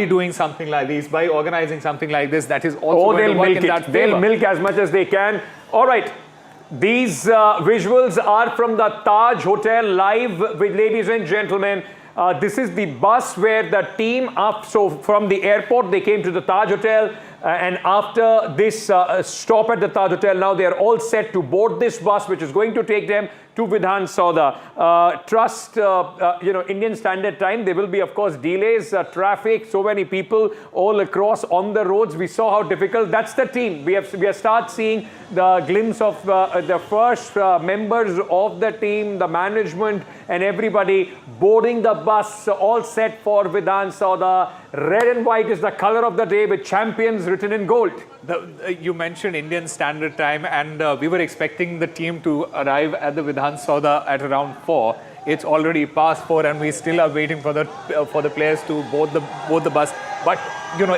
doing something like this, by organizing something like this, that is also they'll milk it. They'll milk as much as they can. All right. These visuals are from the Taj Hotel live, ladies and gentlemen. This is the bus where the team so from the airport, they came to the Taj Hotel. And after this stop at the Taj Hotel, now they are all set to board this bus, which is going to take them to Vidhana Soudha. Trust, Indian Standard Time. There will be, of course, delays, traffic, so many people all across on the roads. We saw how difficult. That's the team. We have start seeing the glimpse of the first members of the team, the management, and everybody boarding the bus, all set for Vidhana Soudha. Red and white is the color of the day with champions written in gold. You mentioned Indian Standard Time, and we were expecting the team to arrive at the Vidhana Soudha at around 4. It's already past 4, and we still are waiting for the players to board the bus. But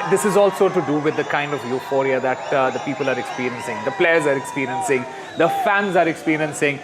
this is also to do with the kind of euphoria that the people are experiencing, the players are experiencing, the fans are experiencing.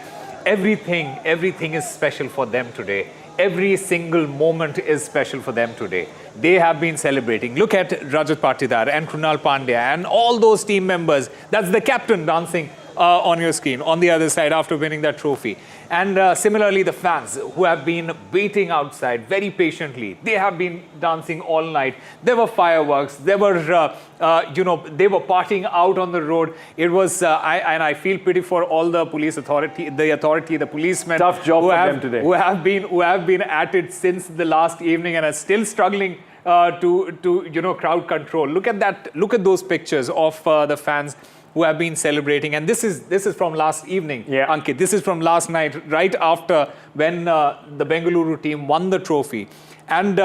Everything is special for them today. Every single moment is special for them today. They have been celebrating. Look at Rajat Patidar and Krunal Pandya and all those team members. That's the captain dancing on your screen on the other side after winning that trophy. And similarly, the fans who have been waiting outside very patiently. They have been dancing all night. There were fireworks. There were, they were partying out on the road. It was, and I feel pity for all the police authority, the policemen. Tough job for them today. Who have been at it since the last evening and are still struggling to crowd control. Look at that. Look at those pictures of the fans who have been celebrating. And this is from last evening, Ankit. This is from last night, right after when the Bengaluru team won the trophy. And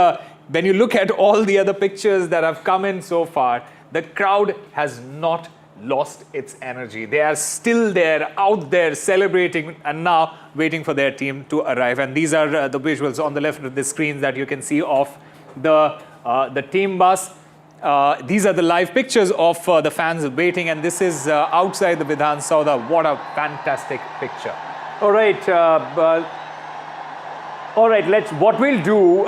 when you look at all the other pictures that have come in so far, the crowd has not lost its energy. They are still there, out there, celebrating, and now waiting for their team to arrive. And these are the visuals on the left of the screen that you can see of the team bus. These are the live pictures of the fans waiting, and this is outside the Vidhana Soudha. What a fantastic picture. All right, what we'll do,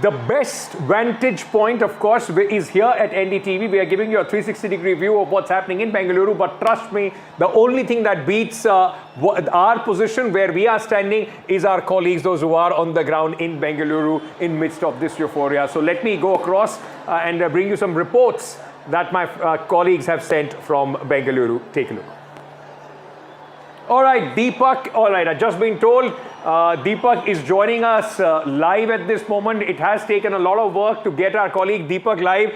the best vantage point, of course, is here at NDTV. We are giving you a 360-degree view of what's happening in Bengaluru, but trust me, the only thing that beats our position where we are standing is our colleagues, those who are on the ground in Bengaluru in midst of this euphoria. So let me go across and bring you some reports that my colleagues have sent from Bengaluru. Take a look. All right, Deepak. All right, I've just been told Deepak is joining us live at this moment. It has taken a lot of work to get our colleague Deepak live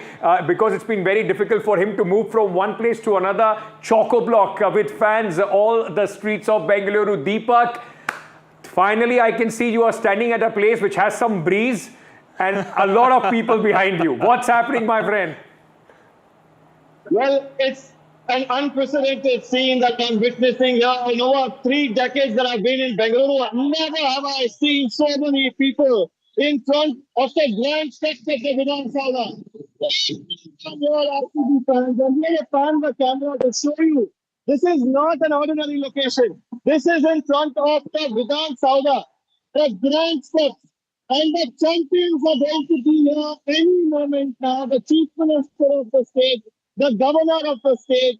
because it's been very difficult for him to move from one place to another. Choco-block with fans, all the streets of Bengaluru. Deepak, finally I can see you are standing at a place which has some breeze and a lot of people behind you. What's happening, my friend? Well, it's an unprecedented scene that I'm witnessing here. In over 3 decades that I've been in Bengaluru, never have I seen so many people in front of the grand steps of the Vidhana Soudha. RCB fans, and here a fan the camera to show you. This is not an ordinary location. This is in front of the Vidhana Soudha, the grand steps. And the champions are going to be here any moment now. The Chief Minister of the state, the Governor of the state,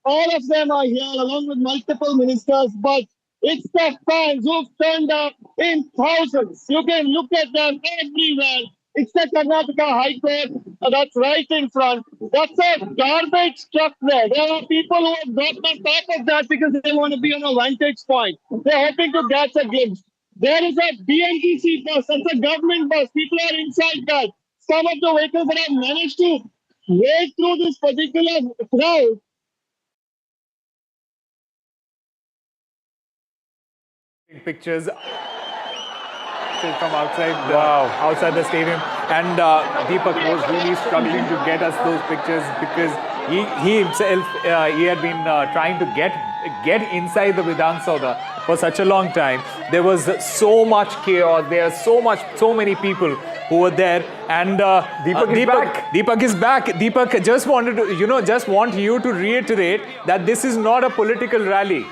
all of them are here along with multiple ministers, but it's the fans who've turned up in thousands. You can look at them everywhere. It's the Karnataka High Court that's right in front. That's a garbage truck there. There are people who have got on top of that because they want to be on a vantage point. They're hoping to catch a glimpse. There is a BNTC bus. That's a government bus. People are inside that. Some of the vehicles that have managed to wade through this particular crowd. Pictures from outside the stadium, and Deepak was really struggling to get us those pictures because he himself he had been trying to get inside the Vidhana Soudha for such a long time. There was so much chaos. There are so many people who were there, and Deepak is back. Deepak, just wanted to just want you to reiterate that this is not a political rally.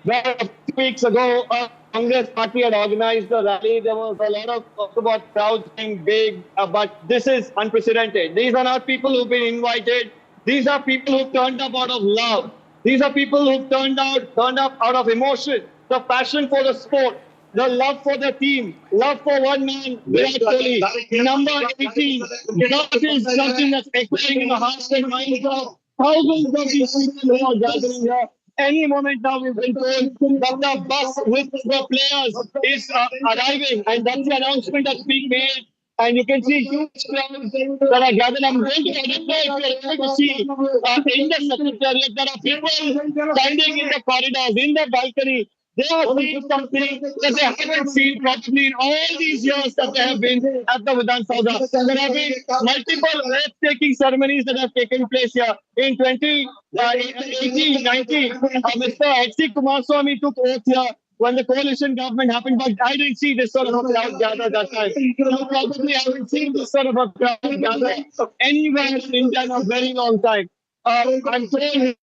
Well, 2 weeks ago, Congress party had organized the rally. There was a lot of talk about crowds being big, but this is unprecedented. These are not people who've been invited. These are people who turned up out of love. These are people who turned up out of emotion, the passion for the sport, the love for the team, love for one man, Virat Kohli, number 18. That is something that's echoing in the hearts and minds of thousands of these people who are gathering here. Any moment now we've been told that the bus with the players is arriving, and that's the announcement that's being made. And you can see huge crowds that are gathered. I'm going to identify if you're able to see in the secretariat there are people standing in the corridors, in the balcony. They are seeing something that they haven't seen probably in all these years that they have been at the Vidhana Soudha. There have been multiple breathtaking ceremonies that have taken place here. In 2018, 19, Mr. Shivakumar took oath here when the coalition government happened, but I didn't see this sort of a crowd gather that time. So probably I haven't seen this sort of a crowd gather anywhere in India in a very long time. I'm told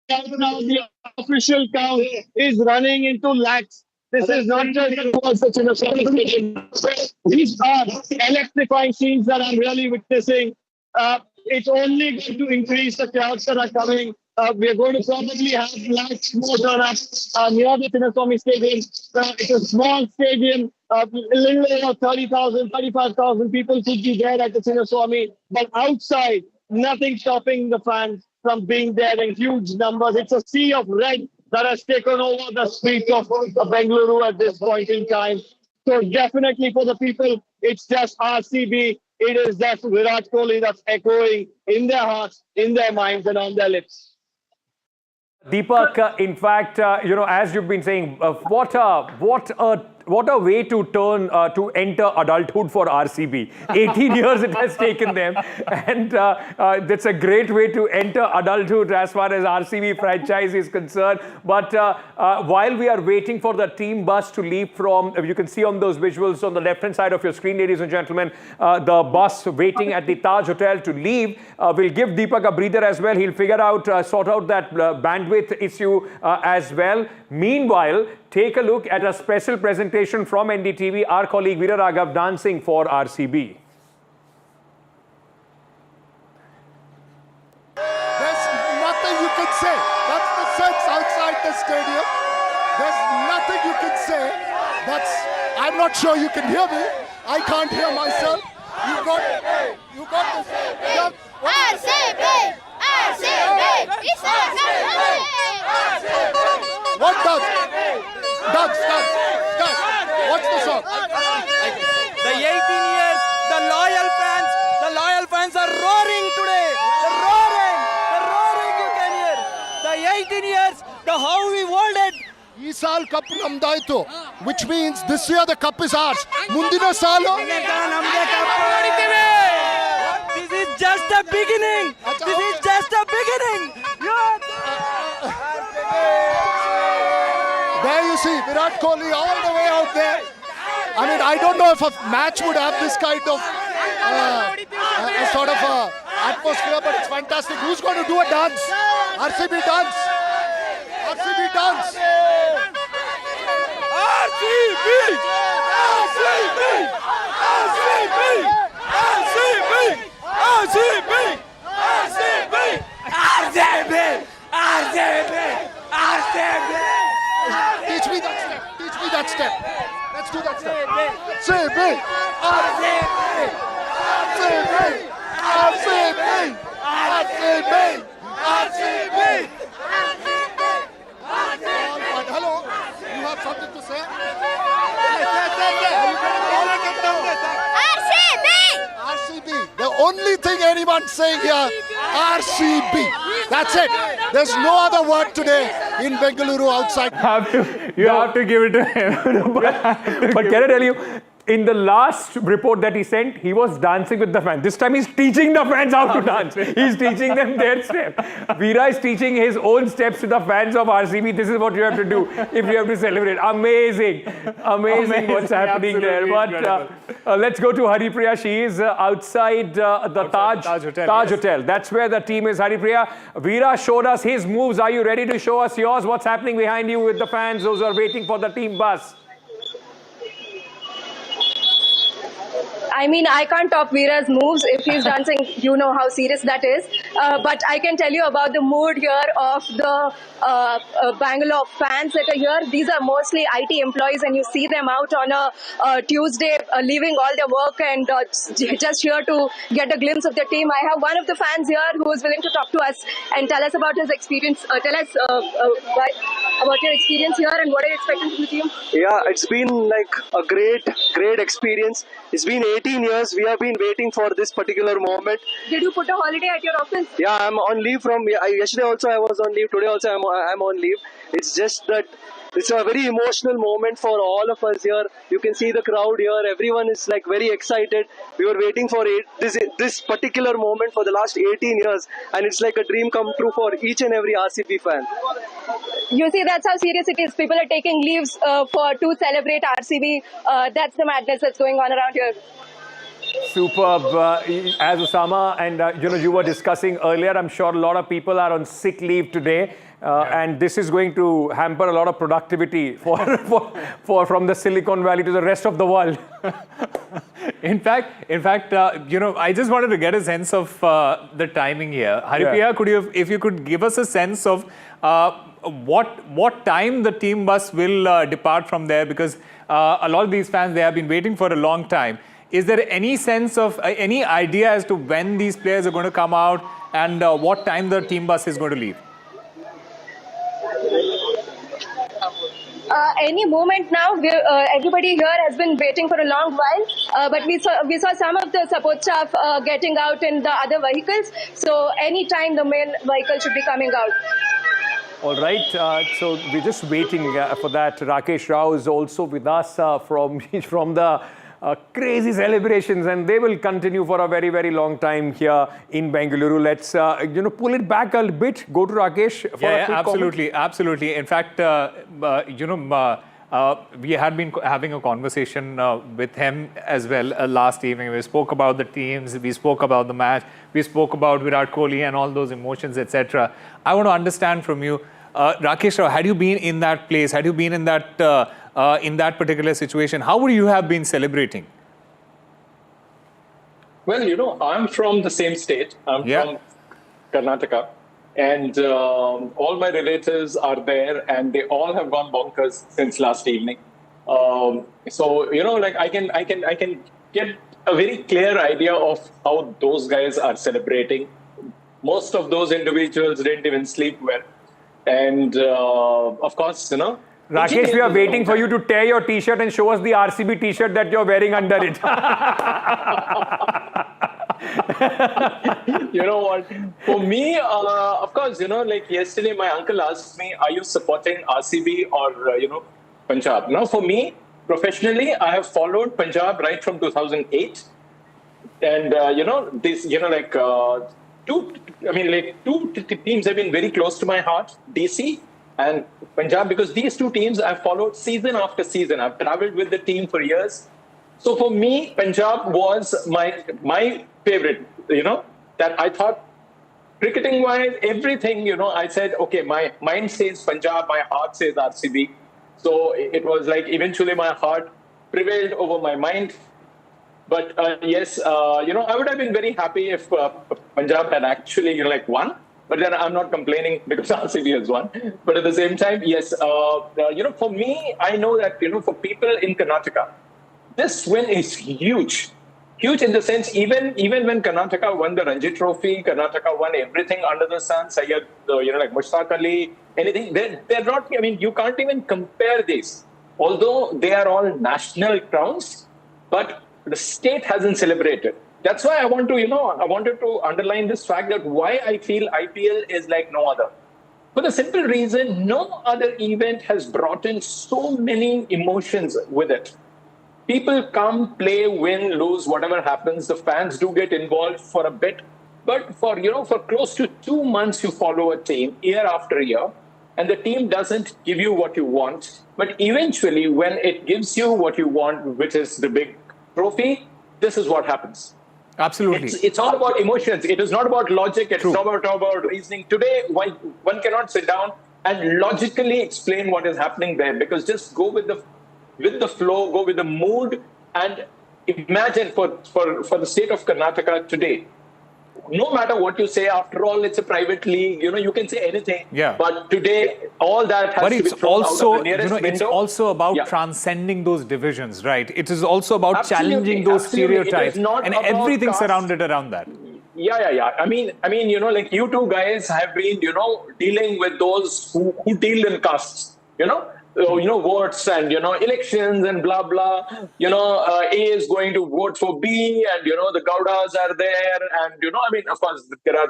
now the official count is running into lakhs. This is not just the Chinnaswamy Stadium. These are electrifying scenes that I'm really witnessing. It's only going to increase the crowds that are coming. We are going to probably have lakhs more turn up near the Chinnaswamy Stadium. It's a small stadium. A little over 30,000, 35,000 people could be there at the Chinnaswamy. But outside, nothing stopping the fans from being there in huge numbers. It's a sea of red that has taken over the streets of Bengaluru at this point in time. So definitely for the people, it's just RCB. It is just Virat Kohli that's echoing in their hearts, in their minds, and on their lips. Deepak, in fact, as you've been saying, what a way to enter adulthood for RCB. 18 years it has taken them, and that's a great way to enter adulthood as far as RCB franchise is concerned. But while we are waiting for the team bus to leave from, you can see on those visuals on the left-hand side of your screen, ladies and gentlemen, the bus waiting at the Taj Hotel to leave. We'll give Deepak a breather as well. He'll sort out that bandwidth issue as well. Meanwhile, take a look at a special presentation from NDTV, our colleague Veera Raghav dancing for RCB. There's nothing you can say. That's the sense outside the stadium. There's nothing you can say. I'm not sure you can hear me. I can't hear myself. You got this. RCB! RCB! It's What does? Dance. What's the song? The 18 years, the loyal fans are roaring today. They're roaring, you can hear. The 18 years, the how we won it. Ee saal cup namdaito, which means this year the cup is ours. Mundina saalo. This is just the beginning. This is just the beginning. There you see Virat Kohli all the way out there. I mean, I don't know if a match would have this kind of a sort of atmosphere, but it's fantastic. Who's going to do a dance? RCB dance. RCB dance. RCB! RCB! RCB! RCB! RCB! RCB! RCB! RCB! RCB! Teach me that step. Let's do that step. RCB! RCB! RCB! RCB! RCB! Hello, you have something to say? RCB! The only thing anyone's saying here, RCB. That's it. There's no other word today in Bengaluru outside. You have to give it to him. But can I tell you, in the last report that he sent, he was dancing with the fans. This time he's teaching the fans how to dance. He's teaching them their step. Veera is teaching his own steps to the fans of RCB. This is what you have to do if you have to celebrate. Amazing what's happening there. But let's go to Haripriya. She is outside the Taj Hotel. That's where the team is, Haripriya. Veera showed us his moves. Are you ready to show us yours? What's happening behind you with the fans? Those are waiting for the team bus. I mean, I can't top Veera's moves. If he's dancing, you know how serious that is. But I can tell you about the mood here of the Bangalore fans that are here. These are mostly IT employees, and you see them out on a Tuesday, leaving all their work and just here to get a glimpse of their team. I have one of the fans here who is willing to talk to us and tell us about his experience. Tell us about your experience here and what are you expecting from the team? Yeah, it's been like a great experience. It's been 18 years. We have been waiting for this particular moment. Did you put a holiday at your office? Yeah, I'm on leave from yesterday. Also, I was on leave. Today also, I'm on leave. It's just that it's a very emotional moment for all of us here. You can see the crowd here. Everyone is like very excited. We were waiting for this particular moment for the last 18 years, and it's like a dream come true for each and every RCB fan. You see, that's how serious it is. People are taking leaves to celebrate RCB. That's the madness that's going on around here. Superb. As Osama and you were discussing earlier, I'm sure a lot of people are on sick leave today. And this is going to hamper a lot of productivity from the Silicon Valley to the rest of the world. In fact, I just wanted to get a sense of the timing here. Haripriya, if you could give us a sense of what time the team bus will depart from there, because a lot of these fans, they have been waiting for a long time. Is there any sense of any idea as to when these players are going to come out and what time the team bus is going to leave? Any moment now. Everybody here has been waiting for a long while, but we saw some of the support staff getting out in the other vehicles. So any time the main vehicle should be coming out. All right, so we're just waiting for that. Rakesh Rao is also with us from the crazy celebrations, and they will continue for a very, very long time here in Bengaluru. Let's pull it back a bit. Go to Rakesh for a quick comment. Absolutely. In fact, we had been having a conversation with him as well last evening. We spoke about the teams, we spoke about the match, we spoke about Virat Kohli and all those emotions, etc. I want to understand from you, Rakesh Rao, had you been in that place, had you been in that particular situation, how would you have been celebrating? Well, I'm from the same state. I'm from Karnataka. And all my relatives are there, and they all have gone bonkers since last evening. So I can get a very clear idea of how those guys are celebrating. Most of those individuals didn't even sleep well, and of course, Rakesh, we are waiting for you to tear your T-shirt and show us the RCB T-shirt that you're wearing under it. You know what? For me, of course, like yesterday, my uncle asked me, "Are you supporting RCB or Punjab?" Now, for me, professionally, I have followed Punjab right from 2008, and two teams have been very close to my heart: DC and Punjab, because these two teams I've followed season after season. I've traveled with the team for years. So for me, Punjab was my favorite, that I thought cricketing-wise, everything, I said, okay, my mind says Punjab, my heart says RCB. So it was like eventually my heart prevailed over my mind. But yes, I would have been very happy if Punjab had actually, won. But then I'm not complaining because RCB has won. But at the same time, yes, for me, I know that, for people in Karnataka, this win is huge. Huge in the sense, even when Karnataka won the Ranji Trophy, Karnataka won everything under the sun, Sayyid, like Mushtaq Ali, anything, they're not, you can't even compare these. Although they are all national crowns, but the state hasn't celebrated. That's why I wanted to underline this fact that why I feel IPL is like no other. For the simple reason, no other event has brought in so many emotions with it. People come, play, win, lose, whatever happens. The fans do get involved for a bit. But for close to 2 months, you follow a team year after year, and the team doesn't give you what you want. But eventually, when it gives you what you want, which is the big trophy, this is what happens. Absolutely. It's all about emotions. It is not about logic. It's not about reasoning. Today, one cannot sit down and logically explain what is happening there, because just go with the flow, go with the mood, and imagine for the state of Karnataka today, no matter what you say, after all, it's a private league. You can say anything. Yeah. But today, all that has But to be it's thrown out also, of the nearest it's window. also about Yeah. transcending those divisions, right? It is also about Absolutely, challenging those absolutely. It is stereotypes not and about everything caste. surrounded around that. Yeah. I mean, like you two guys have been, dealing with those who deal in castes, votes and, elections and blah, blah. A is going to vote for B and, the Gaudas are there. And, of course, there are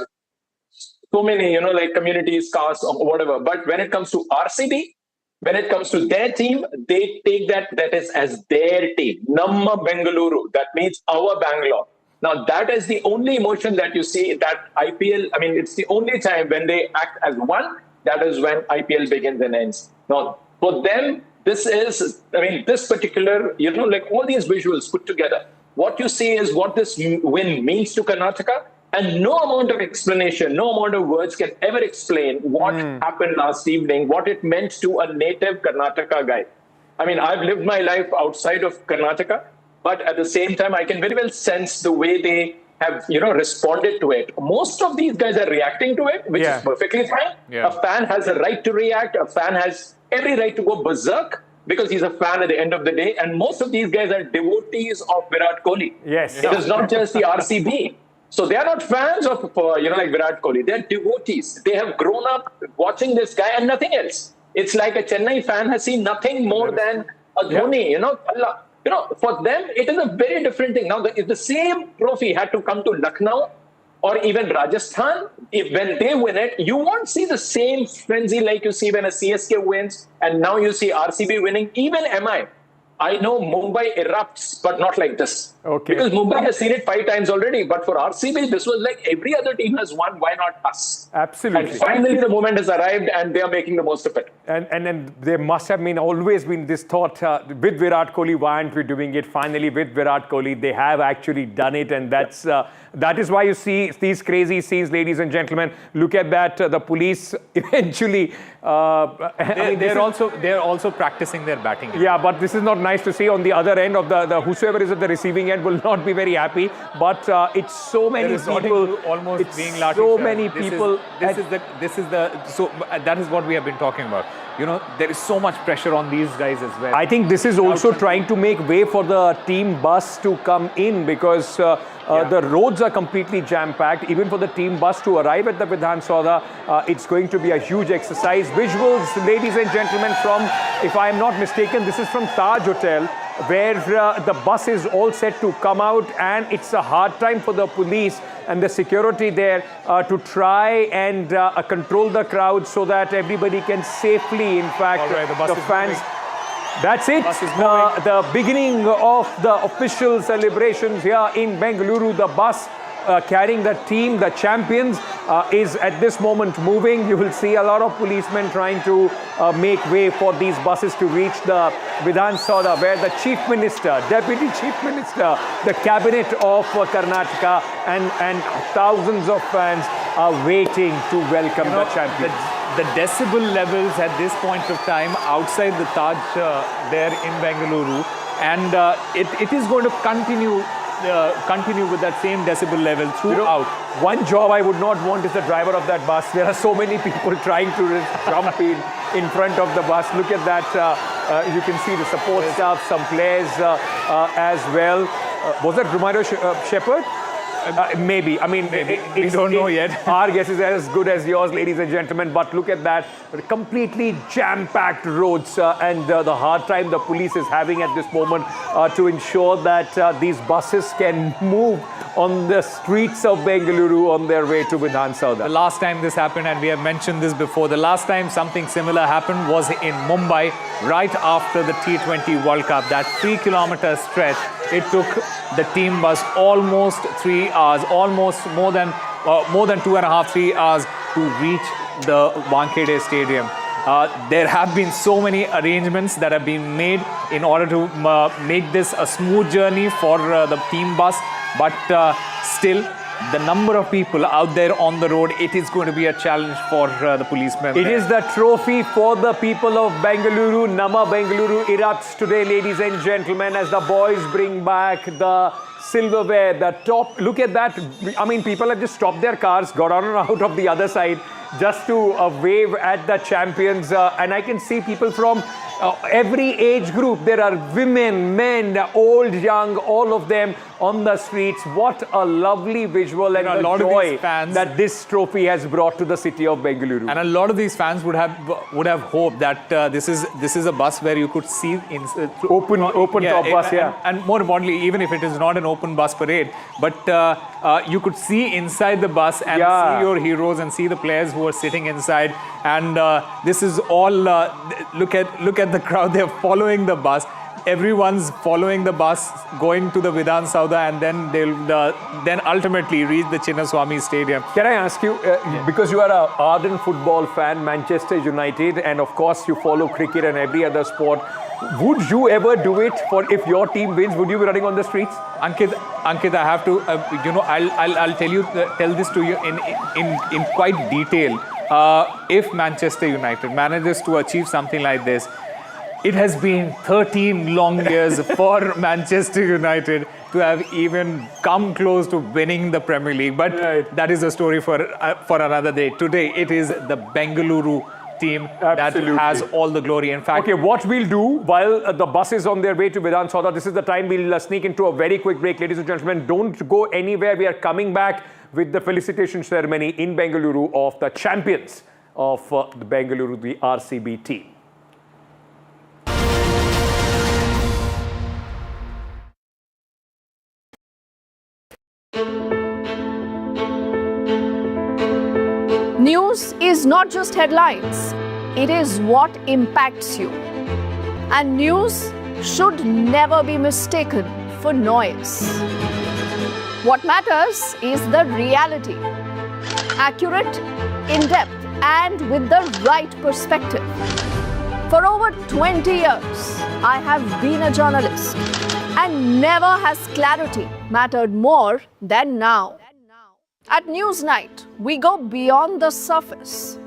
so many, like communities, castes or whatever. But when it comes to RCB, when it comes to their team, they take that is as their team. Namma Bengaluru. That means our Bangalore. Now, that is the only emotion that you see that IPL, it's the only time when they act as one, that is when IPL begins and ends. Now, for them, this is, this particular, like all these visuals put together, what you see is what this win means to Karnataka, and no amount of explanation, no amount of words can ever explain what happened last evening, what it meant to a native Karnataka guy. I've lived my life outside of Karnataka, but at the same time, I can very well sense the way they have, responded to it. Most of these guys are reacting to it, which is perfectly fine. Yeah. A fan has a right to react. A fan has every right to go berserk because he's a fan at the end of the day. And most of these guys are devotees of Virat Kohli. Yes. It is not just the RCB. So they are not fans of, like Virat Kohli. They're devotees. They have grown up watching this guy and nothing else. It's like a Chennai fan has seen nothing more than a Dhoni, Allah. For them, it is a very different thing. Now, if the same trophy had to come to Lucknow or even Rajasthan, when they win it, you won't see the same frenzy like you see when a CSK wins, and now you see RCB winning, even MI. I know Mumbai erupts, but not like this. Okay. Because Mumbai has seen it 5 times already. But for RCB, this was like every other team has won. Why not us? Absolutely. And finally, the moment has arrived, and they are making the most of it. And then there must have always been this thought with Virat Kohli, why aren't we doing it? Finally, with Virat Kohli, they have actually done it, and that is why you see these crazy scenes, ladies and gentlemen. Look at that, the police eventually. They're also practicing their batting. Yeah, but this is not nice to see on the other end of the whosoever is at the receiving end will not be very happy. But it's so many people. Almost being so many people. So that is what we have been talking about. There is so much pressure on these guys as well. I think this is also trying to make way for the team bus to come in because the roads are completely jam-packed. Even for the team bus to arrive at the Vidhana Soudha, it's going to be a huge exercise. Visuals, ladies and gentlemen, from, if I am not mistaken, this is from Taj Hotel, where the bus is all set to come out, and it's a hard time for the police and the security there to try and control the crowd so that everybody can safely, in fact, the fans... moving. That's it. The beginning of the official celebrations here in Bengaluru. The bus carrying the team, the champions, is at this moment moving. You will see a lot of policemen trying to make way for these buses to reach the Vidhana Soudha, where the Chief Minister, Deputy Chief Minister, the Cabinet of Karnataka and thousands of fans are waiting to welcome the champions. The decibel levels at this point of time outside the Taj there in Bengaluru, and it is going to continue with that same decibel level throughout. One job I would not want is the driver of that bus. There are so many people trying to jump in front of the bus. Look at that. You can see the support staff, some players as well. Was that Romero Shepherd? Maybe. We don't know yet. Our guess is as good as yours, ladies and gentlemen. But look at that. Completely jam-packed roads and the hard time the police is having at this moment to ensure that these buses can move on the streets of Bengaluru on their way to Vidhana Soudha. The last time this happened, and we have mentioned this before, the last time something similar happened was in Mumbai, right after the T20 World Cup. That 3-kilometer stretch, it took the team bus almost 3 hours, almost more than 2.5, 3 hours to reach the Wankhede Stadium. There have been so many arrangements that have been made in order to make this a smooth journey for the team bus, but still the number of people out there on the road, it is going to be a challenge for the policemen. It is the trophy for the people of Bengaluru. Nama Bengaluru erupts today, ladies and gentlemen, as the boys bring back the silverware, the top. Look at that. I mean, people have just stopped their cars, got on and out of the other side just to wave at the champions. And I can see people from every age group. There are women, men, old, young, all of them on the streets. What a lovely visual and a the lot of joy these fans that this trophy has brought to the city of Bengaluru. And a lot of these fans would have hoped that this is a bus where you could see open top bus, and more importantly, even if it is not an open bus parade, but you could see inside the bus and see your heroes and see the players who are sitting inside. And this is all. Look at the crowd. They're following the bus. Everyone's following the bus, going to the Vidhana Soudha, and then they'll ultimately reach the Chinnaswamy Stadium. Can I ask you, because you are an ardent football fan, Manchester United, and of course you follow cricket and every other sport, would you ever do it for if your team wins? Would you be running on the streets? Ankit, I have to, I'll tell this to you in quite detail. If Manchester United manages to achieve something like this, it has been 13 long years for Manchester United to have even come close to winning the Premier League. But that is a story for another day. Today, it is the Bengaluru team that has all the glory. In fact, okay, what we'll do while the bus is on their way to Vidhana Soudha, this is the time we'll sneak into a very quick break. Ladies and gentlemen, don't go anywhere. We are coming back with the felicitation ceremony in Bengaluru of the champions of the Bengaluru, the RCB team. News is not just headlines, it is what impacts you. And news should never be mistaken for noise. What matters is the reality. Accurate, in-depth, and with the right perspective. For over 20 years, I have been a journalist, and never has clarity mattered more than now. At Newsnight, we go beyond the surface.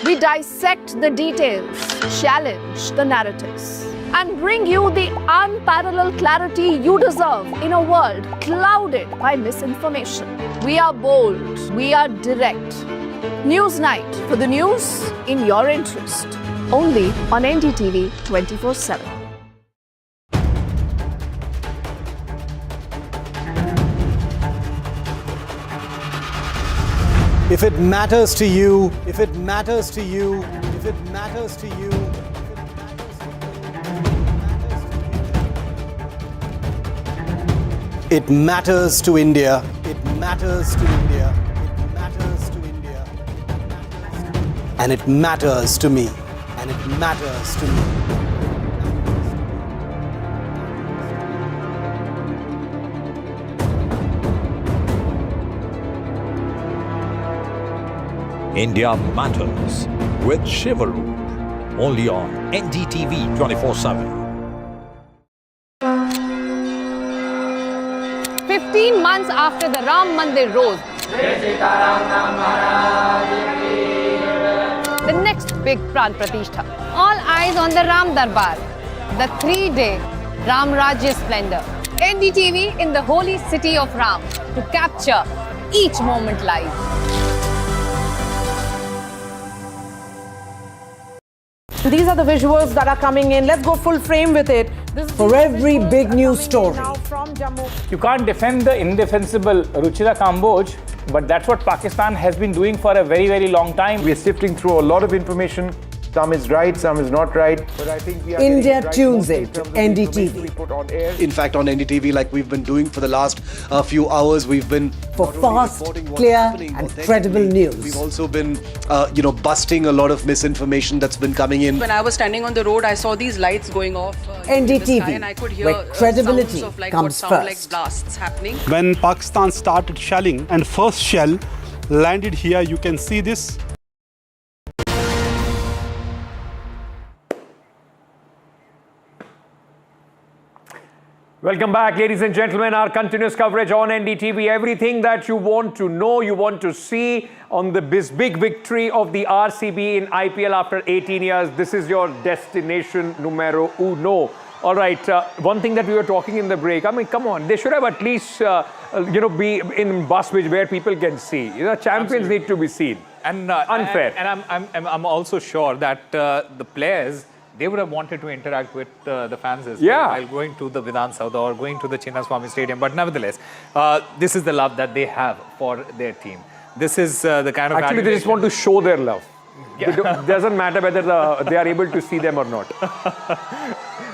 We dissect the details, challenge the narratives, and bring you the unparalleled clarity you deserve in a world clouded by misinformation. We are bold, we are direct. Newsnight, for the news in your interest. Only on NDTV 24/7. If it matters to you, if it matters to you, if it matters to you, it matters to India, it matters to India, it matters to India, and it matters to me, and it matters to me. India Matters with Shivakumar, only on NDTV 24/7. 15 months after the Ram Mandir rose, the next big Pran Pratishtha. All eyes on the Ram Darbar, the 3-day Ram Rajya splendor. NDTV in the holy city of Ram to capture each moment live. These are the visuals that are coming in. Let's go full frame with it. For every big news story. You can't defend the indefensible Ruchira Kamboj, but that's what Pakistan has been doing for a very, very long time. We are sifting through a lot of information. Some is right, some is not right. But I think we are India tunes in to NDTV. In fact, on NDTV, like we've been doing for the last few hours, we've been for fast, clear, and credible news. We've also been, busting a lot of misinformation that's been coming in. When I was standing on the road, I saw these lights going off in the sky, and I could hear where credibility sounds of like comes what sound first. like blasts happening. When Pakistan started shelling, and first shell landed here, you can see this. Welcome back, ladies and gentlemen. Our continuous coverage on NDTV. Everything that you want to know, you want to see on this big victory of the RCB in IPL after 18 years. This is your destination numero uno. All right. One thing that we were talking in the break. I mean, come on. They should have at least, be in bus where people can see. Champions need to be seen. And unfair. And I'm also sure that the players, they would have wanted to interact with the fans as well while going to the Vidhana Soudha or going to the Chinnaswamy Stadium. But nevertheless, this is the love that they have for their team. This is the kind of... Actually, they just want to show their love. Yeah. It doesn't matter whether they are able to see them or not.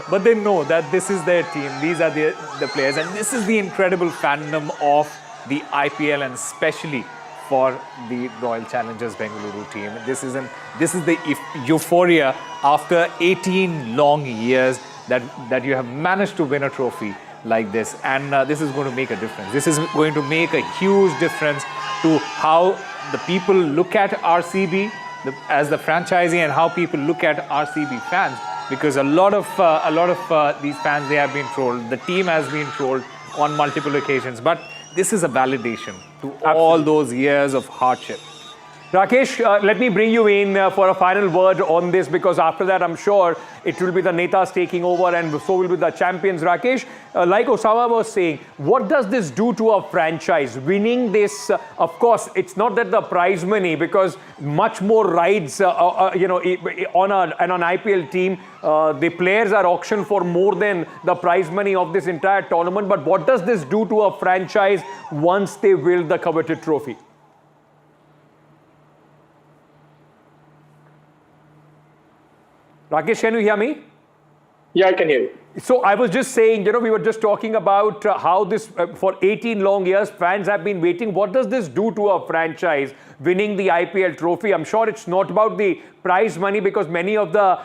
But they know that this is their team. These are the players. And this is the incredible fandom of the IPL, and especially for the Royal Challengers Bengaluru team. This is the euphoria after 18 long years that you have managed to win a trophy like this. And this is going to make a difference. This is going to make a huge difference to how the people look at RCB as the franchisee and how people look at RCB fans. Because a lot of these fans, they have been trolled. The team has been trolled on multiple occasions. But this is a validation to all those years of hardship. Rakesh, let me bring you in for a final word on this, because after that, I'm sure it will be the Netas taking over and so will be the champions. Rakesh, like Osama was saying, what does this do to a franchise? Winning this, of course, it's not that the prize money, because much more rides, on an IPL team, the players are auctioned for more than the prize money of this entire tournament. But what does this do to a franchise once they wield the coveted trophy? Rakesh, can you hear me? Yeah, I can hear you. So I was just saying, we were just talking about how this, for 18 long years, fans have been waiting. What does this do to a franchise winning the IPL trophy? I'm sure it's not about the prize money, because many of the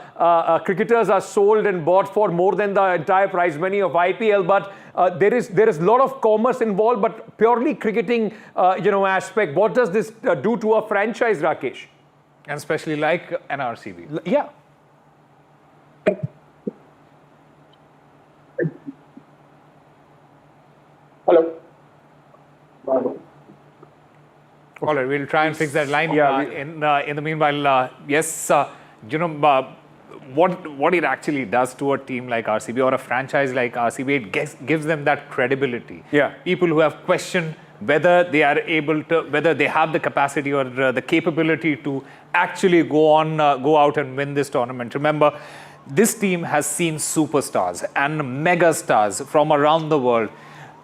cricketers are sold and bought for more than the entire prize money of IPL. But there is a lot of commerce involved, but purely cricketing, aspect. What does this do to a franchise, Rakesh? And especially like an RCB. Yeah. Hello. All right, we'll try and fix that line. Yeah, in the meanwhile, yes, what it actually does to a team like RCB or a franchise like RCB, it gives them that credibility. Yeah. People who have questioned whether they are able to, whether they have the capacity or the capability to actually go out and win this tournament. Remember, this team has seen superstars and mega stars from around the world.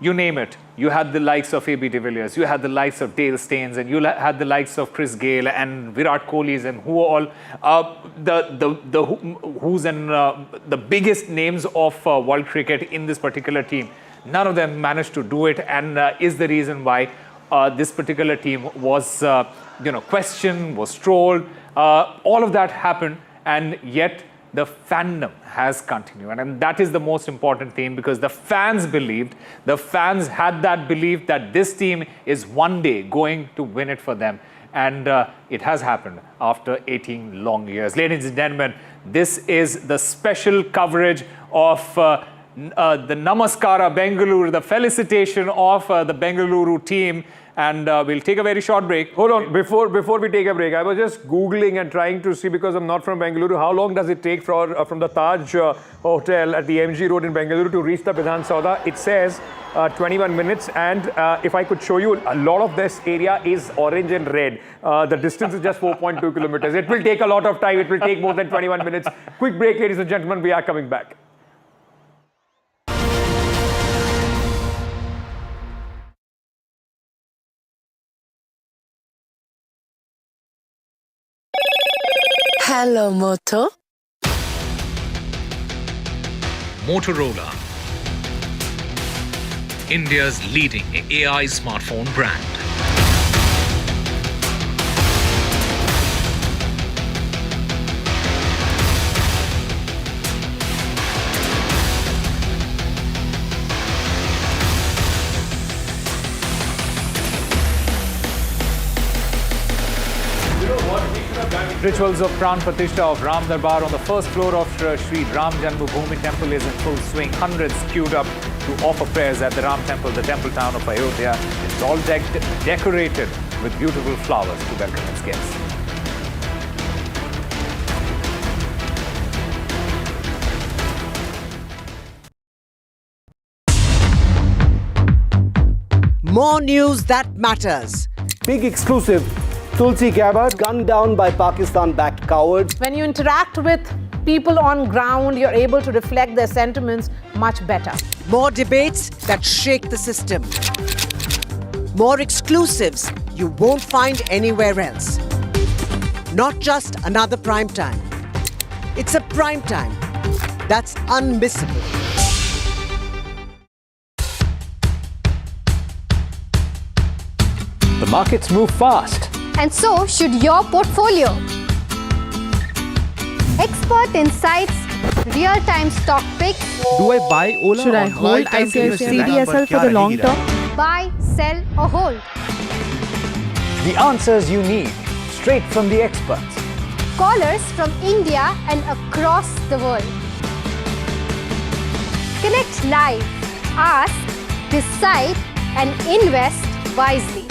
You name it. You had the likes of AB de Villiers, you had the likes of Dale Steyn, and you had the likes of Chris Gayle and Virat Kohli, and who all who's and the biggest names of world cricket in this particular team. None of them managed to do it, and is the reason why this particular team was questioned, was trolled. All of that happened, and yet the fandom has continued. And that is the most important thing, because the fans believed, the fans had that belief that this team is one day going to win it for them. And it has happened after 18 long years. Ladies and gentlemen, this is the special coverage of the Namaskara Bengaluru, the felicitation of the Bengaluru team. And we'll take a very short break. Hold on, before we take a break, I was just Googling and trying to see, because I'm not from Bengaluru, how long does it take from the Taj Hotel at the MG Road in Bengaluru to reach the Vidhana Soudha? It says 21 minutes, and if I could show you, a lot of this area is orange and red. The distance is just 4.2 kilometers. It will take a lot of time. It will take more than 21 minutes. Quick break, ladies and gentlemen. We are coming back. Hello, Moto. Motorola, India's leading AI smartphone brand. Rituals of Pran Pratishtha of Ram Darbar on the first floor of Sri Ram Janmabhoomi Temple is in full swing. Hundreds queued up to offer prayers at the Ram Temple, the temple town of Ayodhya. It's all decorated with beautiful flowers to welcome its guests. More news that matters. Big exclusive. Tulsi Gabbard gunned down by Pakistan-backed cowards. When you interact with people on ground, you're able to reflect their sentiments much better. More debates that shake the system. More exclusives you won't find anywhere else. Not just another prime time. It's a prime time that's unmissable. The markets move fast. And so should your portfolio. Expert insights, real-time stock picks. Do I buy Ola? Should I hold CDSL for the long term? Buy, sell or hold. The answers you need, straight from the experts. Callers from India and across the world. Connect live, ask, decide and invest wisely.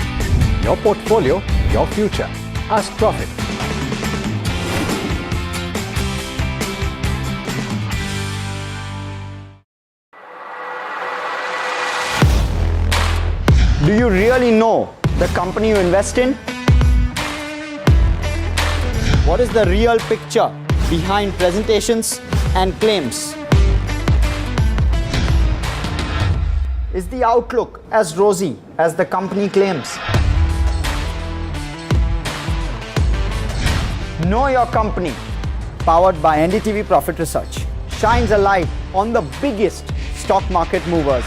Your portfolio, your future. Ask Profit. Do you really know the company you invest in? What is the real picture behind presentations and claims? Is the outlook as rosy as the company claims? Know Your Company, powered by NDTV Profit Research, shines a light on the biggest stock market movers.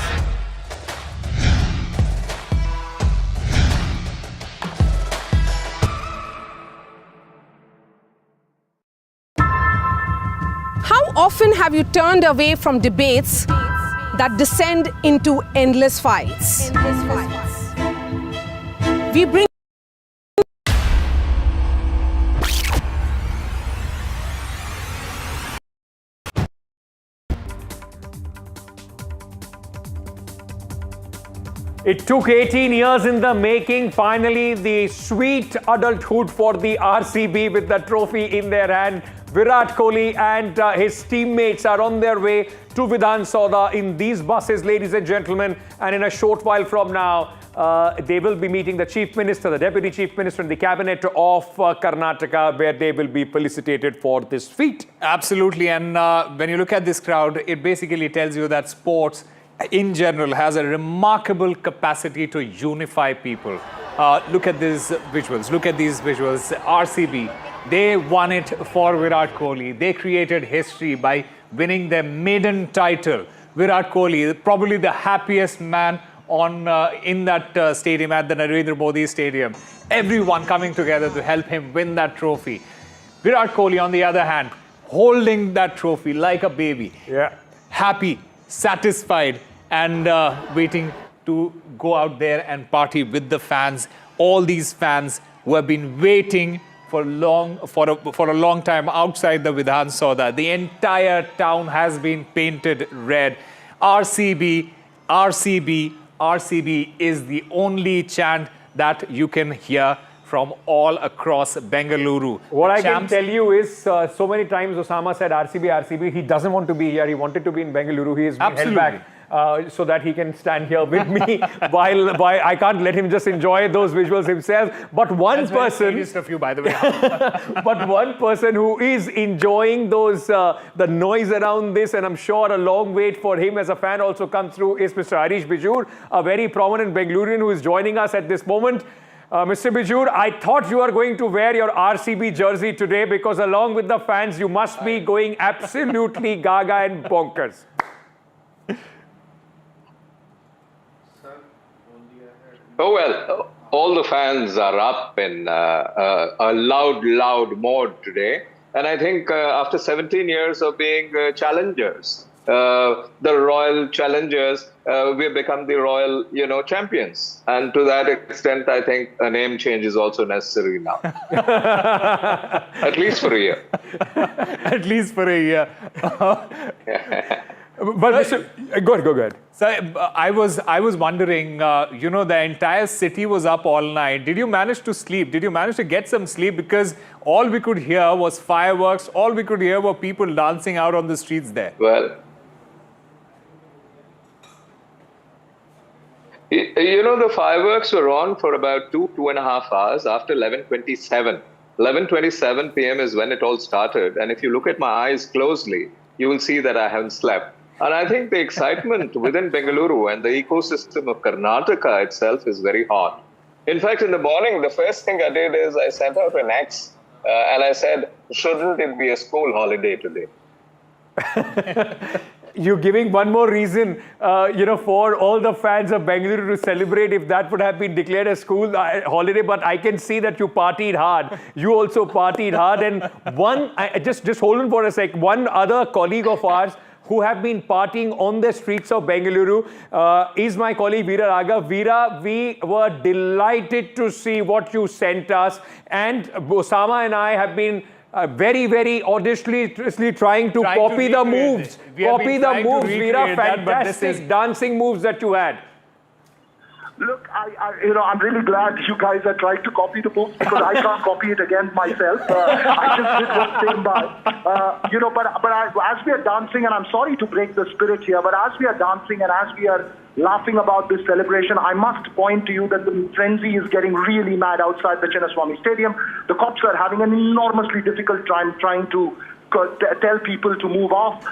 How often have you turned away from debates that descend into endless fights? We bring It took 18 years in the making. Finally, the sweet adulthood for the RCB with the trophy in their hand. Virat Kohli and his teammates are on their way to Vidhana Soudha in these buses, ladies and gentlemen. And in a short while from now, they will be meeting the Chief Minister, the Deputy Chief Minister and the Cabinet of Karnataka, where they will be felicitated for this feat. Absolutely. And when you look at this crowd, it basically tells you that sports in general has a remarkable capacity to unify people. Look at these visuals. Look at these visuals. RCB, they won it for Virat Kohli. They created history by winning their maiden title. Virat Kohli, probably the happiest man on in that stadium, at the Narendra Modi Stadium. Everyone coming together to help him win that trophy. Virat Kohli, on the other hand, holding that trophy like a baby. Yeah. Happy, satisfied, and waiting to go out there and party with the fans. All these fans who have been waiting for a long time outside the Vidhana Soudha. The entire town has been painted red. RCB, RCB, RCB is the only chant that you can hear from all across Bengaluru. What I can tell you is, so many times Osama said RCB, RCB. He doesn't want to be here. He wanted to be in Bengaluru. He is held back so that he can stand here with me while I can't let him just enjoy those visuals himself. But one person, of you, by the way. but one person who is enjoying those the noise around this, and I'm sure a long wait for him as a fan also comes through, is Mr. Harish Bijur, a very prominent Bengalurian who is joining us at this moment. Mr. Bijur, I thought you were going to wear your RCB jersey today because along with the fans, you must be going absolutely gaga and bonkers. Oh, well, all the fans are up in a loud mode today. And I think after 17 years of being challengers, the Royal Challengers, we have become the Royal, champions. And to that extent, I think a name change is also necessary now. At least for a year. At least for a year. Go ahead. So I was wondering, the entire city was up all night. Did you manage to sleep? Did you manage to get some sleep? Because all we could hear was fireworks. All we could hear were people dancing out on the streets there. Well, the fireworks were on for about 2.5 hours after 11:27. 11:27 p.m. is when it all started. And if you look at my eyes closely, you will see that I haven't slept. And I think the excitement within Bengaluru and the ecosystem of Karnataka itself is very hot. In fact, in the morning, the first thing I did is I sent out an X and I said, shouldn't it be a school holiday today? You're giving one more reason, for all the fans of Bengaluru to celebrate if that would have been declared a school holiday. But I can see that you partied hard. You also partied hard. And just hold on for a sec. One other colleague of ours who have been partying on the streets of Bengaluru is my colleague Veera Raghav. Veera, we were delighted to see what you sent us. And Osama and I have been very, very audaciously trying to copy the moves. Copy the moves, Veera. Fantastic dancing moves that you had. Look, I'm really glad you guys are trying to copy the moves because I can't copy it again myself. I just did what came by. But as we are dancing, and I'm sorry to break the spirit here, but as we are dancing and as we are laughing about this celebration, I must point to you that the frenzy is getting really mad outside the Chinnaswamy Stadium. The cops are having an enormously difficult time trying to tell people to move off.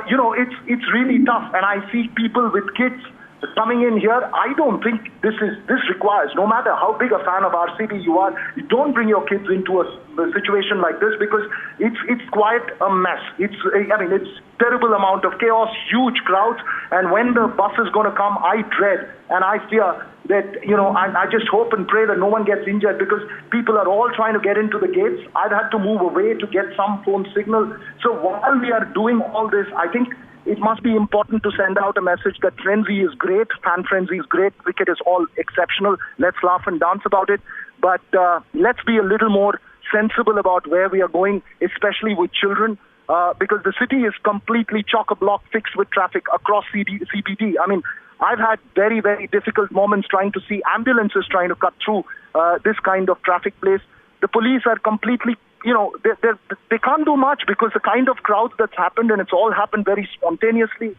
It's really tough, and I see people with kids coming in here. I don't think this requires, no matter how big a fan of RCB you are, you don't bring your kids into a situation like this because it's quite a mess. It's terrible amount of chaos, huge crowds, and when the bus is going to come, I dread and I fear that, I just hope and pray that no one gets injured because people are all trying to get into the gates. I've had to move away to get some phone signal. So while we are doing all this, I think it must be important to send out a message that frenzy is great, fan frenzy is great, cricket is all exceptional. Let's laugh and dance about it. But let's be a little more sensible about where we are going, especially with children, because the city is completely chock-a-block fixed with traffic across CBD. I mean, I've had very, very difficult moments trying to see ambulances trying to cut through this kind of traffic place. The police are completely they can't do much because the kind of crowds that's happened, and it's all happened very spontaneously,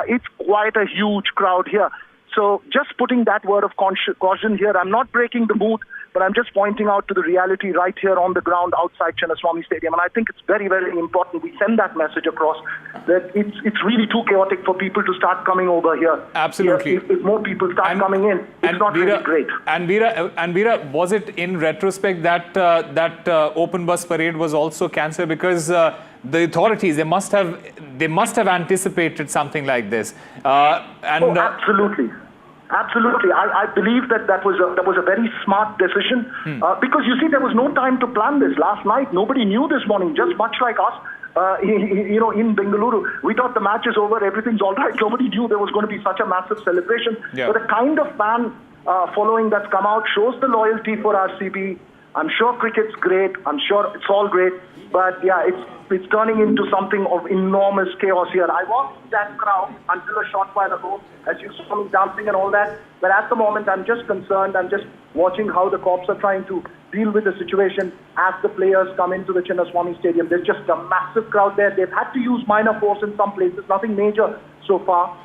it's quite a huge crowd here. So just putting that word of caution here, I'm not breaking the mood, but I'm just pointing out to the reality right here on the ground outside Chinnaswamy Stadium. And I think it's very, very important we send that message across that it's really too chaotic for people to start coming over here. Absolutely. If more people start coming in, it's not really great. And Veera, was it in retrospect that open bus parade was also cancelled because the authorities, they must have anticipated something like this? Absolutely. Absolutely. I believe that was a very smart decision because you see there was no time to plan this. Last night nobody knew this morning, just much like us in Bengaluru. We thought the match is over, everything's all right. Nobody knew there was going to be such a massive celebration. Yeah. But the kind of fan following that's come out shows the loyalty for RCB. I'm sure cricket's great. I'm sure it's all great. But yeah, it's turning into something of enormous chaos here. I watched that crowd until a short while ago, as you saw me dancing and all that. But at the moment, I'm just concerned. I'm just watching how the cops are trying to deal with the situation as the players come into the Chinnaswamy Stadium. There's just a massive crowd there. They've had to use minor force in some places, nothing major so far,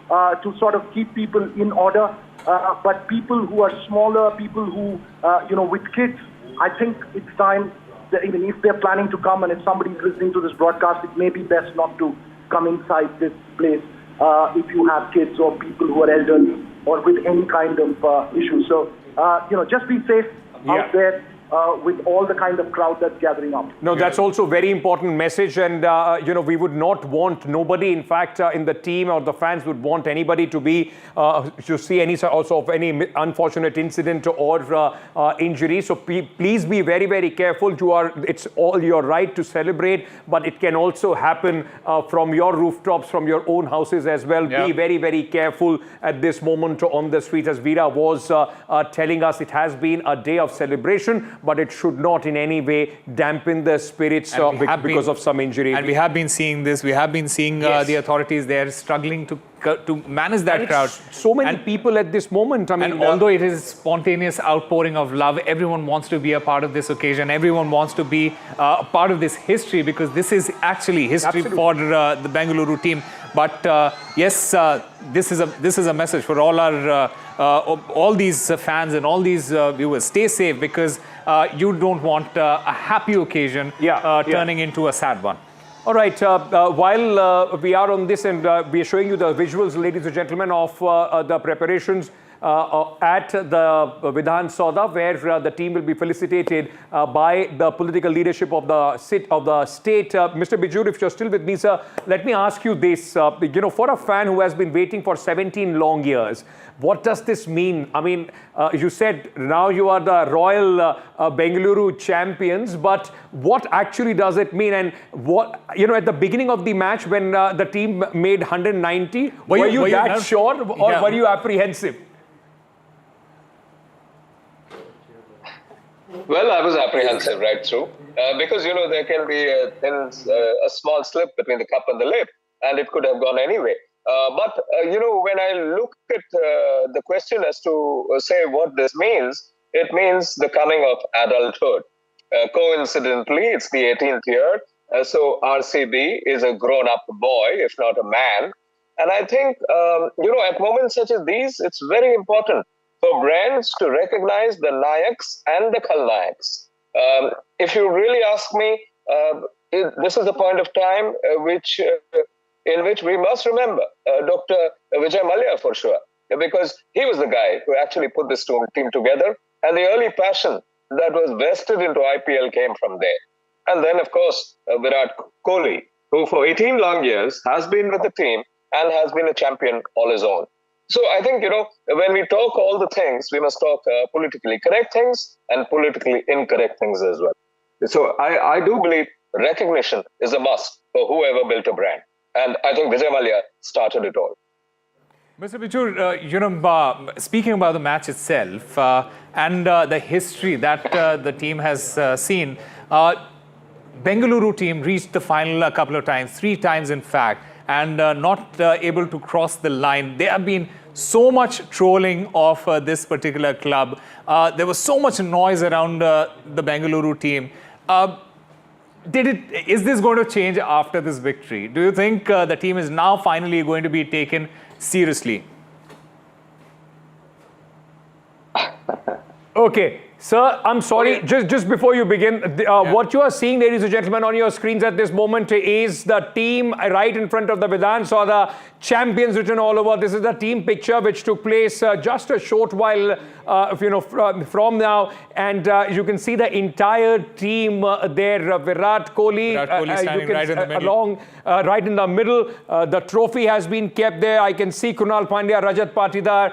to sort of keep people in order. But people who are smaller, people who, with kids, I think it's time. Even if they're planning to come and if somebody's listening to this broadcast, it may be best not to come inside this place if you have kids or people who are elderly or with any kind of issue. So, just be safe out there with all the kind of crowd that's gathering up. No, that's also a very important message. And, we would not want nobody, in fact, in the team or the fans would want anybody to be, to see any sort of any unfortunate incident or injury. So please be very, very careful. It's all your right to celebrate, but it can also happen from your rooftops, from your own houses as well. Yeah. Be very, very careful at this moment on the streets. As Veera was telling us, it has been a day of celebration. but it should not in any way dampen the spirits because of some injury. And we have been seeing this. We have been seeing the authorities there struggling to manage that crowd. So many people at this moment. I mean, although it is spontaneous outpouring of love, everyone wants to be a part of this occasion. Everyone wants to be a part of this history, because this is actually history for the Bengaluru team. But yes, this is a message for all our all these fans and all these viewers. Stay safe, because you don't want a happy occasion turning into a sad one. All right, while we are on this, and we are showing you the visuals, ladies and gentlemen, of the preparations at the Vidhana Soudha, where the team will be felicitated by the political leadership of the state. Mr. Bijur, if you're still with me, sir, let me ask you this. For a fan who has been waiting for 17 long years, what does this mean? I mean, you said now you are the Royal Bengaluru champions, but what actually does it mean? And what, at the beginning of the match when the team made 190, were you that sure, or were you apprehensive? Well, I was apprehensive right through, because, there can be a small slip between the cup and the lip, and it could have gone anyway. But when I look at the question as to say what this means, it means the coming of adulthood. Coincidentally, it's the 18th year, so RCB is a grown-up boy, if not a man. And I think, at moments such as these, it's very important for brands to recognize the Nayaks and the Khalnayaks. If you really ask me, this is a point of time in which we must remember Dr. Vijay Mallya for sure, because he was the guy who actually put this team together, and the early passion that was vested into IPL came from there. And then, of course, Virat Kohli, who for 18 long years has been with the team and has been a champion all his own. So I think, when we talk all the things, we must talk politically correct things and politically incorrect things as well. So I do believe recognition is a must for whoever built a brand. And I think Vijay Mallya started it all. Mr. Bijur, speaking about the match itself and the history that the team has seen, Bengaluru team reached the final a couple of times, 3 times in fact, and not able to cross the line. There have been so much trolling of this particular club. There was so much noise around the Bengaluru team. Is this going to change after this victory? Do you think the team is now finally going to be taken seriously? Okay. Sir, I'm sorry, just before you begin, what you are seeing, ladies and gentlemen, on your screens at this moment is the team right in front of the Vidhana Soudha, champions written all over. This is the team picture which took place just a short while from now, and you can see the entire team there. Virat Kohli standing right in the middle. Right in the middle. The trophy has been kept there. I can see Krunal Pandya, Rajat Patidar,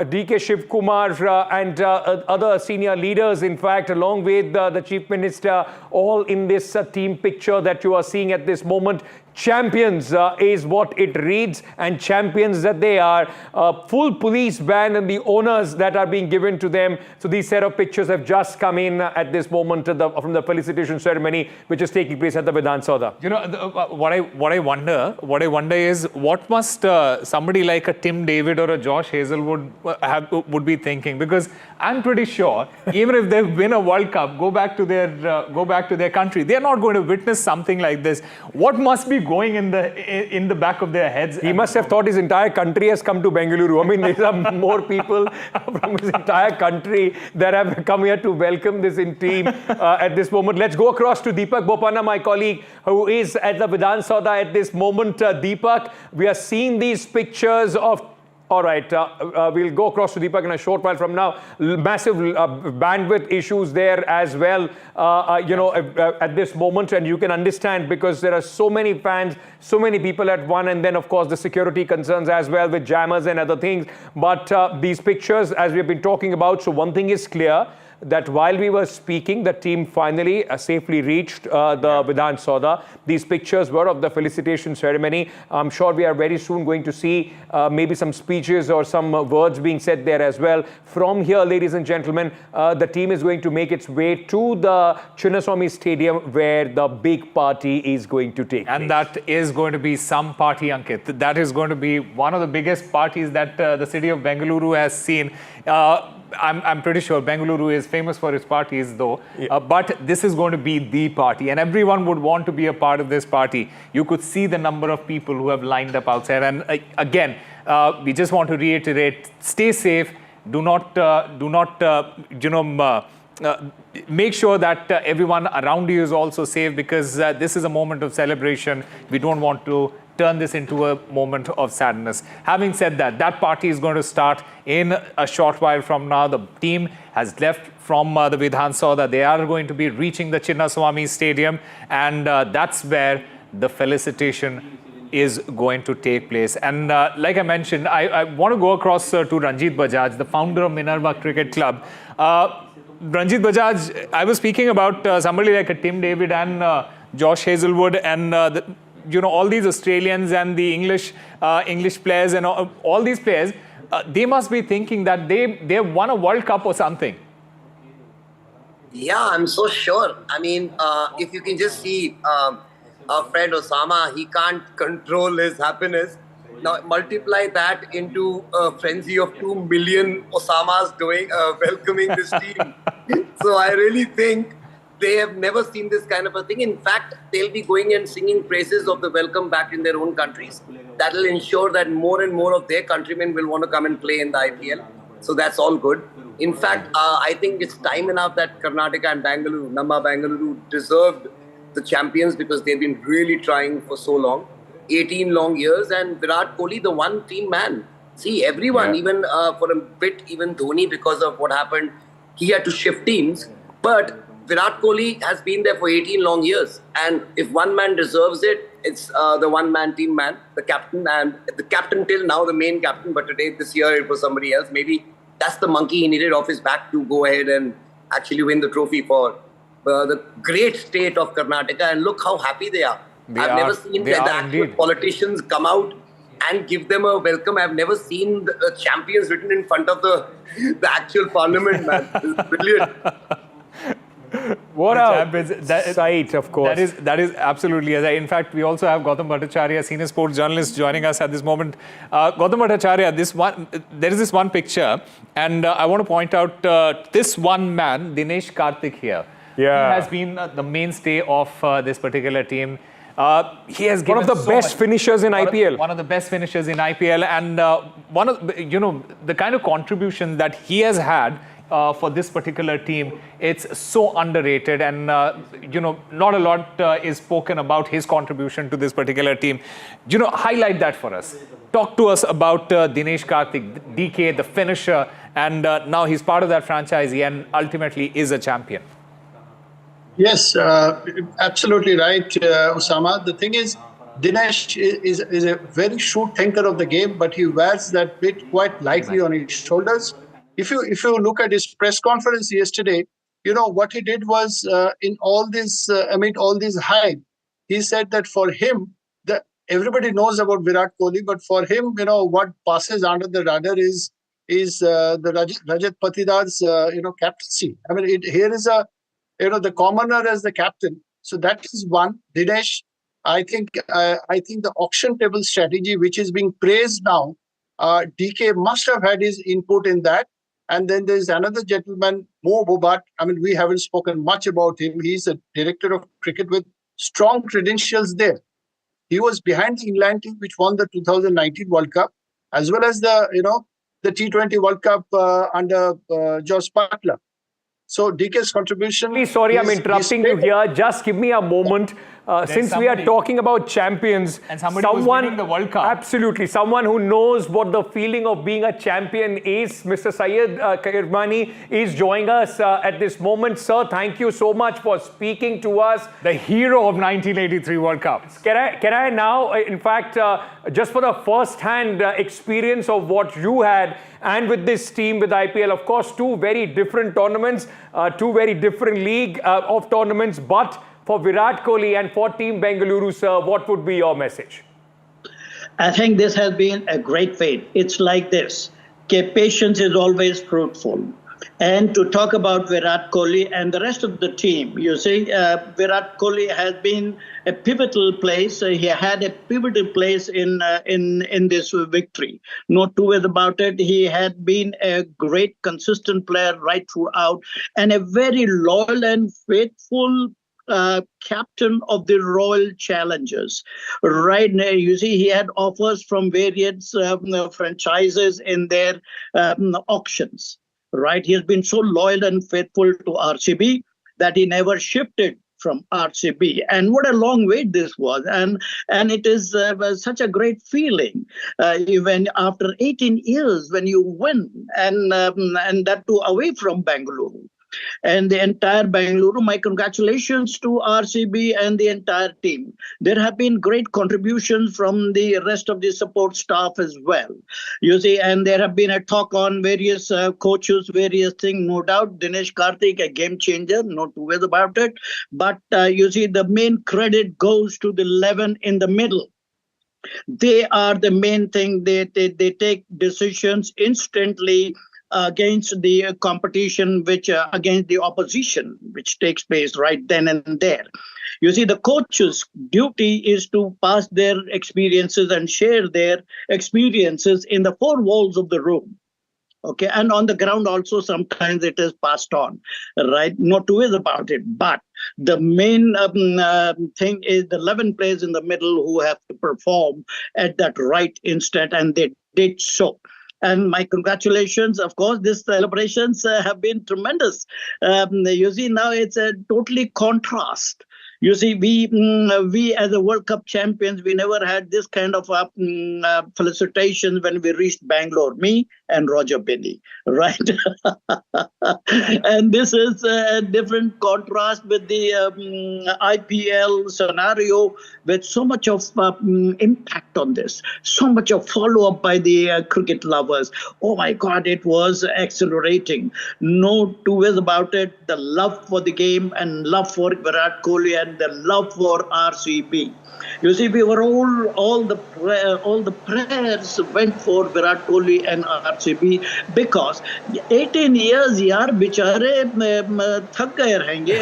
DK Shivakumar, and other senior leaders, in fact, along with the Chief Minister, all in this team picture that you are seeing at this moment. Champions is what it reads, and champions that they are. Full police band and the honors that are being given to them. So these set of pictures have just come in at this moment from the felicitation ceremony, which is taking place at the Vidhana Soudha. What I wonder is what must somebody like a Tim David or a Josh Hazelwood would be thinking, because I'm pretty sure even if they win a World Cup, go back to their country, they're not going to witness something like this. What must be going in the back of their heads? He must have thought his entire country has come to Bengaluru. I mean, there are more people from his entire country that have come here to welcome this team at this moment. Let's go across to Deepak Bopana, my colleague, who is at the Vidhana Soudha at this moment. Deepak, we are seeing these pictures of... All right, we'll go across to Deepak in a short while from now. Massive bandwidth issues there as well, at this moment. And you can understand, because there are so many fans, so many people at one, and then, of course, the security concerns as well with jammers and other things. But these pictures, as we've been talking about, so one thing is clear. that while we were speaking, the team finally safely reached the Vidhana Soudha. These pictures were of the felicitation ceremony. I'm sure we are very soon going to see maybe some speeches or some words being said there as well. From here, ladies and gentlemen, the team is going to make its way to the Chinnaswamy Stadium where the big party is going to take place. And that is going to be some party, Ankit. That is going to be one of the biggest parties that the city of Bengaluru has seen. I'm pretty sure Bengaluru is famous for its parties though, but this is going to be the party and everyone would want to be a part of this party. You could see the number of people who have lined up outside, and again, we just want to reiterate, stay safe, make sure that everyone around you is also safe, because this is a moment of celebration. We don't want to turn this into a moment of sadness. Having said that, that party is going to start in a short while from now. The team has left from the Vidhana Soudha. They are going to be reaching the Chinnaswamy Stadium, and that's where the felicitation is going to take place. And like I mentioned, I want to go across to Ranjit Bajaj, the founder of Minerva Cricket Club. Ranjit Bajaj, I was speaking about somebody like a Tim David and Josh Hazelwood and all these Australians and the English players and all these players. They must be thinking that they won a World Cup or something. Yeah, I'm so sure. I mean, if you can just see our friend Osama, he can't control his happiness. Now multiply that into a frenzy of 2 million Osamas welcoming this team. So I really think they have never seen this kind of a thing. In fact, they'll be going and singing praises of the welcome back in their own countries. That will ensure that more and more of their countrymen will want to come and play in the IPL. So that's all good. In fact, I think it's time enough that Karnataka and Bengaluru deserved the champions, because they've been really trying for so long. 18 long years, and Virat Kohli, the one team man. See, everyone, even for a bit, even Dhoni, because of what happened, he had to shift teams. But Virat Kohli has been there for 18 long years. And if one man deserves it, it's the one-man team man, the captain. And the captain till now, the main captain. But this year, it was somebody else. Maybe that's the monkey he needed off his back to go ahead and actually win the trophy for the great state of Karnataka. And look how happy they are. I've never seen the actual politicians come out and give them a welcome. I've never seen the champions written in front of the actual parliament, man. It's brilliant. What a sight, of course. That is absolutely. In fact, we also have Gautam Bhattacharya, senior sports journalist, joining us at this moment. Gautam Bhattacharya, there is this one picture, and I want to point out this one man, Dinesh Karthik here. Yeah. He has been the mainstay of this particular team. He has given one of the best finishers in IPL. One of the best finishers in IPL, and one of the kind of contribution that he has had for this particular team, it's so underrated, and not a lot is spoken about his contribution to this particular team. Highlight that for us. Talk to us about Dinesh Karthik, DK, the finisher, and now he's part of that franchise and ultimately is a champion. Yes, absolutely right, Osama. The thing is, Dinesh is a very shrewd thinker of the game, but he wears that bit quite lightly on his shoulders. If you look at his press conference yesterday, what he did was in all this amid all this hype, he said that for him, everybody knows about Virat Kohli, but for him, what passes under the radar is the Rajat Patidar's captaincy. I mean, here is the commoner as the captain. So that is one. Dinesh, I think the auction table strategy, which is being praised now, DK must have had his input in that. And then there's another gentleman, Mo Bobat. I mean, we haven't spoken much about him. He's a director of cricket with strong credentials there. He was behind the England team, which won the 2019 World Cup, as well as the T20 World Cup under Josh Butler. So DK's contribution... Sorry, I'm interrupting you here. Just give me a moment. since we are talking about champions, and somebody who's winning the World Cup. Absolutely, someone who knows what the feeling of being a champion is. Mr. Syed Kirmani is joining us at this moment. Sir, thank you so much for speaking to us. The hero of 1983 World Cup. Can I now, in fact, just for the first-hand experience of what you had and with this team, with IPL, of course, two very different tournaments, two very different league of tournaments, but for Virat Kohli and for Team Bengaluru, sir, what would be your message? I think this has been a great feat. It's like this. Okay, patience is always fruitful. And to talk about Virat Kohli and the rest of the team, you see, Virat Kohli has been a pivotal place. He had a pivotal place in this victory. No two ways about it. He had been a great, consistent player right throughout, and a very loyal and faithful captain of the Royal Challengers. Right now, you see, he had offers from various franchises in their auctions. Right, he has been so loyal and faithful to RCB that he never shifted from RCB. And what a long wait this was, and it is such a great feeling when after 18 years when you win, and that too away from Bengaluru. And the entire Bengaluru, my congratulations to RCB and the entire team. There have been great contributions from the rest of the support staff as well. You see, and there have been a talk on various coaches, various things. No doubt, Dinesh Karthik, a game changer, no two ways about it. But you see, the main credit goes to the 11 in the middle. They are the main thing. They take decisions instantly against the competition, which against the opposition, which takes place right then and there. You see, the coach's duty is to pass their experiences and share their experiences in the four walls of the room. Okay, and on the ground also sometimes it is passed on, right? No two ways about it. But the main thing is the 11 players in the middle who have to perform at that right instant, and they did so. And my congratulations, of course, these celebrations have been tremendous. You see, now it's a totally contrast. You see, we as a World Cup champions, we never had this kind of felicitations when we reached Bangalore, me and Roger Binney, right? And this is a different contrast with the IPL scenario, with so much of impact on this, so much of follow-up by the cricket lovers. Oh my God, it was accelerating. No two ways about it. The love for the game and love for Virat Kohli and the love for RCB. You see, we were all the prayers went for Virat Kohli and RCB because 18 years, yaar, bichare thak gaye rahenge.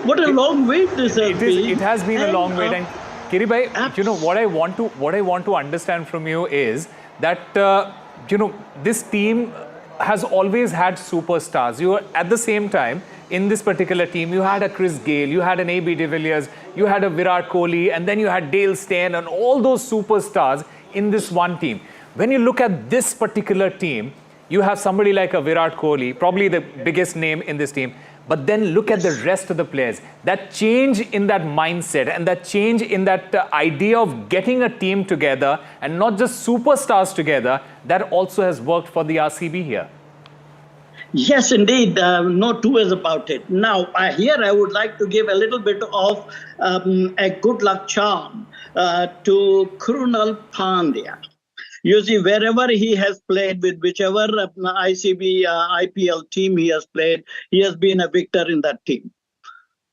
What a long wait this has been. It has been a long wait. And Kiri bhai, you know what I want to understand from you is that this team has always had superstars. You were at the same time in this particular team. You had a Chris Gayle, you had an AB de Villiers, you had a Virat Kohli, and then you had Dale Steyn and all those superstars in this one team. When you look at this particular team, you have somebody like a Virat Kohli, probably the biggest name in this team. But then look at the rest of the players. That change in that mindset and that change in that idea of getting a team together and not just superstars together, that also has worked for the RCB here. Yes, indeed. No two ways about it. Now, here I would like to give a little bit of a good luck charm to Krunal Pandya. You see, wherever he has played, with whichever ICB IPL team he has played, he has been a victor in that team.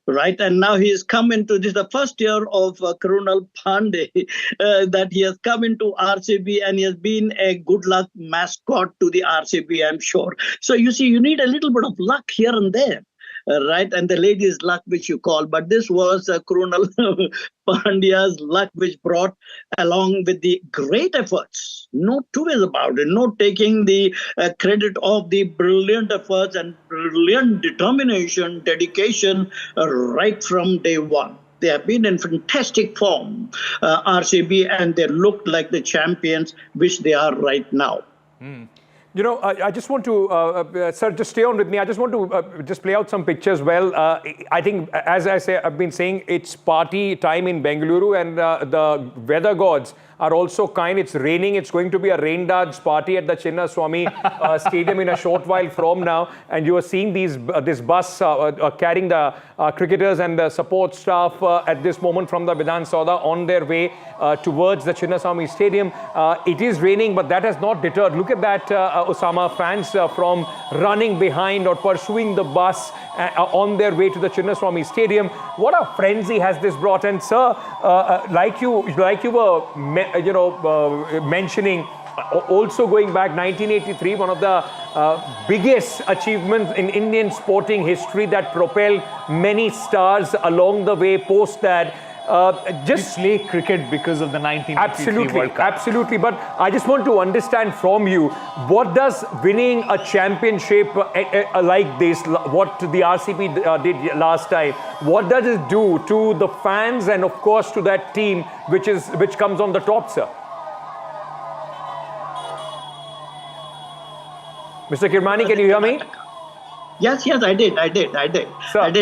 Right, and now he has come into this, the first year of Krunal Pandya, that he has come into RCB and he has been a good luck mascot to the RCB, I'm sure. So you see, you need a little bit of luck here and there. Right, and the lady's luck, which you call, but this was Krunal Pandya's luck, which brought along with the great efforts. No two ways about it. No taking the credit of the brilliant efforts and brilliant determination, dedication right from day one. They have been in fantastic form, RCB, and they looked like the champions, which they are right now. You know, I just want to, sir, just stay on with me. I just want to just play out some pictures. Well, I think, as I've been saying, it's party time in Bengaluru, and the weather gods are also kind. It's raining. It's going to be a rain dance party at the Chinnaswamy Stadium in a short while from now. And you are seeing this bus carrying the cricketers and the support staff at this moment from the Vidhana Soudha on their way towards the Chinnaswamy Stadium. It is raining, but that has not deterred. Look at that, Osama, fans from running behind or pursuing the bus on their way to the Chinnaswamy Stadium. What a frenzy has this brought. And sir, like you were mentioning, also going back 1983, one of the biggest achievements in Indian sporting history that propelled many stars along the way post that. Just play cricket because of the 1983 World Cup. Absolutely. But I just want to understand from you, what does winning a championship like this, what the RCB did last time, what does it do to the fans and of course to that team which comes on the top, sir? Mr. Kirmani, can you hear me? Yes, I did.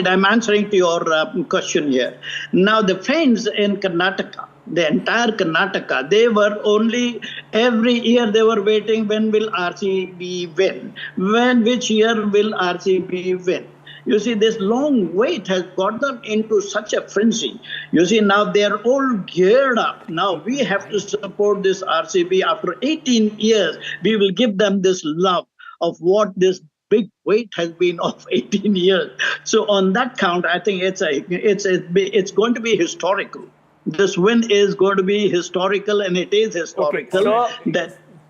I'm answering to your question here. Now, the fans in Karnataka, the entire Karnataka, they were only, every year they were waiting, when will RCB win? Which year will RCB win? You see, this long wait has got them into such a frenzy. You see, now they are all geared up. Now we have to support this RCB. After 18 years, we will give them this love of what this big wait has been of 18 years. So on that count, I think it's going to be historical. This win is going to be historical, and it is historical. Okay.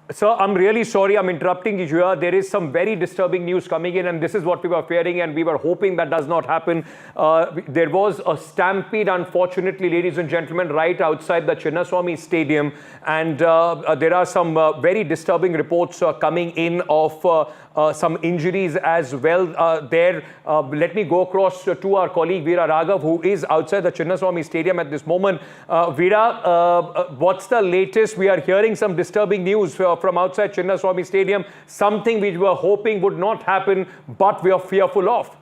Sir, I'm really sorry I'm interrupting you here. There is some very disturbing news coming in, and this is what we were fearing, and we were hoping that does not happen. There was a stampede, unfortunately, ladies and gentlemen, right outside the Chinnaswamy Stadium, and there are some very disturbing reports coming in of some injuries as well there. Let me go across to our colleague Veera Raghav, who is outside the Chinnaswamy Stadium at this moment. Veera, what's the latest? We are hearing some disturbing news from outside Chinnaswamy Stadium, something which we were hoping would not happen, but we are fearful of.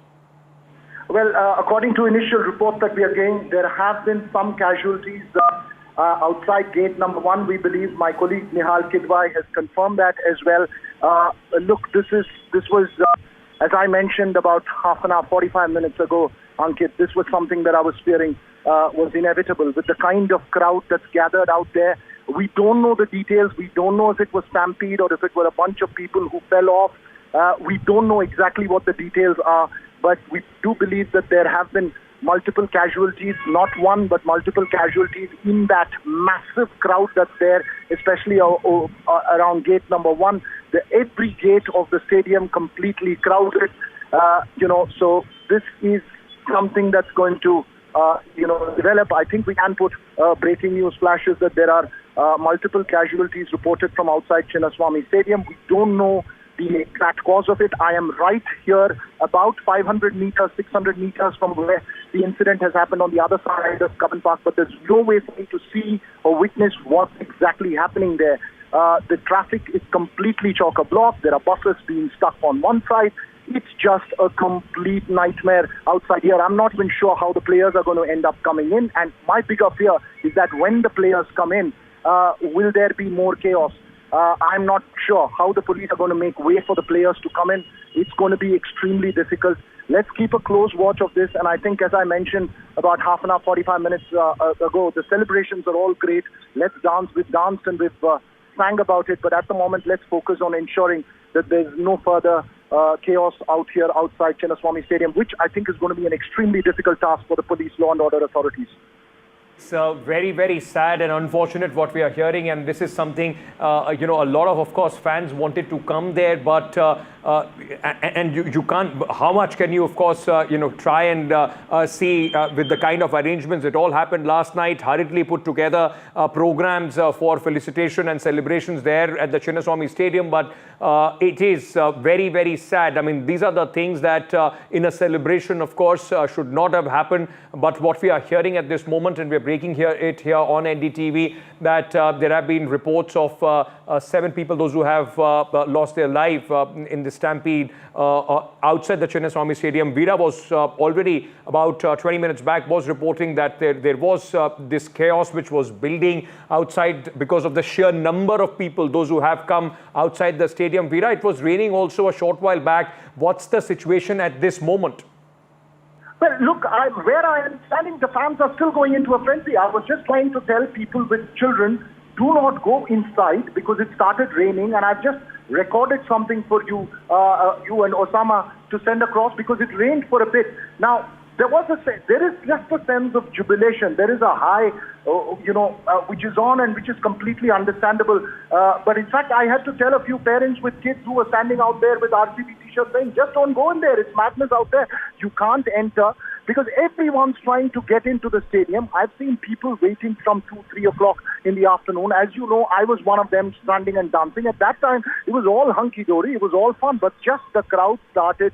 Well, according to initial reports that we are getting, there have been some casualties outside gate number 1. We believe my colleague Nihal Kidwai has confirmed that as well. Look, this was, as I mentioned about half an hour, 45 minutes ago, Ankit, this was something that I was fearing was inevitable. With the kind of crowd that's gathered out there, we don't know the details. We don't know if it was stampede or if it were a bunch of people who fell off. We don't know exactly what the details are, but we do believe that there have been multiple casualties, not one, but multiple casualties in that massive crowd that's there, especially around gate number 1. Every gate of the stadium completely crowded, so this is something that's going to, develop. I think we can put breaking news flashes that there are multiple casualties reported from outside Chinnaswamy Stadium. We don't know the exact cause of it. I am right here about 500 meters, 600 meters from where the incident has happened on the other side of Cubbon Park, but there's no way for me to see or witness what's exactly happening there. The traffic is completely chock-a-block. There are buses being stuck on one side. It's just a complete nightmare outside here. I'm not even sure how the players are going to end up coming in. And my bigger fear is that when the players come in, will there be more chaos? I'm not sure how the police are going to make way for the players to come in. It's going to be extremely difficult. Let's keep a close watch of this. And I think, as I mentioned about half an hour, 45 minutes ago, the celebrations are all great. Let's dance. We've danced and we've sang about it. But at the moment, let's focus on ensuring that there's no further chaos out here outside Chinnaswamy Stadium, which I think is going to be an extremely difficult task for the police, law and order authorities. It's very, very sad and unfortunate what we are hearing, and this is something, a lot of course, fans wanted to come there, but and you can't, how much can you, of course, try and see with the kind of arrangements. It all happened last night, hurriedly put together programs for felicitation and celebrations there at the Chinnaswamy Stadium, but it is very, very sad. I mean, these are the things that in a celebration, of course, should not have happened, but what we are hearing at this moment, and we're breaking it here on NDTV that there have been reports of 7 people, those who have lost their life in the stampede outside the Chinnaswamy Stadium. Veera was already about 20 minutes back was reporting that there was this chaos which was building outside because of the sheer number of people, those who have come outside the stadium. Veera, it was raining also a short while back. What's the situation at this moment? Well, look, where I am standing, the fans are still going into a frenzy. I was just trying to tell people with children, do not go inside because it started raining, and I've just recorded something for you, you and Osama, to send across because it rained for a bit. Now, there is just a sense of jubilation. There is a high, which is on and which is completely understandable. But in fact, I had to tell a few parents with kids who were standing out there with RCB t-shirts saying, just don't go in there. It's madness out there. You can't enter because everyone's trying to get into the stadium. I've seen people waiting from 2, 3 o'clock in the afternoon. As you know, I was one of them standing and dancing. At that time, it was all hunky-dory. It was all fun. But just the crowd started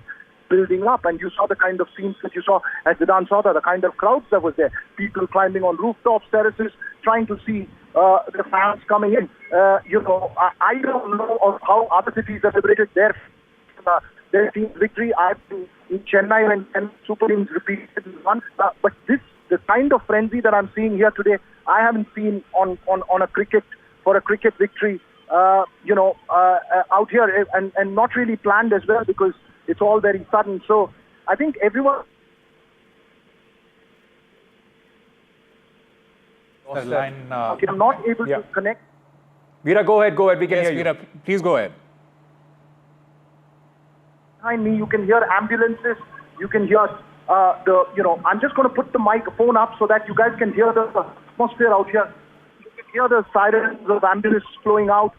building up, and you saw the kind of scenes that you saw at Vidhana Soudha, the kind of crowds that was there. People climbing on rooftops, terraces, trying to see the fans coming in. I don't know of how other cities have celebrated their team's victory. I've been in Chennai when Super Kings repeated one. But the kind of frenzy that I'm seeing here today, I haven't seen on a cricket victory. Out here, and not really planned as well because it's all very sudden. So I think everyone. I'm not able to connect. Veera, go ahead. We can hear you. Veera, please go ahead. Behind me, you can hear ambulances. You can hear I'm just going to put the microphone up so that you guys can hear the atmosphere out here. You can hear the sirens of ambulances flowing out.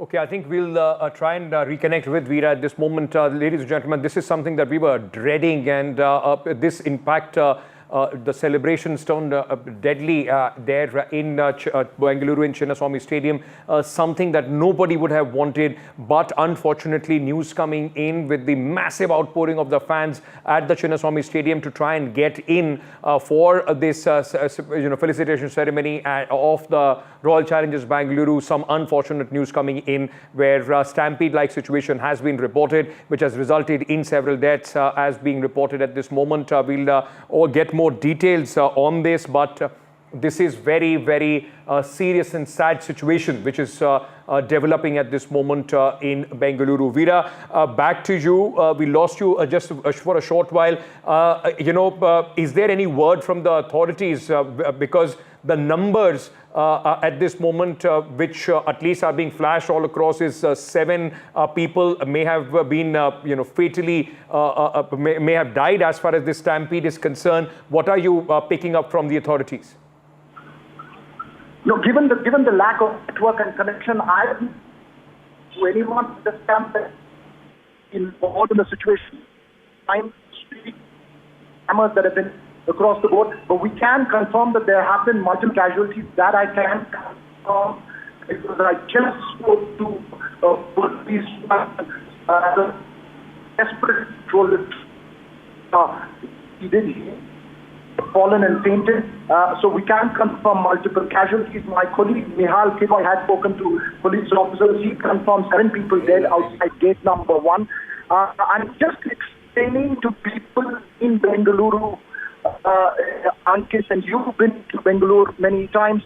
Okay, I think we'll try and reconnect with Veera at this moment. Ladies and gentlemen, this is something that we were dreading, and this impact, the celebrations turned deadly there in Bengaluru in Chinnaswamy Stadium, something that nobody would have wanted. But unfortunately, news coming in with the massive outpouring of the fans at the Chinnaswamy Stadium to try and get in for this felicitation ceremony of the Royal Challengers Bengaluru. Some unfortunate news coming in where stampede-like situation has been reported, which has resulted in several deaths as being reported at this moment. We'll all get more details on this, but this is very, very serious and sad situation which is developing at this moment in Bengaluru. Veera, back to you. We lost you just for a short while. Is there any word from the authorities because the numbers at this moment, which at least are being flashed all across, is 7 people may have been, fatally, may have died as far as this stampede is concerned. What are you picking up from the authorities? No, given the lack of network and connection, I haven't to anyone understand that involved in the situation. I'm speaking hammers that have been across the board, but we can confirm that there have been multiple casualties. That I can confirm because I just spoke to police the desperate journalist. He did fallen and fainted. So we can confirm multiple casualties. My colleague Nihal Kiroy has spoken to police officers. He confirmed 7 people dead outside gate number 1. I'm just explaining to people in Bengaluru, Ankit, and you've been to Bengaluru many times.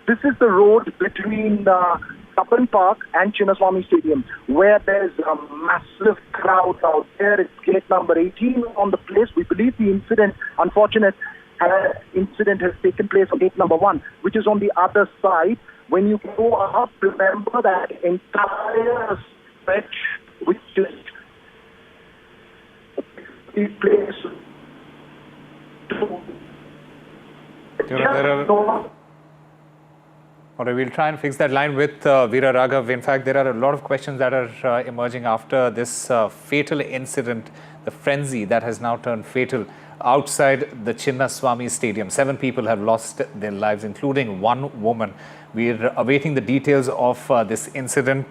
This is the road between Kapan Park and Chinnaswamy Stadium, where there's a massive crowd out there. It's gate number 18 on the place. We believe the unfortunate incident has taken place on gate number 1, which is on the other side. When you go up, remember that entire stretch, which is the place All right, we'll try and fix that line with Veera Raghav. In fact, there are a lot of questions that are emerging after this fatal incident, the frenzy that has now turned fatal outside the Chinnaswamy Stadium. 7 people have lost their lives, including 1 woman. We're awaiting the details of this incident,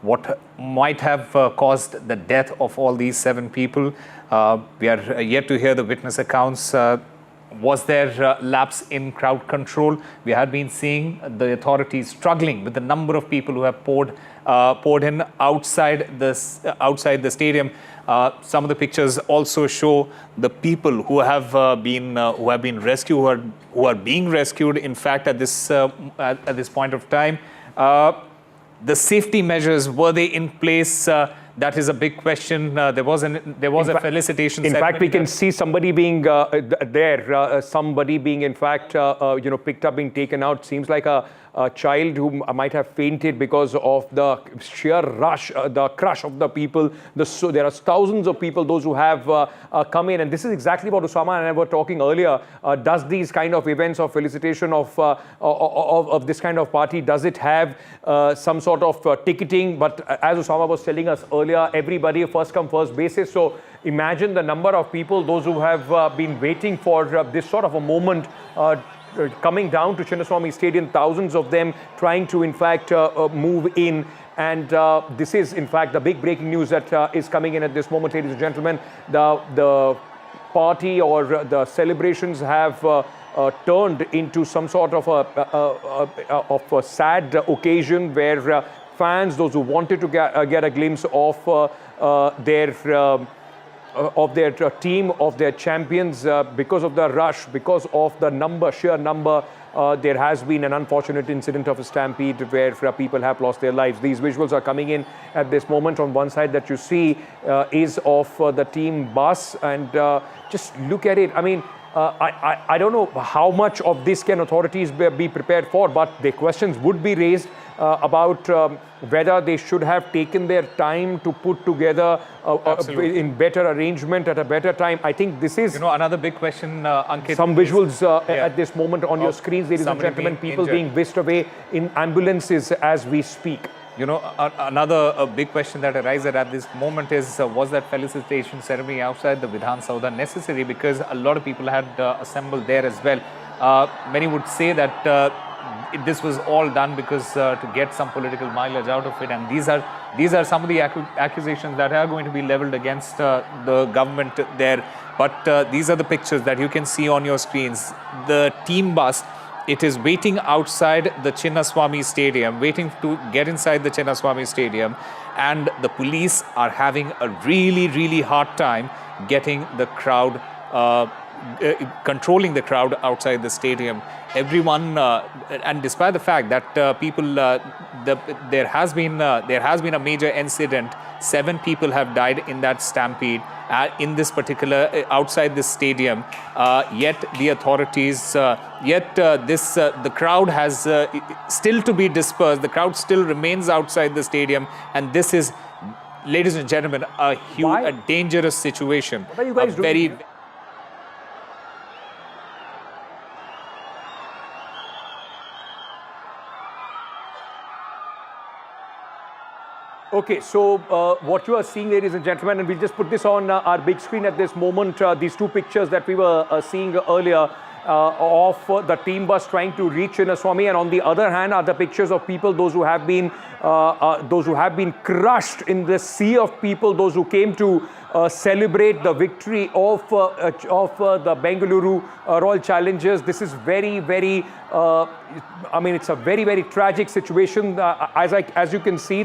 what might have caused the death of all these 7 people. We are yet to hear the witness accounts. Was there lapse in crowd control? We had been seeing the authorities struggling with the number of people who have poured in outside the stadium. Some of the pictures also show the people who have been rescued, who are being rescued. In fact, at this point of time, the safety measures, were they in place? That is a big question. There was a felicitation. In fact, we can see somebody being somebody being, in fact, picked up, being taken out. Seems like a child who might have fainted because of the sheer rush, the crush of the people. There are thousands of people, those who have come in. And this is exactly what Osama and I were talking earlier. Does these kind of events of felicitation of this kind of party, does it have some sort of ticketing? But as Osama was telling us earlier, everybody first come, first basis. So imagine the number of people, those who have been waiting for this sort of a moment, coming down to Chinnaswamy Stadium, thousands of them trying to, in fact, move in. And this is, in fact, the big breaking news that is coming in at this moment, ladies and gentlemen. The party or the celebrations have turned into some sort of a sad occasion where fans, those who wanted to get a glimpse of their team, of their champions, because of the rush, because of the sheer number, there has been an unfortunate incident of a stampede where people have lost their lives. These visuals are coming in at this moment. On one side that you see is of the team bus, and just look at it. I mean, I don't know how much of this can authorities be prepared for, but the questions would be raised about whether they should have taken their time to put together in better arrangement at a better time. I think this is another big question, Ankit. Some visuals at this moment on your screens, ladies and gentlemen, people being whisked away in ambulances as we speak. Another big question that arises at this moment is, was that felicitation ceremony outside the Vidhana Soudha necessary? Because a lot of people had assembled there as well. Many would say that this was all done because to get some political mileage out of it, and these are some of the accusations that are going to be leveled against the government there. But these are the pictures that you can see on your screens. The team bus, it is waiting outside the Chinnaswamy Stadium, waiting to get inside the Chinnaswamy Stadium, and the police are having a really, really hard time getting the crowd, controlling the crowd outside the stadium. Everyone, and despite the fact that there has been a major incident, 7 people have died in that stampede in this particular outside this stadium. Yet the authorities, the crowd has still to be dispersed. The crowd still remains outside the stadium, and this is, ladies and gentlemen, a dangerous situation. What are you guys doing? Okay, so what you are seeing, ladies and gentlemen, and we'll just put this on our big screen at this moment, these 2 pictures that we were seeing earlier of the team bus trying to reach Chinnaswamy, and on the other hand are the pictures of people, those who have been crushed in the sea of people, those who came to celebrate the victory of the Bengaluru Royal Challengers. This is very, very, it's a very, very tragic situation. As you can see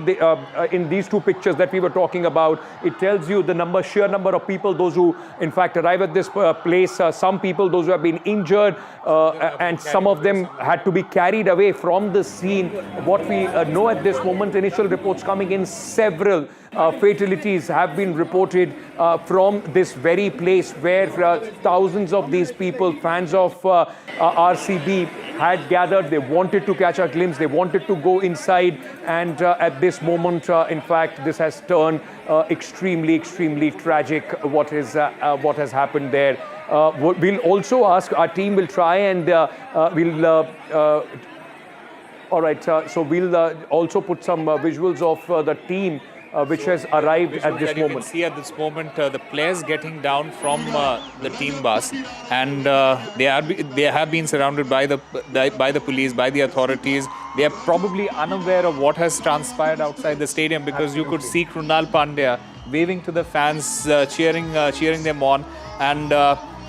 in these 2 pictures that we were talking about, it tells you the sheer number of people, those who in fact arrive at this place. Some people, those who have been injured, and some of them had to be carried away from the scene. What we know at this moment, initial reports coming in, several fatalities have been reported from this very place where thousands of these people, fans of RCB, had gathered. They wanted to catch a glimpse, they wanted to go inside, and at this moment, in fact, this has turned extremely, extremely tragic, what has happened there. We'll also ask, our team will try and all right, so we'll also put some visuals of the team which has arrived at this moment. You can moment. see at this moment the players getting down from the team bus, and they have been surrounded by the police, by the authorities. They are probably unaware of what has transpired outside the stadium, because you could see Krunal Pandya waving to the fans, cheering them on, and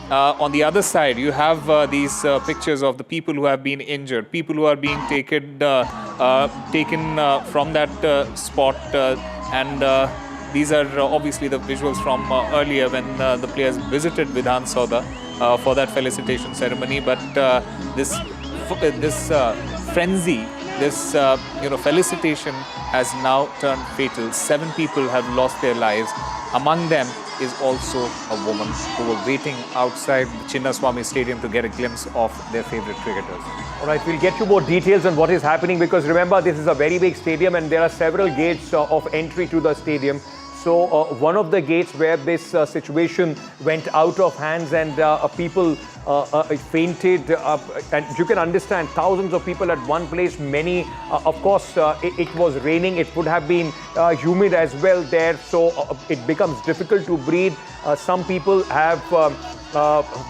on the other side, you have these pictures of the people who have been injured, people who are being taken from that spot, and these are obviously the visuals from earlier when the players visited Vidhana Soudha for that felicitation ceremony. But this frenzy, this felicitation has now turned fatal. 7 people have lost their lives. Among them is also a woman who were waiting outside Chinnaswamy Stadium to get a glimpse of their favourite cricketers. All right, we'll get you more details on what is happening, because remember, this is a very big stadium and there are several gates of entry to the stadium. So one of the gates where this situation went out of hands and people fainted, and you can understand, thousands of people at one place, many, of course, it was raining, it would have been humid as well there, so it becomes difficult to breathe. Some people have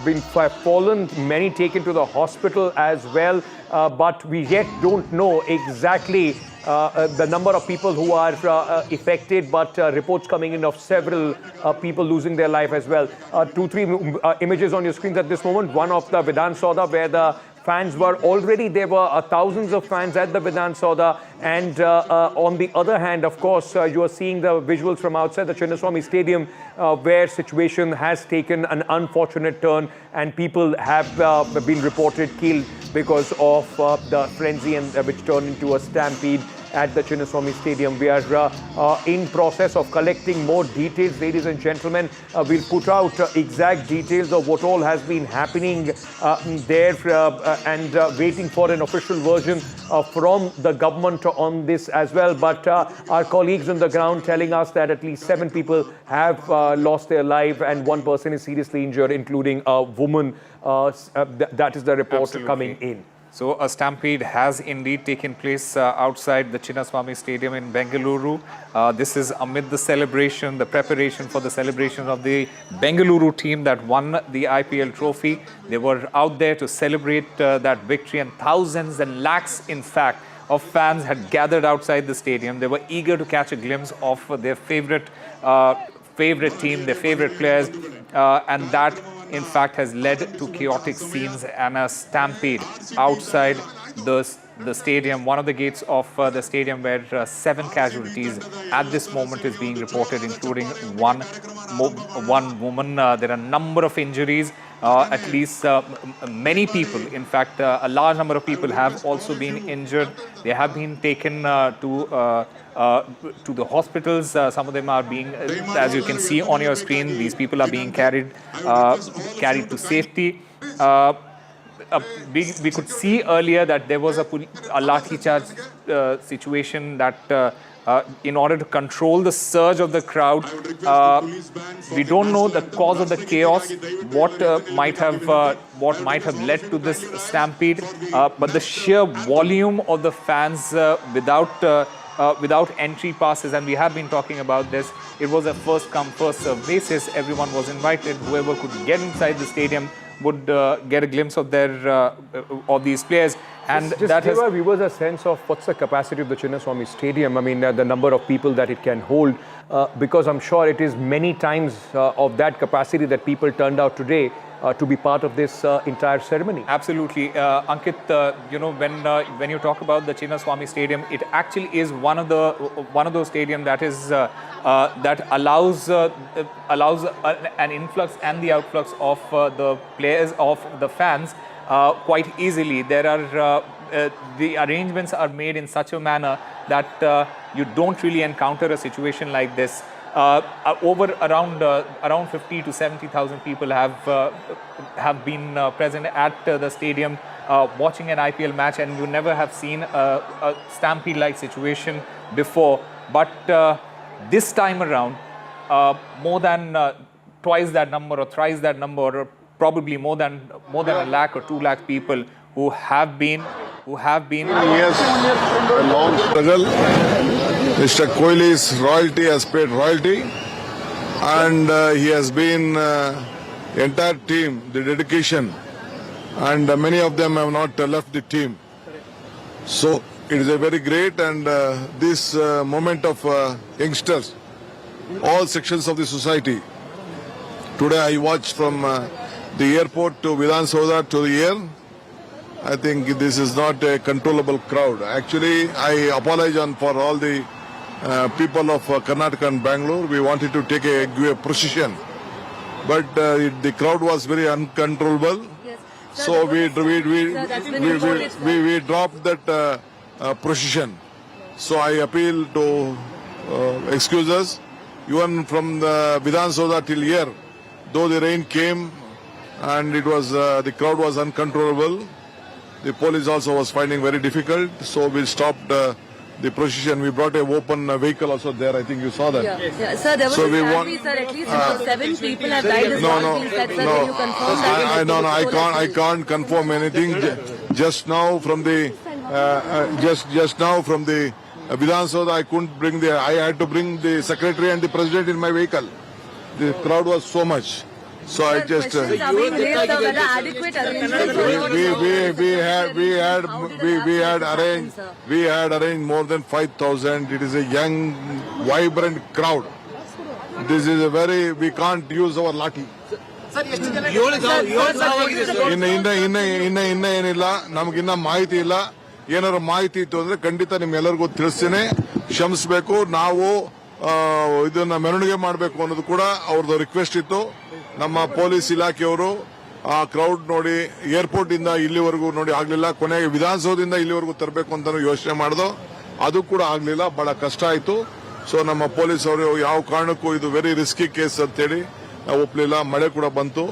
been fallen, many taken to the hospital as well, but we yet don't know exactly the number of people who are affected, but reports coming in of several people losing their life as well. 2-3 images on your screens at this moment. One of the Vidhana Soudha, where the fans were already, there were thousands of fans at the Vidhana Soudha, and on the other hand, of course, you are seeing the visuals from outside the Chinnaswamy Stadium, where situation has taken an unfortunate turn and people have been reported killed because of the frenzy, and which turned into a stampede at the Chinnaswamy Stadium. We are in process of collecting more details, ladies and gentlemen. We'll put out exact details of what all has been happening there, and waiting for an official version from the government on this as well. But our colleagues on the ground telling us that at least 7 people have lost their life and 1 person is seriously injured, including a woman. That is the report coming in. So a stampede has indeed taken place outside the Chinnaswamy Stadium in Bengaluru. This is amid the celebration, the preparation for the celebration of the Bengaluru team that won the IPL trophy. They were out there to celebrate that victory, and thousands and lakhs, in fact, of fans had gathered outside the stadium. They were eager to catch a glimpse of their favorite team, their favorite players, and that in fact has led to chaotic scenes and a stampede outside the stadium, one of the gates of the stadium, where 7 casualties at this moment is being reported, including one woman. There are a number of injuries. At least many people, in fact, a large number of people have also been injured. They have been taken to the hospitals. Some of them are being, as you can see on your screen, these people are being carried to safety. We could see earlier that there was a lathi charge situation that in order to control the surge of the crowd, we don't know the cause of the chaos, what might have led to this stampede, but the sheer volume of the fans without entry passes, and we have been talking about this. It was a first come first serve basis. Everyone was invited. Whoever could get inside the stadium would get a glimpse of these players. And just that give our viewers a sense of what's the capacity of the Chinnaswamy Stadium. I mean, the number of people that it can hold, because I'm sure it is many times of that capacity that people turned out today to be part of this entire ceremony. Absolutely, Ankit. When you talk about the Chinnaswamy Stadium, it actually is one of those stadiums that is that allows an influx and the outflux of the players, of the fans, quite easily. There are the arrangements are made in such a manner that you don't really encounter a situation like this. Around 50 to 70,000 people have been present at the stadium watching an IPL match, and you never have seen a stampede-like situation before. But this time around, more than twice that number or thrice that number, or probably more than a lakh or 2 lakh people who have been Yes, a long struggle. Mr. Kohli's royalty has paid royalty, and he has been entire team, the dedication, and many of them have not left the team. So it is a very great, and this moment of youngsters, all sections of the society. Today I watched from the airport to Vidhana Soudha to the air. I think this is not a controllable crowd. Actually, I apologize for all the people of Karnataka and Bangalore. We wanted to give a procession, but the crowd was very uncontrollable. Yes. So we dropped that procession. So I appeal to excusers, even from the Vidhana Soudha till here. Though the rain came and it was the crowd was uncontrollable, the police also was finding very difficult. So we stopped the procession. We brought a open vehicle also there. I think you saw that. Yeah. Sir, there was So a we family, sir. At least 7 people have died. As No. Said, sir, can you confirm that? I can't confirm anything. Just now from the Vidhana Soudha, I couldn't bring I had to bring the secretary and the president in my vehicle. The crowd was so much. So I just Questions are being raised of whether adequate arrangements we had arranged more than 5,000. It is a young, vibrant crowd. This is we can't use our lathi. ಏನಿಲ್ಲ, ನಮಗಿನ್ನ ಮಾಹಿತಿ ಇಲ್ಲ. ಏನಾದ್ರು ಮಾಹಿತಿ ಇತ್ತು ಅಂದ್ರೆ ಖಂಡಿತ ನಿಮ್ಮೆಲ್ಲರಿಗೂ ತಿಳಿಸ್ತೇನೆ. ಕ್ಷಮಿಸಬೇಕು. ನಾವು ಇದನ್ನ ಮೆರವಣಿಗೆ ಮಾಡಬೇಕು ಅನ್ನೋದು ಕೂಡ ಅವ್ರದ್ದು ರಿಕ್ವೆಸ್ಟ್ ಇತ್ತು. ನಮ್ಮ ಪೊಲೀಸ್ ಇಲಾಖೆಯವರು ಆ ಕ್ರೌಡ್ ನೋಡಿ ಏರ್ಪೋರ್ಟ್ ಇಂದ ಇಲ್ಲಿವರೆಗೂ ನೋಡಿ ಆಗ್ಲಿಲ್ಲ. ಕೊನೆಗೆ ವಿಧಾನಸೌಧದಿಂದ ಇಲ್ಲಿವರೆಗೂ ತರಬೇಕು ಅಂತ ಯೋಚನೆ ಮಾಡಿದ್ರು. ಅದು ಕೂಡ ಆಗ್ಲಿಲ್ಲ. ಬಹಳ ಕಷ್ಟ ಆಯ್ತು. ಸೊ ನಮ್ಮ ಪೊಲೀಸ್ ಅವರು ಯಾವ ಕಾರಣಕ್ಕೂ ಇದು ವೆರಿ ರಿಸ್ಕಿ ಕೇಸ್ ಅಂತೇಳಿ ಒಪ್ಪಲಿಲ್ಲ. ಮಳೆ ಕೂಡ ಬಂತು.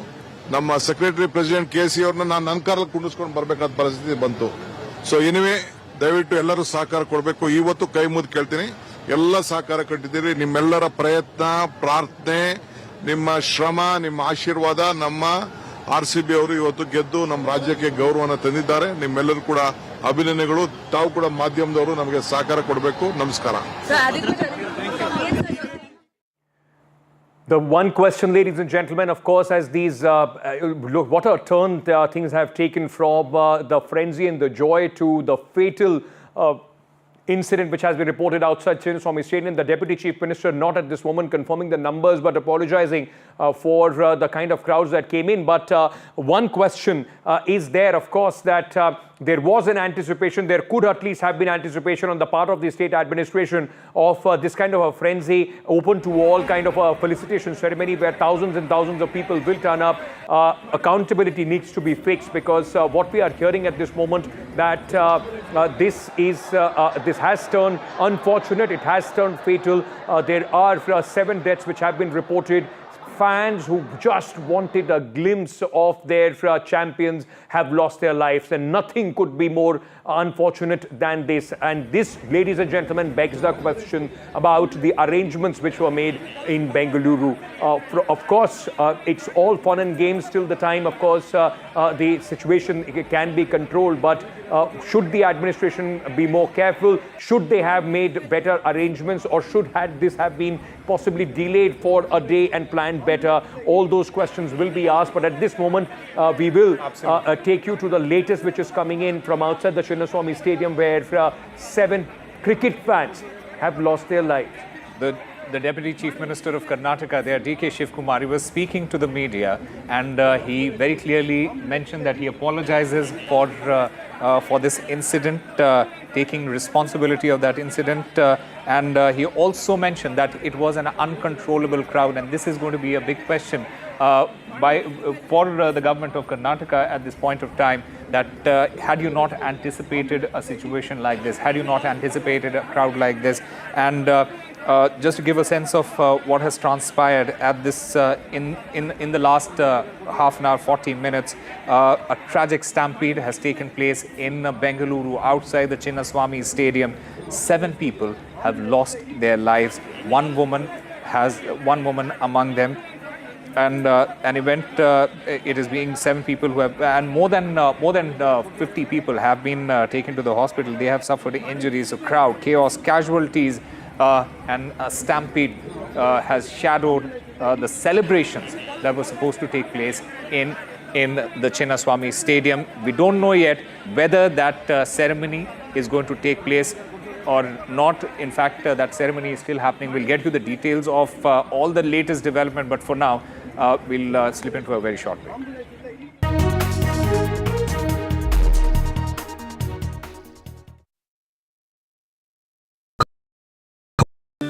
ನಮ್ಮ ಸೆಕ್ರೆಟರಿ ಪ್ರೆಸಿಡೆಂಟ್ KC ಅವ್ರನ್ನ ನಾನು ನನ್ನ ಕಾರಲ್ಲಿ ಕುಂಡಿಸ್ಕೊಂಡು ಬರಬೇಕಾದ ಪರಿಸ್ಥಿತಿ ಬಂತು. ಸೊ ಎನಿವೆ ದಯವಿಟ್ಟು ಎಲ್ಲರೂ ಸಹಕಾರ ಕೊಡಬೇಕು. ಇವತ್ತು ಕೈ ಮುಗಿದು ಕೇಳ್ತೀನಿ, ಎಲ್ಲ ಸಹಕಾರ ಕೊಟ್ಟಿದ್ದೀರಿ. ನಿಮ್ಮೆಲ್ಲರ ಪ್ರಯತ್ನ, ಪ್ರಾರ್ಥನೆ, ನಿಮ್ಮ ಶ್ರಮ, ನಿಮ್ಮ ಆಶೀರ್ವಾದ, ನಮ್ಮ RCB ಅವರು ಇವತ್ತು ಗೆದ್ದು ನಮ್ಮ ರಾಜ್ಯಕ್ಕೆ ಗೌರವವನ್ನು ತಂದಿದ್ದಾರೆ. ನಿಮ್ಮೆಲ್ಲರೂ ಕೂಡ ಅಭಿನಂದನೆಗಳು. ತಾವು ಕೂಡ ಮಾಧ್ಯಮದವರು ನಮಗೆ ಸಹಕಾರ ಕೊಡಬೇಕು. ನಮಸ್ಕಾರ. The one question, ladies and gentlemen, of course, as these, look, what a turn things have taken from the frenzy and the joy to the fatal incident which has been reported outside Chinnaswamy Stadium. The Deputy Chief Minister not at this moment confirming the numbers but apologizing for the kind of crowds that came in. But one question is there, of course, that there was an anticipation, there could at least have been anticipation on the part of the state administration of this kind of a frenzy, open to all kind of a felicitation ceremony where thousands and thousands of people will turn up. Accountability needs to be fixed, because what we are hearing at this moment that this has turned unfortunate, it has turned fatal. There are 7 deaths which have been reported. Fans who just wanted a glimpse of their champions have lost their lives, and nothing could be more unfortunate than this. And this, ladies and gentlemen, begs the question about the arrangements which were made in Bengaluru. Of course, it's all fun and games till the time, of course, the situation can be controlled, but should the administration be more careful? Should they have made better arrangements, or had this have been possibly delayed for a day and planned better? All those questions will be asked, but at this moment we will take you to the latest which is coming in from outside the Chinnaswamy Stadium, where 7 cricket fans have lost their lives. The Deputy Chief Minister of Karnataka there, DK Shivakumar, he was speaking to the media, and he very clearly mentioned that he apologizes for this incident, taking responsibility of that incident, and he also mentioned that it was an uncontrollable crowd, and this is going to be a big question for the government of Karnataka at this point of time, that had you not anticipated a situation like this, had you not anticipated a crowd like this, and just to give a sense of what has transpired at this in the last half an hour, 40 minutes, a tragic stampede has taken place in Bengaluru outside the Chinnaswamy Stadium. 7 people have lost their lives. One woman among them. And an event, it is being 7 people who have, and more than 50 people have been taken to the hospital. They have suffered injuries, so crowd, chaos, casualties. and a stampede has shadowed the celebrations that were supposed to take place in the Chinnaswamy Stadium. We don't know yet whether that ceremony is going to take place or not. In fact, that ceremony is still happening. We'll get you the details of all the latest development, but for now, we'll slip into a very short break.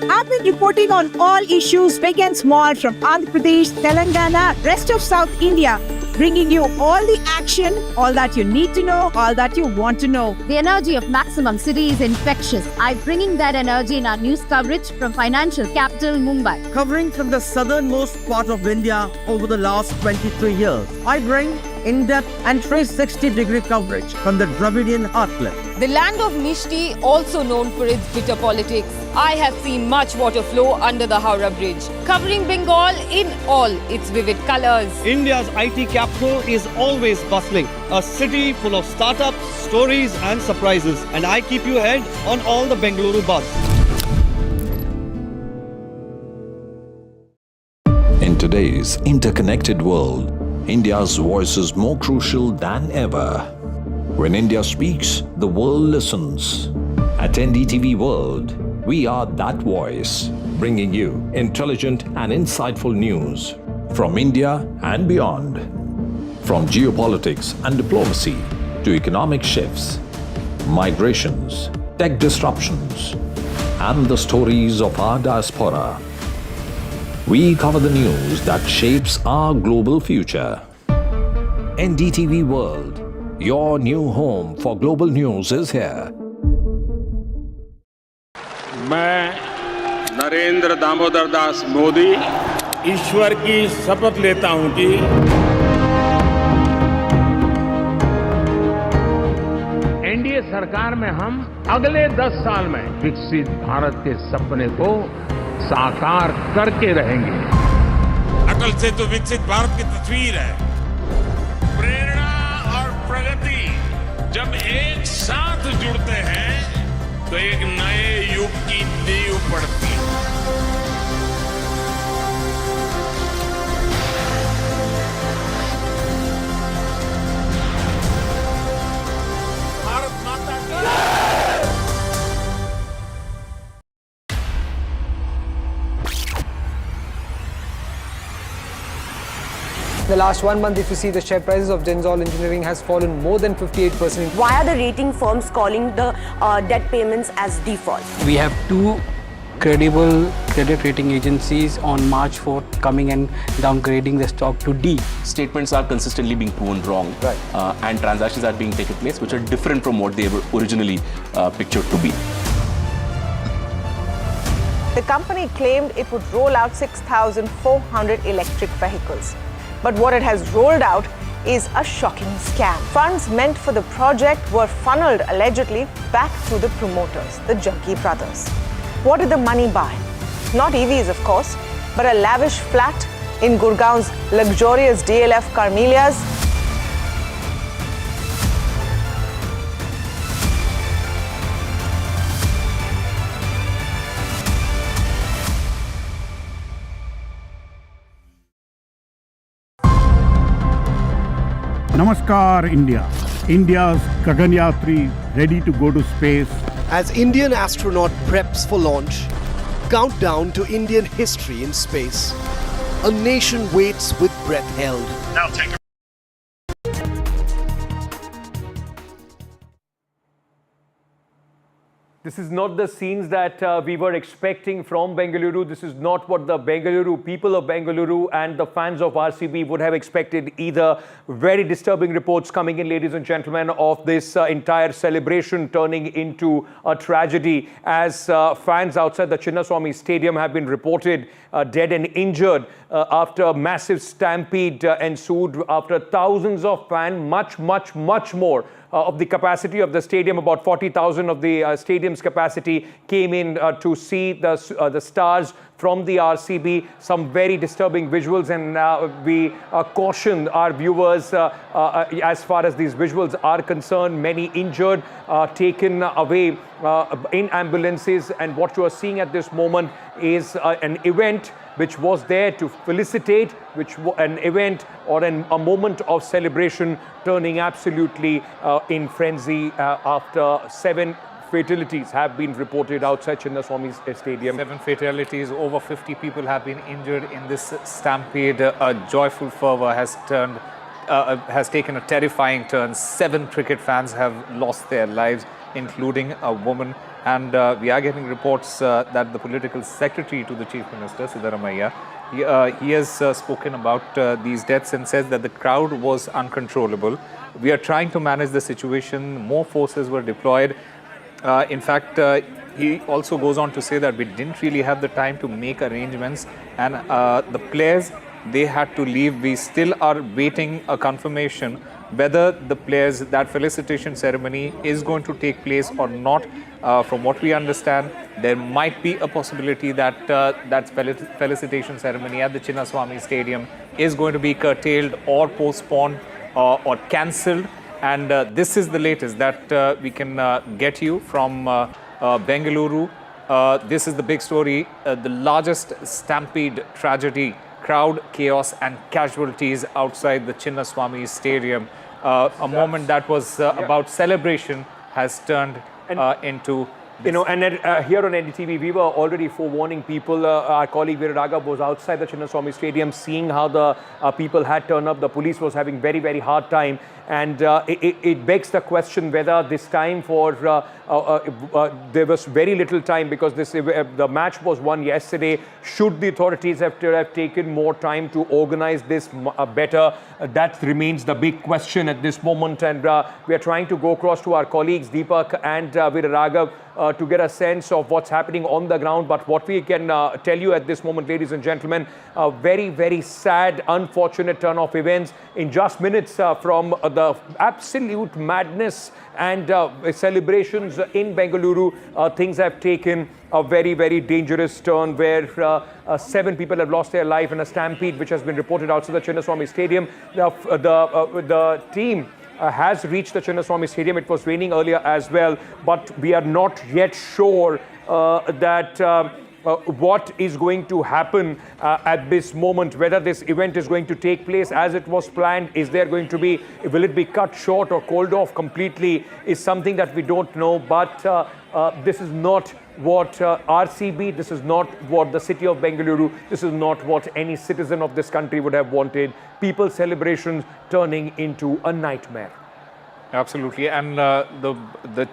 I've been reporting on all issues big and small from Andhra Pradesh, Telangana, rest of South India, bringing you all the action, all that you need to know, all that you want to know. The energy of Maximum City is infectious. I'm bringing that energy in our news coverage from financial capital Mumbai. Covering from the southernmost part of India over the last 23 years, I bring in-depth and 360-degree coverage from the Dravidian heartland. The land of Mishti, also known for its bitter politics. I have seen much water flow under the Howrah Bridge, covering Bengal in all its vivid colors. India's IT capital is always bustling, a city full of startups, stories and surprises. And I keep you ahead on all the Bengaluru buzz. In today's interconnected world, India's voice is more crucial than ever. When India speaks, the world listens. At NDTV World, we are that voice, bringing you intelligent and insightful news from India and beyond. From geopolitics and diplomacy to economic shifts, migrations, tech disruptions, and the stories of our diaspora. We cover the news that shapes our global future. NDTV World, your new home for global news is here. मैं नरेंद्र दामोदर दास मोदी ईश्वर की शपथ लेता हूं कि NDA सरकार में हम अगले 10 साल में विकसित भारत के सपने को साकार करके रहेंगे। अटल से तो विकसित भारत की तस्वीर है। प्रेरणा और प्रगति जब एक साथ जुड़ते हैं तो एक नए युग की नींव पड़ती है। भारत माता की The last 1 month, if you see, the share prices of Denzol Engineering has fallen more than 58%. Why are the rating firms calling the debt payments as default? We have 2 credible credit rating agencies on March 4th coming and downgrading the stock to D. Statements are consistently being proven wrong, and transactions are being taken place which are different from what they were originally pictured to be. The company claimed it would roll out 6,400 electric vehicles. But what it has rolled out is a shocking scam. Funds meant for the project were funneled allegedly back to the promoters, the Junkie brothers. What did the money buy? Not EVs, of course, but a lavish flat in Gurgaon's luxurious DLF Carmelias. Namaskar, India. India's Gaganyatri ready to go to space. As Indian astronaut preps for launch, countdown to Indian history in space. A nation waits with breath held. Now take a This is not the scenes that we were expecting from Bengaluru. This is not what the Bengaluru people of Bengaluru and the fans of RCB would have expected either. Very disturbing reports coming in, ladies and gentlemen, of this entire celebration turning into a tragedy as fans outside the Chinnaswamy Stadium have been reported dead and injured after a massive stampede ensued, after thousands of fans, much more of the capacity of the stadium. About 40,000 of the stadium's capacity came in to see the stars from the RCB. Some very disturbing visuals, and we caution our viewers as far as these visuals are concerned. Many injured, taken away in ambulances, and what you are seeing at this moment is an event which was there to felicitate, an event or a moment of celebration turning absolutely in frenzy after 7 fatalities have been reported outside Chinnaswamy Stadium. 7 fatalities, over 50 people have been injured in this stampede. A joyful fervor has taken a terrifying turn. 7 cricket fans have lost their lives, including a woman. And we are getting reports that the political secretary to the Chief Minister, Siddaramaiah, he has spoken about these deaths and says that the crowd was uncontrollable. We are trying to manage the situation. More forces were deployed. In fact, he also goes on to say that we didn't really have the time to make arrangements, and the players, they had to leave. We still are waiting a confirmation whether the players, that felicitation ceremony is going to take place or not. From what we understand, there might be a possibility that that felicitation ceremony at the Chinnaswamy Stadium is going to be curtailed or postponed or cancelled. And this is the latest that we can get you from Bengaluru. This is the big story, the largest stampede tragedy, crowd chaos and casualties outside the Chinnaswamy Stadium. A moment that was about celebration has turned into You know, and here on NDTV, we were already forewarning people. Our colleague Virat was outside the Chinnaswamy Stadium, seeing how the people had turned up. The police was having very, very hard time. And it begs the question whether this time there was very little time, because the match was won yesterday. Should the authorities have taken more time to organize this better? That remains the big question at this moment. And we are trying to go across to our colleagues Deepak and Virat to get a sense of what's happening on the ground. But what we can tell you at this moment, ladies and gentlemen, a very, very sad, unfortunate turn of events in just minutes from the absolute madness and celebrations in Bengaluru. Things have taken a very, very dangerous turn where 7 people have lost their life in a stampede which has been reported outside the Chinnaswamy Stadium. The team has reached the Chinnaswamy Stadium. It was raining earlier as well, but we are not yet sure that what is going to happen at this moment, whether this event is going to take place as it was planned. Is there going to be, will it be cut short or called off completely, is something that we don't know. But this is not what RCB, this is not what the city of Bengaluru, this is not what any citizen of this country would have wanted. People's celebrations turning into a nightmare. Absolutely. And the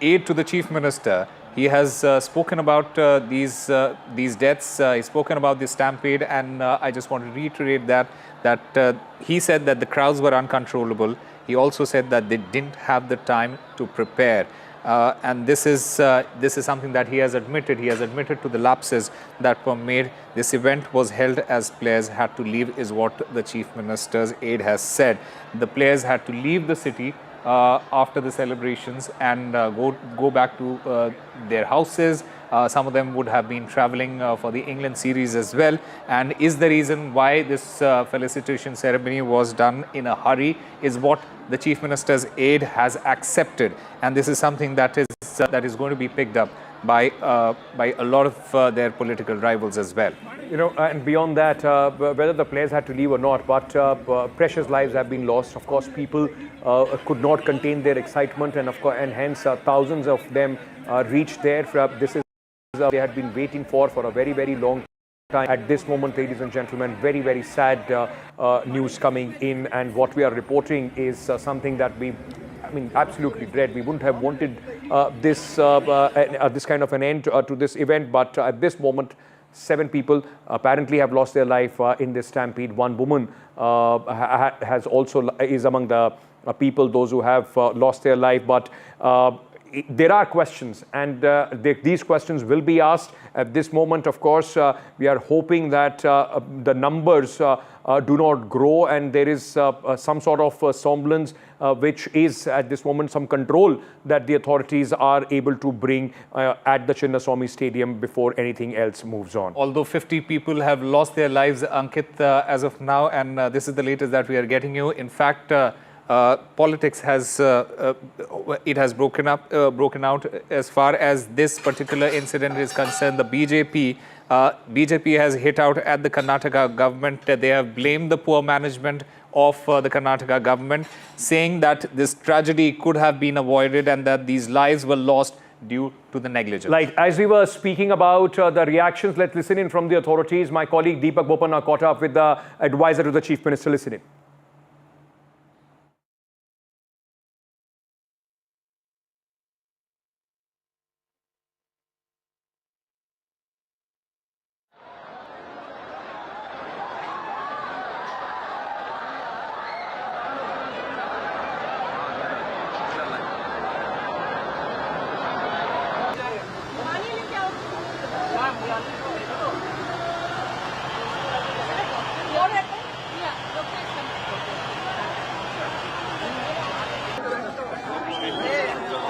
aide to the Chief Minister, he has spoken about these deaths. He's spoken about this stampede, and I just want to reiterate that he said that the crowds were uncontrollable. He also said that they didn't have the time to prepare. And this is something that he has admitted. He has admitted to the lapses that were made. This event was held as players had to leave, is what the Chief Minister's aide has said. The players had to leave the city after the celebrations and go back to their houses. Some of them would have been traveling for the England series as well, and is the reason why this felicitation ceremony was done in a hurry, is what the Chief Minister's aide has accepted. And this is something that is going to be picked up by a lot of their political rivals as well. You know, and beyond that, whether the players had to leave or not, but precious lives have been lost. Of course, people could not contain their excitement, and hence thousands of them reached there. This is they had been waiting for a very, very long time. At this moment, ladies and gentlemen, very, very sad news coming in, and what we are reporting is something that absolutely dread. We wouldn't have wanted this kind of an end to this event, but at this moment, 7 people apparently have lost their life in this stampede. One woman is among the people, those who have lost their life. But there are questions, and these questions will be asked. At this moment, of course, we are hoping that the numbers do not grow, and there is some sort of semblance, which is at this moment some control that the authorities are able to bring at the Chinnaswamy Stadium before anything else moves on. Although 50 people have lost their lives, Ankit, as of now, and this is the latest that we are getting you. In fact, politics has broken out as far as this particular incident is concerned. The BJP has hit out at the Karnataka government. They have blamed the poor management of the Karnataka government, saying that this tragedy could have been avoided and that these lives were lost due to the negligence. Like, as we were speaking about the reactions, let's listen in from the authorities. My colleague Deepak Bopanna caught up with the advisor to the Chief Minister. Listen in.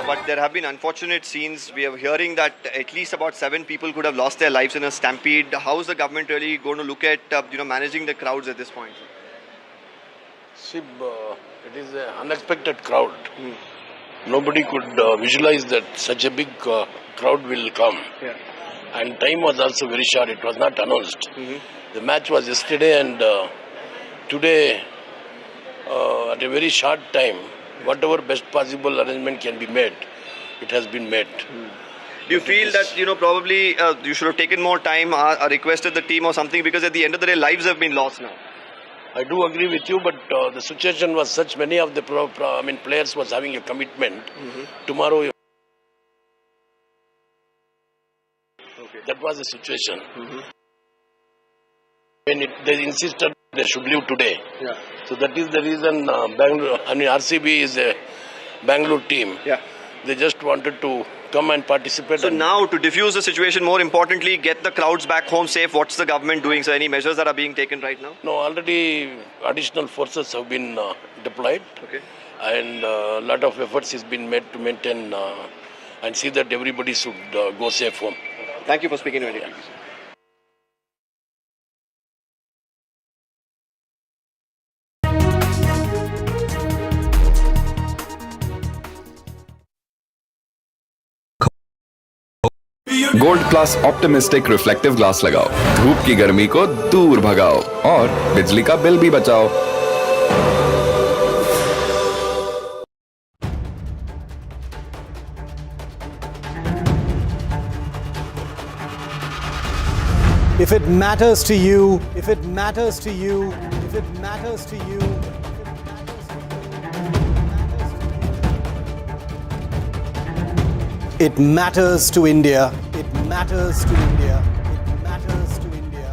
But there have been unfortunate scenes. We are hearing that at least about 7 people could have lost their lives in a stampede. How is the government really going to look at managing the crowds at this point? See, it is an unexpected crowd. Nobody could visualize that such a big crowd will come. Yeah. And time was also very short. It was not announced. The match was yesterday, and today, at a very short time, whatever best possible arrangement can be made, it has been made. Do you feel that, probably you should have taken more time or requested the team or something, because at the end of the day, lives have been lost now? I do agree with you, but the situation was such, many of the players was having a commitment. Tomorrow, that was the situation. When they insisted they should leave today. Yeah. So that is the reason RCB is a Bangalore team. Yeah. They just wanted to come and participate. So now, to diffuse the situation, more importantly, get the crowds back home safe, what's the government doing? So any measures that are being taken right now? No, already additional forces have been deployed. Okay. And a lot of efforts has been made to maintain and see that everybody should go safe home. Thank you for speaking to NDTV. Gold plus optimistic reflective glass लगाओ, धूप की गर्मी को दूर भगाओ और बिजली का बिल भी बचाओ। If it matters to you, if it matters to you, if it matters to you, it matters to India. It matters to India. It matters to India.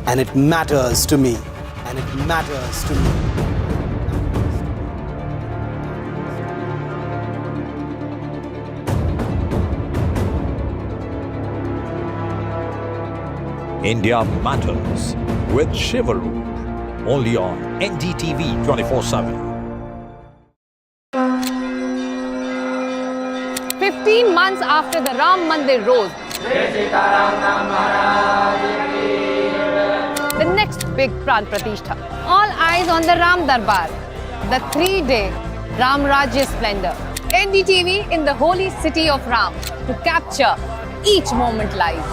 And it matters to me. And it matters to me. India Matters with Shivakumar. Only on NDTV 24/7. 15 months after the Ram Mandir rose, the next big Pran Pratishtha. All eyes on the Ram Darbar, the 3-day Ram Rajya splendor. NDTV in the holy city of Ram to capture each moment live.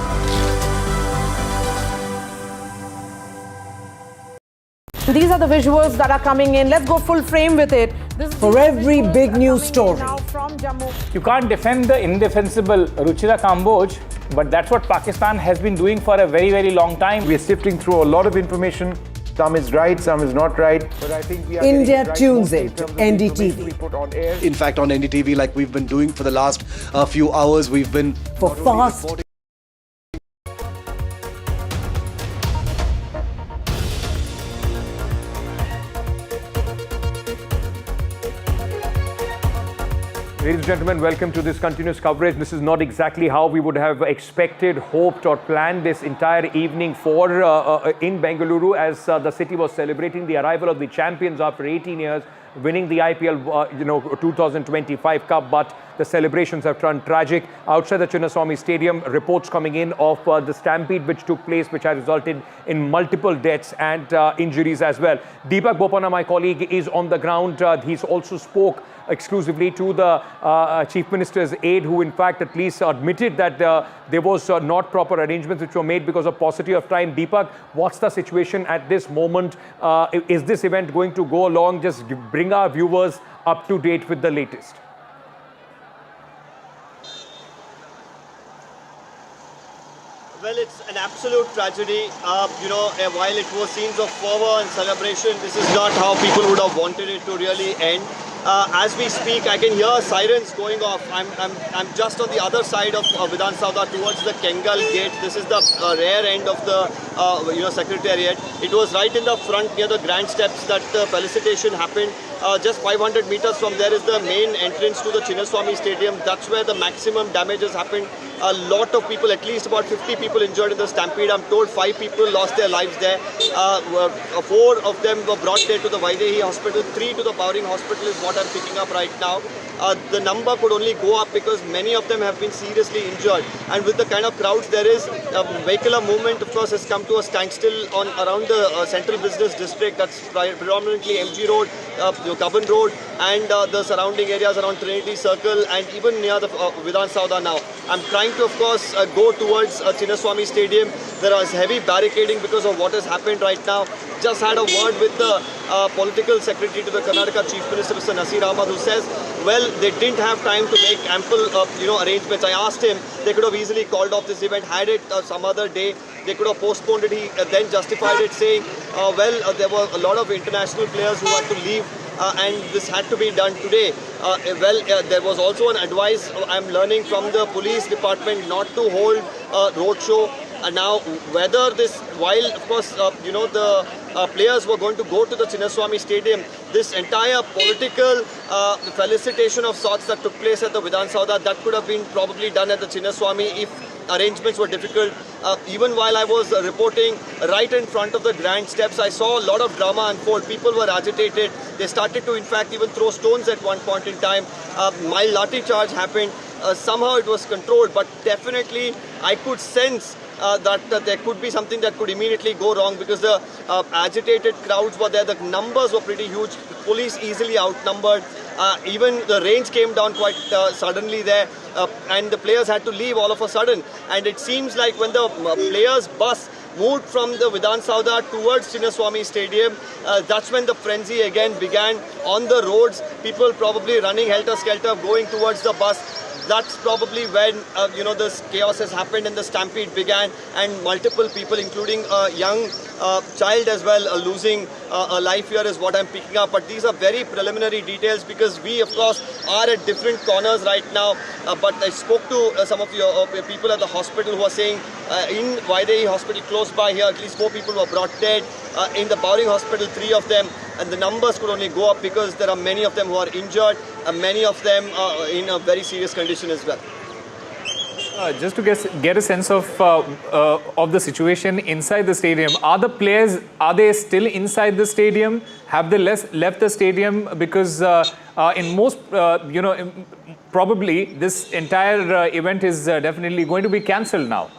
These are the visuals that are coming in. Let's go full frame with it. For every big news story. You can't defend the indefensible Ruchira Kamboj, but that's what Pakistan has been doing for a very, very long time. We're sifting through a lot of information. Some is right, some is not right. But I think we are India right tunes in to NDTV. In fact, on NDTV, like we've been doing for the last few hours, we've been for fast. Ladies and gentlemen, welcome to this continuous coverage. This is not exactly how we would have expected, hoped or planned this entire evening for in Bengaluru, as the city was celebrating the arrival of the champions after 18 years, winning the IPL 2025 Cup, but the celebrations have turned tragic. Outside the Chinnaswamy Stadium, reports coming in of the stampede which took place, which has resulted in multiple deaths and injuries as well. Deepak Bopana, my colleague, is on the ground. He's also spoke exclusively to the Chief Minister's aide, who in fact at least admitted that there was not proper arrangements which were made because of paucity of time. Deepak, what's the situation at this moment? Is this event going to go along? Just bring our viewers up to date with the latest. Well, it's an absolute tragedy. While it was scenes of fervor and celebration, this is not how people would have wanted it to really end. As we speak, I can hear sirens going off. I'm just on the other side of Vidhana Soudha towards the Kengal gate. This is the rear end of the Secretariat. It was right in the front near the grand steps that the felicitation happened. Just 500 meters from there is the main entrance to the Chinnaswamy Stadium. That's where the maximum damage has happened. A lot of people, at least about 50 people injured in the stampede. I'm told 5 people lost their lives there. 4 of them were brought there to the Vaidehi Hospital. 3 to the Bowring Hospital is what I'm picking up right now. The number could only go up because many of them have been seriously injured. And with the kind of crowds there is, vehicular movement, of course, has come to a standstill around the central business district. That's predominantly MG Road, Kaban Road, and the surrounding areas around Trinity Circle, and even near the Vidhana Soudha now. I'm trying to, of course, go towards Chinnaswamy Stadium. There is heavy barricading because of what has happened right now. Just had a word with the political secretary to the Karnataka Chief Minister, Mr. Nasir Ahmad, who says, well, they didn't have time to make ample arrangements. I asked him, they could have easily called off this event, had it some other day. They could have postponed it. He then justified it, saying, there were a lot of international players who had to leave, and this had to be done today. There was also an advice I'm learning from the police department not to hold a roadshow. Now, whether this, while of course, the players were going to go to the Chinnaswamy Stadium, this entire political felicitation of sorts that took place at the Vidhana Soudha, that could have been probably done at the Chinnaswamy if arrangements were difficult. Even while I was reporting right in front of the grand steps, I saw a lot of drama unfold. People were agitated. They started to, in fact, even throw stones at one point in time. My lathi charge happened. Somehow it was controlled, but definitely I could sense that there could be something that could immediately go wrong because the agitated crowds were there. The numbers were pretty huge. The police easily outnumbered. Even the rains came down quite suddenly there, and the players had to leave all of a sudden. And it seems like when the players' bus moved from the Vidhana Soudha towards Chinnaswamy Stadium, that's when the frenzy again began on the roads. People probably running helter-skelter going towards the bus. That's probably when, this chaos has happened and the stampede began, and multiple people, including a young child as well, losing a life here is what I'm picking up. But these are very preliminary details because we, of course, are at different corners right now. But I spoke to some of your people at the hospital who are saying in Vaidehi Hospital close by here, at least 4 people were brought dead. In the Bowring Hospital, 3 of them. And the numbers could only go up because there are many of them who are injured, and many of them in a very serious condition as well. Just to get a sense of the situation inside the stadium, are the players, are they still inside the stadium? Have they left the stadium? Because in most, probably this entire event is definitely going to be cancelled now.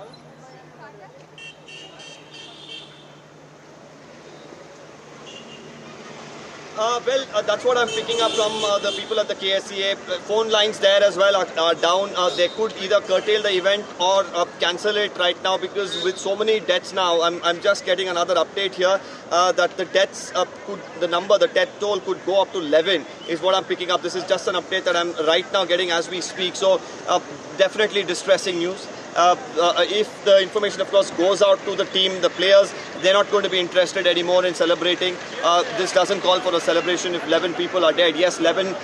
That's what I'm picking up from the people at the KSCA. Phone lines there as well are down. They could either curtail the event or cancel it right now because with so many deaths now, I'm just getting another update here that the deaths the death toll could go up to 11 is what I'm picking up. This is just an update that I'm right now getting as we speak. So definitely distressing news. If the information, of course, goes out to the team, the players, they're not going to be interested anymore in celebrating. This doesn't call for a celebration if 11 people are dead. Yes, 11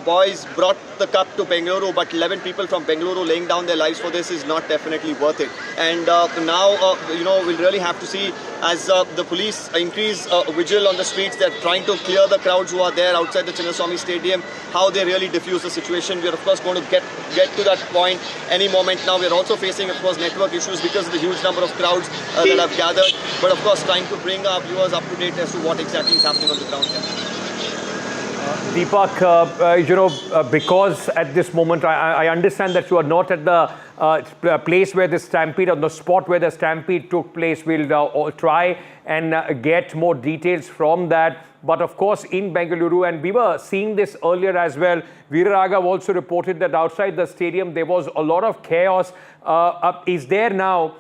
boys brought the cup to Bengaluru, but 11 people from Bengaluru laying down their lives for this is not definitely worth it. And now, we'll really have to see as the police increase vigil on the streets. They're trying to clear the crowds who are there outside the Chinnaswamy Stadium, how they really diffuse the situation. We're of course going to get to that point any moment now. We're also facing, of course, network issues because of the huge number of crowds that have gathered, but of course trying to bring our viewers up to date as to what exactly is happening on the ground here. Deepak, because at this moment I understand that you are not at the place where the stampede, on the spot where the stampede took place. We'll try and get more details from that. But of course, in Bengaluru, and we were seeing this earlier as well, Veeraraghav also reported that outside the stadium there was a lot of chaos. Is there now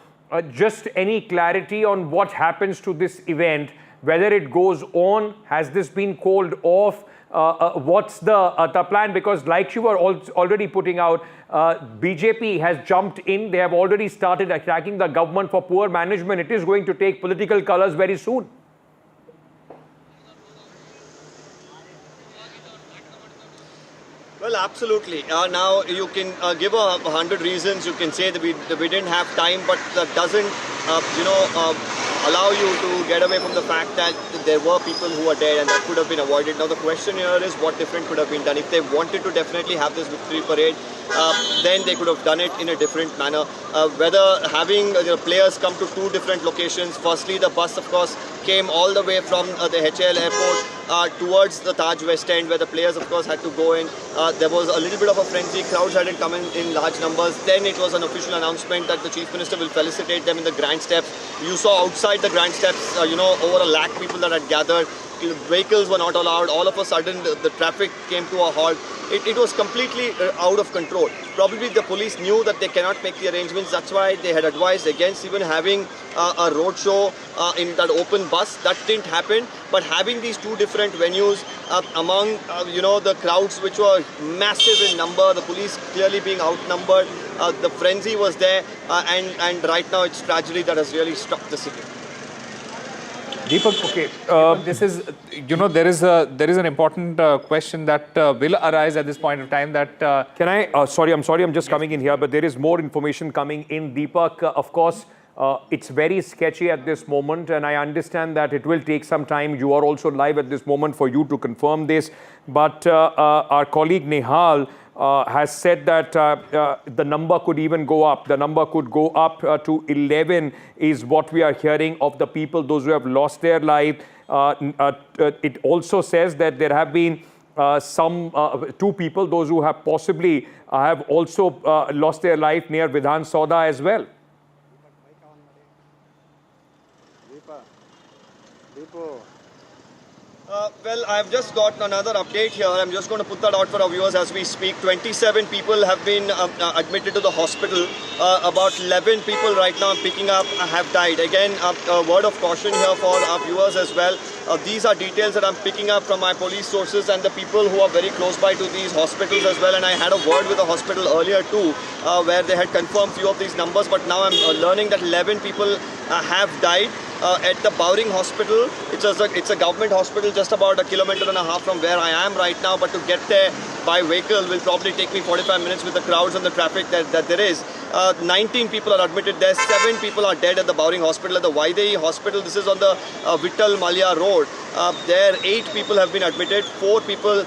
just any clarity on what happens to this event? Whether it goes on, has this been called off? What's the plan? Because like you were already putting out, BJP has jumped in. They have already started attacking the government for poor management. It is going to take political colors very soon. Well, absolutely. Now you can give 100 reasons. You can say that we didn't have time, but that doesn't, allow you to get away from the fact that there were people who were dead and that could have been avoided. Now the question here is what different could have been done. If they wanted to definitely have this victory parade, then they could have done it in a different manner. Whether having players come to two different locations. Firstly, the bus, of course, came all the way from the HL airport towards the Taj West End, where the players, of course, had to go in. There was a little bit of a frenzy. Crowds hadn't come in large numbers. Then it was an official announcement that the Chief Minister will felicitate them in the Grand Steps. You saw outside the Grand Steps, over 1 lakh people that had gathered. Vehicles were not allowed. All of a sudden, the traffic came to a halt. It was completely out of control. Probably the police knew that they cannot make the arrangements. That's why they had advised against even having a road show in that open bus. That didn't happen. But having these two different venues among, the crowds which were massive in number, the police clearly being outnumbered, the frenzy was there. And right now it's tragedy that has really struck the city. Deepak, okay, this is, there is an important question that will arise at this point of time that... Can I, I'm just coming in here, but there is more information coming in. Deepak, of course, it's very sketchy at this moment, and I understand that it will take some time. You are also live at this moment for you to confirm this. But our colleague Nehal has said that the number could even go up. The number could go up to 11 is what we are hearing of the people, those who have lost their life. It also says that there have been two people, those who have possibly have also lost their life near Vidhana Soudha as well. Well, I've just got another update here. I'm just going to put that out for our viewers as we speak. 27 people have been admitted to the hospital. About 11 people right now I'm picking up have died. Again, a word of caution here for our viewers as well. These are details that I'm picking up from my police sources and the people who are very close by to these hospitals as well. And I had a word with the hospital earlier too, where they had confirmed few of these numbers. But now I'm learning that 11 people have died. At the Bowring Hospital. It's a government hospital just about 1.5 kilometers from where I am right now, but to get there by vehicle will probably take me 45 minutes with the crowds and the traffic that there is. 19 people are admitted there, 7 people are dead at the Bowring Hospital. At the Vaidehi Hospital, this is on the Vittal Malya Road. There 8 people have been admitted, 4 people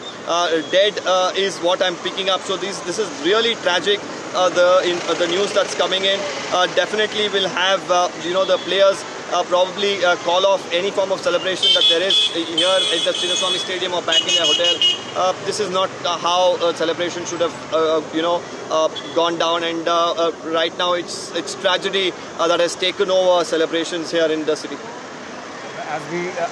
dead is what I'm picking up. So this is really tragic, the news that's coming in. Definitely will have the players probably call off any form of celebration that there is here at the Chinnaswamy Stadium or back in their hotel. This is not how a celebration should have, gone down. And right now it's tragedy that has taken over celebrations here in the city.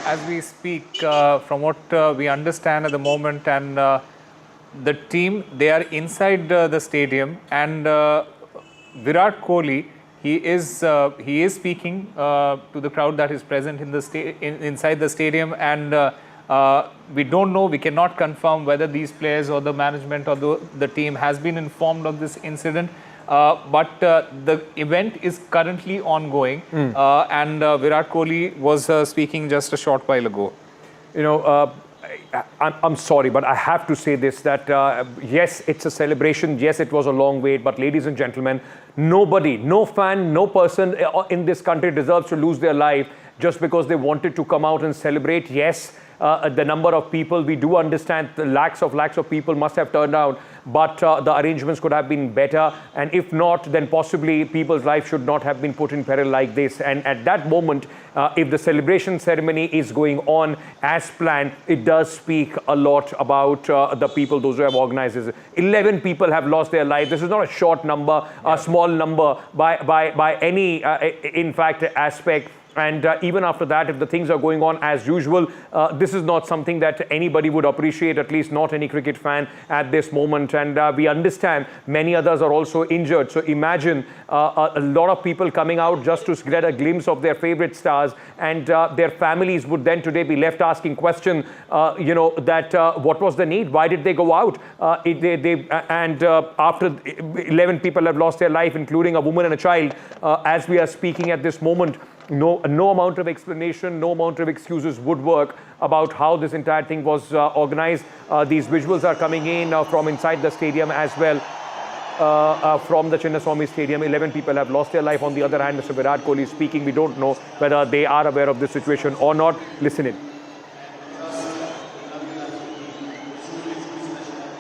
As we speak, from what we understand at the moment, and the team, they are inside the stadium, and Virat Kohli, he is speaking to the crowd that is present in the inside the stadium, and we don't know, we cannot confirm whether these players or the management or the team has been informed of this incident. But the event is currently ongoing, and Virat Kohli was speaking just a short while ago. I'm sorry, but I have to say this, that yes, it's a celebration. Yes, it was a long wait. But ladies and gentlemen, nobody, no fan, no person in this country deserves to lose their life just because they wanted to come out and celebrate. Yes, the number of people, we do understand the lakhs of people must have turned out, but the arrangements could have been better. And if not, then possibly people's life should not have been put in peril like this. And at that moment, if the celebration ceremony is going on as planned, it does speak a lot about the people, those who have organized this. 11 people have lost their lives. This is not a short number, a small number by any, in fact, aspect. And even after that, if the things are going on as usual, this is not something that anybody would appreciate, at least not any cricket fan at this moment. And we understand many others are also injured. So imagine a lot of people coming out just to get a glimpse of their favorite stars, and their families would then today be left asking question, what was the need? Why did they go out? After 11 people have lost their life, including a woman and a child, as we are speaking at this moment, no amount of explanation, no amount of excuses would work about how this entire thing was organized. These visuals are coming in from inside the stadium as well, from the Chinnaswamy Stadium. 11 people have lost their life. On the other hand, Mr. Virat Kohli is speaking. We don't know whether they are aware of this situation or not. Listen in.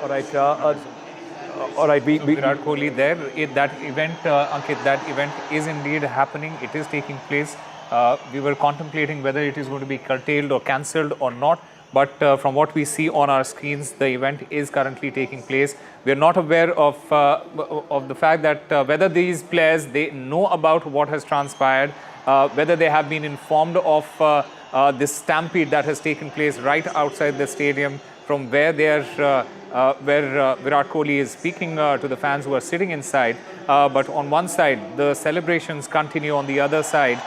All right. All right, Virat Kohli there. That event, Ankit, that event is indeed happening. It is taking place. We were contemplating whether it is going to be curtailed or cancelled or not. But from what we see on our screens, the event is currently taking place. We are not aware of the fact that whether these players, they know about what has transpired, whether they have been informed of this stampede that has taken place right outside the stadium, from where they are, where Virat Kohli is speaking to the fans who are sitting inside. But on one side, the celebrations continue. On the other side,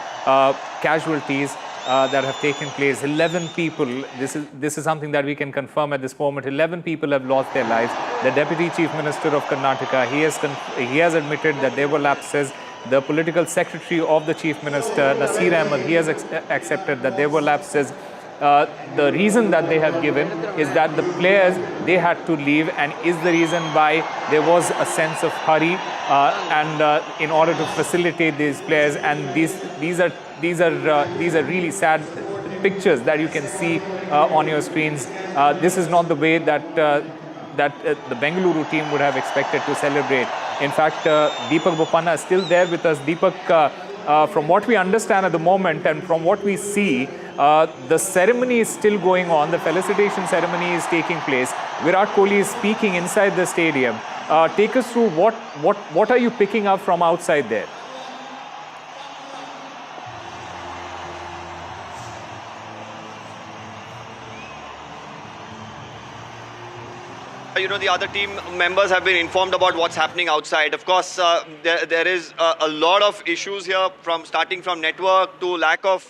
casualties that have taken place. 11 people, this is something that we can confirm at this moment. 11 people have lost their lives. The Deputy Chief Minister of Karnataka, he has admitted that there were lapses. The Political Secretary of the Chief Minister, Nasir Ahmed, he has accepted that there were lapses. The reason that they have given is that the players, they had to leave, and is the reason why there was a sense of hurry in order to facilitate these players. And these are really sad pictures that you can see on your screens. This is not the way that the Bengaluru team would have expected to celebrate. In fact, Deepak Bopanna is still there with us. Deepak, from what we understand at the moment and from what we see, the ceremony is still going on. The felicitation ceremony is taking place. Virat Kohli is speaking inside the stadium. Take us through what are you picking up from outside there? The other team members have been informed about what's happening outside. Of course, there is a lot of issues here, starting from network to lack of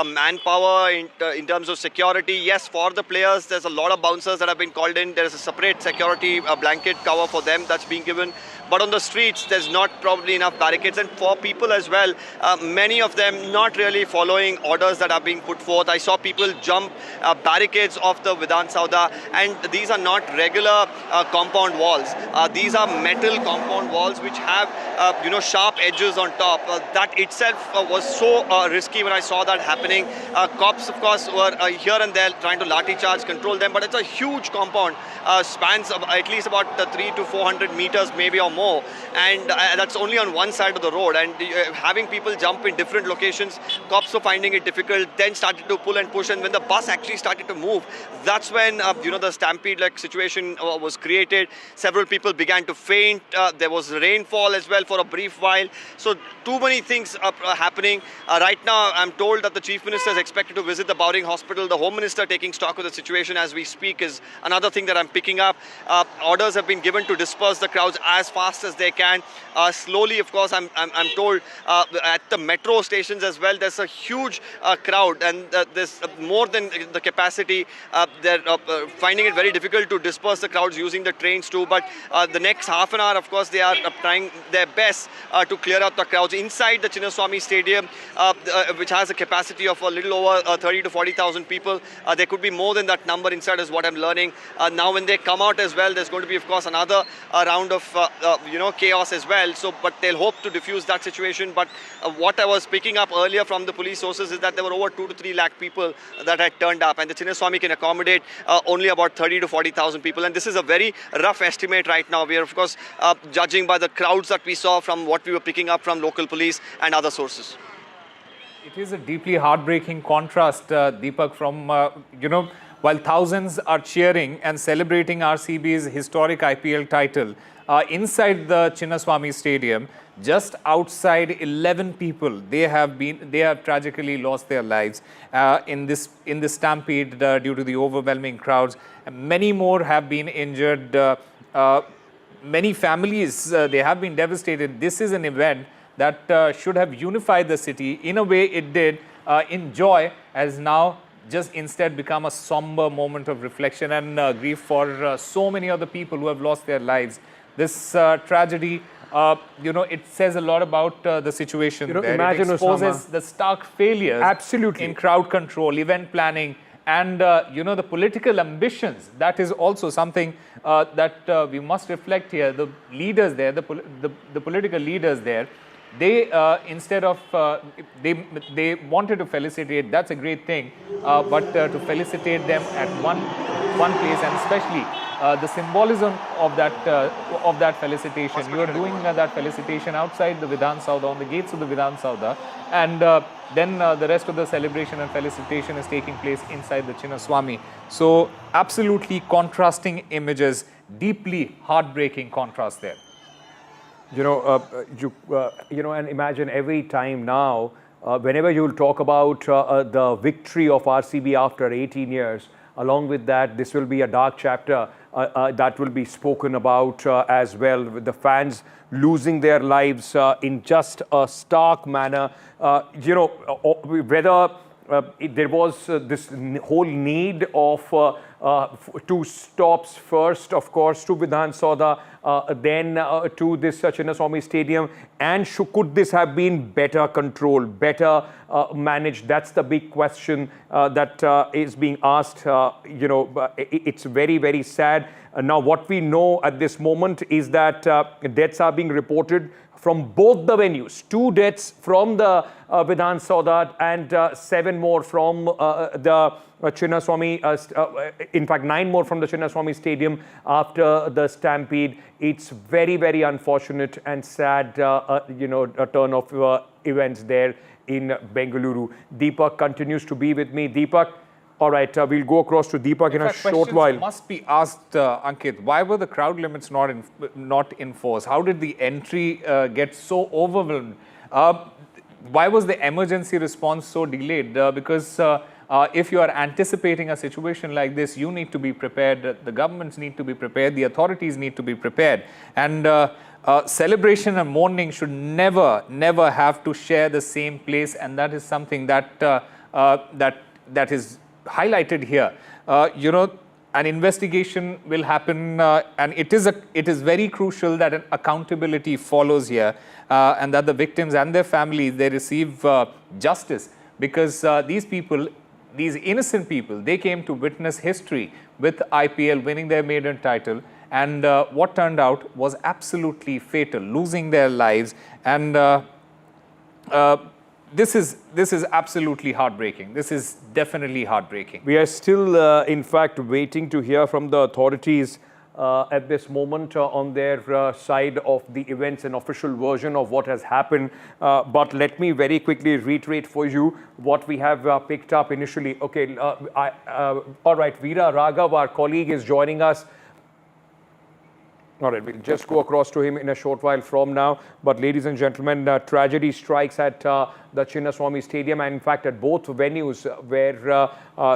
manpower in terms of security. Yes, for the players, there's a lot of bouncers that have been called in. There's a separate security blanket cover for them that's being given. But on the streets, there's not probably enough barricades. And for people as well, many of them not really following orders that are being put forth. I saw people jump barricades off the Vidhana Soudha, and these are not regular compound walls. These are metal compound walls which have sharp edges on top. That itself was so risky when I saw that happening. Cops, of course, were here and there trying to lathi charge, control them. But it's a huge compound, spans of at least about 300 to 400 meters, maybe or more. And that's only on one side of the road. And having people jump in different locations, cops were finding it difficult. Then started to pull and push. And when the bus actually started to move, that's when the stampede-like situation was created. Several people began to faint. There was rainfall as well for a brief while. So too many things are happening. Right now, I'm told that the Chief Minister is expected to visit the Bowring Hospital. The Home Minister taking stock of the situation as we speak is another thing that I'm picking up. Orders have been given to disperse the crowds as fast as they can. Slowly, of course, I'm told at the metro stations as well, there's a huge crowd, and there's more than the capacity. They're finding it very difficult to disperse the crowds using the trains too. But the next half an hour, of course, they are trying their best to clear out the crowds inside the Chinnaswamy Stadium, which has a capacity of a little over 30 to 40,000 people. There could be more than that number inside, is what I'm learning. Now, when they come out as well, there's going to be, of course, another round of chaos as well. So, but they'll hope to diffuse that situation. But what I was picking up earlier from the police sources is that there were over 2 to 3 lakh people that had turned up, and the Chinnaswamy can accommodate only about 30 to 40,000 people. And this is a very rough estimate right now. We are, of course, judging by the crowds that we saw from what we were picking up from local police and other sources. It is a deeply heartbreaking contrast, Deepak, from, while thousands are cheering and celebrating RCB's historic IPL title, inside the Chinnaswamy Stadium, just outside 11 people, they have tragically lost their lives in this stampede due to the overwhelming crowds. Many more have been injured. Many families, they have been devastated. This is an event that should have unified the city. In a way, it did. In joy, has now just instead become a somber moment of reflection and grief for so many other people who have lost their lives. This tragedy, it says a lot about the situation there. Imagine, it exposes Osama, the stark failures in crowd control, event planning, and the political ambitions. That is also something that we must reflect here. The leaders there, the political leaders there, they instead of they wanted to felicitate. That's a great thing, but to felicitate them at one place, and especially the symbolism of that felicitation. You are doing that felicitation outside the Vidhana Soudha, on the gates of the Vidhana Soudha, and then the rest of the celebration and felicitation is taking place inside the Chinnaswamy. So absolutely contrasting images, deeply heartbreaking contrast there. And imagine every time now, whenever you'll talk about the victory of RCB after 18 years, along with that, this will be a dark chapter that will be spoken about as well, with the fans losing their lives in just a stark manner. Whether there was this whole need of 2 stops, first, of course, to Vidhana Soudha, then to this Chinnaswamy Stadium, and could this have been better controlled, better managed? That's the big question that is being asked. It's very, very sad. Now, what we know at this moment is that deaths are being reported from both the venues. 2 deaths from the Vidhana Soudha and 7 more from the Chinnaswamy, in fact 9 more from the Chinnaswamy Stadium after the stampede. It's very, very unfortunate and sad, a turn of events there in Bengaluru. Deepak continues to be with me. Deepak, all right, we'll go across to Deepak in a short while. Must be asked, Ankit, why were the crowd limits not enforced? How did the entry get so overwhelmed? Why was the emergency response so delayed? Because if you are anticipating a situation like this, you need to be prepared. The governments need to be prepared. The authorities need to be prepared. And celebration and mourning should never have to share the same place. And that is something that that is highlighted here. An investigation will happen, and it is very crucial that an accountability follows here, and that the victims and their families, they receive justice, because these innocent people, they came to witness history with IPL winning their maiden title, and what turned out was absolutely fatal, losing their lives, and this is absolutely heartbreaking. This is definitely heartbreaking. We are still, in fact, waiting to hear from the authorities at this moment on their side of the events, an official version of what has happened. But let me very quickly reiterate for you what we have picked up initially. Okay, all right, Veera Raghav, our colleague, is joining us. All right, we'll just go across to him in a short while from now. But ladies and gentlemen, tragedy strikes at the Chinnaswamy Stadium, and in fact at both venues where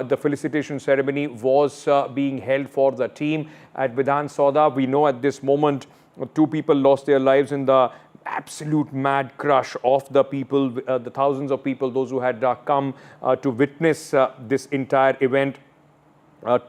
the felicitation ceremony was being held for the team. At Vidhana Soudha, we know at this moment 2 people lost their lives in the absolute mad crush of the people, the thousands of people, those who had come to witness this entire event.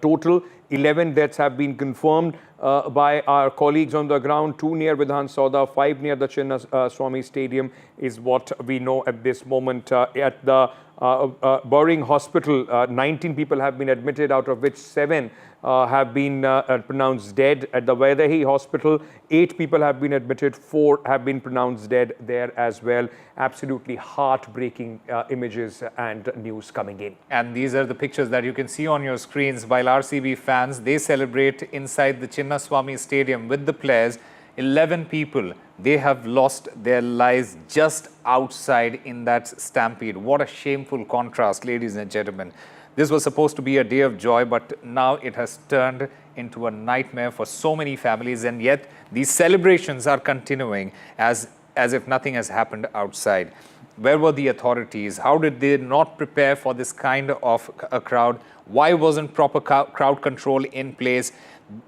Total 11 deaths have been confirmed by our colleagues on the ground. 2 near Vidhana Soudha, 5 near the Chinnaswamy Stadium is what we know at this moment. At the Boring Hospital, 19 people have been admitted, out of which 7 have been pronounced dead. At the Vaidehi Hospital, 8 people have been admitted, 4 have been pronounced dead there as well. Absolutely heartbreaking images and news coming in. And these are the pictures that you can see on your screens while RCB fans, they celebrate inside the Chinnaswamy Stadium with the players. 11 people, they have lost their lives just outside in that stampede. What a shameful contrast, ladies and gentlemen. This was supposed to be a day of joy, but now it has turned into a nightmare for so many families, and yet these celebrations are continuing as if nothing has happened outside. Where were the authorities? How did they not prepare for this kind of a crowd? Why wasn't proper crowd control in place?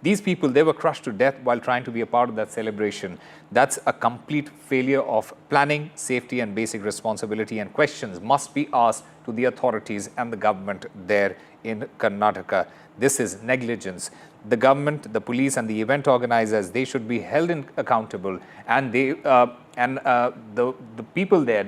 These people, they were crushed to death while trying to be a part of that celebration. That's a complete failure of planning, safety and basic responsibility, and questions must be asked to the authorities and the government there in Karnataka. This is negligence. The government, the police and the event organizers, they should be held accountable, and the people there,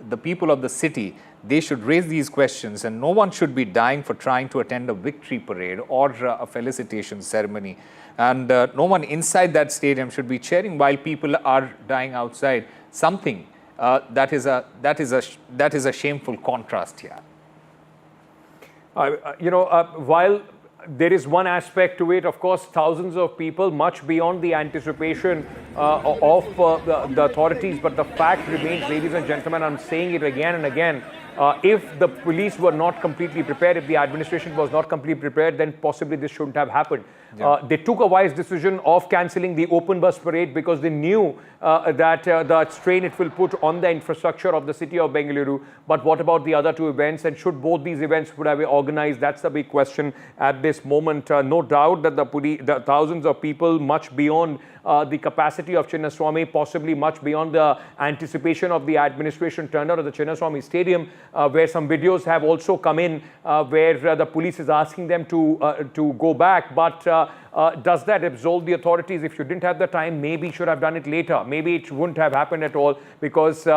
the people of the city, they should raise these questions, and no one should be dying for trying to attend a victory parade or a felicitation ceremony. And no one inside that stadium should be cheering while people are dying outside. Something that is a shameful contrast here. While there is one aspect to it, of course, thousands of people, much beyond the anticipation of the authorities. But the fact remains, ladies and gentlemen, I'm saying it again and again, if the police were not completely prepared, if the administration was not completely prepared, then possibly this shouldn't have happened. Yeah. They took a wise decision of cancelling the open bus parade because they knew that the strain it will put on the infrastructure of the city of Bengaluru. But what about the other 2 events? And should both these events would have been organized? That's the big question at this moment. No doubt that the thousands of people, much beyond the capacity of Chinnaswamy, possibly much beyond the anticipation of the administration, turned out at the Chinnaswamy Stadium, where some videos have also come in where the police is asking them to go back. But does that absolve the authorities? If you didn't have the time, maybe you should have done it later. Maybe it wouldn't have happened at all, because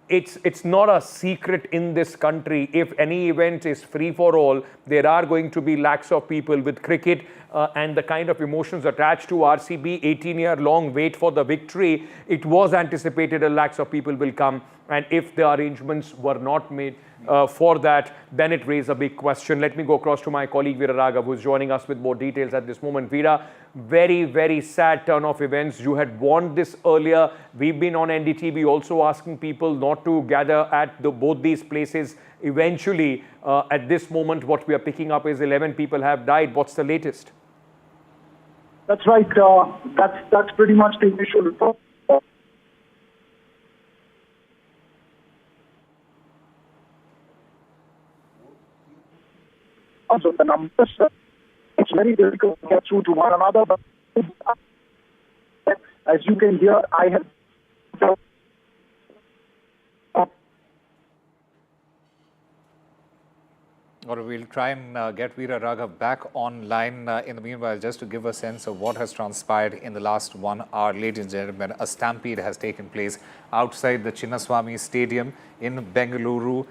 it's not a secret in this country. If any event is free for all, there are going to be lakhs of people. With cricket and the kind of emotions attached to RCB, 18-year-long wait for the victory, it was anticipated that lakhs of people will come. And if the arrangements were not made for that, then it raised a big question. Let me go across to my colleague Veera Raghav, who is joining us with more details at this moment. Veera, very, very sad turn of events. You had warned this earlier. We've been on NDTV also asking people not to gather at both these places. Eventually, at this moment, what we are picking up is 11 people have died. What's the latest? That's right. That's pretty much the initial report. So the numbers, it's very difficult to get through to one another, but as you can hear, I have Or we'll try and get Veera Raghav back online in the meanwhile, just to give a sense of what has transpired in the last 1 hour. Ladies and gentlemen, a stampede has taken place outside the Chinnaswamy Stadium in Bengaluru.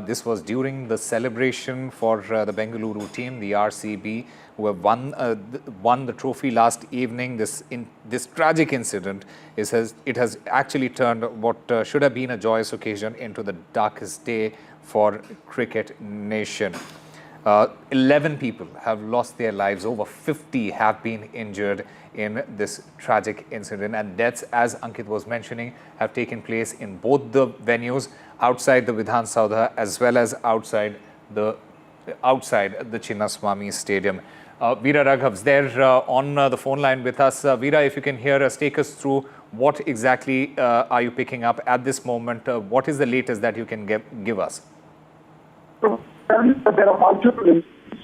This was during the celebration for the Bengaluru team, the RCB, who have won the trophy last evening. This tragic incident it has actually turned what should have been a joyous occasion into the darkest day for cricket nation. 11 people have lost their lives. Over 50 have been injured in this tragic incident, and deaths, as Ankit was mentioning, have taken place in both the venues, outside the Vidhana Soudha as well as outside the Chinnaswamy Stadium. Veera Raghav's there on the phone line with us. Veera, if you can hear us, take us through what exactly are you picking up at this moment? What is the latest that you can give us? There are multiple incidents.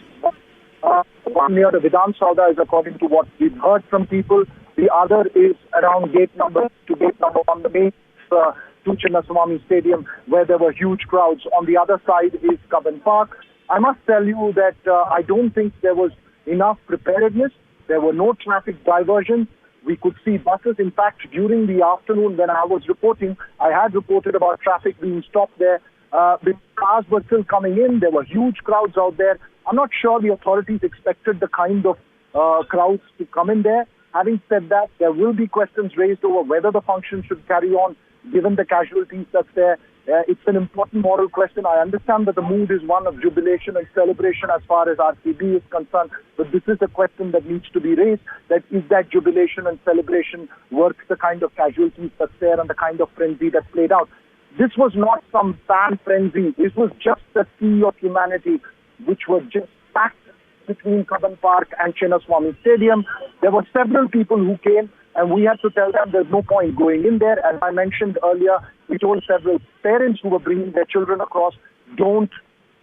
One near the Vidhana Soudha is according to what we've heard from people. The other is around gate number 1, the main to Chinnaswamy Stadium, where there were huge crowds. On the other side is Cubbon Park. I must tell you that I don't think there was enough preparedness. There were no traffic diversions. We could see buses. In fact, during the afternoon when I was reporting, I had reported about traffic being stopped there. The cars were still coming in. There were huge crowds out there. I'm not sure the authorities expected the kind of crowds to come in there. Having said that, there will be questions raised over whether the function should carry on given the casualties that's there. It's an important moral question. I understand that the mood is one of jubilation and celebration as far as RCB is concerned, but this is a question that needs to be raised, that is that jubilation and celebration worth the kind of casualties that's there and the kind of frenzy that played out. This was not some fan frenzy. This was just the sea of humanity which were just packed between Cubbon Park and Chinnaswamy Stadium. There were several people who came, and we had to tell them there's no point going in there. As I mentioned earlier, we told several parents who were bringing their children across, don't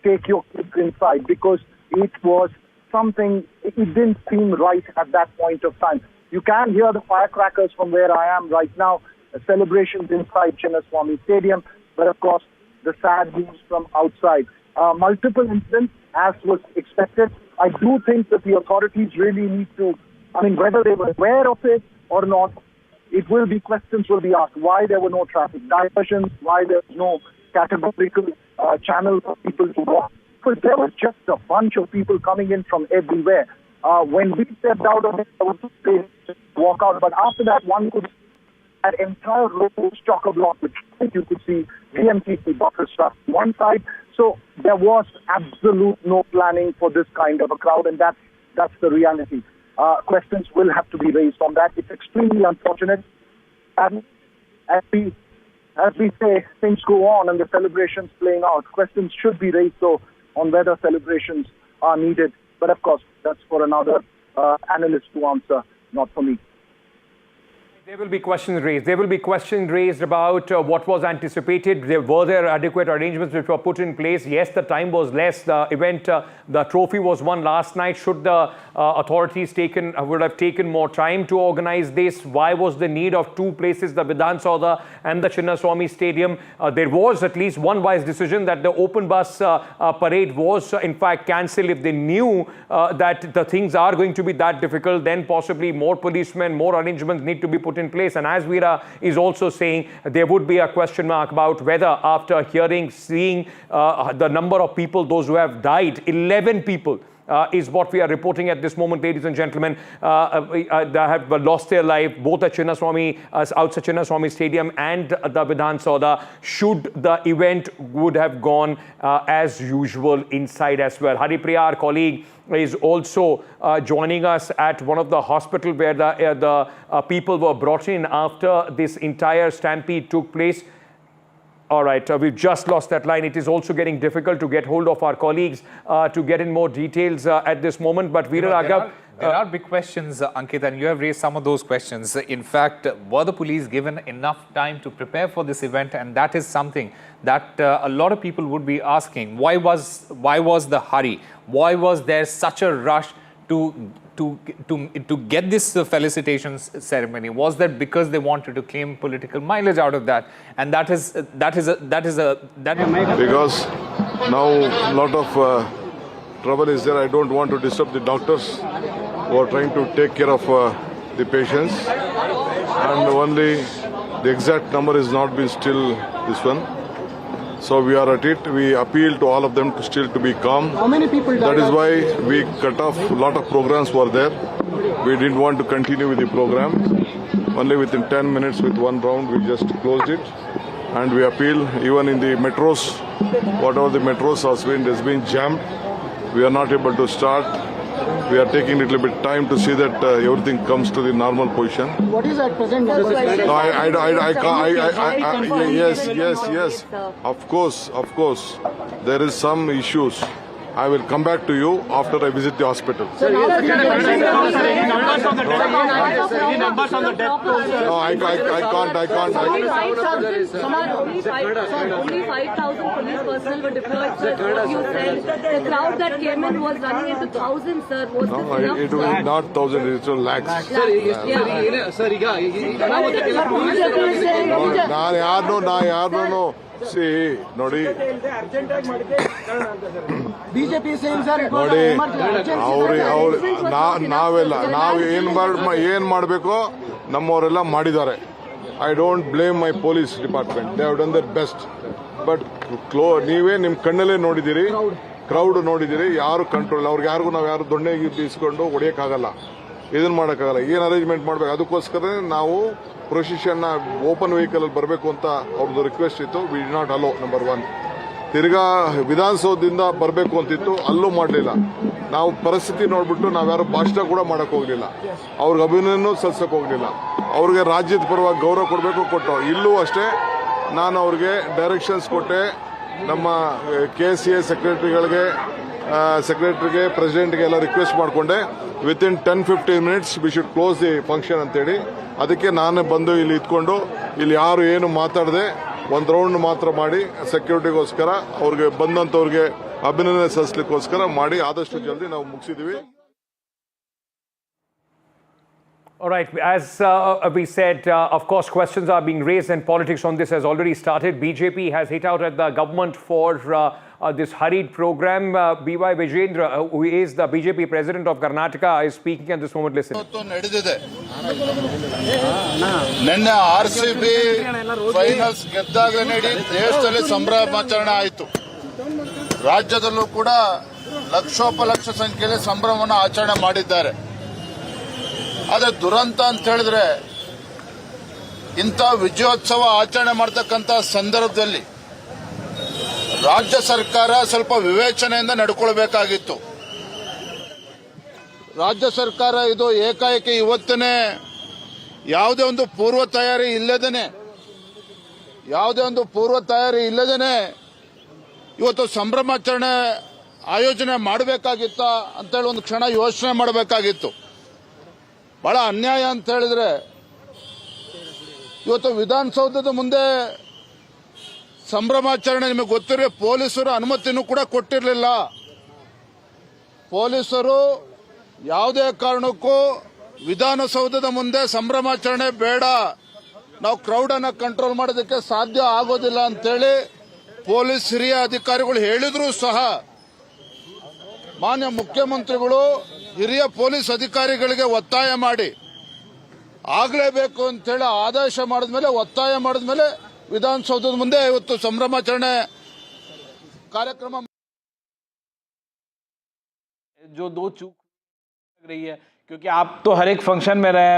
take your kids inside, because it was something, it didn't seem right at that point of time. You can hear the firecrackers from where I am right now, celebrations inside Chinnaswamy Stadium, but of course the sad news from outside. Multiple incidents, as was expected. I do think that the authorities really need to, whether they were aware of it or not, questions will be asked. Why there were no traffic diversions, why there was no categorical channel for people to walk. Because there was just a bunch of people coming in from everywhere. When we stepped out of it, there was a space to walk out. But after that, one could see an entire row of chock-a-block, which you could see VMTC buses stuff on one side. So there was absolute no planning for this kind of a crowd, and that's the reality. Questions will have to be raised on that. It's extremely unfortunate. And as we say, things go on and the celebrations playing out. Questions should be raised, though, on whether celebrations are needed. But of course, that's for another analyst to answer, not for me. There will be questions raised. There will be questions raised about what was anticipated. Were there adequate arrangements which were put in place? Yes, the time was less. The event, the trophy was won last night. Should the authorities would have taken more time to organize this? Why was the need of two places, the Vidhana Soudha and the Chinnaswamy Stadium? There was at least one wise decision that the open bus parade was in fact cancelled. If they knew that the things are going to be that difficult, then possibly more policemen, more arrangements need to be put in place. And as Veera is also saying, there would be a question mark about whether after seeing the number of people, those who have died, 11 people is what we are reporting at this moment, ladies and gentlemen, that have lost their life, both at outside Chinnaswamy Stadium and the Vidhana Soudha. Should the event would have gone as usual inside as well. Haripriya, our colleague, is also joining us at one of the hospitals where the people were brought in after this entire stampede took place. All right, we've just lost that line. It is also getting difficult to get hold of our colleagues to get in more details at this moment. But Veera Raghav, there are big questions, Ankit, and you have raised some of those questions. In fact, were the police given enough time to prepare for this event? And that is something that a lot of people would be asking. Why was the hurry? Why was there such a rush to get this felicitations ceremony? Was that because they wanted to claim political mileage out of that? And that is because now a lot of trouble is there. I don't want to disturb the doctors who are trying to take care of the patients, and only the exact number has not been still this one. So we are at it. We appeal to all of them to still to be calm. How many people died? That is why we cut off. A lot of programs were there. We didn't want to continue with the program. Only within 10 minutes with one round we just closed it. And we appeal even in the metros, whatever the metros has been jammed. We are not able to start. We are taking a little bit time to see that everything comes to the normal position. What is at present? No, yes. Of course. There is some issues. I will come back to you after I visit the hospital. Sir, any numbers on the death toll? No, I can't. Only 5,000 police personnel were deployed, sir. You said the crowd that came in was running into thousands, sir. Was this enough? It was not thousands, it was lakhs. No. See, Nodi. BJP is saying, sir, it was Nodi, ನಾವೇನ್ ಮಾಡಬೇಕು ನಮ್ಮವರೆಲ್ಲ ಮಾಡಿದ್ದಾರೆ. I don't blame my police department, they have done their best. But ನೀವೇ ನಿಮ್ಮ ಕಣ್ಣಲ್ಲೇ ನೋಡಿದ್ದೀರಿ, crowd ನೋಡಿದ್ದೀರಿ, ಯಾರು ಕಂಟ್ರೋಲ್, ಅವ್ರಿಗೆ ಯಾರಿಗೂ ನಾವು ಯಾರು ದೊಣ್ಣೆಗೆ ಬೀಸ್ಕೊಂಡು ಹೊಡೆಯೋಕ್ಕಾಗಲ್ಲ, ಇದನ್ನು ಮಾಡೋಕ್ಕಾಗಲ್ಲ. ಏನು ಅರೇಂಜ್ಮೆಂಟ್ ಮಾಡಬೇಕು, ಅದಕ್ಕೋಸ್ಕರ ನಾವು ಪ್ರೊಸೆಷನ್ನ ಓಪನ್ ವೆಹಿಕಲಲ್ಲಿ ಬರಬೇಕು ಅಂತ ಅವ್ರದ್ದು ರಿಕ್ವೆಸ್ಟ್ ಇತ್ತು. We did not allow, number 1. ತಿರ್ಗಾ ವಿಧಾನಸೌಧದಿಂದ ಬರಬೇಕು ಅಂತಿತ್ತು, ಅಲ್ಲೂ ಮಾಡಲಿಲ್ಲ. ನಾವು ಪರಿಸ್ಥಿತಿ ನೋಡ್ಬಿಟ್ಟು ನಾವ್ಯಾರು ಭಾಷಣ ಕೂಡ ಮಾಡೋಕೆ ಹೋಗಲಿಲ್ಲ, ಅವ್ರಿಗೆ ಅಭಿನಂದನೆ ಸಲ್ಲಿಸೋಕೆ ಹೋಗಲಿಲ್ಲ. ಅವ್ರಿಗೆ ರಾಜ್ಯದ ಪರವಾಗಿ ಗೌರವ ಕೊಡಬೇಕು, ಕೊಟ್ಟು. ಇಲ್ಲೂ ಅಷ್ಟೇ ನಾನು ಅವ್ರಿಗೆ ಡೈರೆಕ್ಷನ್ಸ್ ಕೊಟ್ಟೆ, ನಮ್ಮ KCA ಸೆಕ್ರೆಟರಿಗೆ ಪ್ರೆಸಿಡೆಂಟ್ಗೆ ಎಲ್ಲ ರಿಕ್ವೆಸ್ಟ್ ಮಾಡಿಕೊಂಡೆ, within 10-15 minutes we should close the function ಅಂತೇಳಿ. ಅದಕ್ಕೆ ನಾನು ಬಂದು ಇಲ್ಲಿ ಇದ್ಕೊಂಡು ಇಲ್ಲಿ ಯಾರು ಏನು ಮಾತಾಡದೆ ಒಂದು ರೌಂಡ್ ಮಾತ್ರ ಮಾಡಿ ಸೆಕ್ಯೂರಿಟಿಗೋಸ್ಕರ ಅವ್ರಿಗೆ ಬಂದಂಥವ್ರಿಗೆ ಅಭಿನಂದನೆ ಸಲ್ಲಿಸಲಿಕ್ಕೋಸ್ಕರ ಮಾಡಿ ಆದಷ್ಟು ಜಲ್ದಿ ನಾವು ಮುಗಿಸಿದ್ವಿ. All right, as we said, of course, questions are being raised and politics on this has already started. BJP has hit out at the government for this hurried program. B.Y. Vijayendra, who is the BJP president of Karnataka, is speaking at this moment. Listen. ನಿನ್ನೆ RCB finals ಗೆದ್ದಾಗ ನಡಿ ದೇಶದಲ್ಲಿ ಸಂಭ್ರಮಾಚರಣೆ ಆಯಿತು. ರಾಜ್ಯದಲ್ಲೂ ಕೂಡ ಲಕ್ಷೋಪಲಕ್ಷ ಸಂಖ್ಯೆಯಲ್ಲಿ ಸಂಭ್ರಮವನ್ನು ಆಚರಣೆ ಮಾಡಿದ್ದಾರೆ. ಆದರೆ ದುರಂತ ಅಂತ ಹೇಳಿದ್ರೆ ಇಂಥ ವಿಜಯೋತ್ಸವ ಆಚರಣೆ ಮಾಡತಕ್ಕಂಥ ಸಂದರ್ಭದಲ್ಲಿ ರಾಜ್ಯ ಸರ್ಕಾರ ಸ್ವಲ್ಪ ವಿವೇಚನೆಯಿಂದ ನಡ್ಕೊಳ್ಬೇಕಾಗಿತ್ತು. ರಾಜ್ಯ ಸರ್ಕಾರ ಇದು ಏಕಾಏಕಿ ಇವತ್ತನೇ ಯಾವುದೇ ಒಂದು ಪೂರ್ವ ತಯಾರಿ ಇಲ್ಲದೇನೆ ಇವತ್ತು ಸಂಭ್ರಮಾಚರಣೆ ಆಯೋಜನೆ ಮಾಡಬೇಕಾಗಿತ್ತ ಅಂತೇಳಿ ಒಂದು ಕ್ಷಣ ಯೋಚನೆ ಮಾಡಬೇಕಾಗಿತ್ತು. ಬಹಳ ಅನ್ಯಾಯ ಅಂತ ಹೇಳಿದ್ರೆ ಇವತ್ತು ವಿಧಾನಸೌಧದ ಮುಂದೆ ಸಂಭ್ರಮಾಚರಣೆ ನಿಮಗೆ ಗೊತ್ತಿರೋ ಪೊಲೀಸರು ಅನುಮತಿನೂ ಕೂಡ ಕೊಟ್ಟಿರಲಿಲ್ಲ. ಪೊಲೀಸರು ಯಾವುದೇ ಕಾರಣಕ್ಕೂ ವಿಧಾನಸೌಧದ ಮುಂದೆ ಸಂಭ್ರಮಾಚರಣೆ ಬೇಡ, ನಾವು ಕ್ರೌಡ್ ಅನ್ನ ಕಂಟ್ರೋಲ್ ಮಾಡೋದಕ್ಕೆ ಸಾಧ್ಯ ಆಗೋದಿಲ್ಲ ಅಂತೇಳಿ ಪೊಲೀಸ್ ಹಿರಿಯ ಅಧಿಕಾರಿಗಳು ಹೇಳಿದ್ರು ಸಹ ಮಾನ್ಯ ಮುಖ್ಯಮಂತ್ರಿಗಳು ಹಿರಿಯ ಪೊಲೀಸ್ ಅಧಿಕಾರಿಗಳಿಗೆ ಒತ್ತಾಯ ಮಾಡಿ ಆಗಲೇಬೇಕು ಅಂತೇಳಿ ಆದೇಶ ಮಾಡಿದ್ಮೇಲೆ, ಒತ್ತಾಯ ಮಾಡಿದ್ಮೇಲೆ ವಿಧಾನಸೌಧದ ಮುಂದೆ ಇವತ್ತು ಸಂಭ್ರಮಾಚರಣೆ ಕಾರ್ಯಕ್ರಮ. जो दो चूक लग रही है, क्योंकि आप तो हर एक फंक्शन में रहे,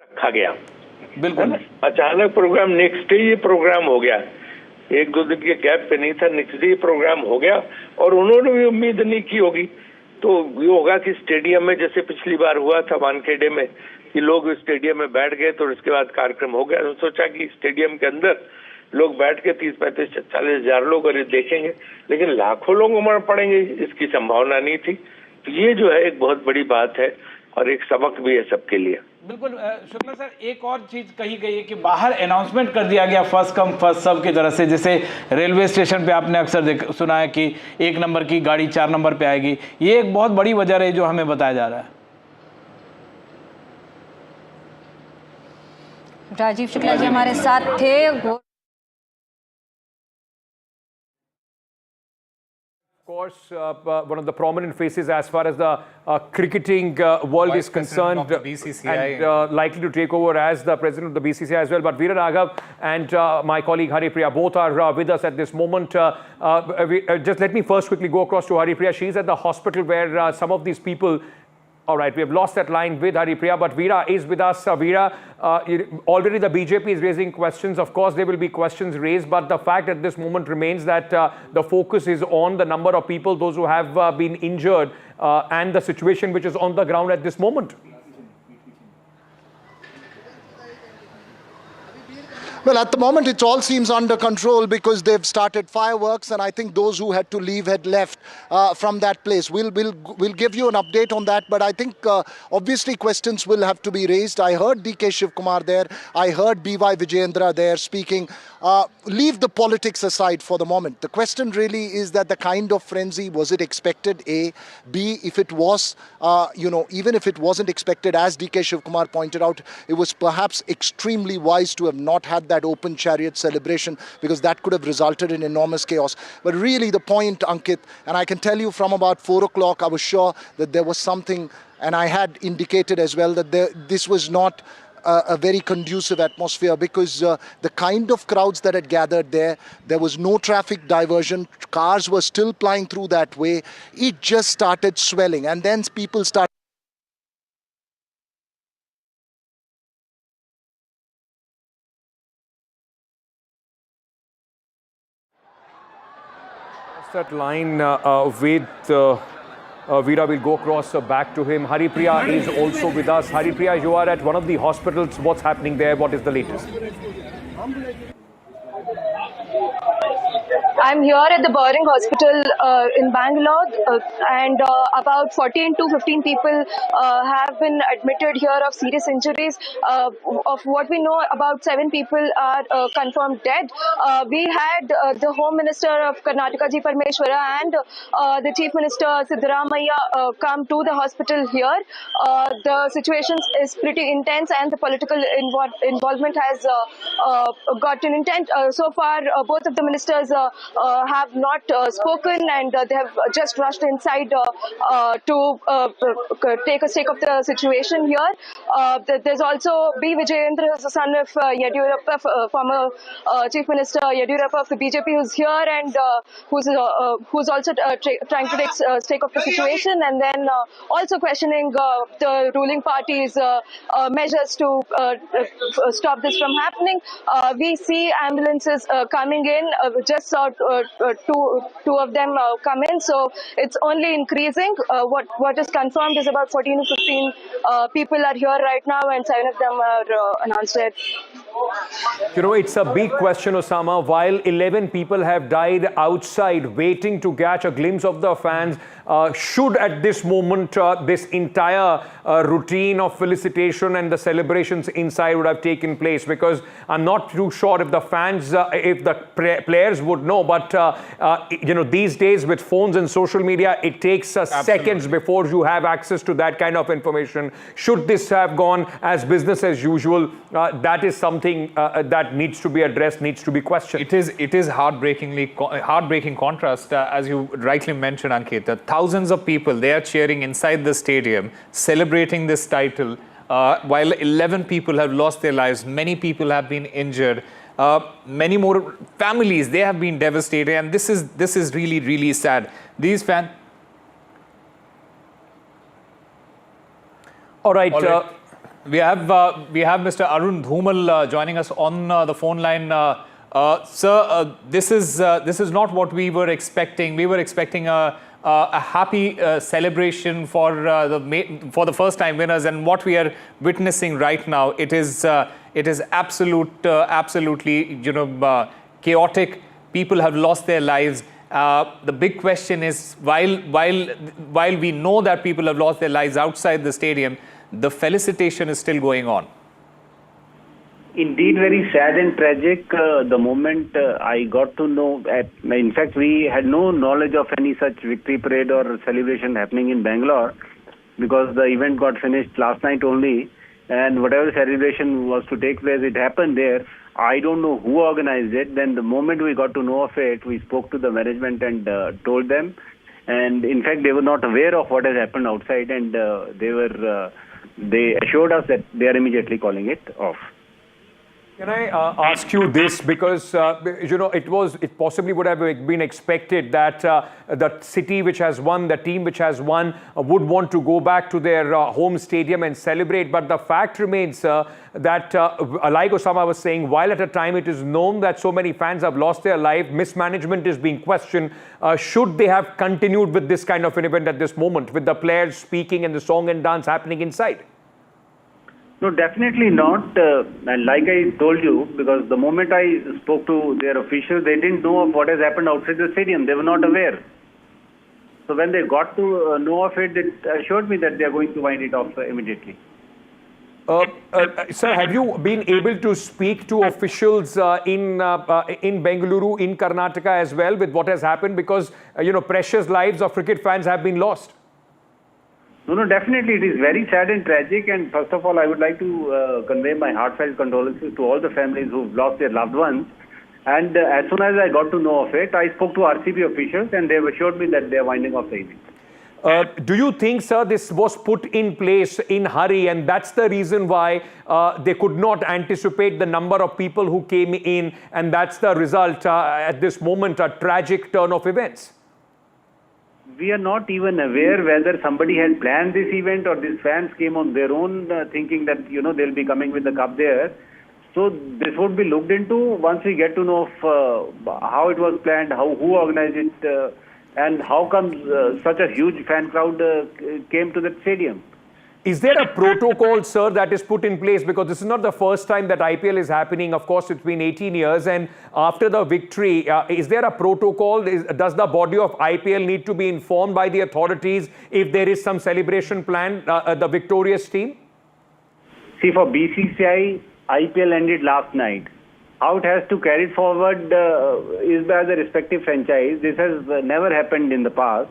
रखा गया बिल्कुल अचानक प्रोग्राम नेक्स्ट डे ये प्रोग्राम हो गया, 1-2 दिन के गैप पे नहीं था, नेक्स्ट डे प्रोग्राम हो गया. और उन्होंने भी उम्मीद नहीं की होगी, तो ये होगा कि स्टेडियम में जैसे पिछली बार हुआ था वानखेड़े में कि लोग स्टेडियम में बैठ गए, तो इसके बाद कार्यक्रम हो गया. तो सोचा कि स्टेडियम के अंदर लोग बैठ के 30-35-40 हजार लोग अरे देखेंगे, लेकिन लाखों लोग उमड़ पड़ेंगे, इसकी संभावना नहीं थी. तो ये जो है एक बहुत बड़ी बात है और एक सबक भी है सबके लिए. बिल्कुल शुक्ला सर, एक और चीज कही गई है कि बाहर अनाउंसमेंट कर दिया गया फर्स्ट कम फर्स्ट सर्व की तरह से. जैसे रेलवे स्टेशन पे आपने अक्सर सुना है कि 1 नंबर की गाड़ी 4 नंबर पे आएगी. ये एक बहुत बड़ी वजह रही जो हमें बताया जा रहा है. राजीव शुक्ला जी हमारे साथ थे. Of course, one of the prominent faces as far as the cricketing world is concerned, of the BCCI. and likely to take over as the president of the BCCI as well. But Veera Raghav and my colleague Haripriya both are with us at this moment. Just let me first quickly go across to Haripriya. She's at the hospital where some of these people. All right, we have lost that line with Haripriya, but Veera is with us. Veera, already the BJP is raising questions. Of course, there will be questions raised, but the fact at this moment remains that the focus is on the number of people, those who have been injured, and the situation which is on the ground at this moment. Well, at the moment, it all seems under control because they've started fireworks, and I think those who had to leave had left from that place. We'll give you an update on that, but I think obviously questions will have to be raised. I heard DK Shivakumar there. I heard B.Y. Vijayendra there speaking. Leave the politics aside for the moment. The question really is that the kind of frenzy, was it expected? A. B. If it was, even if it wasn't expected, as DK Shivakumar pointed out, it was perhaps extremely wise to have not had that that open chariot celebration, because that could have resulted in enormous chaos. But really the point, Ankit, and I can tell you from about 4 o'clock, I was sure that there was something, and I had indicated as well that this was not a very conducive atmosphere, because the kind of crowds that had gathered there was no traffic diversion, cars were still plying through that way. It just started swelling, and then people started. That line with Veera, will go across back to him. Haripriya is also with us. Haripriya, you are at one of the hospitals. What's happening there? What is the latest? I'm here at the Boring Hospital in Bangalore, and about 14 to 15 people have been admitted here of serious injuries. Of what we know, about 7 people are confirmed dead. We had the Home Minister of Karnataka, Ji Parmeshwara, and the Chief Minister, Siddaramaiah, come to the hospital here. The situation is pretty intense, and the political involvement has gotten intense. So far, both of the ministers have not spoken, and they have just rushed inside to take a stake of the situation here. There's also B. Vijayendra, who's the son of Yediyurappa, former Chief Minister Yediyurappa of the BJP, who's here and who's also trying to take stake of the situation, and then also questioning the ruling party's measures to stop this from happening. We see ambulances coming in, just saw two of them come in, so it's only increasing. What is confirmed is about 14 to 15 people are here right now, and 7 of them are announced dead. You know, it's a big question, Osama. While 11 people have died outside waiting to catch a glimpse of the fans, should at this moment this entire routine of felicitation and the celebrations inside would have taken place? Because I'm not too sure if the fans, if the players would know, but you know, these days with phones and social media, it takes seconds before you have access to that kind of information. Should this have gone as business as usual? That is something that needs to be addressed, needs to be questioned. It is heartbreaking contrast, as you rightly mentioned, Ankit. Thousands of people, they are cheering inside the stadium, celebrating this title, while 11 people have lost their lives. Many people have been injured. Many more families, they have been devastated, and this is really, really sad. These fans. All right. We have Mr. Arun Dhumal joining us on the phone line. Sir, this is not what we were expecting. We were expecting a happy celebration for the first time winners, and what we are witnessing right now, it is absolutely chaotic. People have lost their lives. The big question is, while we know that people have lost their lives outside the stadium, the felicitation is still going on. Indeed, very sad and tragic. The moment I got to know, in fact, we had no knowledge of any such victory parade or celebration happening in Bangalore, because the event got finished last night only, and whatever celebration was to take place, it happened there. I don't know who organized it. Then the moment we got to know of it, we spoke to the management and told them. And in fact, they were not aware of what has happened outside, and they assured us that they are immediately calling it off. Can I ask you this, because it possibly would have been expected that the city which has won, the team which has won, would want to go back to their home stadium and celebrate. But the fact remains that, like Osama was saying, while at a time it is known that so many fans have lost their life, mismanagement is being questioned. Should they have continued with this kind of an event at this moment, with the players speaking and the song and dance happening inside? No, definitely not. And like I told you, because the moment I spoke to their officials, they didn't know of what has happened outside the stadium. They were not aware. So when they got to know of it, they assured me that they are going to wind it off immediately. Sir, have you been able to speak to officials in Bengaluru, in Karnataka as well, with what has happened? Because, precious lives of cricket fans have been lost. No, definitely it is very sad and tragic. And first of all, I would like to convey my heartfelt condolences to all the families who've lost their loved ones. And as soon as I got to know of it, I spoke to RCB officials and they have assured me that they are winding off the event. Do you think, sir, this was put in place in hurry and that's the reason why they could not anticipate the number of people who came in, and that's the result at this moment, a tragic turn of events? We are not even aware whether somebody had planned this event or these fans came on their own thinking that, they'll be coming with the cup there. So this would be looked into once we get to know of, how it was planned, who organized it, and how come such a huge fan crowd came to that stadium. Is there a protocol, sir, that is put in place? Because this is not the first time that IPL is happening. Of course, it's been 18 years. And after the victory, is there a protocol? Does the body of IPL need to be informed by the authorities if there is some celebration planned, the victorious team? See, for BCCI, IPL ended last night. How it has to carry it forward is by the respective franchise. This has never happened in the past.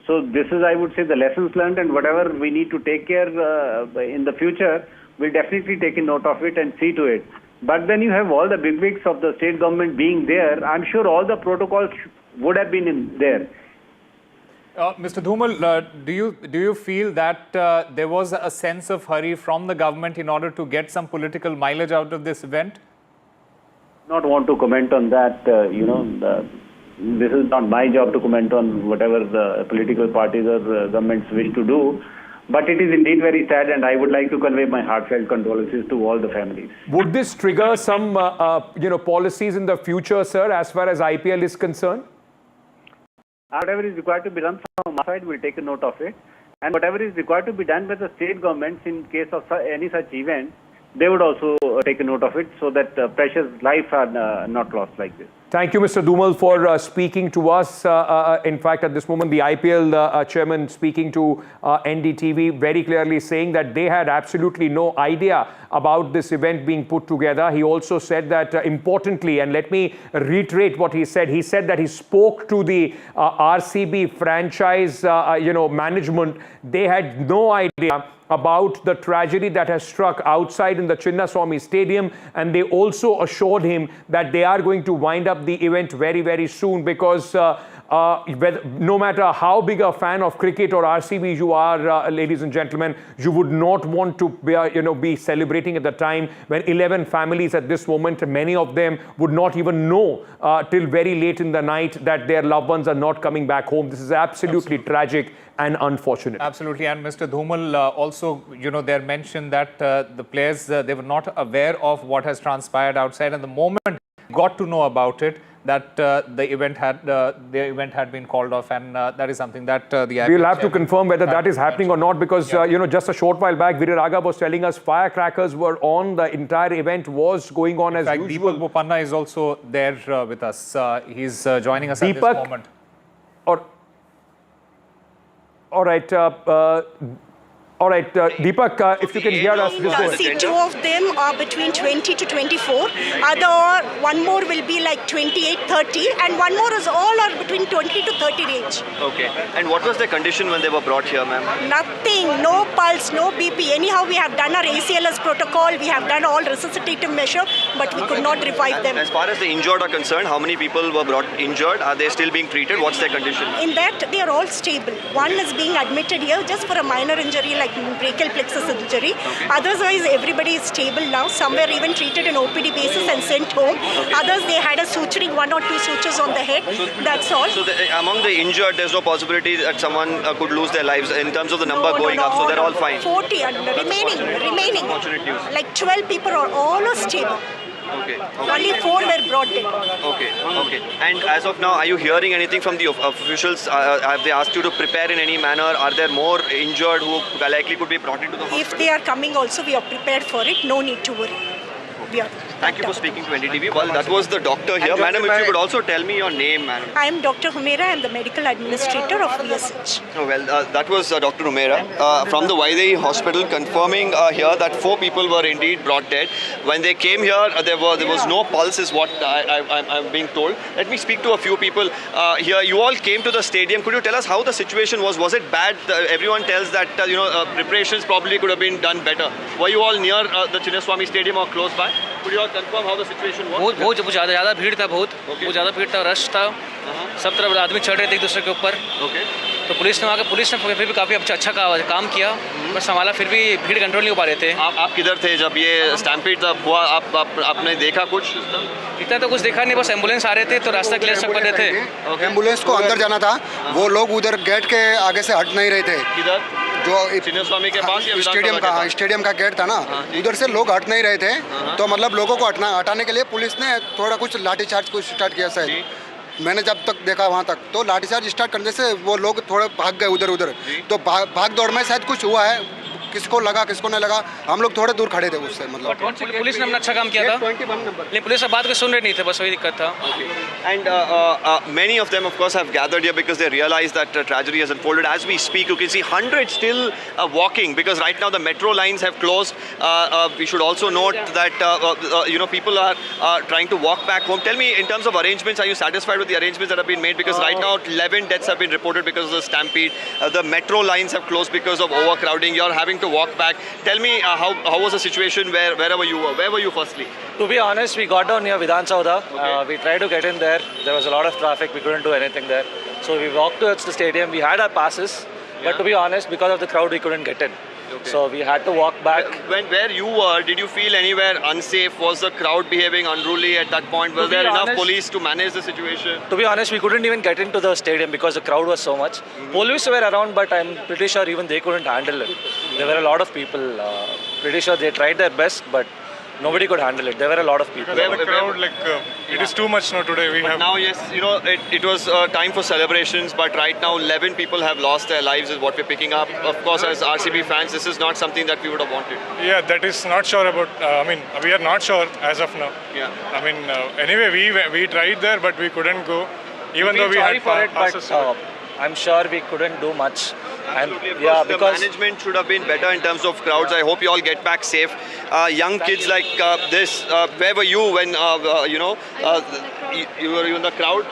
So this is, I would say, the lessons learned, and whatever we need to take care in the future, we'll definitely take a note of it and see to it. But when you have all the bigwigs of the state government being there, I'm sure all the protocols would have been in there. Mr. Dhumal, do you feel that there was a sense of hurry from the government in order to get some political mileage out of this event? Not want to comment on that. This is not my job to comment on whatever the political parties or governments wish to do. But it is indeed very sad, and I would like to convey my heartfelt condolences to all the families. Would this trigger some, policies in the future, sir, as far as IPL is concerned? Whatever is required to be done from our side, we'll take a note of it. And whatever is required to be done by the state governments in case of any such event, they would also take a note of it so that precious lives are not lost like this. Thank you, Mr. Dhumal, for speaking to us. In fact, at this moment, the IPL chairman speaking to NDTV, very clearly saying that they had absolutely no idea about this event being put together. He also said that, importantly, and let me reiterate what he said that he spoke to the RCB franchise, management. They had no idea about the tragedy that has struck outside in the Chinnaswamy Stadium, and they also assured him that they are going to wind up the event very, very soon, because no matter how big a fan of cricket or RCB you are, ladies and gentlemen, you would not want to be celebrating at the time when 11 families at this moment, many of them would not even know till very late in the night that their loved ones are not coming back home. This is absolutely tragic and unfortunate. Absolutely. And Mr. Dhumal also, they mentioned that the players, they were not aware of what has transpired outside, and the moment they got to know about it, that the event had been called off, and that is something that the IPL we'll have to confirm whether that is happening or not, because just a short while back, Viraraga was telling us firecrackers were on, the entire event was going on as usual. Deepak Bopanna is also there with us. He's joining us at this moment. All right, Deepak, if you can hear us, this go see, 2 of them are between 20 to 24. One more will be like 28, 30, and one more is all are between 20 to 30 range. Okay. And what was their condition when they were brought here, ma'am? Nothing, no pulse, no BP. Anyhow, we have done our ACLS protocol, we have done all resuscitative measure, but we could not revive them. As far as the injured are concerned, how many people were brought injured? Are they still being treated? What's their condition? In that, they are all stable. One is being admitted here just for a minor injury like brachial plexus injury. Okay. Otherwise, everybody is stable now. Some were even treated on OPD basis and sent home. Okay. Others, they had a suturing, 1 or 2 sutures on the head. So, that's all. So among the injured, there's no possibility that someone could lose their lives in terms of the number going up. So they're all fine. 40 remaining. Unfortunate news. Like 12 people are all stable. Okay. Only 4 were brought in. Okay. And as of now, are you hearing anything from the officials? Have they asked you to prepare in any manner? Are there more injured who likely could be brought into the hospital? If they are coming also, we are prepared for it. No need to worry. Yeah. Thank you for speaking to NDTV. Well, that was the doctor here. Madam, if you could also tell me your name, madam. I am Dr. Humera. I am the medical administrator of VSH. Oh, well, that was Dr. Humera from the Vaidehi hospital confirming here that 4 people were indeed brought dead. When they came here, there was no pulse is what I'm being told. Let me speak to a few people here. You all came to the stadium. Could you tell us how the situation was? Was it bad? Everyone tells that preparations probably could have been done better. Were you all near the Chinnaswamy Stadium or close by? Could you all confirm how the situation was? बहुत ज़्यादा भीड़ था, बहुत ज़्यादा भीड़ था, rush था, सब तरफ आदमी चढ़ रहे थे एक दूसरे के ऊपर। तो पुलिस ने फिर भी काफ़ी अच्छा काम किया, पर संभाला, फिर भी भीड़ कंट्रोल नहीं हो पा रहे थे। आप किधर थे जब ये स्टैम्पीड हुआ? आपने देखा कुछ? इतना तो कुछ देखा नहीं, बस एम्बुलेंस आ रहे थे तो रास्ता क्लियर कर रहे थे। एम्बुलेंस को अंदर जाना था, वो लोग उधर गेट के आगे से हट नहीं रहे थे। किधर? जो चिन्नास्वामी के पास स्टेडियम का गेट था ना, उधर से लोग हट नहीं रहे थे, तो मतलब लोगों को हटाने के लिए पुलिस ने थोड़ा कुछ लाठीचार्ज कुछ स्टार्ट किया शायद। मैंने जब तक देखा वहाँ तक तो लाठीचार्ज स्टार्ट करने से वो लोग थोड़े भाग गए उधर, तो भाग दौड़ में शायद कुछ हुआ है, किसको लगा किसको नहीं लगा। हम लोग थोड़े दूर खड़े थे उससे, मतलब पुलिस ने अपना अच्छा काम किया था, लेकिन पुलिस से बात को सुन रहे नहीं थे, बस वही दिक्कत था। And many of them, of course, have gathered here because they realize that tragedy has unfolded. As we speak, you can see hundreds still walking because right now the metro lines have closed. We should also note that people are trying to walk back home. Tell me, in terms of arrangements, are you satisfied with the arrangements that have been made? Because right now 11 deaths have been reported because of the stampede. The metro lines have closed because of overcrowding. You're having to walk back. Tell me, how was the situation wherever you were? Where were you firstly? To be honest, we got down near Vidhana Soudha. We tried to get in there. There was a lot of traffic. We couldn't do anything there. So we walked towards the stadium. We had our passes. But to be honest, because of the crowd, we couldn't get in. So we had to walk back. Where you were, did you feel anywhere unsafe? Was the crowd behaving unruly at that point? Was there enough police to manage the situation? To be honest, we couldn't even get into the stadium because the crowd was so much. Police were around, but I'm pretty sure even they couldn't handle it. There were a lot of people. Pretty sure they tried their best, but nobody could handle it. There were a lot of people. The crowd, it is too much now today. Now, yes, it was time for celebrations, but right now 11 people have lost their lives is what we're picking up. Of course, as RCB fans, this is not something that we would have wanted. Yeah, that is not sure about, we are not sure as of now. Yeah. Anyway, we tried there, but we couldn't go, even though we had passes. I'm sure we couldn't do much. Absolutely, because the management should have been better in terms of crowds. I hope you all get back safe. Young kids like this, where were you when you were in the crowd?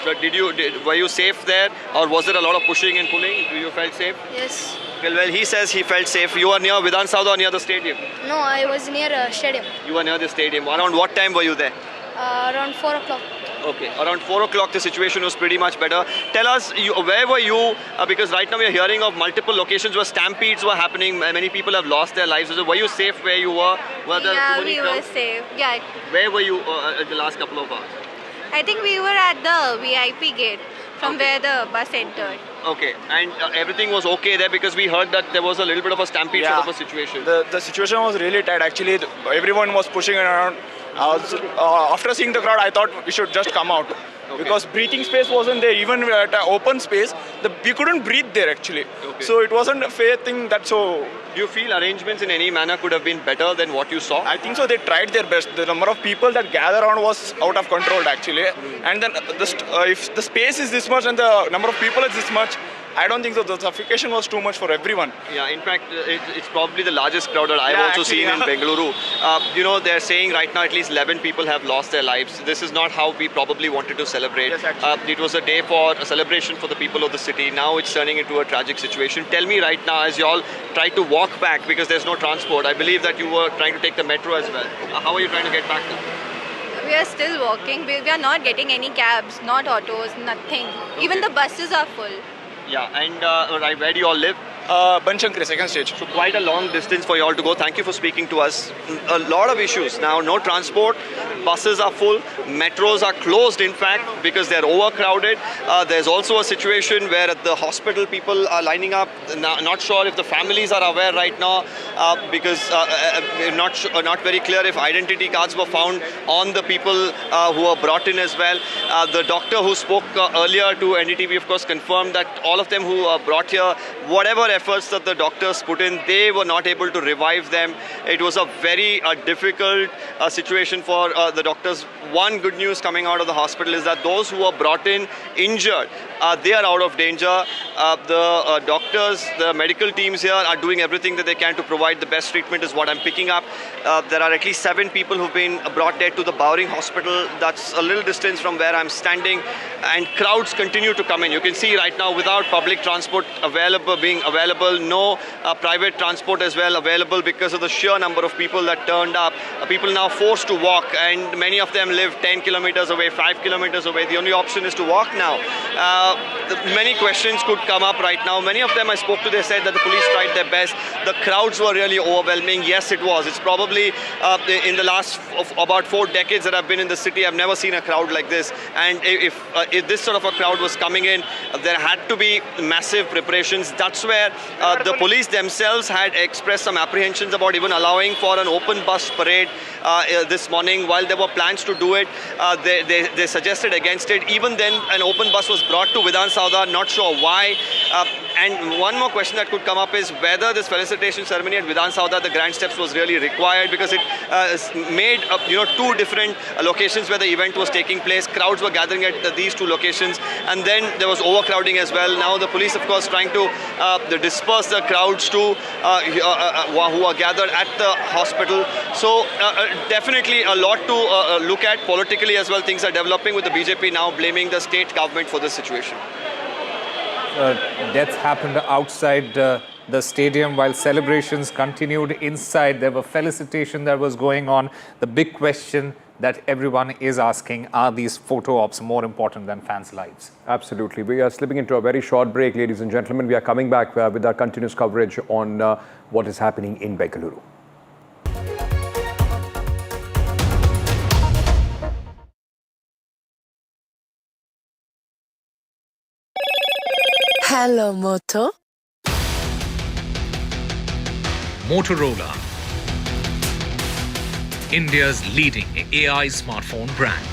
Were you safe there, or was there a lot of pushing and pulling? You felt safe? Yes. Well, he says he felt safe. You were near Vidhana Soudha or near the stadium? No, I was near stadium. You were near the stadium. Around what time were you there? Around 4 o'clock. Okay, around 4 o'clock the situation was pretty much better. Tell us, where were you? Because right now we are hearing of multiple locations where stampedes were happening. Many people have lost their lives. Were you safe where you were? Yeah, we were safe. Yeah. Where were you in the last couple of hours? I think we were at the VIP gate from where the bus entered. Okay, and everything was okay there because we heard that there was a little bit of a stampede sort of a situation. The situation was really tight. Actually, everyone was pushing around. After seeing the crowd, I thought we should just come out. Because breathing space wasn't there. Even at an open space, we couldn't breathe there actually. So it wasn't a fair thing. Do you feel arrangements in any manner could have been better than what you saw? I think so. They tried their best. The number of people that gather around was out of control actually. And then if the space is this much and the number of people is this much, I don't think so. The suffocation was too much for everyone. Yeah, in fact, it's probably the largest crowd that I've also seen in Bengaluru. They're saying right now at least 11 people have lost their lives. This is not how we probably wanted to celebrate. Yes, it was a day for a celebration for the people of the city. Now it's turning into a tragic situation. Tell me right now, as you all try to walk back because there's no transport, I believe that you were trying to take the metro as well. How are you trying to get back? We are still walking. We are not getting any cabs, not autos, nothing. Even the buses are full. Yeah, and where do you all live? Banchankri, second stage. So quite a long distance for you all to go. Thank you for speaking to us. A lot of issues now. No transport. Buses are full. Metros are closed, in fact, because they're overcrowded. There's also a situation where at the hospital people are lining up. Not sure if the families are aware right now because not very clear if identity cards were found on the people who were brought in as well. The doctor who spoke earlier to NDTV, of course, confirmed that all of them who are brought here, whatever efforts that the doctors put in, they were not able to revive them. It was a very difficult situation for the doctors. One good news coming out of the hospital is that those who were brought in injured, they are out of danger. The doctors, the medical teams here are doing everything that they can to provide the best treatment is what I'm picking up. There are at least 7 people who've been brought there to the Bowring Hospital. That's a little distance from where I'm standing, and crowds continue to come in. You can see right now, without public transport being available, no private transport as well available because of the sheer number of people that turned up. People now forced to walk, and many of them live 10 kilometers away, 5 kilometers away. The only option is to walk now. Many questions could come up right now. Many of them I spoke to, they said that the police tried their best. The crowds were really overwhelming. Yes, it was. It's probably in the last about 4 decades that I've been in the city, I've never seen a crowd like this. And if this sort of a crowd was coming in, there had to be massive preparations. That's where the police themselves had expressed some apprehensions about even allowing for an open bus parade this morning. While there were plans to do it, they suggested against it. Even then, an open bus was brought to Vidhana Soudha, not sure why. And one more question that could come up is whether this felicitation ceremony at Vidhana Soudha, the Grand Steps, was really required, because it made 2 different locations where the event was taking place. Crowds were gathering at these 2 locations, and then there was overcrowding as well. Now the police, of course, trying to disperse the crowds to who are gathered at the hospital. So definitely a lot to look at politically as well. Things are developing with the BJP now blaming the state government for this situation. Deaths happened outside the stadium while celebrations continued inside. There were felicitation that was going on. The big question that everyone is asking, are these photo ops more important than fans' lives? Absolutely. We are slipping into a very short break, ladies and gentlemen. We are coming back with our continuous coverage on what is happening in Bengaluru. Hello, Moto. Motorola, India's leading AI smartphone brand.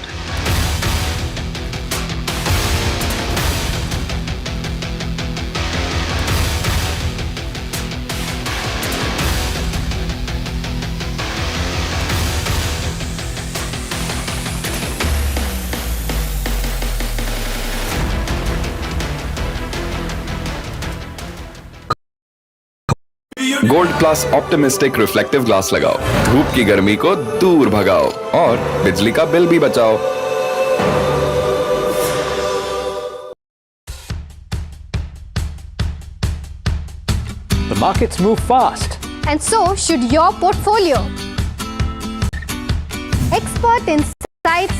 Gold plus optimistic reflective glass लगाओ, धूप की गर्मी को दूर भगाओ और बिजली का बिल भी बचाओ। The markets move fast. And so should your portfolio. Expert insights,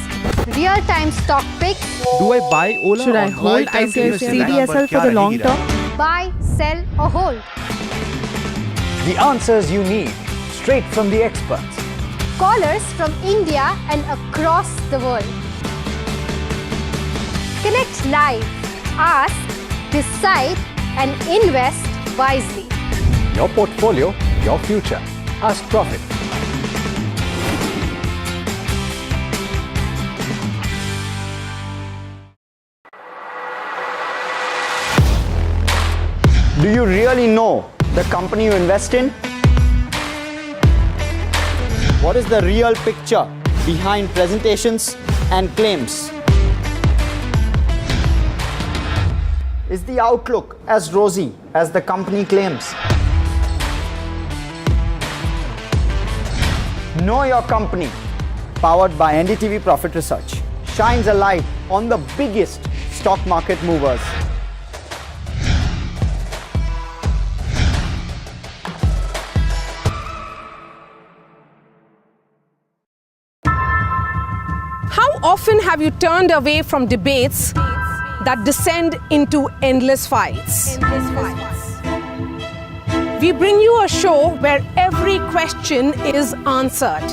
real-time stock picks. Do I buy Ola? Should I hold CDSL for the long term? Buy, sell or hold. The answers you need, straight from the experts. Callers from India and across the world. Connect live, ask, decide and invest wisely. Your portfolio, your future. Ask Profit. Do you really know the company you invest in? What is the real picture behind presentations and claims? Is the outlook as rosy as the company claims? Know Your Company, powered by NDTV Profit Research, shines a light on the biggest stock market movers. How often have you turned away from debates that descend into endless fights? We bring you a show where every question is answered,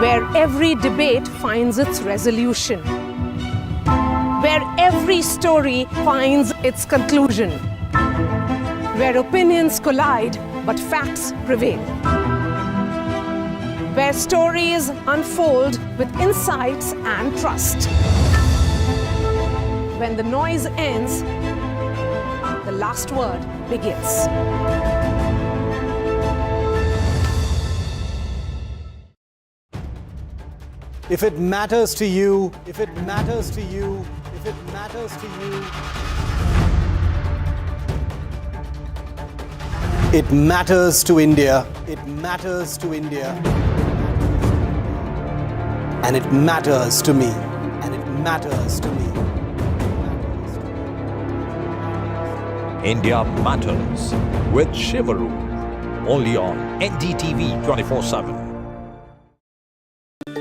where every debate finds its resolution, where every story finds its conclusion, where opinions collide but facts prevail, where stories unfold with insights and trust. When the noise ends, the last word begins. If it matters to you, if it matters to you, if it matters to you, it matters to India, it matters to India, and it matters to me, and it matters to me. India Matters with Shivakumar, only on NDTV 24/7.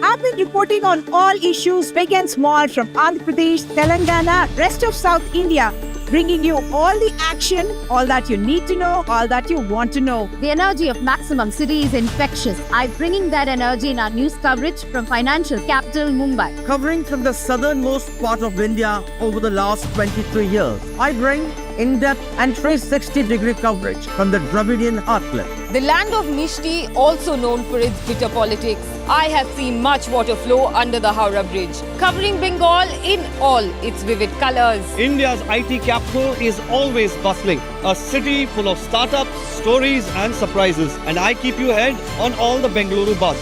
I've been reporting on all issues big and small from Andhra Pradesh, Telangana, rest of South India, bringing you all the action, all that you need to know, all that you want to know. The energy of maximum city is infectious. I'm bringing that energy in our news coverage from financial capital Mumbai. Covering from the southernmost part of India over the last 23 years, I bring in-depth and 360-degree coverage from the Dravidian heartland. The land of Mishti, also known for its bitter politics. I have seen much water flow under the Howrah Bridge, covering Bengal in all its vivid colors. India's IT capital is always bustling, a city full of startups, stories and surprises. And I keep you ahead on all the Bengaluru buzz.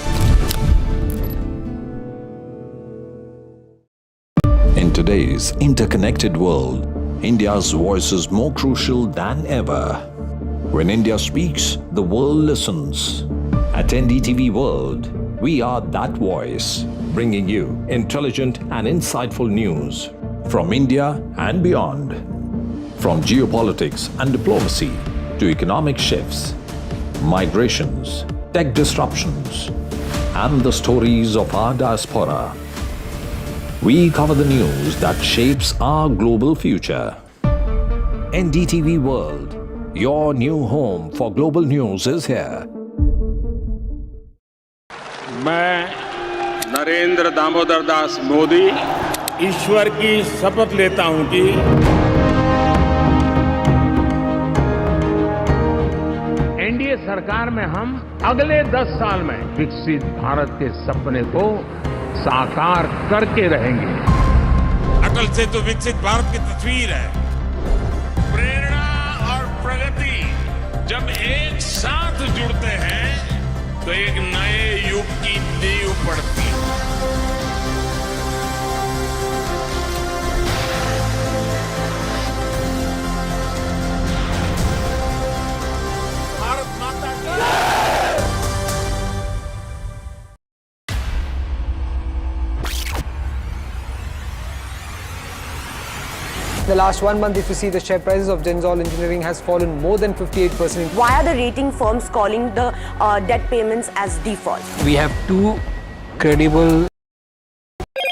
In today's interconnected world, India's voice is more crucial than ever. When India speaks, the world listens. At NDTV World, we are that voice, bringing you intelligent and insightful news from India and beyond. From geopolitics and diplomacy to economic shifts, migrations, tech disruptions, and the stories of our diaspora. We cover the news that shapes our global future. NDTV World, your new home for global news is here. मैं नरेंद्र दामोदर दास मोदी ईश्वर की शपथ लेता हूं कि NDA सरकार में हम अगले 10 साल में विकसित भारत के सपने को साकार करके रहेंगे। अटल से तो विकसित भारत की तस्वीर है। प्रेरणा और प्रगति जब एक साथ जुड़ते हैं तो एक नए युग की नींव पड़ती है। भारत माता का The last 1 month, if you see, the share prices of Genzol Engineering has fallen more than 58%. Why are the rating firms calling the debt payments as default? We have two credible...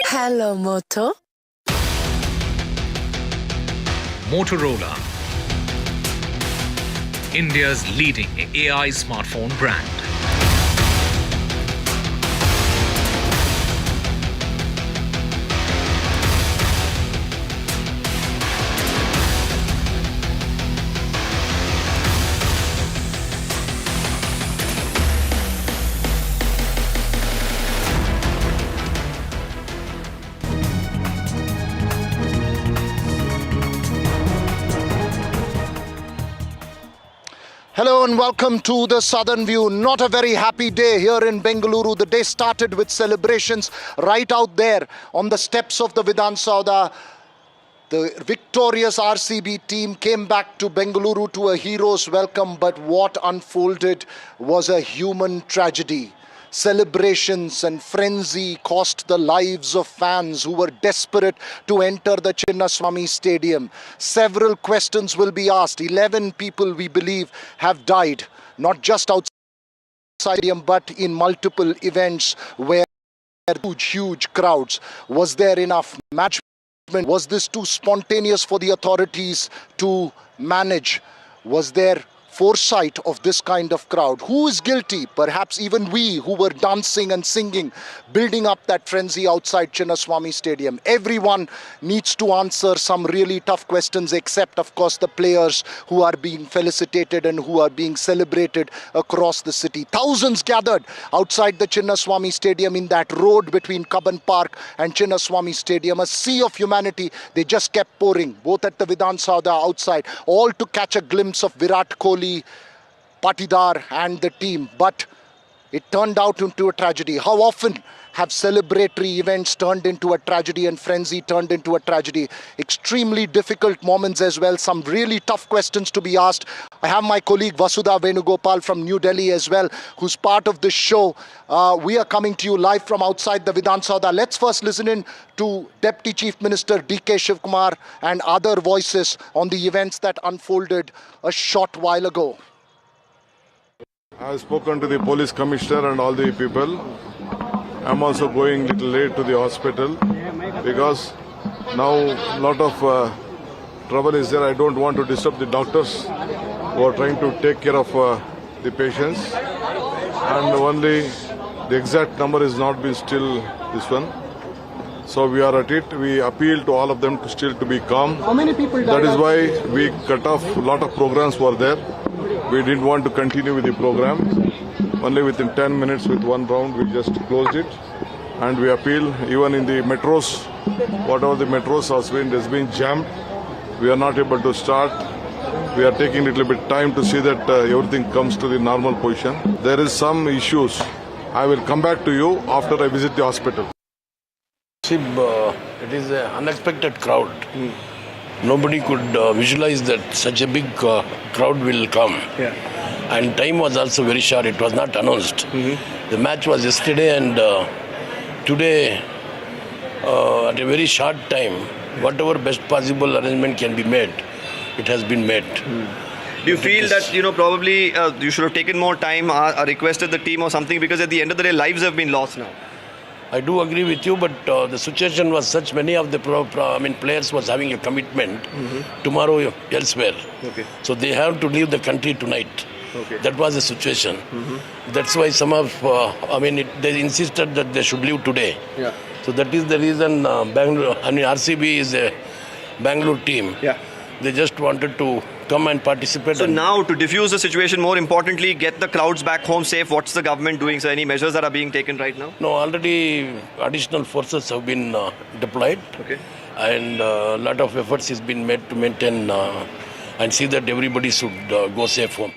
Hello, Moto. Motorola, India's leading AI smartphone brand. Hello and welcome to the Southern View. Not a very happy day here in Bengaluru. The day started with celebrations right out there on the steps of the Vidhana Soudha. The victorious RCB team came back to Bengaluru to a hero's welcome, but what unfolded was a human tragedy. Celebrations and frenzy cost the lives of fans who were desperate to enter the Chinnaswamy Stadium. Several questions will be asked. 11 people, we believe, have died, not just outside the stadium, but in multiple events where huge crowds. Was there enough management? Was this too spontaneous for the authorities to manage? Was there foresight of this kind of crowd. Who is guilty? Perhaps even we who were dancing and singing, building up that frenzy outside Chinnaswamy Stadium. Everyone needs to answer some really tough questions, except of course the players who are being felicitated and who are being celebrated across the city. Thousands gathered outside the Chinnaswamy Stadium in that road between Cubbon Park and Chinnaswamy Stadium. A sea of humanity. They just kept pouring, both at the Vidhana Soudha outside, all to catch a glimpse of Virat Kohli, Patidar and the team. But it turned out into a tragedy. How often have celebratory events turned into a tragedy and frenzy turned into a tragedy? Extremely difficult moments as well. Some really tough questions to be asked. I have my colleague Vasudha Venugopal from New Delhi as well, who's part of this show. We are coming to you live from outside the Vidhana Soudha. Let's first listen in to Deputy Chief Minister DK Shivakumar and other voices on the events that unfolded a short while ago. I have spoken to the police commissioner and all the people. I'm also going a little late to the hospital because now a lot of trouble is there. I don't want to disturb the doctors who are trying to take care of the patients. And only the exact number is not been still this one. So we are at it. We appeal to all of them to still to be calm. How many people died? That is why we cut off a lot of programs were there. We didn't want to continue with the program. Only within 10 minutes with one round we just closed it. And we appeal even in the metros, whatever the metros has been jammed. We are not able to start. We are taking a little bit time to see that everything comes to the normal position. There is some issues. I will come back to you after I visit the hospital. It is an unexpected crowd. Nobody could visualize that such a big crowd will come. Yeah. And time was also very short. It was not announced. The match was yesterday and today at a very short time, whatever best possible arrangement can be made, it has been made. Do you feel that, probably you should have taken more time or requested the team or something, because at the end of the day, lives have been lost now? I do agree with you, but the situation was such, many of the players was having a commitment tomorrow elsewhere. Okay. So they have to leave the country tonight. Okay. That was the situation. That's why some of, they insisted that they should leave today. Yeah. So that is the reason RCB is a Bangalore team. Yeah. They just wanted to come and participate. So now, to diffuse the situation, more importantly, get the crowds back home safe, what's the government doing? So any measures that are being taken right now? No, already additional forces have been deployed. Okay. And a lot of efforts has been made to maintain and see that everybody should go safe home.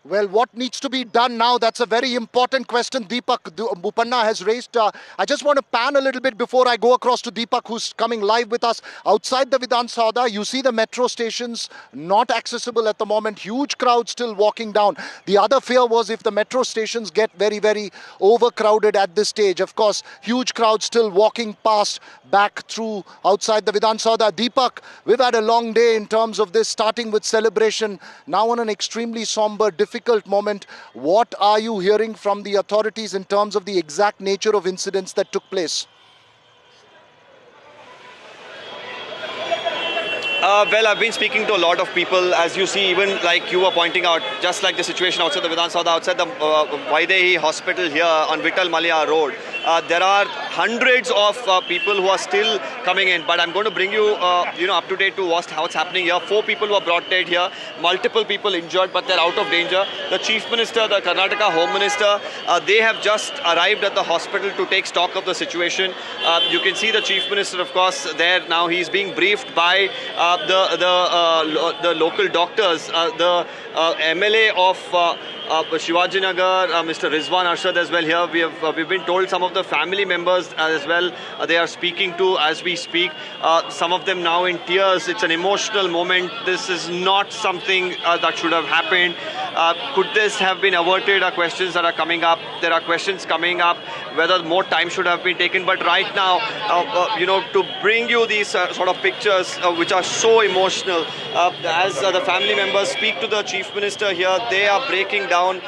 Well, what needs to be done now? That's a very important question Deepak Bupanna has raised. I just want to pan a little bit before I go across to Deepak, who's coming live with us. Outside the Vidhana Soudha, you see the metro stations not accessible at the moment. Huge crowds still walking down. The other fear was if the metro stations get very, very overcrowded at this stage. Of course, huge crowds still walking past back through outside the Vidhana Soudha. Deepak, we've had a long day in terms of this, starting with celebration, now on an extremely somber, difficult moment. What are you hearing from the authorities in terms of the exact nature of incidents that took place? Well, I've been speaking to a lot of people, as you see, even like you were pointing out, just like the situation outside the Vidhana Soudha, outside the Vaidehi Hospital here on Vittal Mallya Road. There are hundreds of people who are still coming in, but I'm going to bring you, up to date to what's happening here. 4 people were brought dead here, multiple people injured, but they're out of danger. The Chief Minister, the Karnataka Home Minister, they have just arrived at the hospital to take stock of the situation. You can see the Chief Minister, of course, there now. He's being briefed by the local doctors, the MLA of Shivajinagar, Mr. Rizwan Arshad as well here. We've been told some of the family members as well they are speaking to as we speak. Some of them now in tears. It's an emotional moment. This is not something that should have happened. Could this have been averted are questions that are coming up. There are questions coming up whether more time should have been taken. But right now, to bring you these sort of pictures which are so emotional, as the family members speak to the Chief Minister here, they are breaking down.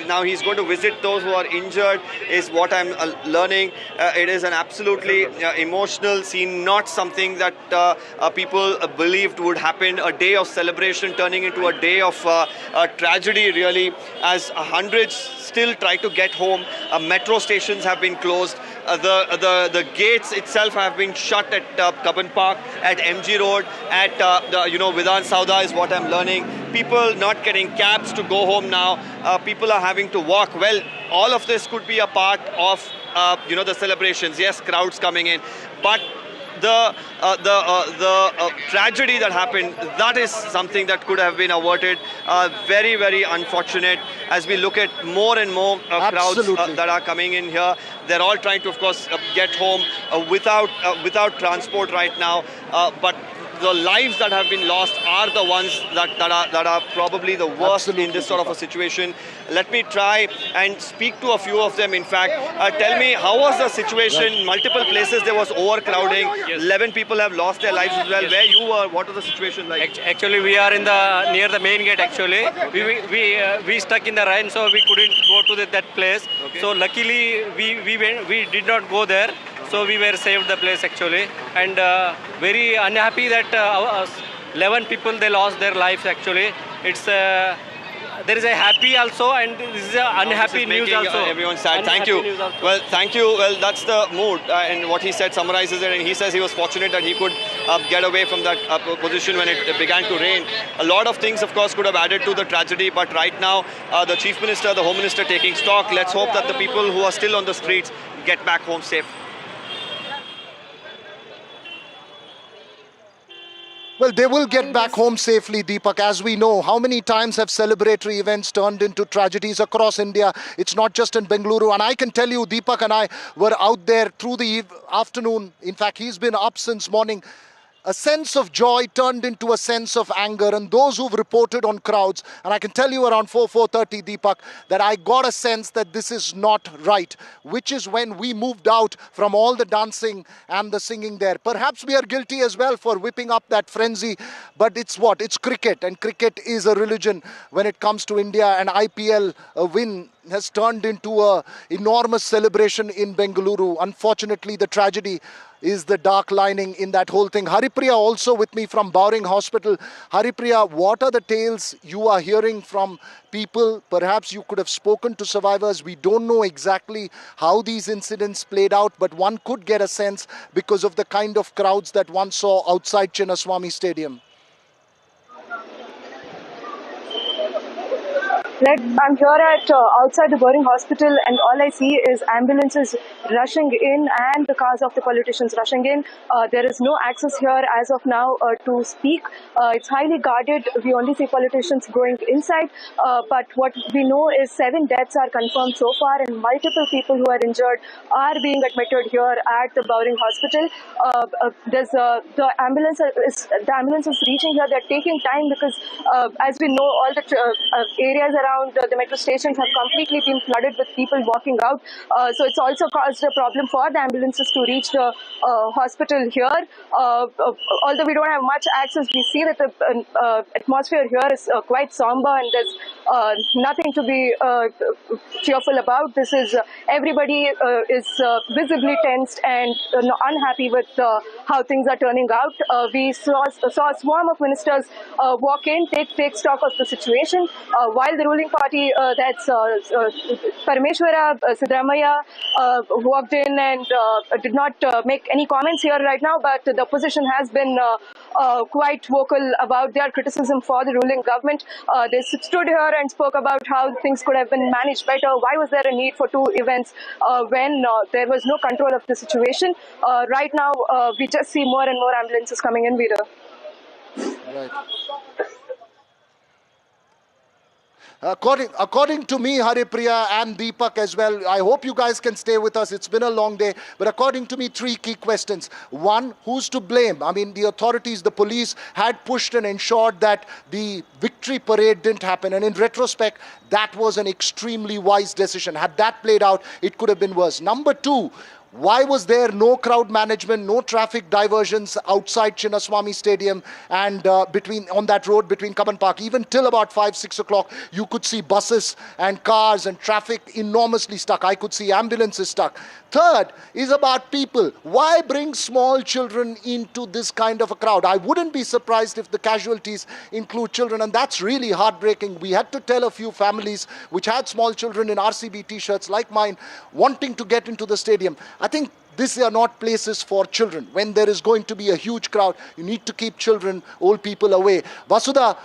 Now he's going to visit those who are injured, is what I'm learning. It is an absolutely emotional scene, not something that people believed would happen. A day of celebration turning into a day of tragedy, really, as hundreds still try to get home. Metro stations have been closed. The gates itself have been shut at Cubbon Park, at MG Road, at Vidhana Soudha is what I'm learning. People not getting cabs to go home now. People are having to walk. Well, all of this could be a part of the celebrations. Yes, crowds coming in, but the tragedy that happened, that is something that could have been averted. Very, very unfortunate as we look at more and more crowds that are coming in here. They're all trying to, of course, get home without transport right now. But the lives that have been lost are the ones that are probably the worst in this sort of a situation. Let me try and speak to a few of them. In fact, tell me, how was the situation? Multiple places there was overcrowding. Yes. 11 people have lost their lives as well. Yes. Where you were, what was the situation like? Actually, we are in near the main gate. Actually, we stuck in the rain, so we couldn't go to that place. Okay. So luckily, we did not go there. So we were saved the place actually, and very unhappy that 11 people they lost their lives actually. It's there is a happy also, and this is a unhappy news also. Everyone sad. Thank you. Well, thank you. Well, that's the mood, and what he said summarizes it. And he says he was fortunate that he could get away from that position when it began to rain. A lot of things, of course, could have added to the tragedy, but right now, the Chief Minister, the Home Minister taking stock. Let's hope that the people who are still on the streets get back home safe. Well, they will get back home safely, Deepak. As we know, how many times have celebratory events turned into tragedies across India? It's not just in Bengaluru. And I can tell you, Deepak and I were out there through the afternoon. In fact, he's been up since morning. A sense of joy turned into a sense of anger, and those who've reported on crowds, and I can tell you around 4:30, Deepak, that I got a sense that this is not right, which is when we moved out from all the dancing and the singing there. Perhaps we are guilty as well for whipping up that frenzy, but it's what? It's cricket, and cricket is a religion when it comes to India, and IPL, a win has turned into an enormous celebration in Bengaluru. Unfortunately, the tragedy is the dark lining in that whole thing. Haripriya also with me from Bowring Hospital. Haripriya, what are the tales you are hearing from people? Perhaps you could have spoken to survivors. We don't know exactly how these incidents played out, but one could get a sense because of the kind of crowds that one saw outside Chinnaswamy Stadium. I'm here at outside the Bowring Hospital, and all I see is ambulances rushing in and the cars of the politicians rushing in. There is no access here as of now to speak. It's highly guarded. We only see politicians going inside. But what we know is 7 deaths are confirmed so far, and multiple people who are injured are being admitted here at the Bowring Hospital. The ambulance is reaching here. They're taking time because, as we know, all the areas around the metro stations have completely been flooded with people walking out. So it's also caused a problem for the ambulances to reach the hospital here. Although we don't have much access, we see that the atmosphere here is quite somber, and there's nothing to be cheerful about. This is everybody is visibly tensed and unhappy with how things are turning out. We saw a swarm of ministers walk in, take stock of the situation, while the ruling party, that's Parameshwara Siddaramaiah, walked in and did not make any comments here right now, but the opposition has been quite vocal about their criticism for the ruling government. They stood here and spoke about how things could have been managed better. Why was there a need for 2 events when there was no control of the situation? Right now, we just see more and more ambulances coming in, Veera. Right. According to me, Haripriya and Deepak as well, I hope you guys can stay with us. It's been a long day. But according to me, 3 key questions. One, who's to blame? I mean, the authorities, the police had pushed and ensured that the victory parade didn't happen. And in retrospect, that was an extremely wise decision. Had that played out, it could have been worse. Number 2, why was there no crowd management, no traffic diversions outside Chinnaswamy Stadium and on that road between Kaman Park? Even till about 5-6 o'clock, you could see buses and cars and traffic enormously stuck. I could see ambulances stuck. Third is about people. Why bring small children into this kind of a crowd? I wouldn't be surprised if the casualties include children, and that's really heartbreaking. We had to tell a few families which had small children in RCB t-shirts like mine wanting to get into the stadium. I think these are not places for children. When there is going to be a huge crowd, you need to keep children, old people away. Vasudha,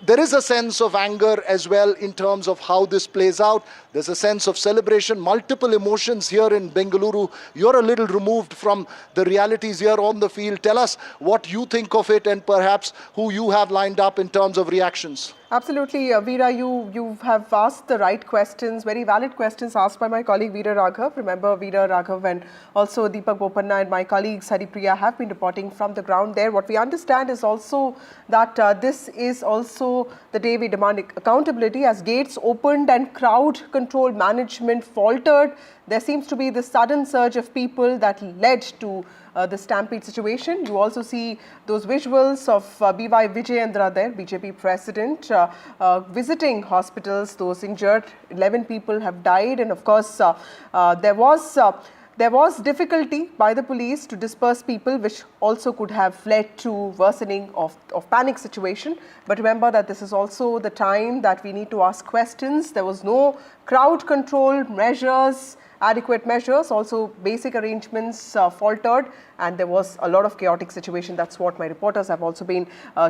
there is a sense of anger as well in terms of how this plays out. There's a sense of celebration, multiple emotions here in Bengaluru. You're a little removed from the realities here on the field. Tell us what you think of it and perhaps who you have lined up in terms of reactions. Absolutely, Veera, you have asked the right questions, very valid questions asked by my colleague Veera Raghav. Remember, Veera Raghav and also Deepak Bopanna and my colleagues Haripriya have been reporting from the ground there. What we understand is also that this is also the day we demand accountability as gates opened and crowd control management faltered. There seems to be this sudden surge of people that led to the stampede situation. You also see those visuals of B.Y. Vijayendra there, BJP president, visiting hospitals, those injured. 11 people have died, and of course there was difficulty by the police to disperse people, which also could have led to worsening of panic situation. But remember that this is also the time that we need to ask questions. There was no crowd control measures, adequate measures, also basic arrangements faltered, and there was a lot of chaotic situation. That's what my reporters have also been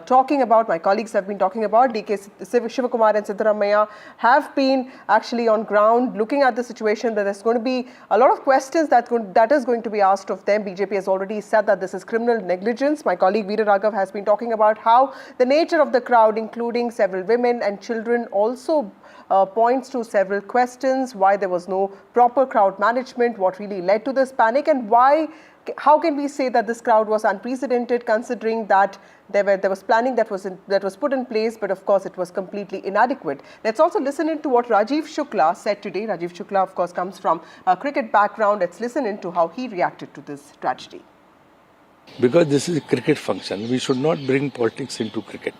talking about, my colleagues have been talking about. DK Shivakumar and Siddaramaiah have been actually on ground looking at the situation. That there's going to be a lot of questions that is going to be asked of them. BJP has already said that this is criminal negligence. My colleague Veera Raghav has been talking about how the nature of the crowd, including several women and children, also points to several questions, why there was no proper crowd management, what really led to this panic, and how can we say that this crowd was unprecedented considering that there was planning that was put in place, but of course it was completely inadequate. Let's also listen into what Rajiv Shukla said today. Rajiv Shukla, of course, comes from a cricket background. Let's listen into how he reacted to this tragedy. Because this is a cricket function, we should not bring politics into cricket.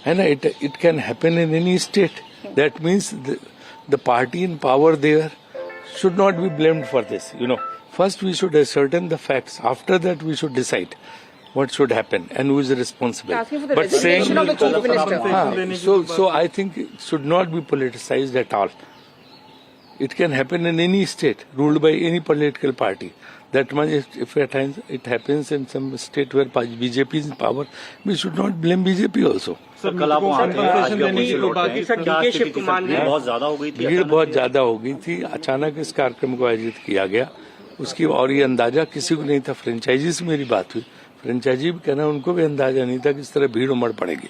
And it can happen in any state. That means the party in power there should not be blamed for this. First we should ascertain the facts. After that we should decide what should happen and who is responsible. But saying of the Chief Minister. So I think it should not be politicized at all. It can happen in any state ruled by any political party. That much, if at times it happens in some state where BJP is in power, we should not blame BJP also. भीड़ बहुत ज्यादा हो गई थी, अचानक इस कार्यक्रम को आयोजित किया गया, उसकी और ये अंदाजा किसी को नहीं था। फ्रेंचाइजी से मेरी बात हुई, फ्रेंचाइजी भी कहना उनको भी अंदाजा नहीं था कि इस तरह भीड़ उमड़ पड़ेगी।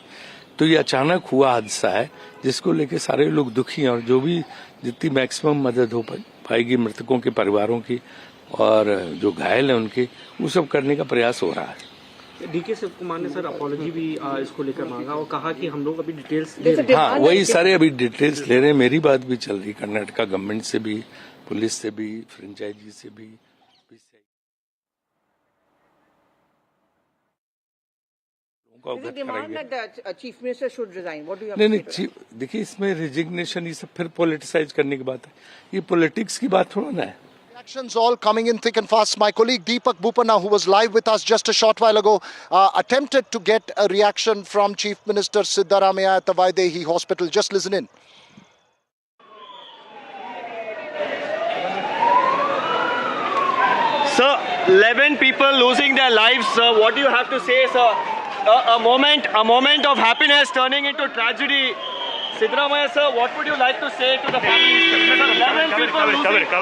तो ये अचानक हुआ हादसा है जिसको लेके सारे लोग दुखी हैं और जो भी जितनी मैक्सिमम मदद हो पाएगी मृतकों के परिवारों की और जो घायल हैं उनके, वो सब करने का प्रयास हो रहा है। डीके शिवकुमार ने सर अपॉलॉजी भी इसको लेकर मांगा और कहा कि हम लोग अभी डिटेल्स ले रहे हैं। हाँ, वही सारे अभी डिटेल्स ले रहे हैं। मेरी बात भी चल रही, कर्नाटका गवर्नमेंट से भी, पुलिस से भी, फ्रेंचाइजी से भी। Chief minister should resign. What do you नहीं, देखिए इसमें रिजिग्नेशन ये सब फिर पॉलिटिसाइज करने की बात है। ये पॉलिटिक्स की बात थोड़ा ना है। Reactions all coming in thick and fast. My colleague Deepak Bopanna, who was live with us just a short while ago, attempted to get a reaction from Chief Minister Siddaramaiah at the Vaidehi Hospital. Just listen in. Sir, 11 people losing their lives. Sir, what do you have to say, sir? A moment of happiness turning into tragedy. Siddaramaiah, sir, what would you like to say to the families? 11 people losing.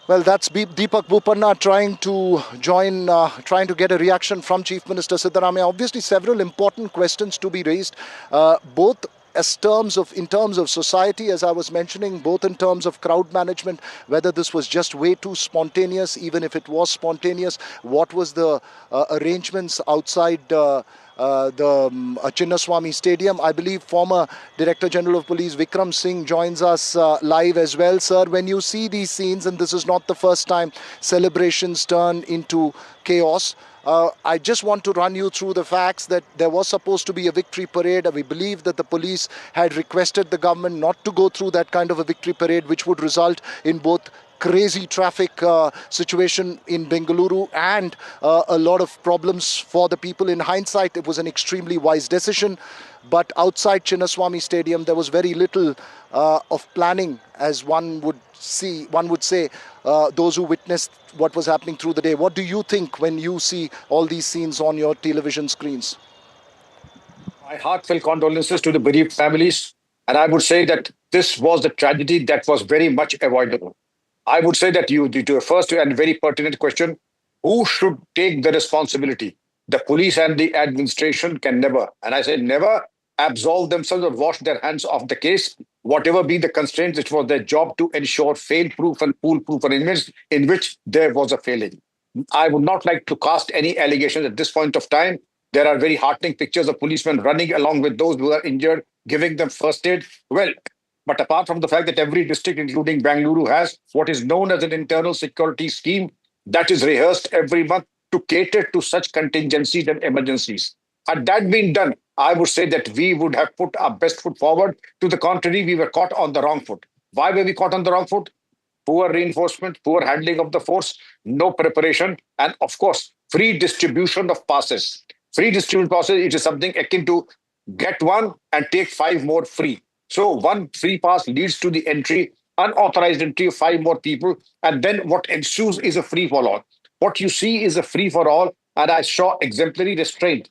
Well, that's Deepak Bopanna trying to join, trying to get a reaction from Chief Minister Siddaramaiah. Obviously, several important questions to be raised, both in terms of society, as I was mentioning, both in terms of crowd management, whether this was just way too spontaneous, even if it was spontaneous, what was the arrangements outside the Chinnaswamy Stadium. I believe former Director General of Police Vikram Singh joins us live as well. Sir, when you see these scenes, and this is not the first time celebrations turn into chaos, I just want to run you through the facts that there was supposed to be a victory parade. We believe that the police had requested the government not to go through that kind of a victory parade, which would result in both crazy traffic situation in Bengaluru and a lot of problems for the people. In hindsight, it was an extremely wise decision. But outside Chinnaswamy Stadium, there was very little of planning, as one would say, those who witnessed what was happening through the day. What do you think when you see all these scenes on your television screens? My heartfelt condolences to the bereaved families. And I would say that this was a tragedy that was very much avoidable. I would say that you to a first and very pertinent question, who should take the responsibility? The police and the administration can never, and I say never, absolve themselves or wash their hands off the case. Whatever be the constraints, it was their job to ensure fail-proof and fool-proof arrangements in which there was a failing. I would not like to cast any allegations at this point of time. There are very heartening pictures of policemen running along with those who are injured, giving them first aid. Well, but apart from the fact that every district, including Bengaluru, has what is known as an internal security scheme that is rehearsed every month to cater to such contingencies and emergencies. Had that been done, I would say that we would have put our best foot forward. To the contrary, we were caught on the wrong foot. Why were we caught on the wrong foot? Poor reinforcement, poor handling of the force, no preparation, and of course, free distribution of passes. Free distribution passes, it is something akin to get one and take 5 more free. So one free pass leads to the entry, unauthorized entry of 5 more people, and then what ensues is a free-for-all. What you see is a free-for-all, and I saw exemplary restraint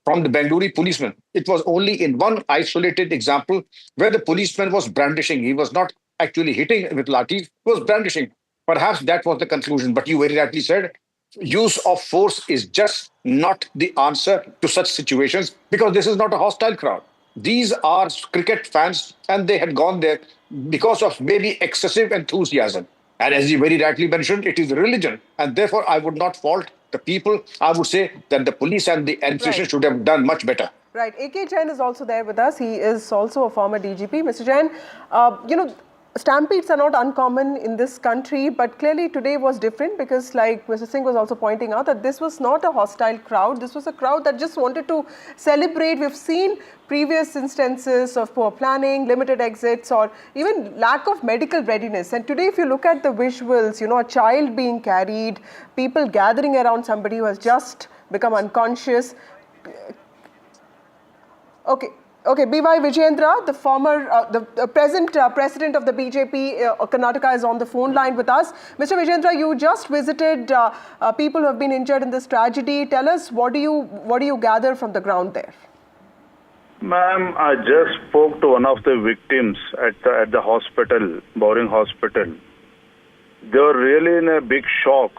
from the Bengaluru policeman. It was only in one isolated example where the policeman was brandishing. He was not actually hitting with lathi, he was brandishing. Perhaps that was the conclusion, but you very rightly said, use of force is just not the answer to such situations because this is not a hostile crowd. These are cricket fans and they had gone there because of maybe excessive enthusiasm. And as you very rightly mentioned, it is religion. And therefore, I would not fault the people. I would say that the police and the administration should have done much better. Right. A.K. Jain is also there with us. He is also a former DGP. Mr. Jain, stampedes are not uncommon in this country, but clearly today was different because, like Mr. Singh was also pointing out, that this was not a hostile crowd. This was a crowd that just wanted to celebrate. We've seen previous instances of poor planning, limited exits, or even lack of medical readiness. And today, if you look at the visuals, a child being carried, people gathering around somebody who has just become unconscious. Okay, B.Y. Vijayendra, the former, the present president of the BJP, Karnataka, is on the phone line with us. Mr. Vijayendra, you just visited people who have been injured in this tragedy. Tell us, what do you gather from the ground there? Ma'am, I just spoke to one of the victims at the hospital, Boring Hospital. They were really in a big shock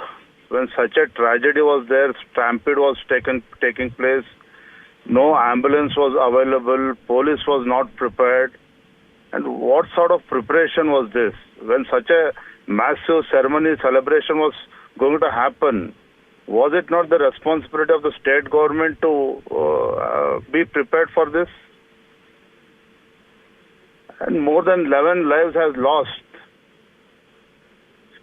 when such a tragedy was there. Stampede was taking place. No ambulance was available, police was not prepared. And what sort of preparation was this? When such a massive ceremony, celebration was going to happen, was it not the responsibility of the state government to be prepared for this? And more than 11 lives has lost.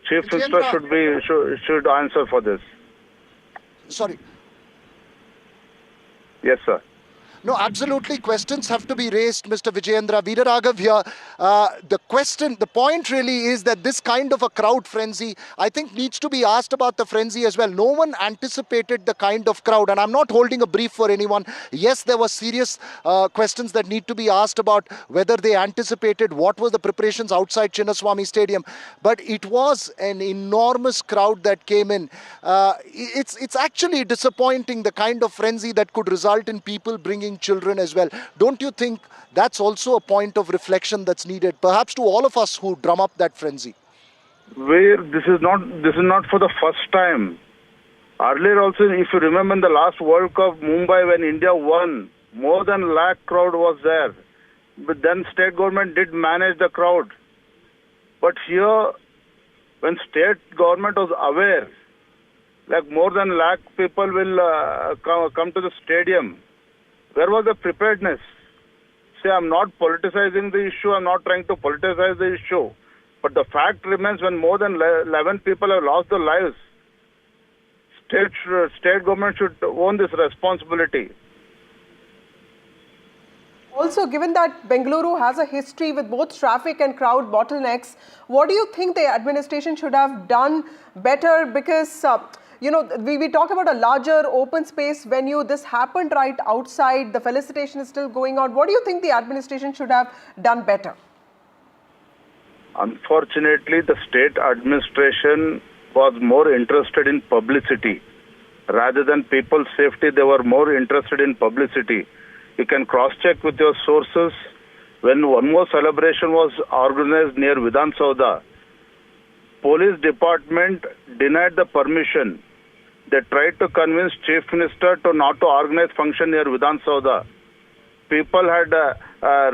Chief Minister should answer for this. Sorry. Yes, sir. No, absolutely. Questions have to be raised, Mr. Vijayendra. Veera Raghav here. The point really is that this kind of a crowd frenzy, I think, needs to be asked about the frenzy as well. No one anticipated the kind of crowd, and I'm not holding a brief for anyone. Yes, there were serious questions that need to be asked about whether they anticipated what were the preparations outside Chinnaswamy Stadium. But it was an enormous crowd that came in. It's actually disappointing, the kind of frenzy that could result in people bringing children as well. Don't you think that's also a point of reflection that's needed, perhaps to all of us who drum up that frenzy? where this is not for the first time. Earlier also, if you remember in the last World Cup, Mumbai, when India won, more than lakh crowd was there. But then state government did manage the crowd. But here, when state government was aware, like more than lakh people will come to the stadium, where was the preparedness? See, I'm not politicizing the issue, I'm not trying to politicize the issue. But the fact remains, when more than 11 people have lost their lives, state government should own this responsibility. Also, given that Bengaluru has a history with both traffic and crowd bottlenecks, what do you think the administration should have done better? Because, we talk about a larger open space venue. This happened right outside. The felicitation is still going on. What do you think the administration should have done better? Unfortunately, the state administration was more interested in publicity. Rather than people's safety, they were more interested in publicity. You can cross-check with your sources. When one more celebration was organized near Vidhana Soudha, police department denied the permission. They tried to convince Chief Minister to not to organize function near Vidhana Soudha. People had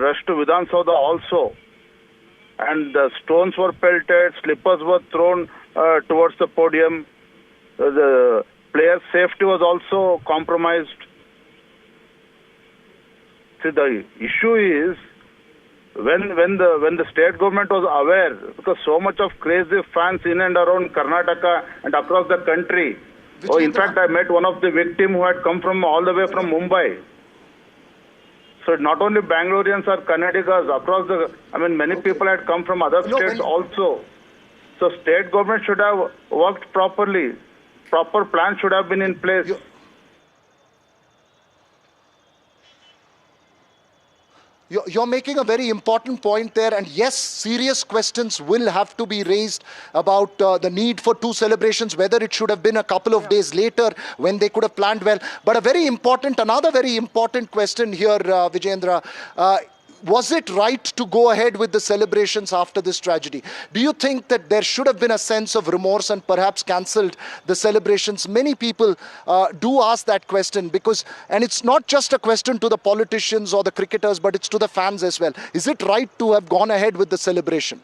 rushed to Vidhana Soudha also. And the stones were pelted, slippers were thrown towards the podium. The players' safety was also compromised. See, the issue is when the state government was aware, because so much of crazy fans in and around Karnataka and across the country. Oh, in fact, I met one of the victims who had come from all the way from Mumbai. So not only Bangaloreans or Kannadigas across many people had come from other states also. So state government should have worked properly. Proper plan should have been in place. You're making a very important point there, and yes, serious questions will have to be raised about the need for two celebrations, whether it should have been a couple of days later when they could have planned well. But another very important question here, Vijayendra, was it right to go ahead with the celebrations after this tragedy? Do you think that there should have been a sense of remorse and perhaps cancelled the celebrations? Many people do ask that question and it's not just a question to the politicians or the cricketers, but it's to the fans as well. Is it right to have gone ahead with the celebration?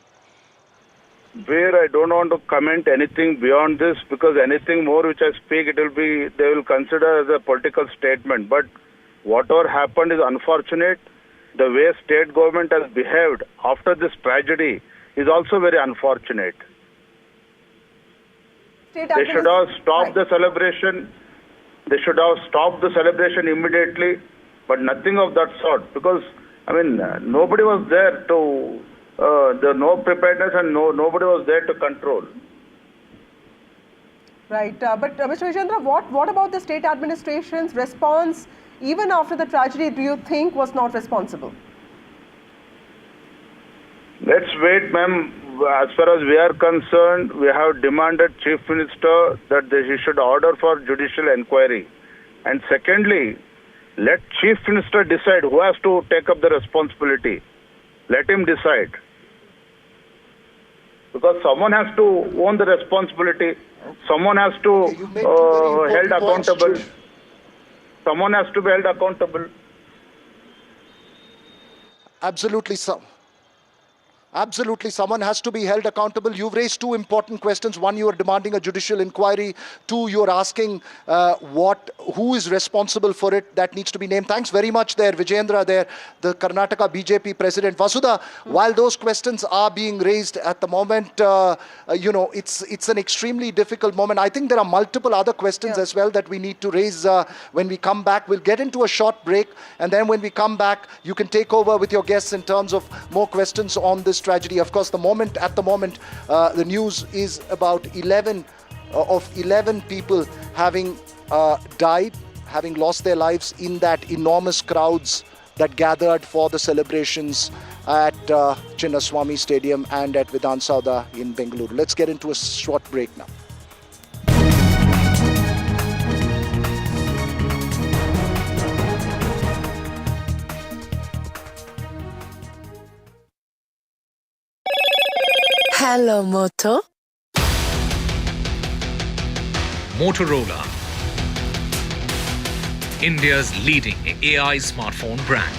Where I don't want to comment anything beyond this, because anything more which I speak, they will consider as a political statement. But whatever happened is unfortunate. The way state government has behaved after this tragedy is also very unfortunate. They should have stopped the celebration. They should have stopped the celebration immediately, but nothing of that sort. Because, nobody was there to, there was no preparedness and nobody was there to control. Right, but Mr. Vijayendra, what about the state administration's response even after the tragedy, do you think was not responsible? Let's wait, ma'am. As far as we are concerned, we have demanded Chief Minister that he should order for judicial inquiry. And secondly, let Chief Minister decide who has to take up the responsibility. Let him decide. Because someone has to own the responsibility. Someone has to held accountable. Someone has to be held accountable. Absolutely, Absolutely, someone has to be held accountable. You've raised two important questions. One, you are demanding a judicial inquiry. Two, you're asking who is responsible for it. That needs to be named. Thanks very much there, Vijayendra there, the Karnataka BJP president. Vasudha, while those questions are being raised at the moment, it's an extremely difficult moment. I think there are multiple other questions as well that we need to raise when we come back. We'll get into a short break, and then when we come back, you can take over with your guests in terms of more questions on this tragedy. Of course, at the moment, the news is about 11 people having died, having lost their lives in that enormous crowds that gathered for the celebrations at Chinnaswamy Stadium and at Vidhana Soudha in Bengaluru. Let's get into a short break now. Hello, Moto. Motorola, India's leading AI smartphone brand.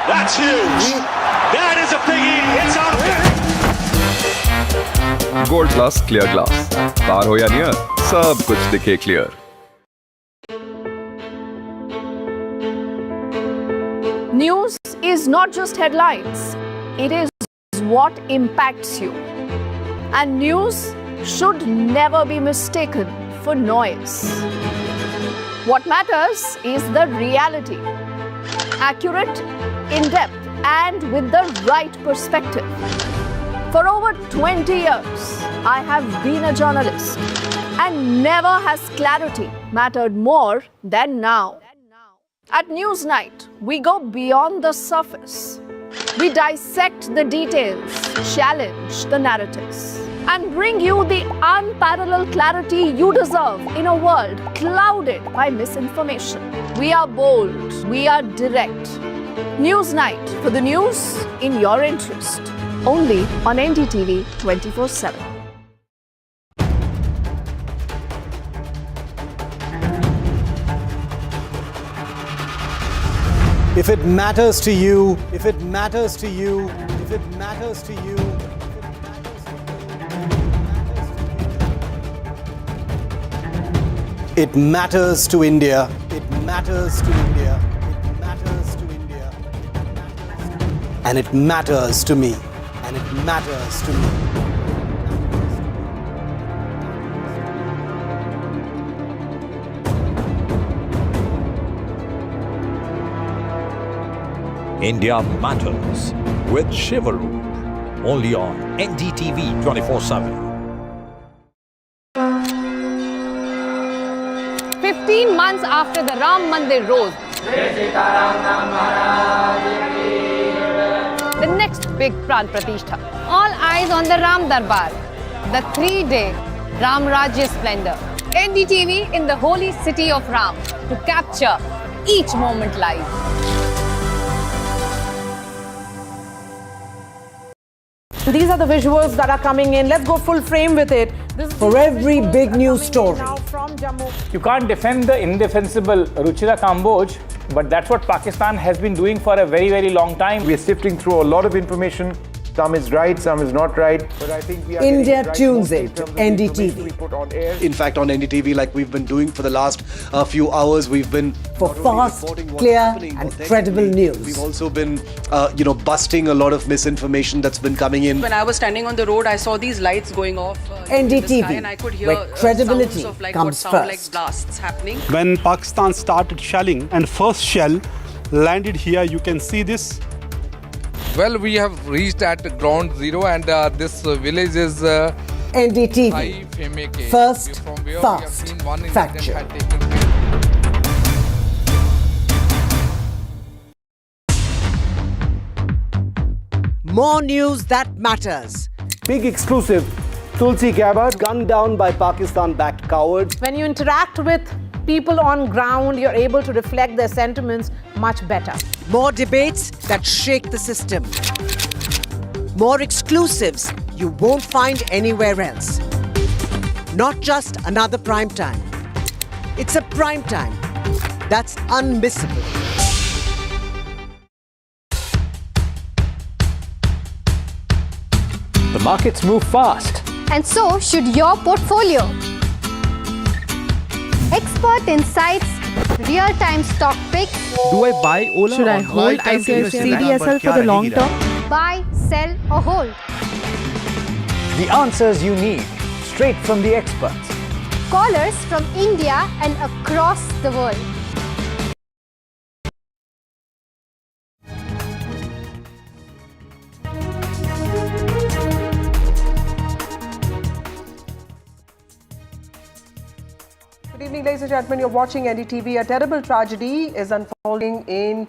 That's huge. That is a biggie. It's out there. Gold glass clear glass, पार हो या near, सब कुछ दिखे clear. News is not just headlines, it is what impacts you. And news should never be mistaken for noise. What matters is the reality. Accurate, in-depth, and with the right perspective. For over 20 years, I have been a journalist, and never has clarity mattered more than now. At Newsnight, we go beyond the surface. We dissect the details, challenge the narratives, and bring you the unparalleled clarity you deserve in a world clouded by misinformation. We are bold, we are direct. Newsnight, for the news in your interest. Only on NDTV 24/7. If it matters to you, if it matters to you, if it matters to you, it matters to India. It matters to India. It matters to India. And it matters to me. And it matters to me. India Matters with Shivakumar. Only on NDTV 24/7. 15 months after the Ram Mandir rose, the next big Pran Pratishtha. All eyes on the Ram Darbar, the 3-day Ram Rajya Splendor. NDTV in the holy city of Ram to capture each moment live. These are the visuals that are coming in. Let's go full frame with it. For every big news story. You can't defend the indefensible Ruchira Kamboj, but that's what Pakistan has been doing for a very, very long time. We are sifting through a lot of information. Some is right, some is not right. But I think we are India right tunes in it. terms of the NDTV. we put on air. In fact, on NDTV, like we've been doing for the last few hours, we've been For fast, clear, and credible news. We've also been, busting a lot of misinformation that's been coming in. When I was standing on the road, I saw these lights going off in the NDTV, sky, and I could hear where credibility sounds of like comes what sound like first. blasts happening. When Pakistan started shelling and first shell landed here, you can see this. Well, we have reached at ground zero, and this village is NDTV. First, fast, factual. More news that matters. Big exclusive. Tulsi Gabbard gunned down by Pakistan-backed cowards. When you interact with people on ground, you're able to reflect their sentiments much better. More debates that shake the system. More exclusives you won't find anywhere else. Not just another prime time. It's a prime time that's unmissable. The markets move fast. And so should your portfolio. Expert insights, real-time stock picks. Do I buy Ola? Should I hold CDSL for the long term? Buy, sell or hold. The answers you need, straight from the experts. Callers from India and across the world. Good evening, Ladies and gentlemen, you're watching NDTV. A terrible tragedy is unfolding in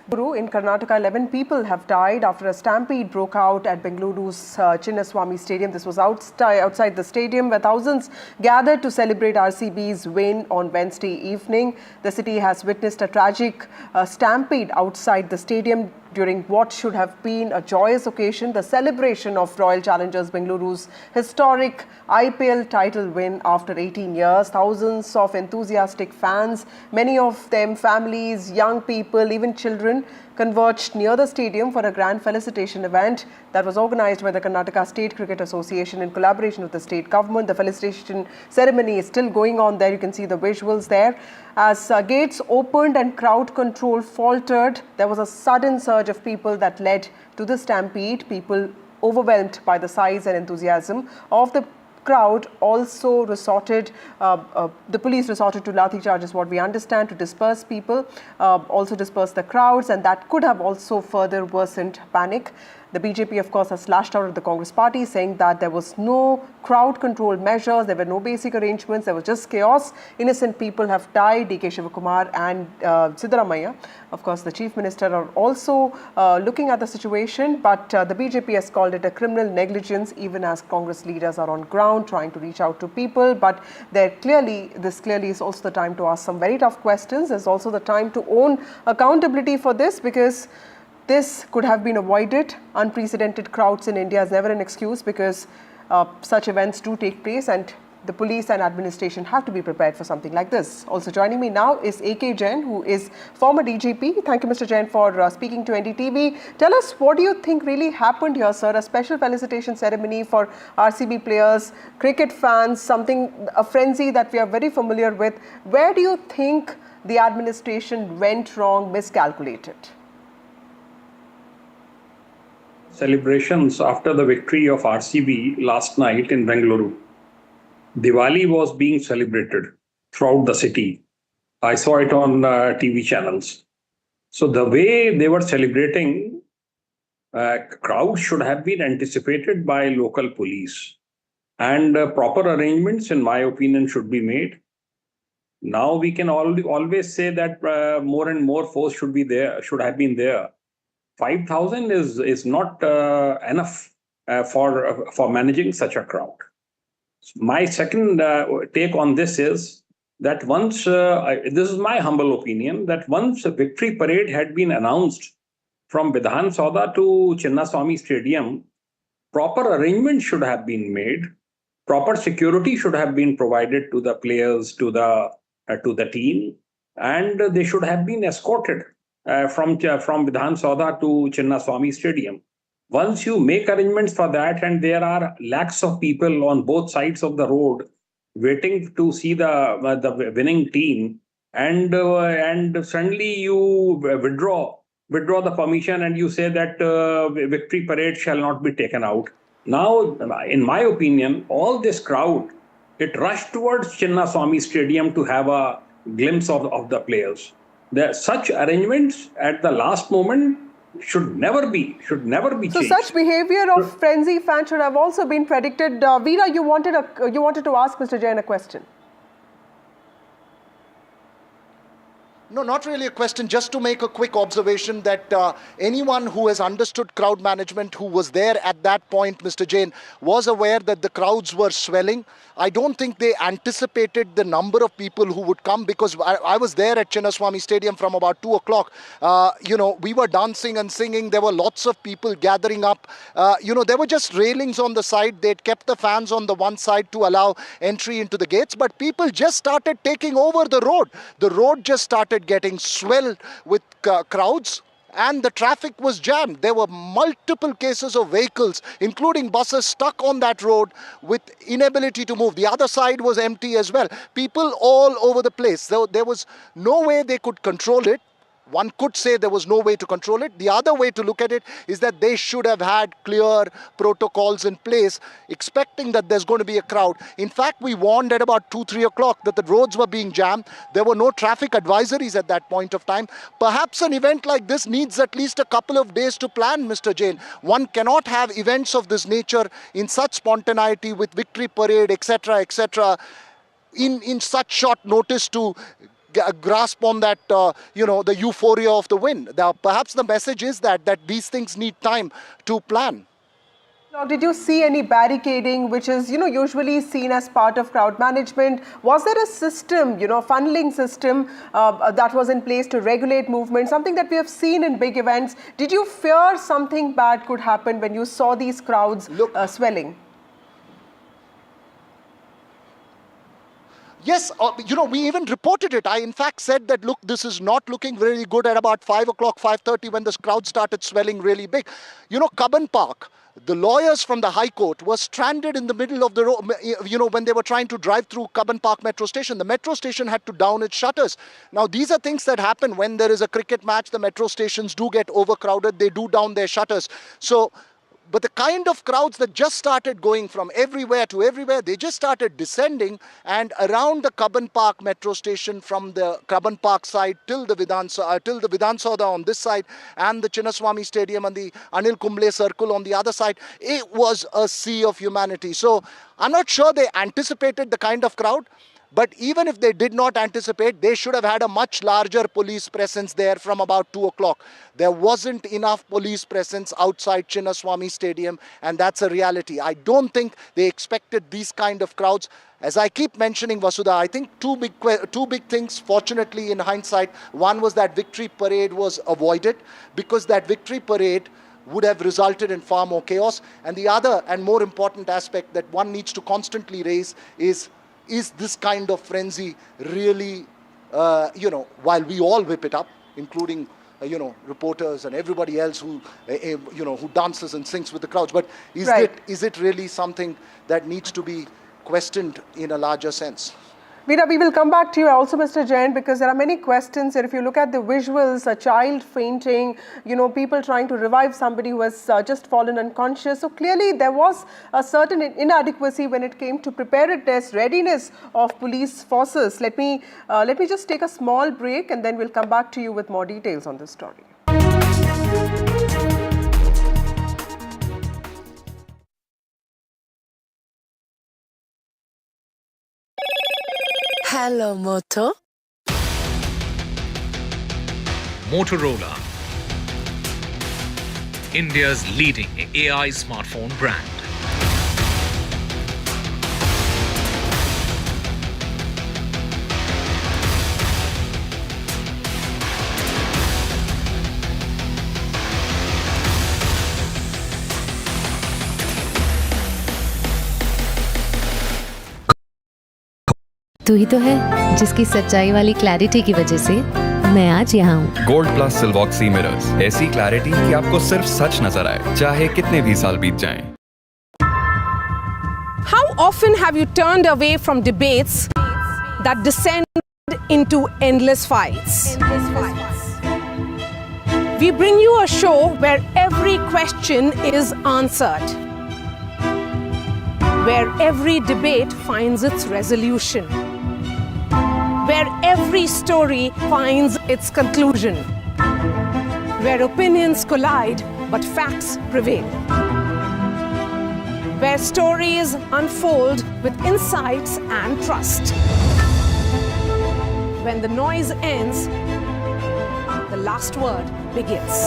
Bengaluru. In Karnataka, 11 people have died after a stampede broke out at Bengaluru's Chinnaswamy Stadium. This was outside the stadium where thousands gathered to celebrate RCB's win on Wednesday evening. The city has witnessed a tragic stampede outside the stadium during what should have been a joyous occasion, the celebration of Royal Challengers Bengaluru's historic IPL title win after 18 years. Thousands of enthusiastic fans, many of them families, young people, even children, converged near the stadium for a grand felicitation event that was organized by the Karnataka State Cricket Association in collaboration with the state government. The felicitation ceremony is still going on there. You can see the visuals there. As gates opened and crowd control faltered, there was a sudden surge of people that led to the stampede. People overwhelmed by the size and enthusiasm of the crowd also resorted, the police resorted to lathi charges, what we understand, to disperse people, also disperse the crowds, and that could have also further worsened panic. The BJP, of course, has slashed out at the Congress party, saying that there was no crowd control measures, there were no basic arrangements, there was just chaos. Innocent people have died. DK Shivakumar and Siddaramaiah, of course, the Chief Minister, are also looking at the situation, but the BJP has called it a criminal negligence, even as Congress leaders are on ground trying to reach out to people. But this clearly is also the time to ask some very tough questions. There's also the time to own accountability for this, because this could have been avoided. Unprecedented crowds in India is never an excuse, because such events do take place and the police and administration have to be prepared for something like this. Also joining me now is AK Jain, who is former DGP. Thank you, Mr. Jain, for speaking to NDTV. Tell us, what do you think really happened here, sir? A special felicitation ceremony for RCB players, cricket fans, a frenzy that we are very familiar with. Where do you think the administration went wrong, miscalculated? Celebrations after the victory of RCB last night in Bengaluru. Diwali was being celebrated throughout the city. I saw it on TV channels. So the way they were celebrating, crowd should have been anticipated by local police, and proper arrangements, in my opinion, should be made. Now we can always say that more and more force should have been there. 5,000 is not enough for managing such a crowd. My second take on this is that once, this is my humble opinion, that once a victory parade had been announced from Vidhana Soudha to Chinnaswamy Stadium, proper arrangements should have been made, proper security should have been provided to the players, to the team, and they should have been escorted from Vidhana Soudha to Chinnaswamy Stadium. Once you make arrangements for that, and there are lakhs of people on both sides of the road waiting to see the winning team, and suddenly you withdraw the permission and you say that victory parade shall not be taken out. Now, in my opinion, all this crowd, it rushed towards Chinnaswamy Stadium to have a glimpse of the players. Such arrangements at the last moment should never be changed. So such behavior of frenzy fans should have also been predicted. Veera, you wanted to ask Mr. Jain a question. No, not really a question, just to make a quick observation that anyone who has understood crowd management, who was there at that point, Mr. Jain, was aware that the crowds were swelling. I don't think they anticipated the number of people who would come, because I was there at Chinnaswamy Stadium from about 2 o'clock. We were dancing and singing. There were lots of people gathering up. There were just railings on the side. They'd kept the fans on the one side to allow entry into the gates, but people just started taking over the road. The road just started getting swelled with crowds, and the traffic was jammed. There were multiple cases of vehicles, including buses, stuck on that road with inability to move. The other side was empty as well. People all over the place. So there was no way they could control it. One could say there was no way to control it. The other way to look at it is that they should have had clear protocols in place, expecting that there's going to be a crowd. In fact, we warned at about 2-3 o'clock that the roads were being jammed. There were no traffic advisories at that point of time. Perhaps an event like this needs at least a couple of days to plan, Mr. Jain. One cannot have events of this nature in such spontaneity with victory parade, etc., etc., in such short notice to grasp on that, the euphoria of the win. Perhaps the message is that these things need time to plan. Did you see any barricading, which is, usually seen as part of crowd management? Was there a system, funneling system that was in place to regulate movement, something that we have seen in big events? Did you fear something bad could happen when you saw these crowds swelling? Yes, we even reported it. I, in fact, said that, look, this is not looking very good at about 5 o'clock, 5:30 when this crowd started swelling really big. Cubbon Park, the lawyers from the High Court were stranded in the middle of the road, when they were trying to drive through Cubbon Park metro station. The metro station had to down its shutters. Now, these are things that happen when there is a cricket match. The metro stations do get overcrowded. They do down their shutters. But the kind of crowds that just started going from everywhere to everywhere, they just started descending, and around the Cubbon Park metro station, from the Cubbon Park side till the Vidhana Soudha on this side, and the Chinnaswamy Stadium and the Anil Kumble Circle on the other side, it was a sea of humanity. So I'm not sure they anticipated the kind of crowd. But even if they did not anticipate, they should have had a much larger police presence there from about 2 o'clock. There wasn't enough police presence outside Chinnaswamy Stadium, and that's a reality. I don't think they expected these kind of crowds. As I keep mentioning, Vasudha, I think two big things, fortunately, in hindsight. One was that victory parade was avoided, because that victory parade would have resulted in far more chaos. And the other and more important aspect that one needs to constantly raise is this kind of frenzy really, while we all whip it up, including, reporters and everybody else who dances and sings with the crowds. But is it really something that needs to be questioned in a larger sense? Veera, we will come back to you also, Mr. Jain, because there are many questions. If you look at the visuals, a child fainting, people trying to revive somebody who has just fallen unconscious. So clearly there was a certain inadequacy when it came to preparedness, readiness of police forces. Let me just take a small break, and then we'll come back to you with more details on this story. Hello, Moto. Motorola, India's leading AI smartphone brand. तू ही तो है जिसकी सच्चाई वाली clarity की वजह से मैं आज यहाँ हूँ। गोल्ड प्लस सिल्वॉक्सी मिरर्स, ऐसी क्लैरिटी कि आपको सिर्फ सच नजर आए, चाहे कितने भी साल बीत जाएं। How often have you turned away from debates that descend into endless fights? We bring you a show where every question is answered, where every debate finds its resolution, where every story finds its conclusion, where opinions collide but facts prevail, where stories unfold with insights and trust. When the noise ends, the last word begins.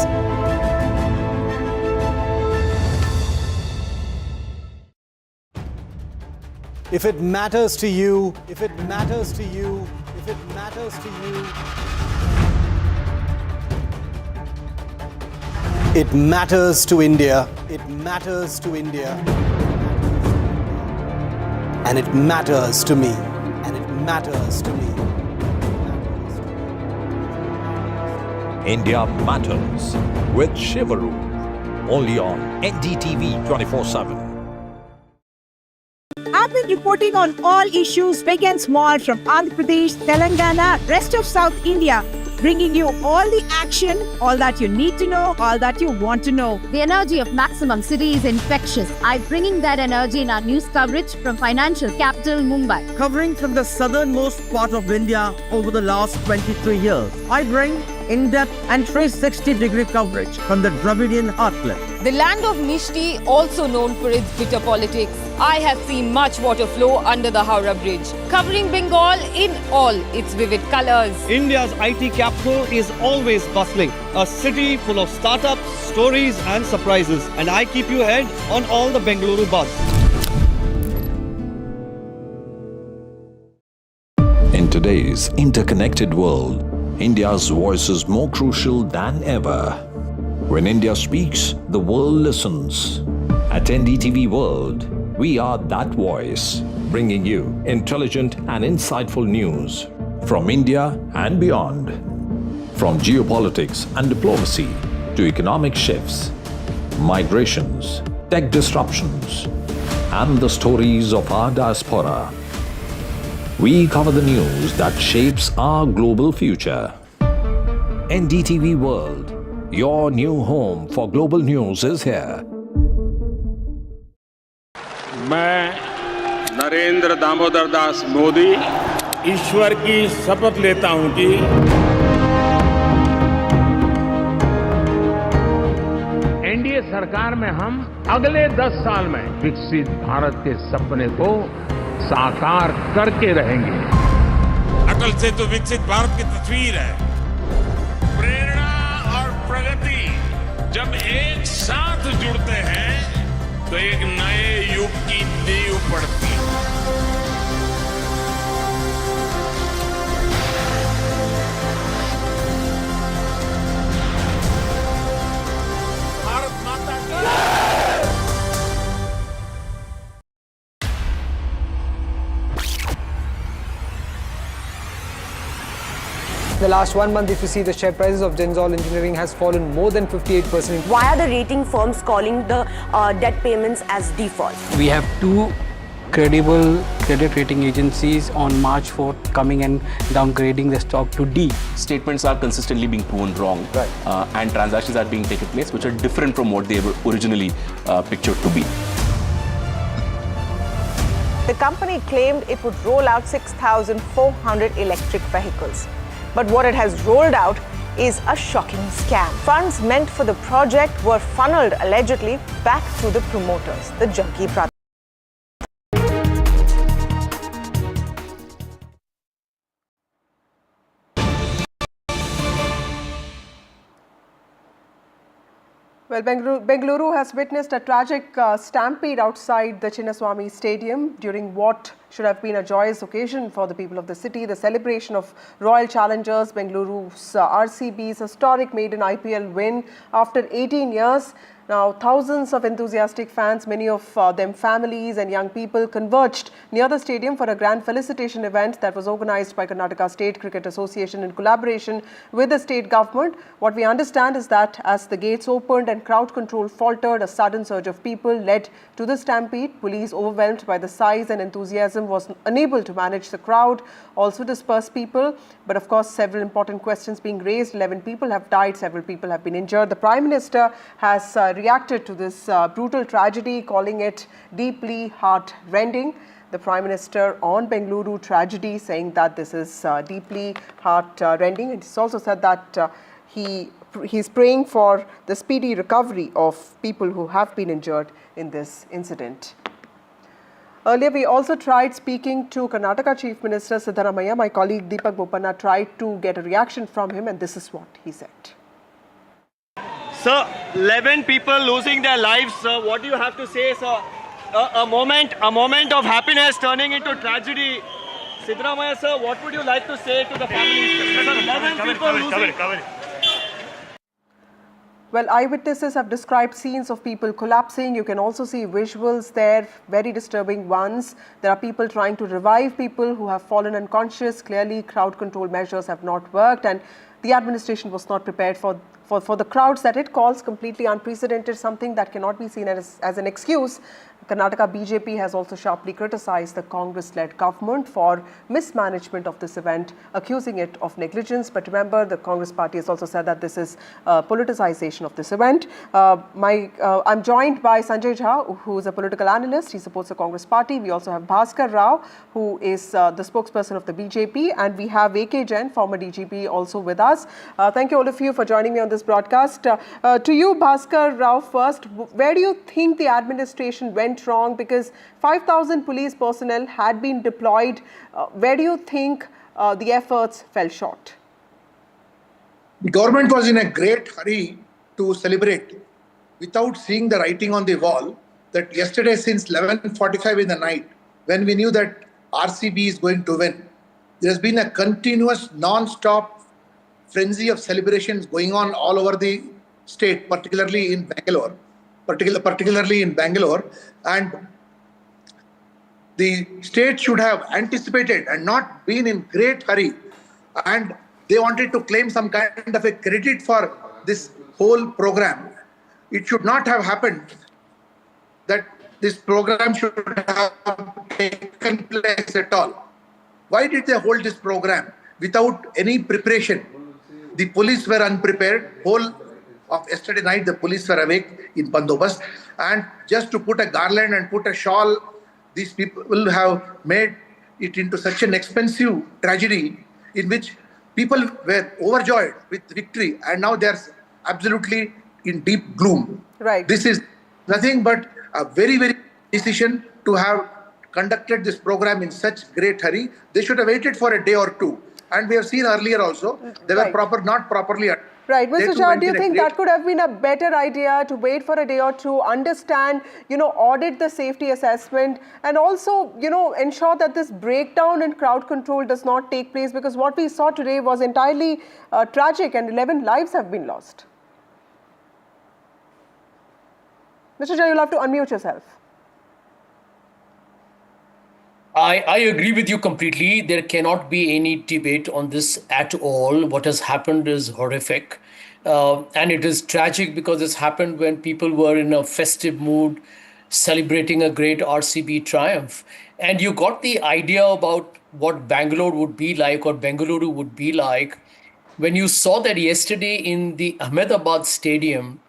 If it matters to you, if it matters to you, if it matters to you, it matters to India, it matters to India, and it matters to me, and it matters to me. India Matters with Shivakumar, only on NDTV 24/7. I've been reporting on all issues big and small from Andhra Pradesh, Telangana, rest of South India, bringing you all the action, all that you need to know, all that you want to know. The energy of maximum city is infectious. I'm bringing that energy in our news coverage from financial capital Mumbai. Covering from the southernmost part of India over the last 23 years. I bring in-depth and 360-degree coverage from the Dravidian heartland. The land of Mishti, also known for its bitter politics. I have seen much water flow under the Howrah Bridge, covering Bengal in all its vivid colours. India's IT capital is always bustling. A city full of startups, stories and surprises. And I keep you ahead on all the Bengaluru buzz. In today's interconnected world, India's voice is more crucial than ever. When India speaks, the world listens. At NDTV World, we are that voice, bringing you intelligent and insightful news from India and beyond. From geopolitics and diplomacy to economic shifts, migrations, tech disruptions, and the stories of our diaspora. We cover the news that shapes our global future. NDTV World, your new home for global news is here. मैं नरेंद्र दामोदर दास मोदी ईश्वर की शपथ लेता हूं कि NDA सरकार में हम अगले 10 साल में विकसित भारत के सपने को साकार करके रहेंगे। अटल से तो विकसित भारत की तस्वीर है। प्रेरणा और प्रगति जब एक साथ जुड़ते हैं तो एक नए युग की नींव पड़ती है। भारत माता की The last 1 month, if you see, the share prices of Denzol Engineering has fallen more than 58%. Why are the rating firms calling the debt payments as default? We have 2 credible credit rating agencies on March 4th coming and downgrading the stock to D. Statements are consistently being proven wrong, and transactions are being taken place which are different from what they were originally pictured to be. The company claimed it would roll out 6,400 electric vehicles. But what it has rolled out is a shocking scam. Funds meant for the project were funneled allegedly back to the promoters, the Junkie brothers. Well, Bengaluru has witnessed a tragic stampede outside the Chinnaswamy Stadium during what should have been a joyous occasion for the people of the city, the celebration of Royal Challengers Bengaluru's RCB's historic maiden IPL win after 18 years. Now, thousands of enthusiastic fans, many of them families and young people, converged near the stadium for a grand felicitation event that was organized by Karnataka State Cricket Association in collaboration with the state government. What we understand is that as the gates opened and crowd control faltered, a sudden surge of people led to the stampede. Police, overwhelmed by the size and enthusiasm, was unable to manage the crowd, also disperse people. But of course, several important questions being raised. 11 people have died, several people have been injured. The Prime Minister has reacted to this brutal tragedy, calling it deeply heart-rending. The Prime Minister on Bengaluru tragedy saying that this is deeply heart-rending. And he's also said that he's praying for the speedy recovery of people who have been injured in this incident. Earlier, we also tried speaking to Karnataka Chief Minister Siddaramaiah. My colleague Deepak Bopanna tried to get a reaction from him, and this is what he said. Sir, 11 people losing their lives, sir. What do you have to say, sir? A moment of happiness turning into tragedy. Siddaramaiah, sir, what would you like to say to the families? Sir, 11 people losing. Well, eyewitnesses have described scenes of people collapsing. You can also see visuals there, very disturbing ones. There are people trying to revive people who have fallen unconscious. Clearly, crowd control measures have not worked, and the administration was not prepared for the crowds that it calls completely unprecedented, something that cannot be seen as an excuse. Karnataka BJP has also sharply criticized the Congress-led government for mismanagement of this event, accusing it of negligence. But remember, the Congress party has also said that this is politicization of this event. I'm joined by Sanjay Jha, who is a political analyst. He supports the Congress party. We also have Bhaskar Rao, who is the spokesperson of the BJP. And we have A.K. Jain, former DGP, also with us. Thank you all of you for joining me on this broadcast. To you, Bhaskar Rao, first, where do you think the administration went wrong? Because 5,000 police personnel had been deployed. Where do you think the efforts fell short? The government was in a great hurry to celebrate without seeing the writing on the wall that yesterday since 11:45 in the night, when we knew that RCB is going to win, there has been a continuous non-stop frenzy of celebrations going on all over the state, particularly in Bangalore. And the state should have anticipated and not been in great hurry, and they wanted to claim some kind of a credit for this whole program. It should not have happened that this program should have taken place at all. Why did they hold this program without any preparation? The police were unprepared. Whole of yesterday night, the police were awake in Bandobast, and just to put a garland and put a shawl, these people have made it into such an expensive tragedy in which people were overjoyed with victory, and now they are absolutely in deep gloom. Right. This is nothing but a very, very decision to have conducted this program in such great hurry. They should have waited for a day or two, and we have seen earlier also they were not properly. Right, Mr. Jha, do you think that could have been a better idea to wait for a day or two, understand, audit the safety assessment, and also, ensure that this breakdown in crowd control does not take place? Because what we saw today was entirely tragic, and 11 lives have been lost. Mr. Jha, you'll have to unmute yourself. I agree with you completely. There cannot be any debate on this at all. What has happened is horrific. And it is tragic because this happened when people were in a festive mood, celebrating a great RCB triumph. And you got the idea about what Bangalore would be like, or Bengaluru would be like, when you saw that yesterday in the Ahmedabad stadium,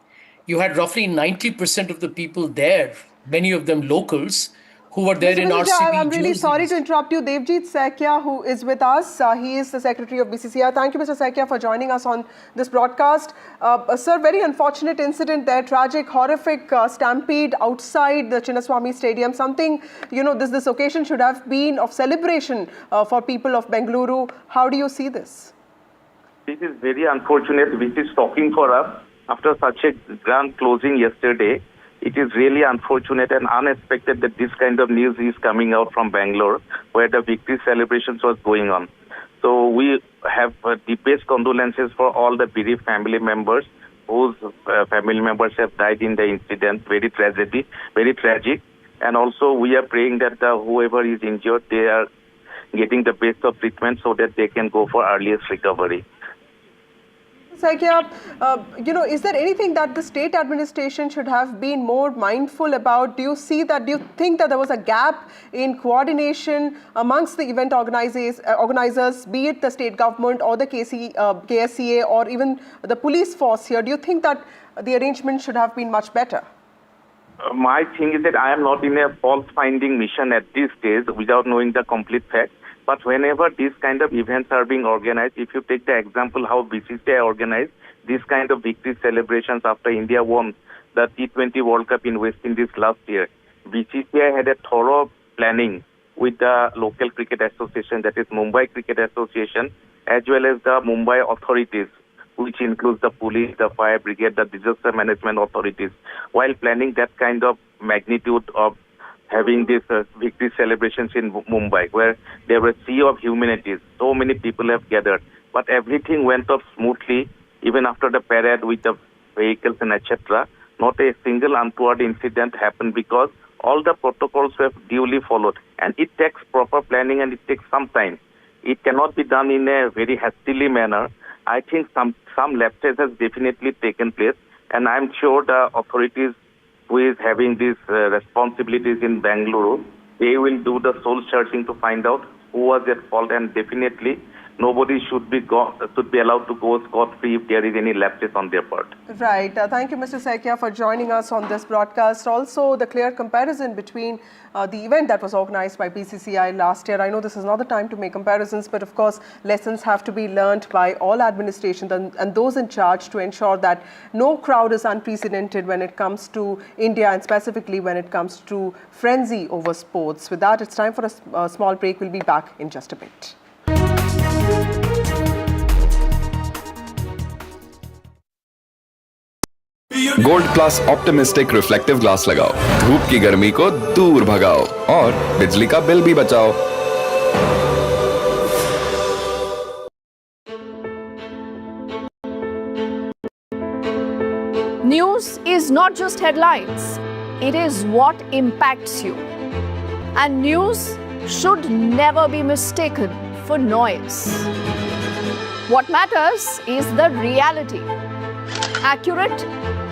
you had roughly 90% of the people there, many of them locals, who were there in RCB. I'm really sorry to interrupt you. Devjit Saikia, who is with us, he is the Secretary of BCCI. Thank you, Mr. Saikia, for joining us on this broadcast. Sir, very unfortunate incident there, tragic, horrific stampede outside the Chinnaswamy Stadium. Something, this occasion should have been of celebration for people of Bengaluru. How do you see this? This is very unfortunate, which is shocking for us after such a grand closing yesterday. It is really unfortunate and unexpected that this kind of news is coming out from Bangalore, where the victory celebrations was going on. So we have deepest condolences for all the bereaved family members whose family members have died in the incident. Very tragic. And also we are praying that whoever is injured, they are getting the best of treatment so that they can go for earliest recovery. Saikia, is there anything that the state administration should have been more mindful about? Do you think that there was a gap in coordination amongst the event organizers, be it the state government or the KSCA or even the police force here? Do you think that the arrangement should have been much better? My thing is that I am not in a fault-finding mission at this stage without knowing the complete facts. But whenever these kind of events are being organized, if you take the example how BCCI organized these kind of victory celebrations after India won the T20 World Cup in West Indies last year, BCCI had a thorough planning with the local cricket association, that is Mumbai Cricket Association, as well as the Mumbai authorities, which includes the police, the fire brigade, the disaster management authorities, while planning that kind of magnitude of having these victory celebrations in Mumbai, where there were a sea of humanities. So many people have gathered. But everything went off smoothly, even after the parade with the vehicles and etc. Not a single untoward incident happened because all the protocols were duly followed. And it takes proper planning and it takes some time. It cannot be done in a very hastily manner. I think some lapses has definitely taken place. And I'm sure the authorities who is having these responsibilities in Bengaluru, they will do the soul searching to find out who was at fault, and definitely nobody should be allowed to go scot-free if there is any lapses on their part. Right. Thank you, Mr. Saikia, for joining us on this broadcast. Also, the clear comparison between the event that was organized by BCCI last year. I know this is not the time to make comparisons, but of course, lessons have to be learned by all administrations and those in charge to ensure that no crowd is unprecedented when it comes to India, and specifically when it comes to frenzy over sports. With that, it's time for a small break. We'll be back in just a bit. Gold plus optimistic reflective glass लगाओ, धूप की गर्मी को दूर भगाओ और बिजली का बिल भी बचाओ। News is not just headlines, it is what impacts you. And news should never be mistaken for noise. What matters is the reality. Accurate,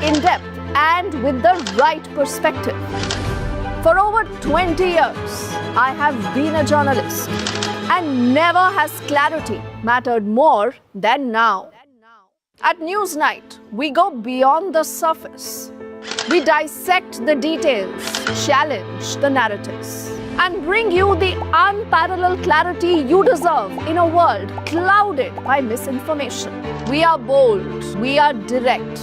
in-depth, and with the right perspective. For over 20 years, I have been a journalist, and never has clarity mattered more than now. At Newsnight, we go beyond the surface. We dissect the details, challenge the narratives, and bring you the unparalleled clarity you deserve in a world clouded by misinformation. We are bold, we are direct.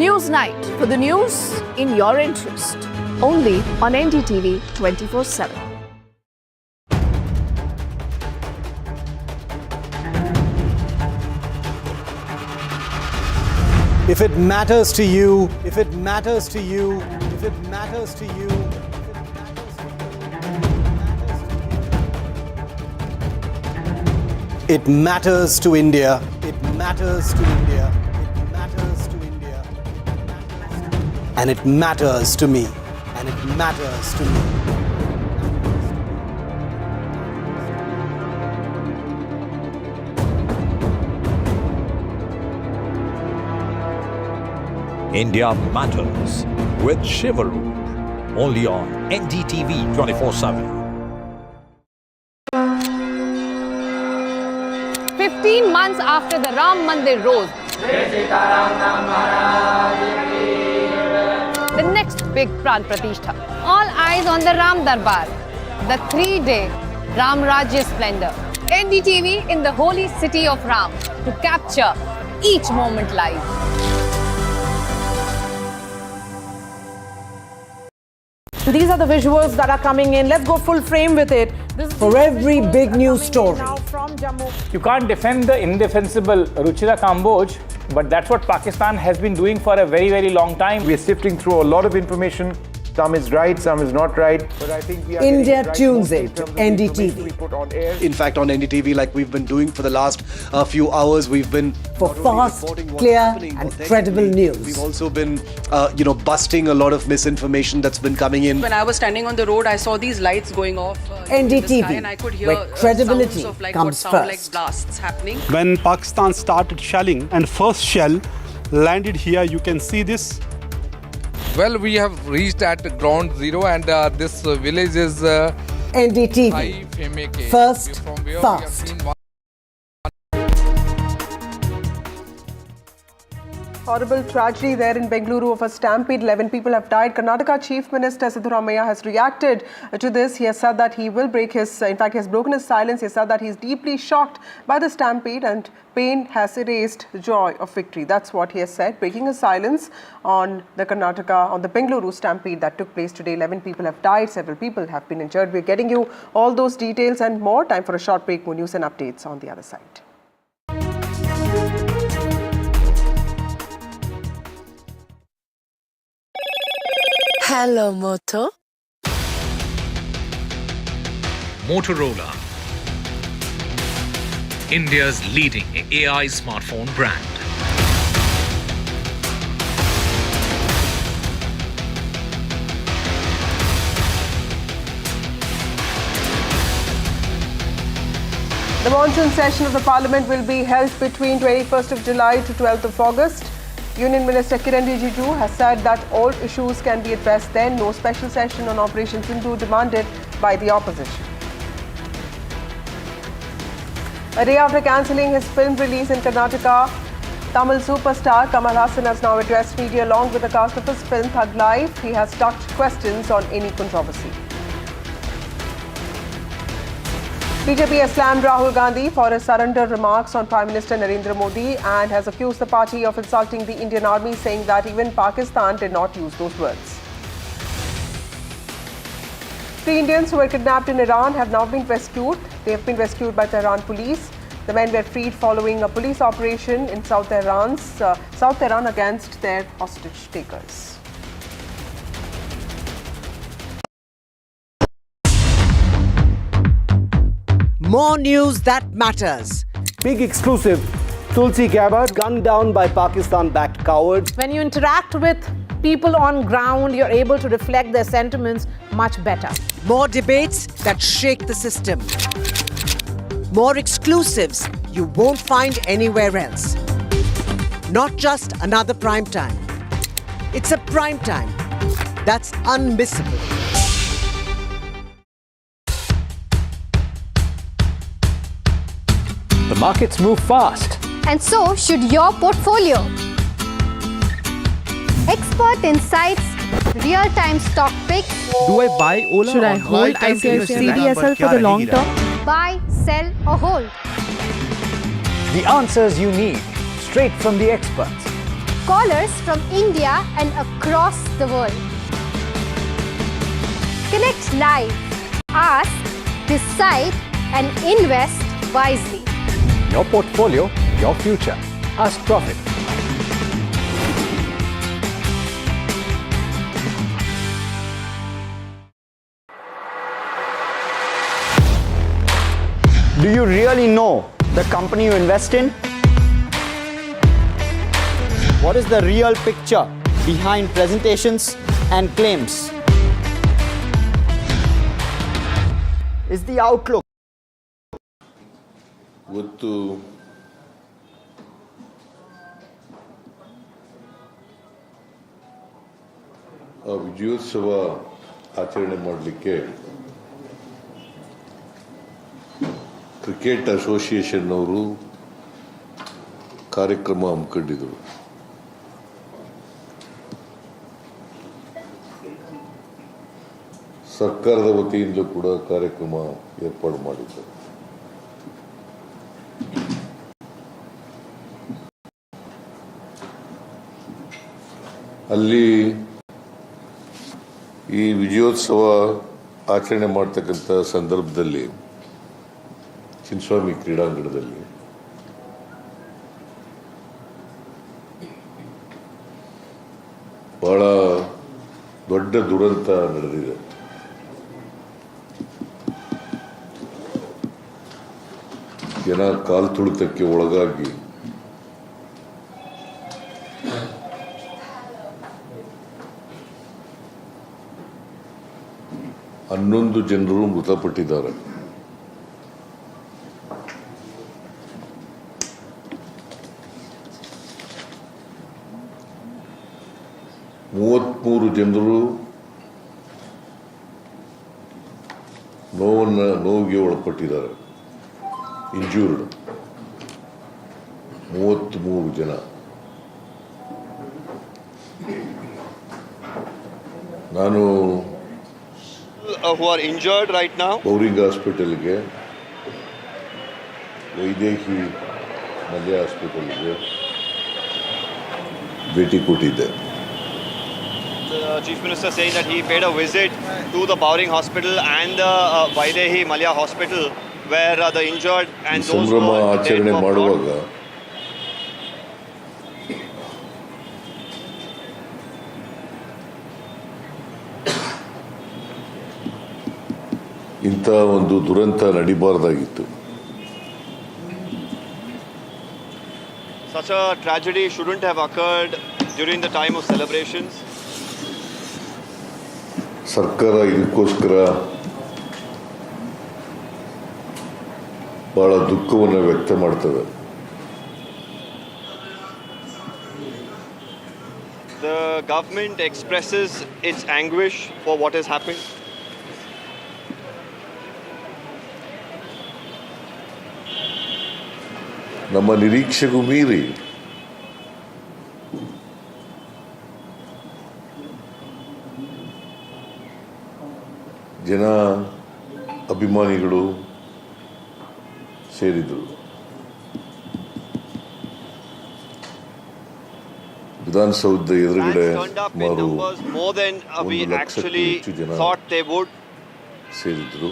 Newsnight, for the news in your interest. Only on NDTV 24/7. If it matters to you, if it matters to you, if it matters to you, it matters to India. It matters to India. It matters to India. And it matters to me. And it matters to me. India Matters with Shivakumar, only on NDTV 24/7. 15 months after the Ram Mandir rose, the next big Pran Pratishtha. All eyes on the Ram Darbar, the 3-day Ram Rajya Splendor. NDTV in the holy city of Ram to capture each moment live. So these are the visuals that are coming in. Let's go full frame with it. For every big news story. You can't defend the indefensible, Ruchira Kamboj, but that's what Pakistan has been doing for a very, very long time. We are sifting through a lot of information. Some is right, some is not right. But I think we are India right tunes in to NDTV. In fact, on NDTV, like we've been doing for the last few hours, we've been for fast, clear, and credible news. We've also been, busting a lot of misinformation that's been coming in. When I was standing on the road, I saw these lights going off in the sky, and I could hear where credibility sounds of like comes what sound first. like blasts happening. When Pakistan started shelling and first shell landed here, you can see this. Well, we have reached at ground zero, and this village is NDTV. First, fast. Horrible tragedy there in Bengaluru of a stampede. 11 people have died. Karnataka Chief Minister Siddaramaiah has reacted to this. He has said that he will break his, in fact, he has broken his silence. He has said that he is deeply shocked by the stampede and pain has erased the joy of victory. That's what he has said, breaking his silence on the Bengaluru stampede that took place today. 11 people have died. Several people have been injured. We're getting you all those details and more. Time for a short break. More news and updates on the other side. Hello, Moto. Motorola, India's leading AI smartphone brand. The monsoon session of the Parliament will be held between 21st of July to 12th of August. Union Minister Kiran Rijiju has said that all issues can be addressed then. No special session on Operation Sindhu demanded by the opposition. A day after cancelling his film release in Karnataka, Tamil superstar Kamal Haasan has now addressed media along with the cast of his film Thug Life. He has ducked questions on any controversy. BJP has slammed Rahul Gandhi for his surrender remarks on Prime Minister Narendra Modi and has accused the party of insulting the Indian Army, saying that even Pakistan did not use those words. 3 Indians who were kidnapped in Iran have now been rescued. They have been rescued by Tehran police. The men were freed following a police operation in South Tehran against their hostage takers. More news that matters. Big exclusive. Tulsi Gabbard gunned down by Pakistan-backed cowards. When you interact with people on ground, you're able to reflect their sentiments much better. More debates that shake the system. More exclusives you won't find anywhere else. Not just another prime time. It's a prime time that's unmissable. The markets move fast. And so should your portfolio. Expert insights, real-time stock picks. Do I buy Ola? Should I hold CDSL for the long term? Buy, sell or hold. The answers you need, straight from the experts. Callers from India and across the world. Connect live. Ask, decide and invest wisely. Your portfolio, your future. Ask Profit. Do you really know the company you invest in? What is the real picture behind presentations and claims? Is the outlook? ಇವತ್ತು ವಿಜಯೋತ್ಸವ ಆಚರಣೆ ಮಾಡಲಿಕ್ಕೆ cricket association ಅವರು ಕಾರ್ಯಕ್ರಮ ಹಮ್ಮಿಕೊಂಡಿದ್ದರು. ಸರ್ಕಾರದ ವತಿಯಿಂದ ಕೂಡ ಕಾರ್ಯಕ್ರಮ ಏರ್ಪಾಡು ಮಾಡಿದ್ದರು. ಅಲ್ಲಿ ಈ ವಿಜಯೋತ್ಸವ ಆಚರಣೆ ಮಾಡ್ತಕ್ಕಂಥ ಸಂದರ್ಭದಲ್ಲಿ ಚಿನ್ನಸ್ವಾಮಿ ಕ್ರೀಡಾಂಗಣದಲ್ಲಿ ಬಹಳ ದೊಡ್ಡ ದುರಂತ ನಡೆದಿದೆ. ಜನ ಕಾಲು ತುಳಿತಕ್ಕೆ ಒಳಗಾಗಿ ಹನ್ನೊಂದು ಜನರು ಮೃತಪಟ್ಟಿದ್ದಾರೆ. ಮೂವತ್ಮೂರು ಜನರು ನೋವಿಗೆ ಒಳಪಟ್ಟಿದ್ದಾರೆ. ಇಂಜೂರ್ಡ್ 33 ಜನ. ನಾನು who are injured right now? Bowring ಹಾಸ್ಪಿಟಲ್ಗೆ, ವೈದೇಹಿ ಮಲ್ಯ ಹಾಸ್ಪಿಟಲ್ಗೆ ಭೇಟಿ ಕೊಟ್ಟಿದ್ದೆ. The Chief Minister saying that he paid a visit to the Bowring Hospital and the Vaidehi Malya Hospital where the injured and those ಸಂಭ್ರಮ ಆಚರಣೆ ಮಾಡುವಾಗ ಇಂಥ ಒಂದು ದುರಂತ ನಡಿಬಾರ್ದಾಗಿತ್ತು. Such a tragedy shouldn't have occurred during the time of celebrations. ಸರ್ಕಾರ ಇದಕ್ಕೋಸ್ಕರ ಬಹಳ ದುಃಖವನ್ನು ವ್ಯಕ್ತ ಮಾಡ್ತದೆ. The government expresses its anguish for what has happened. ನಮ್ಮ ನಿರೀಕ್ಷೆಗೂ ಮೀರಿ ಜನ ಅಭಿಮಾನಿಗಳು ಸೇರಿದರು. ವಿಧಾನಸೌಧದ ಎದುರುಗಡೆ ಸುಮಾರು 1 ಲಕ್ಷಕ್ಕೂ ಹೆಚ್ಚು ಜನ ಸೇರಿದ್ರು.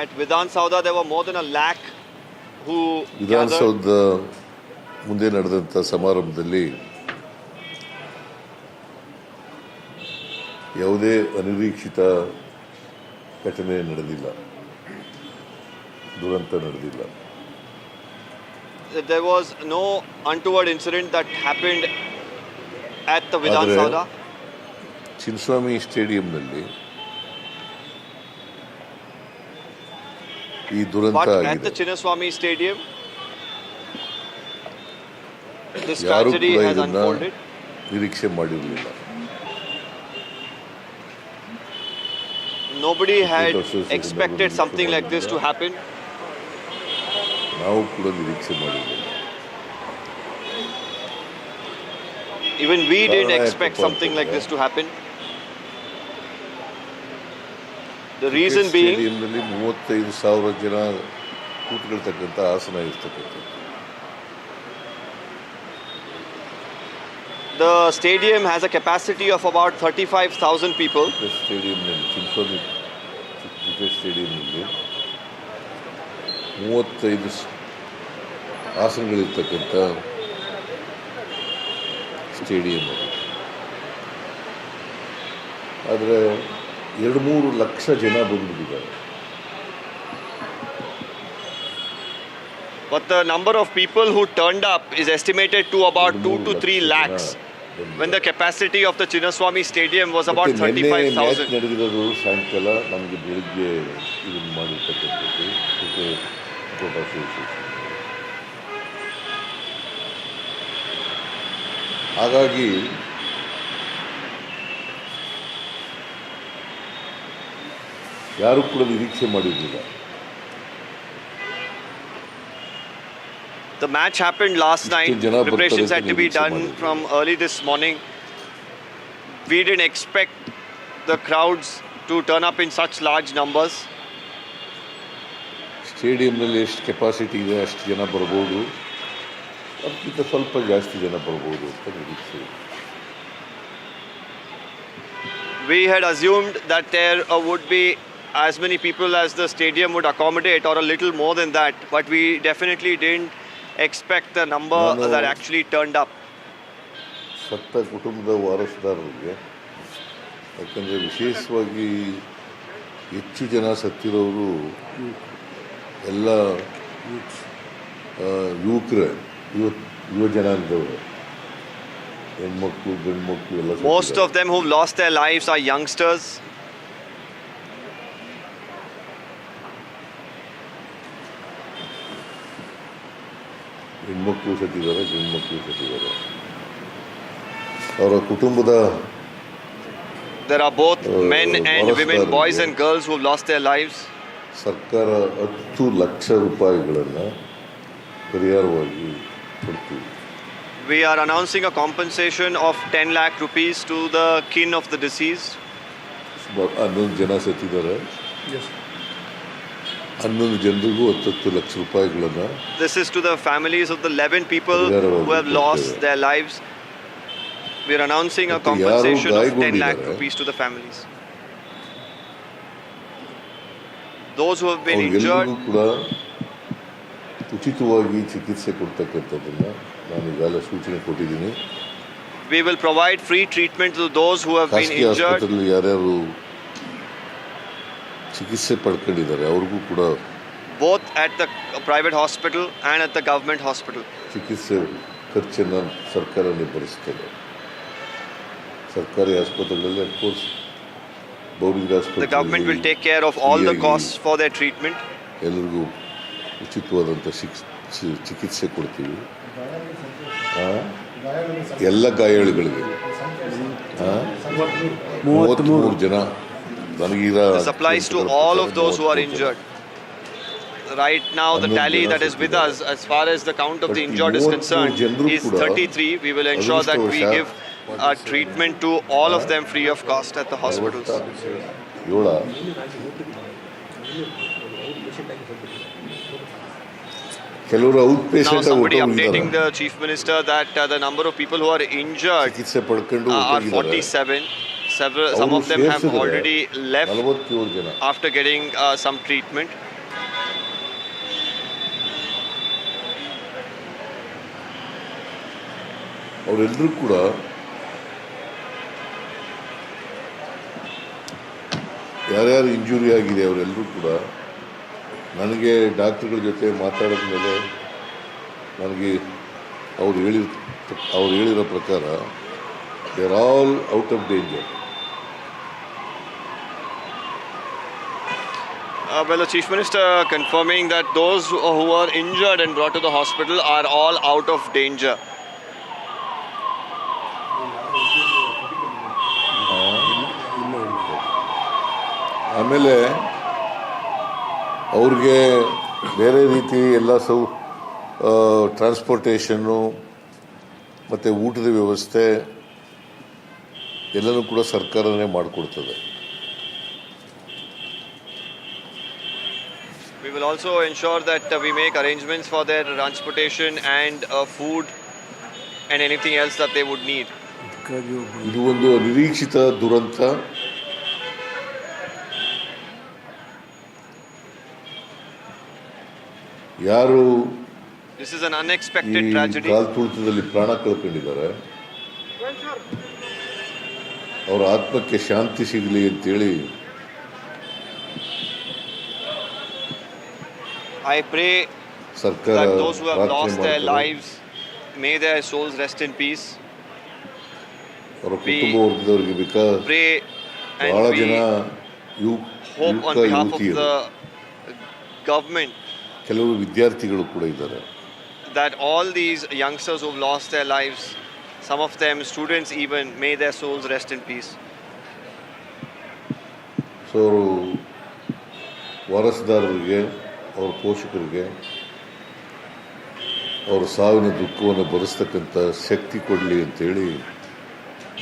At Vidhana Soudha, there were more than 1 lakh who ವಿಧಾನಸೌಧದ ಮುಂದೆ ನಡೆದಂಥ ಸಮಾರಂಭದಲ್ಲಿ ಯಾವುದೇ ಅನಿರೀಕ್ಷಿತ ಘಟನೆ ನಡೆದಿಲ್ಲ, ದುರಂತ ನಡೆದಿಲ್ಲ. There was no untoward incident that happened at the Vidhana Soudha. Chinnaswamy ಸ್ಟೇಡಿಯಂನಲ್ಲಿ ಈ ದುರಂತ But ಆಗಿದೆ. at the Chinnaswamy Stadium, this ಯಾರು tragedy ಕೂಡ has ಇದನ್ನ unfolded. ನಿರೀಕ್ಷೆ ಮಾಡಿರಲಿಲ್ಲ. Nobody had expected something like this to happen. ನಾವು ಕೂಡ ನಿರೀಕ್ಷೆ ಮಾಡಿರಲಿಲ್ಲ. Even we didn't expect something like this to happen. The reason being, ಸ್ಟೇಡಿಯಂನಲ್ಲಿ 35,000 ಜನ ಕೂತ್ಕೊಳ್ತಕ್ಕಂಥ ಆಸನ ಇರ್ತಕ್ಕಂಥದ್ದು. the stadium has a capacity of about 35,000 people. ಸ್ಟೇಡಿಯಂನಲ್ಲಿ ಚಿನ್ನಸ್ವಾಮಿ ಕ್ರಿಕೆಟ್ ಸ್ಟೇಡಿಯಂನಲ್ಲಿ 35 ಆಸನಗಳಿರ್ತಕ್ಕಂಥ ಸ್ಟೇಡಿಯಂ ಅದು. ಆದರೆ 2-3 ಲಕ್ಷ ಜನ ಬಂದುಬಿಟ್ಟಿದ್ದಾರೆ. But the number of people who turned up is estimated to about 2 to 3 lakhs, when the capacity of the Chinnaswamy Stadium was about 35,000. ನಡೆದಿರೋದು ಸಾಯಂಕಾಲ ನಮಗೆ ಬೆಳಿಗ್ಗೆ ಇದನ್ನು ಮಾಡಿರ್ತಕ್ಕಂಥದ್ದು ಕ್ರಿಕೆಟ್ ಅಸೋಸಿಯೇಷನ್. ಹಾಗಾಗಿ ಯಾರು ಕೂಡ ನಿರೀಕ್ಷೆ ಮಾಡಿರಲಿಲ್ಲ. The match happened last night. Preparations had to be done from early this morning. We didn't expect the crowds to turn up in such large numbers. ಸ್ಟೇಡಿಯಂನಲ್ಲಿ ಎಷ್ಟು ಕೆಪಾಸಿಟಿ ಇದೆ ಅಷ್ಟು ಜನ ಬರ್ಬೋದು, ಅದಕ್ಕಿಂತ ಸ್ವಲ್ಪ ಜಾಸ್ತಿ ಜನ ಬರ್ಬೋದು ಅಂತ ನಿರೀಕ್ಷೆ. We had assumed that there would be as many people as the stadium would accommodate, or a little more than that, but we definitely didn't expect the number that actually turned up. ಸತ್ತ ಕುಟುಂಬದ ವಾರಸುದಾರರಿಗೆ, ಯಾಕಂದರೆ ವಿಶೇಷವಾಗಿ ಹೆಚ್ಚು ಜನ ಸತ್ತಿರೋರು ಎಲ್ಲ ಯುವ ಜನಾಂಗದವರು, ಹೆಣ್ಮಕ್ಳು ಗಂಡ್ಮಕ್ಳು ಎಲ್ಲ. Most of them who've lost their lives are youngsters. ಹೆಣ್ಮಕ್ಳು ಸತ್ತಿದ್ದಾರೆ, ಗಂಡ್ಮಕ್ಳು ಸತ್ತಿದ್ದಾರೆ. ಅವರ ಕುಟುಂಬದ There are both men and women, boys and girls who've lost their lives. ಸರ್ಕಾರ 10 ಲಕ್ಷ ರೂಪಾಯಿಗಳನ್ನು ಪರಿಹಾರವಾಗಿ ಕೊಡ್ತೀವಿ. We are announcing a compensation of 10 lakh rupees to the kin of the deceased. 11 ಜನ ಸತ್ತಿದ್ದಾರೆ. 11 ಜನರಿಗೂ 10 ಲಕ್ಷ ರೂಪಾಯಿಗಳನ್ನು. This is to the families of the 11 people who have lost their lives. We are announcing a compensation of 10 lakh rupees to the families. Those who have been injured, ಕೂಡ ಉಚಿತವಾಗಿ ಚಿಕಿತ್ಸೆ ಕೊಡ್ತಕ್ಕಂಥದ್ದನ್ನು ನಾನು ಈಗಾಗಲೇ ಸೂಚನೆ ಕೊಟ್ಟಿದ್ದೀನಿ. we will provide free treatment to those who have been injured. ಆಸ್ಪತ್ರೆಯಲ್ಲಿ ಯಾರ್ಯಾರು ಚಿಕಿತ್ಸೆ ಪಡ್ಕೊಂಡಿದ್ದಾರೆ ಅವ್ರಿಗೂ ಕೂಡ both at the private hospital and at the government hospital. ಚಿಕಿತ್ಸೆ ಖರ್ಚನ್ನು ಸರ್ಕಾರನೇ ಭರಿಸ್ತದೆ. ಸರ್ಕಾರಿ ಆಸ್ಪತ್ರೆಗಳಲ್ಲಿ of course The government will take care of all the costs for their treatment. ಎಲ್ಲರಿಗೂ ಉಚಿತವಾದಂಥ ಚಿಕಿತ್ಸೆ ಕೊಡ್ತೀವಿ. ಎಲ್ಲ ಗಾಯಾಳುಗಳಿಗೆ 33 ಜನ. This applies to all of those who are injured. Right now, the tally that is with us, as far as the count of the injured is concerned, is 33. We will ensure that we give treatment to all of them free of cost at the hospitals. Now somebody updating the Chief Minister that the number of people who are injured are 47. Some of them have already left after getting some treatment. ಅವರೆಲ್ಲರೂ ಕೂಡ ಯಾರ್ಯಾರು injury ಆಗಿದೆ ಅವರೆಲ್ಲರೂ ಕೂಡ ನನಗೆ ಡಾಕ್ಟರ್ಗಳ ಜೊತೆ ಮಾತಾಡಿದ ಮೇಲೆ ನನಗೆ ಅವ್ರು ಹೇಳಿರೋ ಪ್ರಕಾರ they are all out of danger. Well, the Chief Minister confirming that those who are injured and brought to the hospital are all out of danger. ಆಮೇಲೆ ಅವ್ರಿಗೆ ಬೇರೆ ರೀತಿ ಎಲ್ಲ ಟ್ರಾನ್ಸ್ಪೋರ್ಟೇಷನ್ನು ಮತ್ತು ಊಟದ ವ್ಯವಸ್ಥೆ ಎಲ್ಲನೂ ಕೂಡ ಸರ್ಕಾರನೇ ಮಾಡಿಕೊಡ್ತದೆ. We will also ensure that we make arrangements for their transportation and food and anything else that they would need. ಇದು ಒಂದು ಅನಿರೀಕ್ಷಿತ ದುರಂತ. ಯಾರು This is an unexpected tragedy. ಕಾಲ್ ತುಳಿತದಲ್ಲಿ ಪ್ರಾಣ ಕಳ್ಕೊಂಡಿದ್ದಾರೆ ಅವರ ಆತ್ಮಕ್ಕೆ ಶಾಂತಿ ಸಿಗಲಿ ಅಂತೇಳಿ I pray that those who have lost their lives, may their souls rest in peace. We pray and we hope on behalf of the government ಕೆಲವರು ವಿದ್ಯಾರ್ಥಿಗಳು ಕೂಡ ಇದ್ದಾರೆ that all these youngsters who have lost their lives, some of them students even, may their souls rest in peace. So ವಾರಸುದಾರರಿಗೆ ಅವ್ರ ಪೋಷಕರಿಗೆ ಅವ್ರ ಸಾವಿನ ದುಃಖವನ್ನು ಭರಿಸ್ತಕ್ಕಂಥ ಶಕ್ತಿ ಕೊಡಲಿ ಅಂತೇಳಿ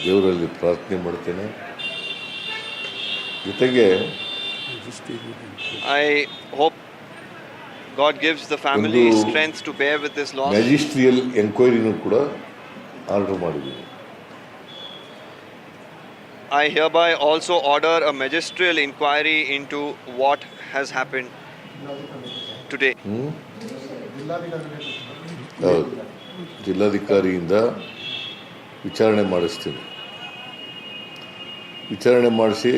ದೇವರಲ್ಲಿ ಪ್ರಾರ್ಥನೆ ಮಾಡ್ತೇನೆ. ಜೊತೆಗೆ I hope God gives the family strength to bear with this loss. Magisterial ಎಂಕ್ವೈರಿನೂ ಕೂಡ ಆರ್ಡರ್ ಮಾಡಿದ್ದೀನಿ. I hereby also order a magisterial inquiry into what has happened today. ಜಿಲ್ಲಾಧಿಕಾರಿಯಿಂದ ವಿಚಾರಣೆ ಮಾಡಿಸ್ತೀನಿ. ವಿಚಾರಣೆ ಮಾಡಿಸಿ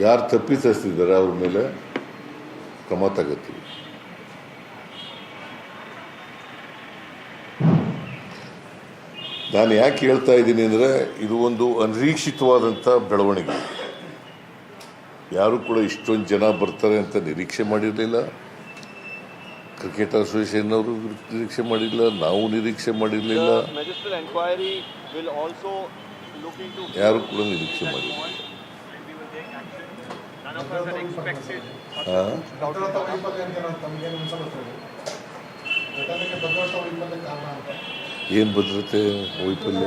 ಯಾರು ತಪ್ಪಿತಸ್ಥರಿದ್ದಾರೆ ಅವ್ರ ಮೇಲೆ ಕ್ರಮ ತಗೋತೀವಿ. ನಾನು ಯಾಕೆ ಹೇಳ್ತಾ ಇದ್ದೀನಿ ಅಂದರೆ ಇದು ಒಂದು ಅನಿರೀಕ್ಷಿತವಾದಂಥ ಬೆಳವಣಿಗೆ. ಯಾರು ಕೂಡ ಇಷ್ಟೊಂದು ಜನ ಬರ್ತಾರೆ ಅಂತ ನಿರೀಕ್ಷೆ ಮಾಡಿರಲಿಲ್ಲ. ಕ್ರಿಕೆಟ್ ಅಸೋಸಿಯೇಷನ್ ಅವರು ನಿರೀಕ್ಷೆ ಮಾಡಿರಲಿಲ್ಲ, ನಾವು ನಿರೀಕ್ಷೆ ಮಾಡಿರಲಿಲ್ಲ, ಯಾರು ಕೂಡ ನಿರೀಕ್ಷೆ ಮಾಡಿಲ್ಲ. ಏನು ಭದ್ರತೆ ವೈಫಲ್ಯ?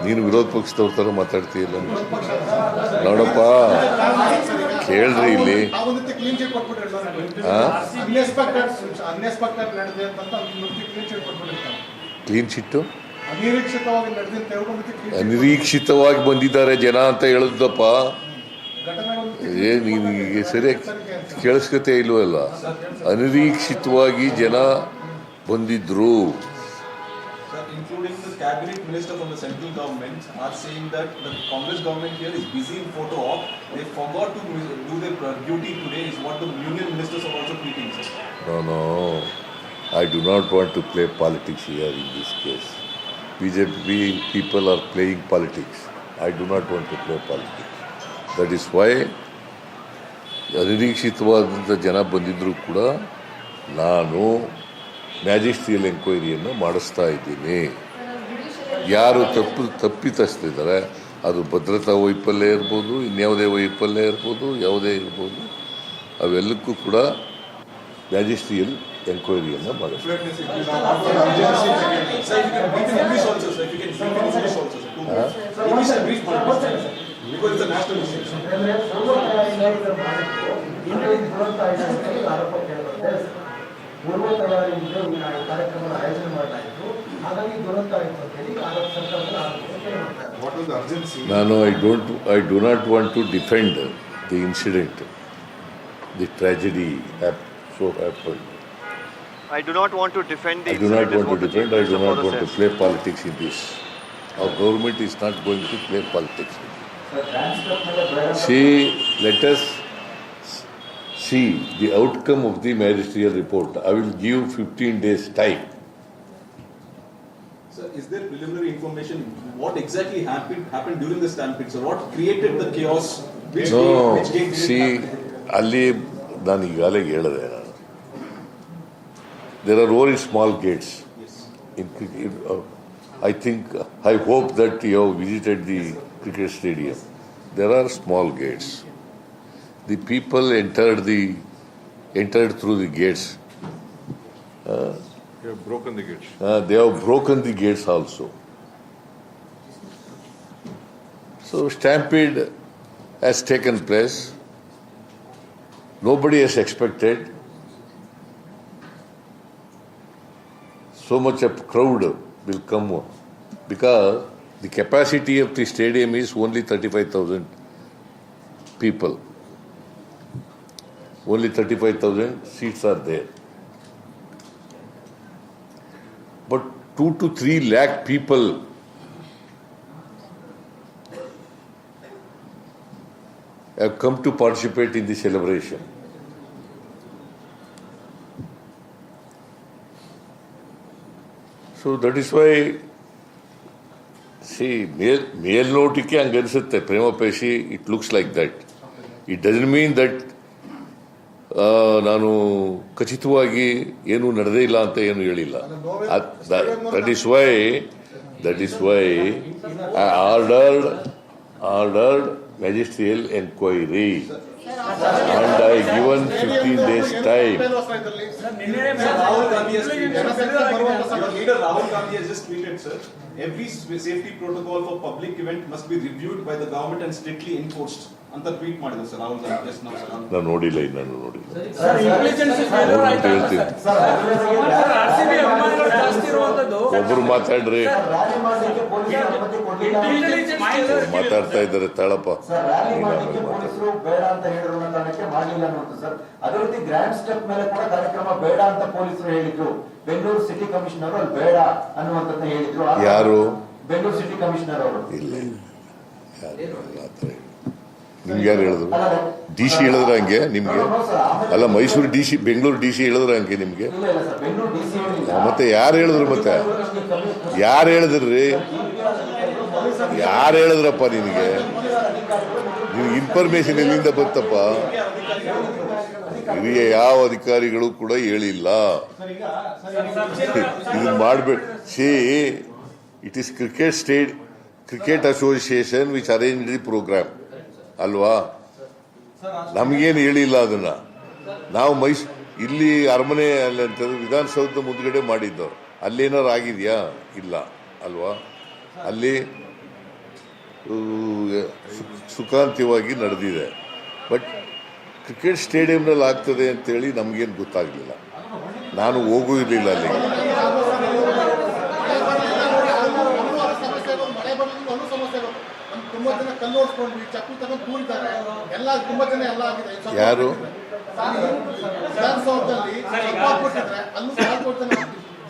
ನೀನು ವಿರೋಧ ಪಕ್ಷದವ್ರ ಥರ ಮಾತಾಡ್ತೀಯಲ್ಲ. ನೋಡಪ್ಪ ಕೇಳ್ರಿ ಇಲ್ಲಿ. ಕ್ಲೀನ್ ಚಿಟ್ಟು ಅನಿರೀಕ್ಷಿತವಾಗಿ ಬಂದಿದ್ದಾರೆ ಜನ ಅಂತ ಹೇಳಿದ್ದಪ್ಪ. ನೀನು ಸರಿಯಾಗಿ ಕೇಳಿಸ್ಕತೆ ಇಲ್ವಲ್ಲ. ಅನಿರೀಕ್ಷಿತವಾಗಿ ಜನ ಬಂದಿದ್ರು. Including the cabinet minister from the central government are saying that the Congress government here is busy in photo op. They forgot to do their duty today is what the union ministers are also tweeting. No. I do not want to play politics here in this case. BJP people are playing politics. I do not want to play politics. That is why ಅನಿರೀಕ್ಷಿತವಾದಂಥ ಜನ ಬಂದಿದ್ದರೂ ಕೂಡ ನಾನು magisterial ಎಂಕ್ವೈರಿಯನ್ನು ಮಾಡಿಸ್ತಾ ಇದ್ದೀನಿ. ಯಾರು ತಪ್ಪಿತಸ್ಥಿದ್ದಾರೆ, ಅದು ಭದ್ರತಾ ವೈಫಲ್ಯ ಇರ್ಬೋದು, ಇನ್ಯಾವುದೇ ವೈಫಲ್ಯ ಇರ್ಬೋದು, ಯಾವುದೇ ಇರ್ಬೋದು, ಅವೆಲ್ಲಕ್ಕೂ ಕೂಡ ಮ್ಯಾಜಿಸ್ಟ್ರಿಯಲ್ ಎಂಕ್ವೈರಿಯನ್ನು ಮಾಡಿಸ್ತಾರೆ. ನಾನು I do not want to defend the incident, the tragedy so happened. I do not want to defend the I do not want to defend. I do not want to play politics in this. Our government is not going to play politics. See, let us see the outcome of the magisterial report. I will give 15 days time. Sir, is there preliminary information what exactly happened during the stampede? So what created the chaos? Which game did see, it happen? ಅಲ್ಲಿ ನಾನು ಈಗಾಗಲೇ ಹೇಳಿದೆ. There are very small gates. Yes. In cricket, I hope that you have visited the cricket stadium. There are small gates. The people entered through the gates. You have broken the gates. They have broken the gates also. So stampede has taken place. Nobody has expected so much a crowd will come, because the capacity of the stadium is only 35,000 people. Only 35,000 seats are there. But 2 to 3 lakh people have come to participate in the celebration. So that is why, see, ಮೇಲ್ನೋಟಕ್ಕೆ ಹಂಗನ್ಸುತ್ತೆ, ಪ್ರೇಮ ಪೇಶಿ, it looks like that. It doesn't mean that ನಾನು ಖಚಿತವಾಗಿ ಏನು ನಡೆದೇ ಇಲ್ಲ ಅಂತ ಏನು ಹೇಳಿಲ್ಲ. That is why I ordered magisterial inquiry and I given 15 days time. Rahul Gandhi has just tweeted, sir, every safety protocol for public event must be reviewed by the government and strictly enforced. ಅಂತ tweet ಮಾಡಿದ್ರು sir Rahul Gandhi. ನಾನು ನೋಡಿಲ್ಲ, ನಾನು ನೋಡಿಲ್ಲ. ಒಬ್ರು ಮಾತಾಡ್ರಿ, ಮಾತಾಡ್ತಾ ಇದ್ದಾರೆ ತಾಳಪ್ಪ. ಬೇಡ ಅಂತ ಹೇಳಿದ್ರು ಕಾರಣಕ್ಕೆ ಮಾಡಲಿಲ್ಲ ಅನ್ನೋದು ಸರ್. ಅದೇ ರೀತಿ ಗ್ರ್ಯಾಂಡ್ ಸ್ಟೆಪ್ ಮೇಲೆ ಕೂಡ ಕಾರ್ಯಕ್ರಮ ಬೇಡ ಅಂತ ಪೊಲೀಸರು ಹೇಳಿದ್ರು. ಬೆಂಗಳೂರು ಸಿಟಿ ಕಮಿಷನರ್ ಅಲ್ಲಿ ಬೇಡ ಅನ್ನುವಂತ ಹೇಳಿದ್ರು. ಯಾರು? ಬೆಂಗಳೂರು ಸಿಟಿ ಕಮಿಷನರ್ ಅವರು. ಇಲ್ಲ, ನಿಮ್ಗೆ ಯಾರು ಹೇಳಿದ್ರು? DC ಹೇಳಿದ್ರ ಹಂಗೆ ನಿಮ್ಗೆ? ಅಲ್ಲ, ಮೈಸೂರು DC, ಬೆಂಗಳೂರು DC ಹೇಳಿದ್ರ ಹಂಗೆ ನಿಮ್ಗೆ? ಮತ್ತೆ ಯಾರು ಹೇಳಿದ್ರು? ಮತ್ತೆ ಯಾರು ಹೇಳಿದ್ರಿ? ಯಾರು ಹೇಳಿದ್ರಪ್ಪ ನಿನಗೆ? ಇನ್ಫಾರ್ಮೇಶನ್ ಎಲ್ಲಿಂದ ಬಂತಪ್ಪ? ಹಿರಿಯ ಯಾವ ಅಧಿಕಾರಿಗಳು ಕೂಡ ಹೇಳಿಲ್ಲ. ಇದನ್ನ ಮಾಡ್ಬೇಡ. See, it is cricket association which arrange the program ಅಲ್ವಾ? ನಮಗೇನು ಹೇಳಿಲ್ಲ ಅದನ್ನ. ನಾವು ಇಲ್ಲಿ ಅರಮನೆ ಅಲ್ಲಿ ಅಂತಂದ್ರೆ ವಿಧಾನಸೌಧ ಮುಂದ್ಗಡೆ ಮಾಡಿದ್ದು. ಅಲ್ಲೇನಾರು ಆಗಿದೆಯಾ? ಇಲ್ಲ ಅಲ್ವಾ? ಅಲ್ಲಿ ಸುಖಾಂತ್ಯವಾಗಿ ನಡೆದಿದೆ. ಬಟ್ ಕ್ರಿಕೆಟ್ ಸ್ಟೇಡಿಯಂನಲ್ಲಿ ಆಗ್ತದೆ ಅಂತೇಳಿ ನಮಗೇನು ಗೊತ್ತಾಗಲಿಲ್ಲ. ನಾನು ಹೋಗೂ ಇರಲಿಲ್ಲ ಅಲ್ಲಿ. ಯಾರು?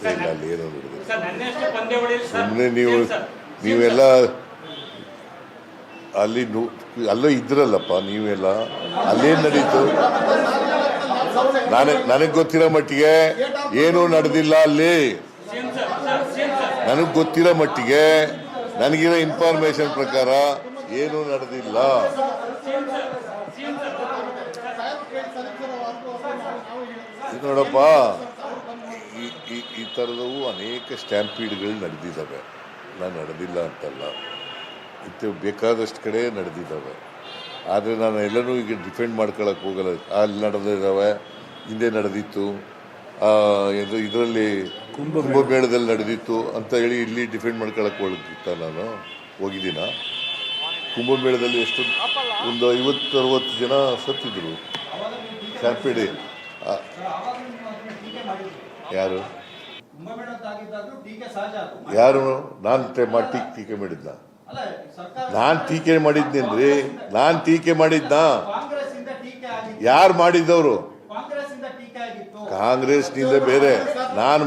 ಇಲ್ಲ, ಅಲ್ಲಿ ಏನೋ ನಡೆದಿದೆ. ಸುಮ್ಮನೆ ನೀವೆಲ್ಲ ಅಲ್ಲಿ ಅಲ್ಲೋ ಇದ್ರಲ್ಲಪ್ಪ ನೀವೆಲ್ಲ. ಅಲ್ಲೇನು ನಡೀತು? ನನಗೆ ಗೊತ್ತಿರೋ ಮಟ್ಟಿಗೆ ಏನೂ ನಡೆದಿಲ್ಲ ಅಲ್ಲಿ. ನನಗೆ ಗೊತ್ತಿರೋ ಮಟ್ಟಿಗೆ, ನನಗಿರೋ ಇನ್ಫಾರ್ಮೇಶನ್ ಪ್ರಕಾರ ಏನೂ ನಡೆದಿಲ್ಲ. ನೋಡಪ್ಪ, ಈ ಥರದವು ಅನೇಕ ಸ್ಟ್ಯಾಂಪೀಡ್ಗಳು ನಡೆದಿದ್ದಾವೆ. ನಾನು ನಡೆದಿಲ್ಲ ಅಂತಲ್ಲ, ಇದು ಬೇಕಾದಷ್ಟು ಕಡೆ ನಡೆದಿದ್ದಾವೆ. ಆದರೆ ನಾನು ಎಲ್ಲನೂ ಈಗ ಡಿಫೆಂಡ್ ಮಾಡ್ಕೊಳಕ್ಕೆ ಹೋಗಲ್ಲ. ಅಲ್ಲಿ ನಡೆದಿದ್ದಾವೆ, ಹಿಂದೆ ನಡೆದಿತ್ತು, ಇದರಲ್ಲಿ ಕುಂಭಮೇಳದಲ್ಲಿ ನಡೆದಿತ್ತು ಅಂತ ಹೇಳಿ ಇಲ್ಲಿ ಡಿಫೆಂಡ್ ಮಾಡ್ಕೊಳಕ್ಕೆ ಹೋಗಿದ್ದೀನ. ಕುಂಭಮೇಳದಲ್ಲಿ ಎಷ್ಟು ಒಂದು 50-60 ಜನ ಸತ್ತಿದ್ರು ಸ್ಟ್ಯಾಂಪೀಡ್. ಯಾರು ನಾನು ಟೀಕೆ ಮಾಡಿದ್ನ? ನಾನು ಟೀಕೆ ಮಾಡಿದ್ನೇನ್ರಿ? ನಾನು ಟೀಕೆ ಮಾಡಿದ್ನ? ಯಾರು ಮಾಡಿದ್ದವರು? ಕಾಂಗ್ರೆಸ್ನಿಂದ ಬೇರೆ. ನಾನು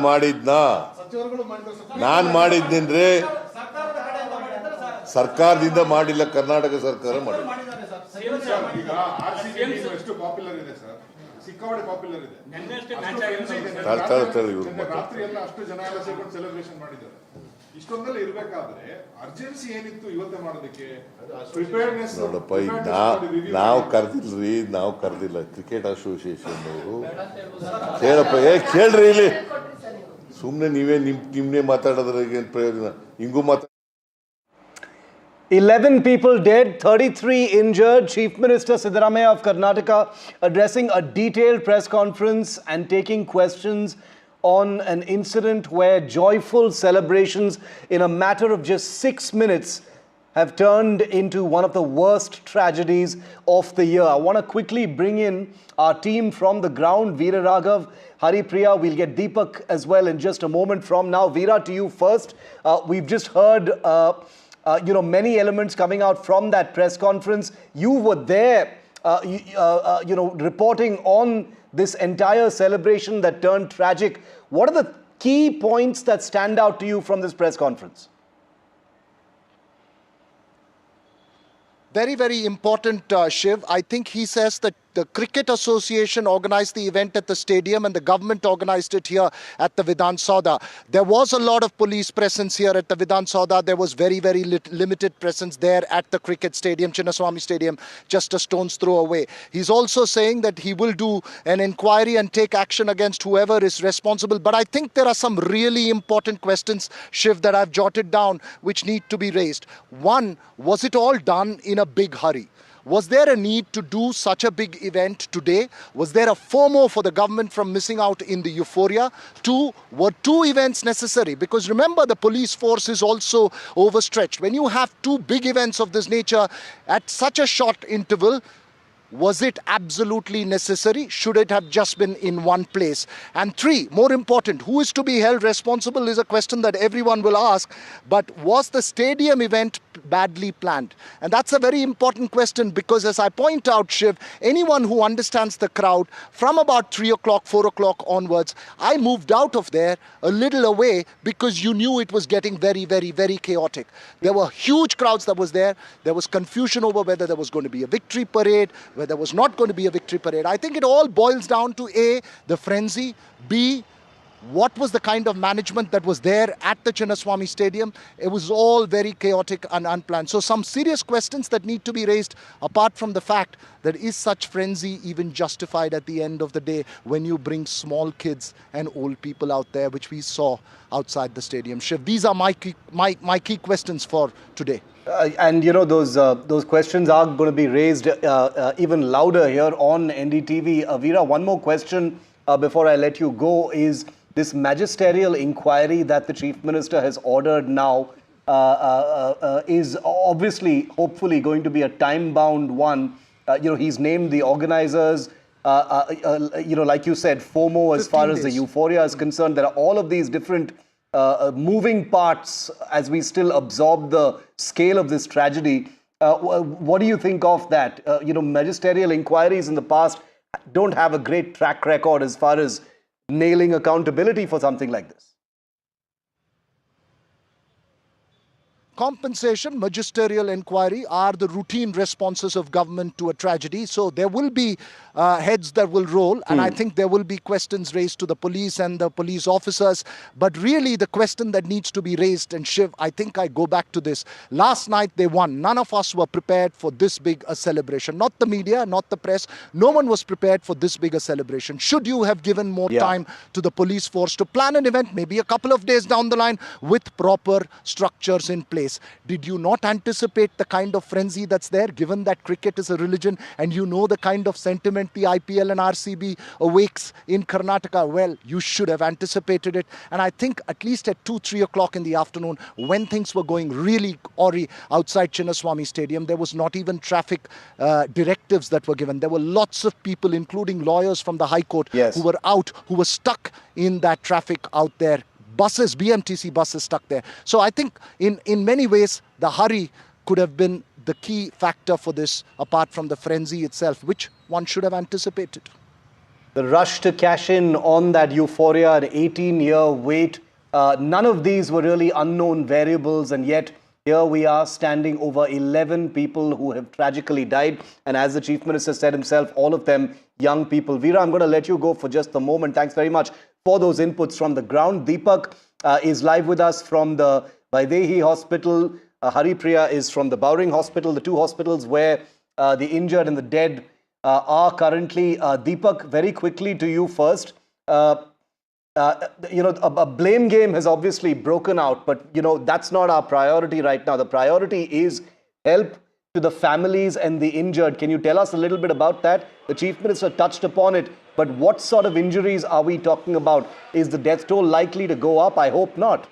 ಮಾಡಿದ್ನೇನ್ರಿ? ಸರ್ಕಾರದಿಂದ ಮಾಡಿಲ್ಲ, ಕರ್ನಾಟಕ ಸರ್ಕಾರ ಮಾಡಿಲ್ಲ. ಸಿಕ್ಕಾಪಟ್ಟೆ ಪಾಪ್ಯುಲರ್ ಇದೆ. ರಾತ್ರಿ ಎಲ್ಲ ಅಷ್ಟು ಜನ ಎಲ್ಲ ಸೇರ್ಕೊಂಡು ಸೆಲೆಬ್ರೇಷನ್ ಮಾಡಿದ್ದಾರೆ. ಇಷ್ಟೊಂದೆಲ್ಲ ಇರ್ಬೇಕಾದ್ರೆ ಅರ್ಜೆನ್ಸಿ ಏನಿತ್ತು ಇವತ್ತೇ ಮಾಡೋದಕ್ಕೆ? ಪ್ರಿಪೇರ್ನೆಸ್ ನೋಡಪ್ಪ, ಈಗ ನಾವು ಕರೆದಿಲ್ಲ. ಕ್ರಿಕೆಟ್ ಅಸೋಸಿಯೇಷನ್ ಅವರು ಹೇಳಪ್ಪ, ಕೇಳ್ರಿ ಇಲ್ಲಿ. ಸುಮ್ಮನೆ ನಿಮ್ನೇ ಮಾತಾಡೋದ್ರೆ ಏನು ಪ್ರಯೋಜನ? ಹಿಂಗೂ 11 people dead, 33 injured. Chief Minister Siddaramaiah of Karnataka addressing a detailed press conference and taking questions on an incident where joyful celebrations in a matter of just 6 minutes have turned into one of the worst tragedies of the year. I want to quickly bring in our team from the ground, Veera Raghav, Hari Priya. We'll get Deepak as well in just a moment from now. Veera, to you first. We've just heard many elements coming out from that press conference. You were there, reporting on this entire celebration that turned tragic. What are the key points that stand out to you from this press conference? Very, very important, Shiv. I think he says that the Cricket Association organized the event at the stadium and the government organized it here at the Vidhana Soudha. There was a lot of police presence here at the Vidhana Soudha. There was very, very limited presence there at the cricket stadium, Chinnaswamy Stadium, just a stone's throw away. He's also saying that he will do an inquiry and take action against whoever is responsible. But I think there are some really important questions, Shiv, that I've jotted down which need to be raised. One, was it all done in a big hurry? Was there a need to do such a big event today? Was there a FOMO for the government from missing out in the euphoria? Two, were 2 events necessary? Because remember, the police force is also overstretched. When you have 2 big events of this nature at such a short interval, was it absolutely necessary? Should it have just been in one place? And 3, more important, who is to be held responsible is a question that everyone will ask. But was the stadium event badly planned? And that's a very important question because, as I point out, Shiv, anyone who understands the crowd, from about 3 o'clock, 4 o'clock onwards, I moved out of there a little away because you knew it was getting very, very, very chaotic. There were huge crowds that was there. There was confusion over whether there was going to be a victory parade, where there was not going to be a victory parade. I think it all boils down to A, the frenzy, B, what was the kind of management that was there at the Chinnaswamy Stadium. It was all very chaotic and unplanned. So some serious questions that need to be raised, apart from the fact that is such frenzy even justified at the end of the day when you bring small kids and old people out there, which we saw outside the stadium. Shiv, these are my key questions for today. And those questions are going to be raised even louder here on NDTV. Veera, one more question before I let you go is this magisterial inquiry that the Chief Minister has ordered now is obviously, hopefully, going to be a time-bound one. He's named the organizers. Like you said, FOMO as far as the euphoria is concerned. There are all of these different moving parts as we still absorb the scale of this tragedy. What do you think of that? Magisterial inquiries in the past don't have a great track record as far as nailing accountability for something like this. compensation, magisterial inquiry are the routine responses of government to a tragedy. So there will be heads that will roll, and I think there will be questions raised to the police and the police officers. But really the question that needs to be raised, and Shiv, I think I go back to this. Last night they won. None of us were prepared for this big a celebration. Not the media, not the press. No one was prepared for this big a celebration. Should you have given more time to the police force to plan an event, maybe a couple of days down the line, with proper structures in place? Did you not anticipate the kind of frenzy that's there, given that cricket is a religion and you know the kind of sentiment the IPL and RCB awakes in Karnataka? Well, you should have anticipated it. And I think at least at 2-3 o'clock in the afternoon, when things were going really awry outside Chinnaswamy Stadium, there was not even traffic directives that were given. There were lots of people, including lawyers from the High Court, who were out, who were stuck in that traffic out there. Buses, BMTC buses stuck there. So I think in many ways, the hurry could have been the key factor for this, apart from the frenzy itself, which one should have anticipated. The rush to cash in on that euphoria, an 18-year wait. None of these were really unknown variables, and yet here we are standing over 11 people who have tragically died. And as the Chief Minister said himself, all of them young people. Veera, I'm going to let you go for just a moment. Thanks very much for those inputs from the ground. Deepak is live with us from the Vaidehi Hospital. Haripriya is from the Bowring Hospital, the two hospitals where the injured and the dead are currently. Deepak, very quickly to you first. A blame game has obviously broken out, but that's not our priority right now. The priority is help to the families and the injured. Can you tell us a little bit about that? The Chief Minister touched upon it, but what sort of injuries are we talking about? Is the death toll likely to go up? I hope not.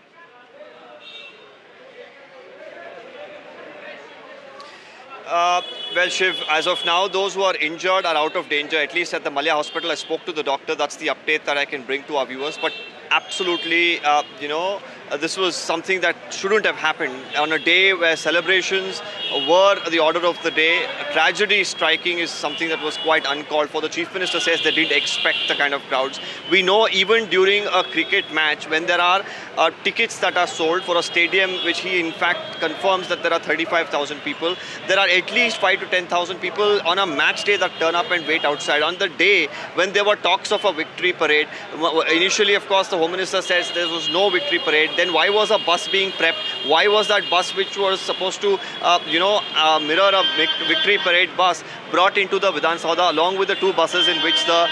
Well, Shiv, as of now, those who are injured are out of danger, at least at the Malya Hospital. I spoke to the doctor. That's the update that I can bring to our viewers. But absolutely, this was something that shouldn't have happened. On a day where celebrations were the order of the day, tragedy striking is something that was quite uncalled for. The Chief Minister says they didn't expect the kind of crowds. We know even during a cricket match, when there are tickets that are sold for a stadium, which he in fact confirms that there are 35,000 people, there are at least 5,000 to 10,000 people on a match day that turn up and wait outside. On the day when there were talks of a victory parade, initially, of course, the Home Minister says there was no victory parade. Then why was a bus being prepped? Why was that bus, which was supposed to, mirror a victory parade bus, brought into the Vidhana Soudha along with the two buses in which the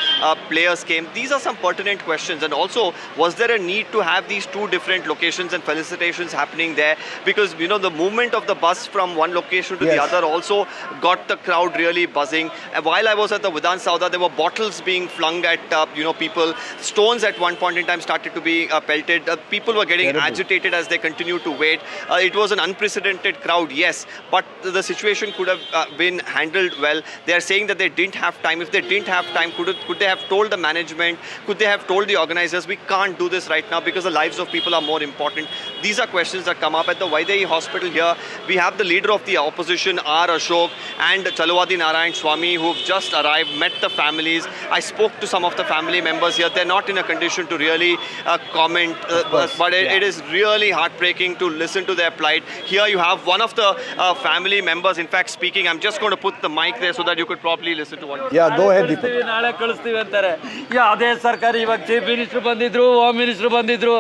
players came? These are some pertinent questions. And also, was there a need to have these two different locations and felicitations happening there? Because, the movement of the bus from one location to the other also got the crowd really buzzing. And while I was at the Vidhana Soudha, there were bottles being flung at, people. Stones at one point in time started to be pelted. People were getting agitated as they continued to wait. It was an unprecedented crowd, yes, but the situation could have been handled well. They are saying that they didn't have time. If they didn't have time, could they have told the management? Could they have told the organizers, we can't do this right now because the lives of people are more important? These are questions that come up. At the Vaidehi Hospital here, we have the leader of the opposition, R. Ashok, and Chalwadi Narayan Swamy, who have just arrived, met the families. I spoke to some of the family members here. They're not in a condition to really comment, but it is really heartbreaking to listen to their plight. Here you have one of the family members, in fact, speaking. I'm just going to put the mic there so that you could properly listen to what. Yeah, go ahead, Deepak. ನಾಳೆ ಕಳಿಸ್ತೀವಿ ಅಂತಾರೆ. ಅದೇ ಸರ್ಕಾರ ಇವಾಗ chief minister ಬಂದಿದ್ರು, home minister ಬಂದಿದ್ರು,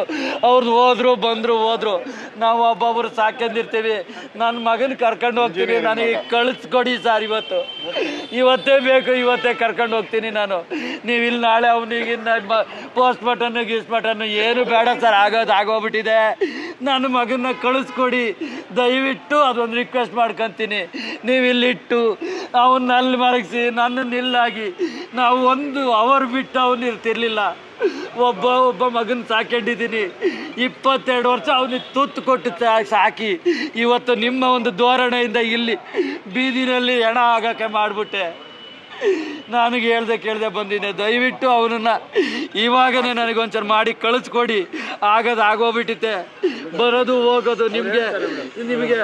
ಅವ್ರು ಹೋದ್ರು ಬಂದ್ರು. ನಾವು ಒಬ್ಬೊಬ್ರು ಸಾಕೊಂಡಿರ್ತೀವಿ. ನನ್ನ ಮಗನ ಕರ್ಕೊಂಡು ಹೋಗ್ತೀನಿ, ನನಗೆ ಕಳಿಸ್ಕೊಡಿ ಸರ್ ಇವತ್ತೇ ಬೇಕು, ಇವತ್ತೇ ಕರ್ಕೊಂಡು ಹೋಗ್ತೀನಿ ನಾನು. ನೀವು ಇಲ್ಲಿ ನಾಳೆ ಅವನಿಗೆ ಪೋಸ್ಟ್ ಮಾರ್ಟಮ್ ಏನು ಬೇಡ ಸರ್, ಆಗೋಗ್ಬಿಟ್ಟಿದೆ. ನನ್ನ ಮಗನ ಕಳಿಸ್ಕೊಡಿ ದಯವಿಟ್ಟು, ಅದೊಂದು ರಿಕ್ವೆಸ್ಟ್ ಮಾಡ್ಕೊತೀನಿ. ನೀವು ಇಲ್ಲಿಟ್ಟು ಅವನ್ನ ಅಲ್ಲಿ ಮಲಗಿಸಿ ನನ್ನನ್ನು ಇಲ್ಲಾಗಿ ನಾವು 1 ಅವರ್ ಬಿಟ್ಟು ಅವನು ಇರ್ತಿರ್ಲಿಲ್ಲ. ಒಬ್ಬ ಮಗನ ಸಾಕೊಂಡಿದ್ದೀನಿ, 22 ವರ್ಷ ಅವನಿಗೆ ತುತ್ತು ಕೊಟ್ಟು ಸಾಕಿ ಇವತ್ತು ನಿಮ್ಮ ಒಂದು ಧೋರಣೆಯಿಂದ ಇಲ್ಲಿ ಬೀದಿನಲ್ಲಿ ಹೆಣ ಆಗೋಕ್ಕೆ ಮಾಡಿಬಿಟ್ಟೆ. ನನಗೆ ಕೇಳ್ದೆ ಬಂದಿದ್ದೆ, ದಯವಿಟ್ಟು ಅವನನ್ನು ಇವಾಗನೇ ನನಗೊಂಚೂರು ಮಾಡಿ ಕಳಿಸ್ಕೊಡಿ. ಆಗೋಗ್ಬಿಟ್ಟಿತ್ತೆ, ಬರೋದು ಹೋಗೋದು. ನಿಮಗೆ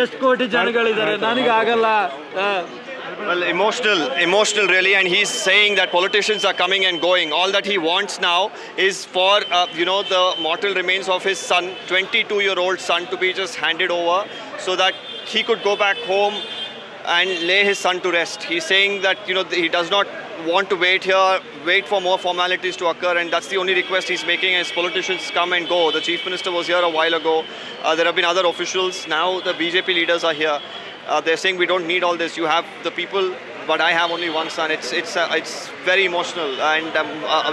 ಎಷ್ಟು ಕೋಟಿ ಜನಗಳಿದ್ದಾರೆ, ನನಗೆ ಆಗಲ್ಲ. Well, emotional really, and he's saying that politicians are coming and going. All that he wants now is for, the mortal remains of his son, 22-year-old son, to be just handed over so that he could go back home and lay his son to rest. He's saying that, he does not want to wait for more formalities to occur, and that's the only request he's making as politicians come and go. The Chief Minister was here a while ago. There have been other officials. Now the BJP leaders are here. They're saying we don't need all this. You have the people, but I have only one son. It's very emotional, and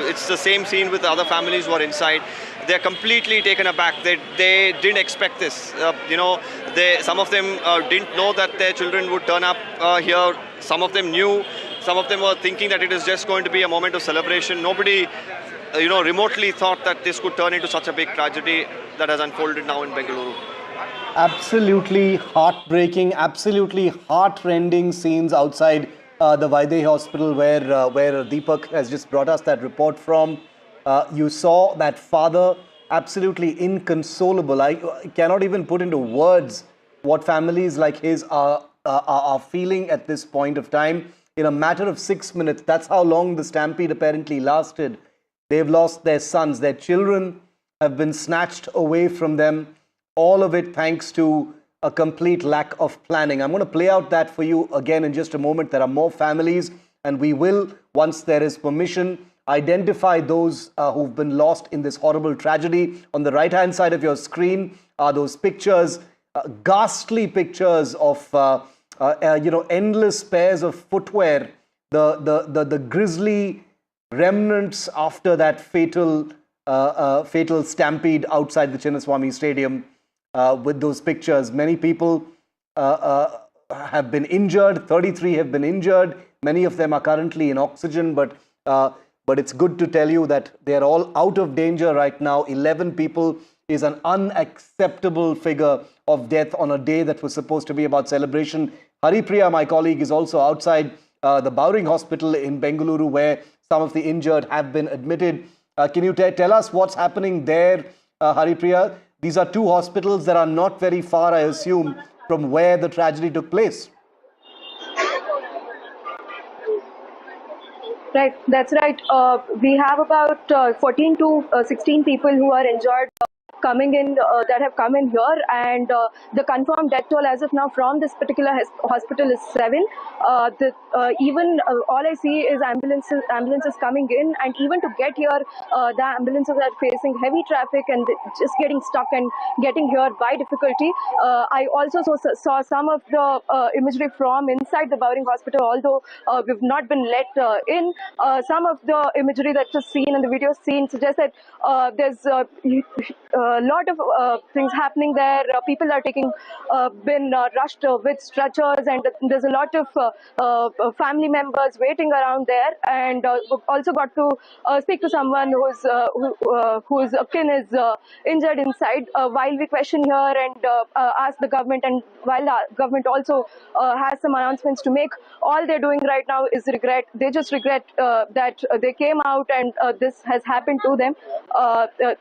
it's the same scene with the other families who are inside. They're completely taken aback. They didn't expect this. Some of them didn't know that their children would turn up here. Some of them knew. Some of them were thinking that it is just going to be a moment of celebration. Nobody, remotely thought that this could turn into such a big tragedy that has unfolded now in Bengaluru. Absolutely heartbreaking, absolutely heart-rending scenes outside the Vaidehi Hospital where Deepak has just brought us that report from. You saw that father absolutely inconsolable. I cannot even put into words what families like his are feeling at this point of time. In a matter of 6 minutes, that's how long the stampede apparently lasted. They've lost their sons. Their children have been snatched away from them. All of it thanks to a complete lack of planning. I'm going to play out that for you again in just a moment. There are more families, and we will, once there is permission, identify those who've been lost in this horrible tragedy. On the right-hand side of your screen are those pictures, ghastly pictures of endless pairs of footwear, the grisly remnants after that fatal stampede outside the Chinnaswamy Stadium. With those pictures, many people have been injured. 33 have been injured. Many of them are currently in oxygen, but it's good to tell you that they're all out of danger right now. 11 people is an unacceptable figure of death on a day that was supposed to be about celebration. Haripriya, my colleague, is also outside the Bowring Hospital in Bengaluru, where some of the injured have been admitted. Can you tell us what's happening there, Haripriya? These are two hospitals that are not very far, I assume, from where the tragedy took place. Right, that's right. We have about 14 to 16 people who are injured coming in that have come in here, and the confirmed death toll as of now from this particular hospital is 7. Even all I see is ambulances coming in, and even to get here, the ambulances are facing heavy traffic and just getting stuck and getting here by difficulty. I also saw some of the imagery from inside the Bowring Hospital, although we've not been let in. Some of the imagery that was seen and the video seen suggests that there's a lot of things happening there. People are been rushed with stretchers, and there's a lot of family members waiting around there. And also got to speak to someone whose kin is injured inside. While we question here and ask the government, and while the government also has some announcements to make, all they're doing right now is regret. They just regret that they came out and this has happened to them.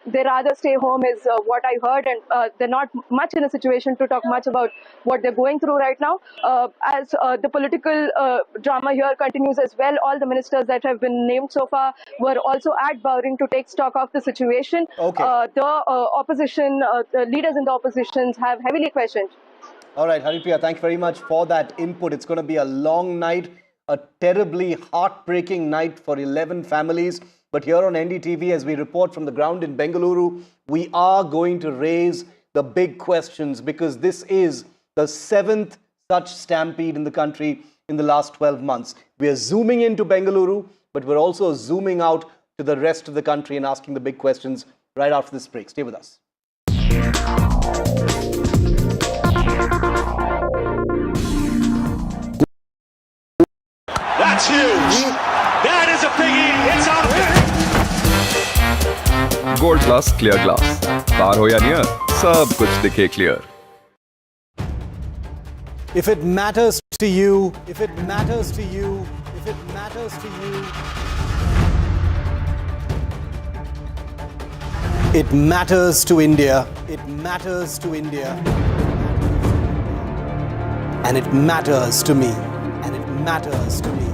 They rather stay home is what I heard, and they're not much in a situation to talk much about what they're going through right now. As the political drama here continues as well, all the ministers that have been named so far were also at Bowring to take stock of the situation. Okay. The opposition, the leaders in the oppositions have heavily questioned. All right, Haripriya, thank you very much for that input. It's going to be a long night, a terribly heartbreaking night for 11 families. But here on NDTV, as we report from the ground in Bengaluru, we are going to raise the big questions, because this is the 7th such stampede in the country in the last 12 months. We are zooming into Bengaluru, but we're also zooming out to the rest of the country and asking the big questions right after this break. Stay with us. That's huge. That is a biggie. It's out of there. Gold Plus Clear Glass. Far ho ya near, sab kuch dikhe clear. If it matters to you, if it matters to you, if it matters to you, it matters to India. It matters to India. And it matters to me. And it matters to me.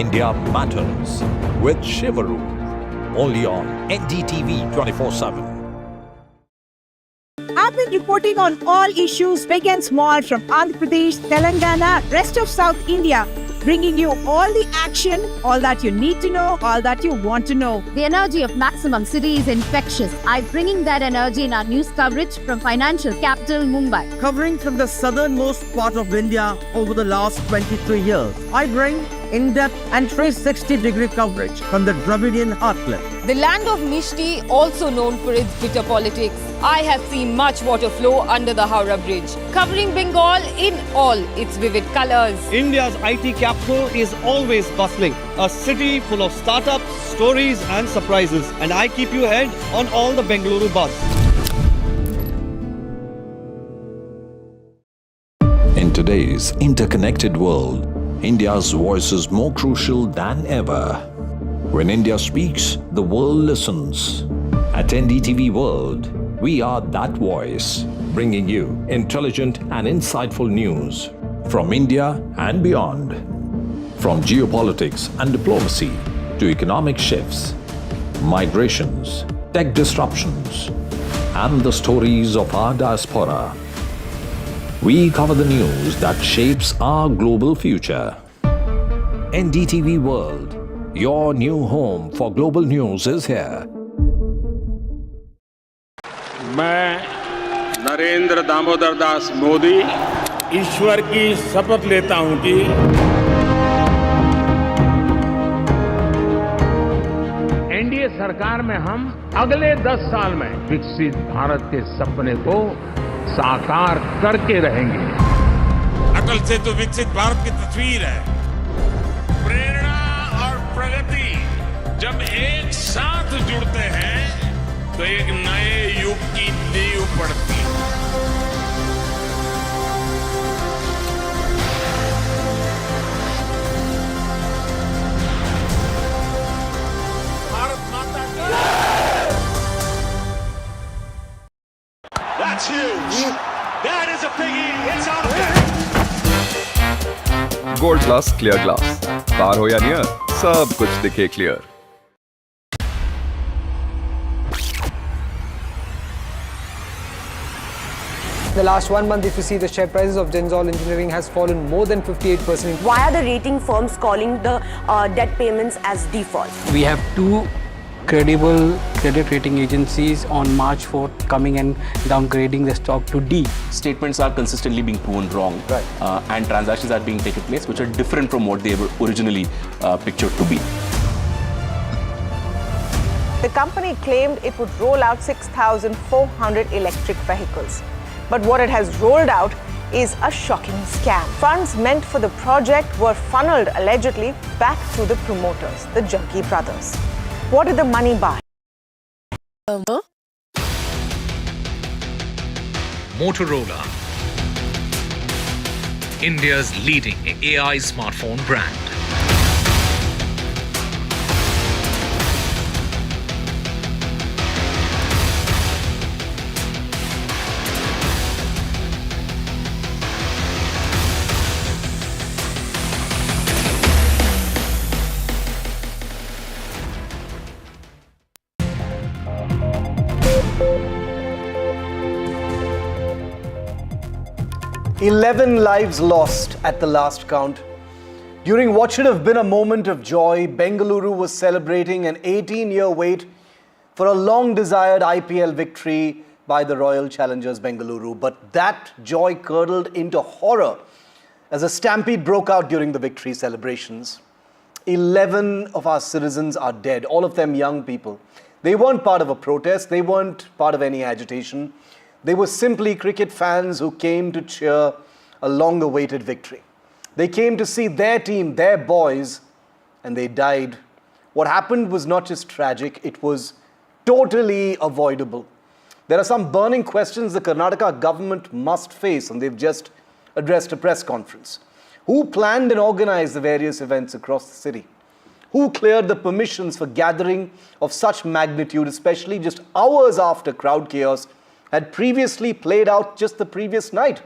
India Matters with Shivakumar, only on NDTV 24/7. I've been reporting on all issues big and small from Andhra Pradesh, Telangana, rest of South India, bringing you all the action, all that you need to know, all that you want to know. The energy of maximum city is infectious. I'm bringing that energy in our news coverage from financial capital Mumbai. Covering from the southernmost part of India over the last 23 years, I bring in-depth and 360-degree coverage from the Dravidian heartland. The land of Mishti, also known for its bitter politics. I have seen much water flow under the Howrah Bridge, covering Bengal in all its vivid colors. India's IT capital is always bustling, a city full of startups, stories and surprises. And I keep you ahead on all the Bengaluru buzz. In today's interconnected world, India's voice is more crucial than ever. When India speaks, the world listens. At NDTV World, we are that voice, bringing you intelligent and insightful news from India and beyond. From geopolitics and diplomacy to economic shifts, migrations, tech disruptions, and the stories of our diaspora. We cover the news that shapes our global future. NDTV World, your new home for global news is here. मैं नरेंद्र दामोदर दास मोदी ईश्वर की शपथ लेता हूं कि NDA सरकार में हम अगले 10 साल में विकसित भारत के सपने को साकार करके रहेंगे। अटल से तो विकसित भारत की तस्वीर है। प्रेरणा और प्रगति जब एक साथ जुड़ते हैं तो एक नए युग की नींव पड़ती है। भारत माता की That's huge. That is a biggie. It's out of there. Gold glass clear glass, पार हो या नियर, सब कुछ दिखे clear. The last 1 month, if you see, the share prices of Genzol Engineering has fallen more than 58%. Why are the rating firms calling the debt payments as default? We have 2 credible credit rating agencies on March 4th coming and downgrading the stock to D. Statements are consistently being proven wrong, and transactions are being taken place which are different from what they were originally pictured to be. The company claimed it would roll out 6,400 electric vehicles. But what it has rolled out is a shocking scam. Funds meant for the project were funneled allegedly back to the promoters, the Jaggi brothers. What did the money buy? Motorola, India's leading AI smartphone brand. "11 lives lost at the last count. During what should have been a moment of joy, Bengaluru was celebrating an 18-year wait for a long-desired IPL victory by the Royal Challengers Bengaluru. But that joy curdled into horror as a stampede broke out during the victory celebrations. 11 of our citizens are dead, all of them young people. They weren't part of a protest, they weren't part of any agitation. They were simply cricket fans who came to cheer a long-awaited victory. They came to see their team, their boys, and they died. What happened was not just tragic, it was totally avoidable. There are some burning questions the Karnataka government must face, and they've just addressed a press conference. Who planned and organized the various events across the city? Who cleared the permissions for gathering of such magnitude, especially just hours after crowd chaos had previously played out just the previous night?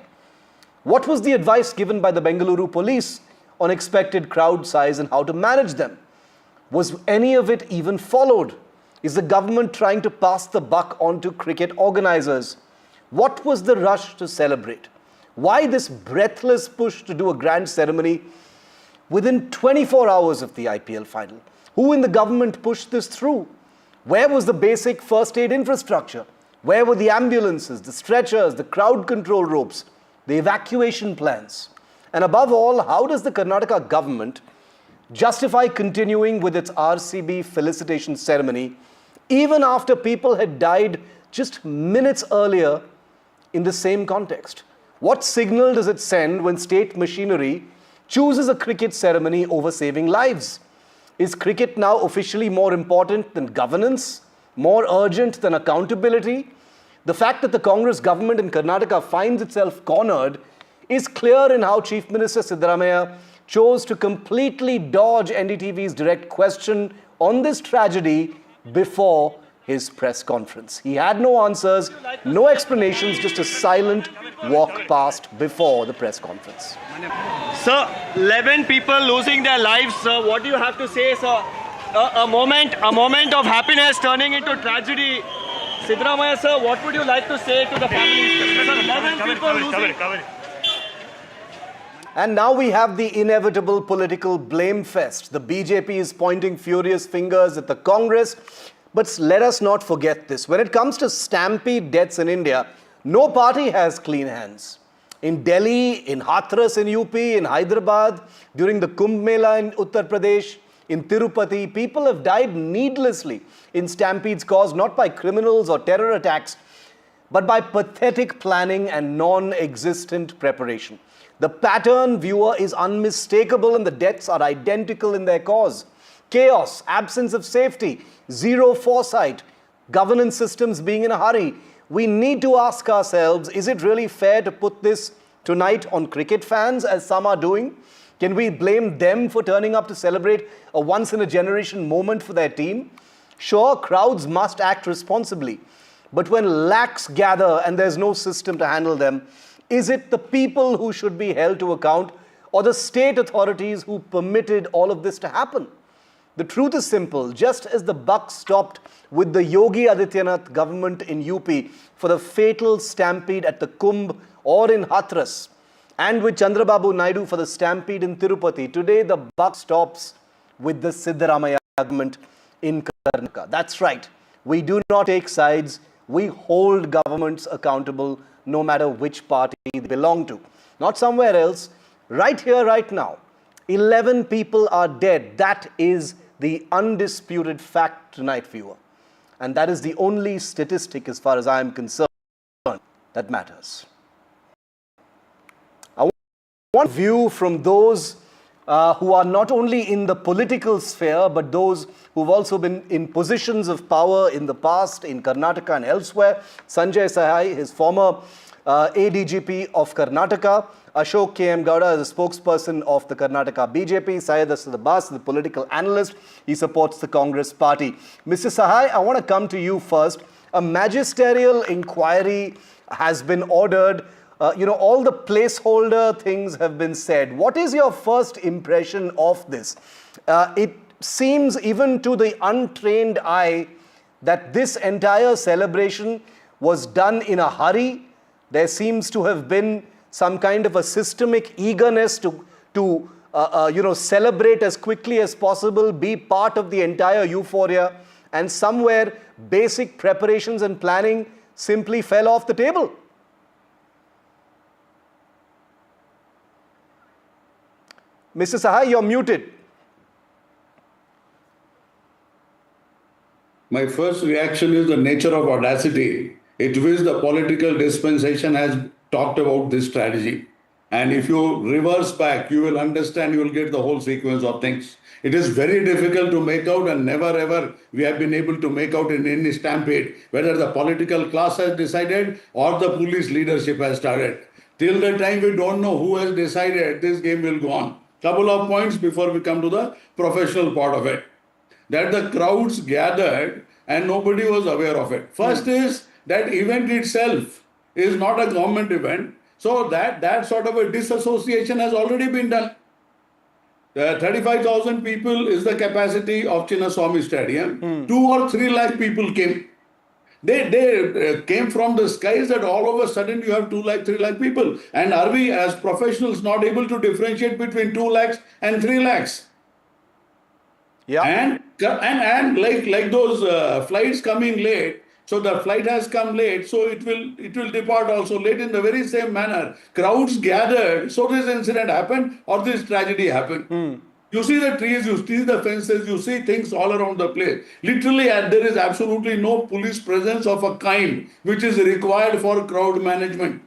What was the advice given by the Bengaluru police on expected crowd size and how to manage them? Was any of it even followed? Is the government trying to pass the buck on to cricket organizers? What was the rush to celebrate? Why this breathless push to do a grand ceremony within 24 hours of the IPL final? Who in the government pushed this through? Where was the basic first aid infrastructure? Where were the ambulances, the stretchers, the crowd control ropes, the evacuation plans? And above all, how does the Karnataka government justify continuing with its RCB felicitation ceremony even after people had died just minutes earlier in the same context? What signal does it send when state machinery chooses a cricket ceremony over saving lives? Is cricket now officially more important than governance? More urgent than accountability? The fact that the Congress government in Karnataka finds itself cornered is clear in how Chief Minister Siddaramaiah chose to completely dodge NDTV's direct question on this tragedy before his press conference. He had no answers, no explanations, just a silent walk past before the press conference. Sir, 11 people losing their lives, sir. What do you have to say, sir? A moment of happiness turning into tragedy. Siddaramaiah, sir, what would you like to say to the families? 11 people losing. And now we have the inevitable political blame fest. The BJP is pointing furious fingers at the Congress. But let us not forget this. When it comes to stampede deaths in India, no party has clean hands. In Delhi, in Hathras in UP, in Hyderabad, during the Kumbh Mela in Uttar Pradesh, in Tirupati, people have died needlessly in stampedes caused not by criminals or terror attacks, but by pathetic planning and non-existent preparation. The pattern, viewer, is unmistakable and the deaths are identical in their cause. Chaos, absence of safety, zero foresight, governance systems being in a hurry. We need to ask ourselves, is it really fair to put this tonight on cricket fans as some are doing? Can we blame them for turning up to celebrate a once-in-a-generation moment for their team? Sure, crowds must act responsibly. But when lakhs gather and there's no system to handle them, is it the people who should be held to account or the state authorities who permitted all of this to happen? The truth is simple. Just as the buck stopped with the Yogi Adityanath government in UP for the fatal stampede at the Kumbh or in Hathras, and with Chandrababu Naidu for the stampede in Tirupati, today the buck stops with the Siddaramaiah government in Karnataka. That's right. We do not take sides. We hold governments accountable no matter which party they belong to. Not somewhere else. Right here, right now. 11 people are dead. That is the undisputed fact tonight, viewer. And that is the only statistic, as far as I am concerned, that matters. I want a view from those who are not only in the political sphere, but those who've also been in positions of power in the past, in Karnataka and elsewhere. Sanjay Sahai, his former ADGP of Karnataka. Ashok KM Gowda is a spokesperson of the Karnataka BJP. Syed Asad Abbas, the political analyst. He supports the Congress party. Mr. Sahai, I want to come to you first. A magisterial inquiry has been ordered. All the placeholder things have been said. What is your first impression of this? It seems even to the untrained eye that this entire celebration was done in a hurry. There seems to have been some kind of a systemic eagerness to celebrate as quickly as possible, be part of the entire euphoria, and somewhere basic preparations and planning simply fell off the table. Mr. Sahai, you're muted. My first reaction is the nature of audacity. It which the political dispensation has talked about this strategy. And if you reverse back, you will understand, you will get the whole sequence of things. It is very difficult to make out, and never ever we have been able to make out in any stampede, whether the political class has decided or the police leadership has started. Till the time we don't know who has decided, this game will go on. Couple of points before we come to the professional part of it. That the crowds gathered and nobody was aware of it. First is that event itself is not a government event. So that sort of a disassociation has already been done. 35,000 people is the capacity of Chinnaswamy Stadium. 2 or 3 lakh people came. They came from the skies that all of a sudden you have 2 lakh, 3 lakh people. And are we as professionals not able to differentiate between 2 lakhs and 3 lakhs? Yeah. And like those flights coming late, so the flight has come late, so it will depart also late in the very same manner. Crowds gathered, so this incident happened or this tragedy happened. You see the trees, you see the fences, you see things all around the place. Literally, there is absolutely no police presence of a kind which is required for crowd management.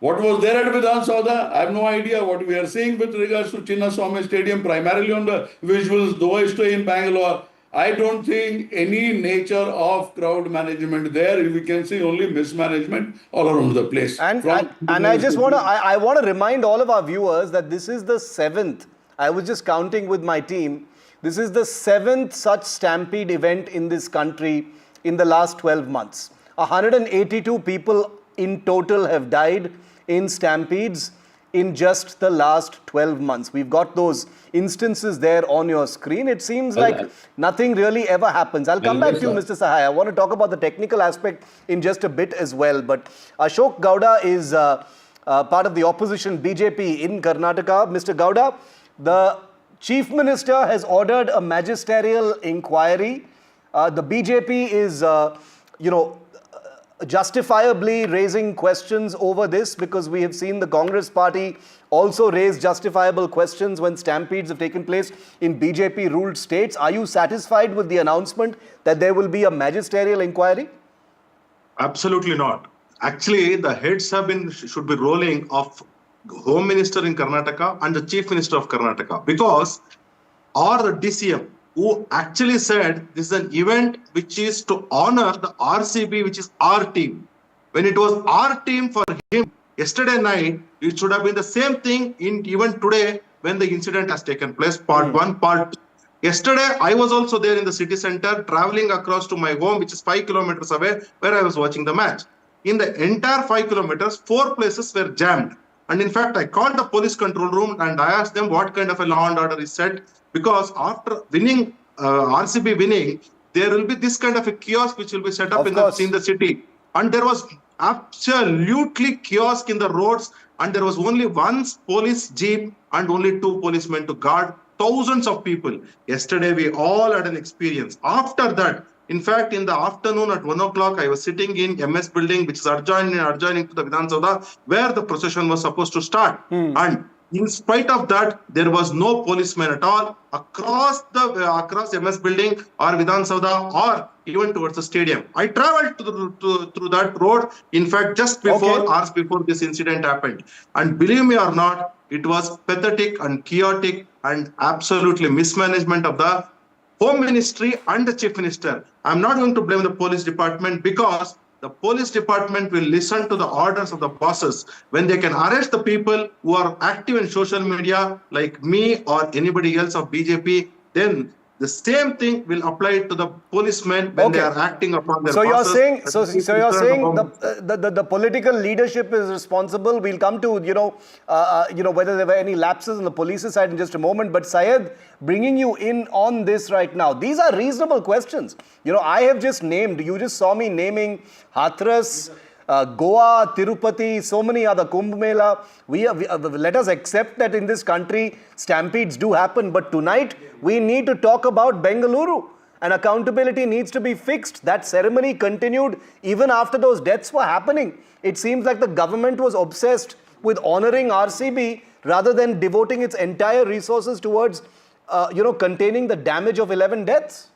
What was there at Vidhana Soudha? I have no idea. What we are seeing with regards to Chinnaswamy Stadium, primarily on the visuals, though I stay in Bangalore, I don't think any nature of crowd management there. We can see only mismanagement all around the place. And I just want to remind all of our viewers that this is the 7th. I was just counting with my team. This is the 7th such stampede event in this country in the last 12 months. 182 people in total have died in stampedes in just the last 12 months. We've got those instances there on your screen. It seems like nothing really ever happens. I'll come back to you, Mr. Sahai. I want to talk about the technical aspect in just a bit as well. But Ashok Gowda is part of the opposition BJP in Karnataka. Mr. Gowda, the Chief Minister has ordered a magisterial inquiry. The BJP is, justifiably raising questions over this because we have seen the Congress party also raise justifiable questions when stampedes have taken place in BJP-ruled states. Are you satisfied with the announcement that there will be a magisterial inquiry? Absolutely not. Actually, the heads should be rolling of Home Minister in Karnataka and the Chief Minister of Karnataka, because or the DCM who actually said this is an event which is to honor the RCB, which is our team. When it was our team for him yesterday night, it should have been the same thing even today when the incident has taken place. Part 1, part 2. Yesterday, I was also there in the city center, traveling across to my home, which is 5 kilometers away, where I was watching the match. In the entire 5 kilometers, 4 places were jammed. And in fact, I called the police control room and I asked them what kind of a law and order is set. Because after winning, RCB winning, there will be this kind of a kiosk which will be set up in the city. And there was absolutely kiosk in the roads, and there was only 1 police jeep and only 2 policemen to guard thousands of people. Yesterday, we all had an experience. After that, in fact, in the afternoon at 1 o'clock, I was sitting in MS building, which is adjoining to the Vidhana Soudha, where the procession was supposed to start. And in spite of that, there was no policeman at all across MS building or Vidhana Soudha or even towards the stadium. I traveled through that road, in fact, just hours before this incident happened. And believe me or not, it was pathetic and chaotic and absolutely mismanagement of the Home Ministry and the Chief Minister. I'm not going to blame the police department, because the police department will listen to the orders of the bosses. When they can arrest the people who are active in social media like me or anybody else of BJP, then the same thing will apply to the policemen when they are acting upon their bosses. You're saying the political leadership is responsible. We'll come to whether there were any lapses on the police's side in just a moment. But Syed, bringing you in on this right now, these are reasonable questions. I have just named. You just saw me naming Hathras, Goa, Tirupati, so many other, Kumbh Mela. Let us accept that in this country, stampedes do happen. But tonight, we need to talk about Bengaluru. And accountability needs to be fixed. That ceremony continued even after those deaths were happening. It seems like the government was obsessed with honoring RCB rather than devoting its entire resources towards, containing the damage of 11 deaths.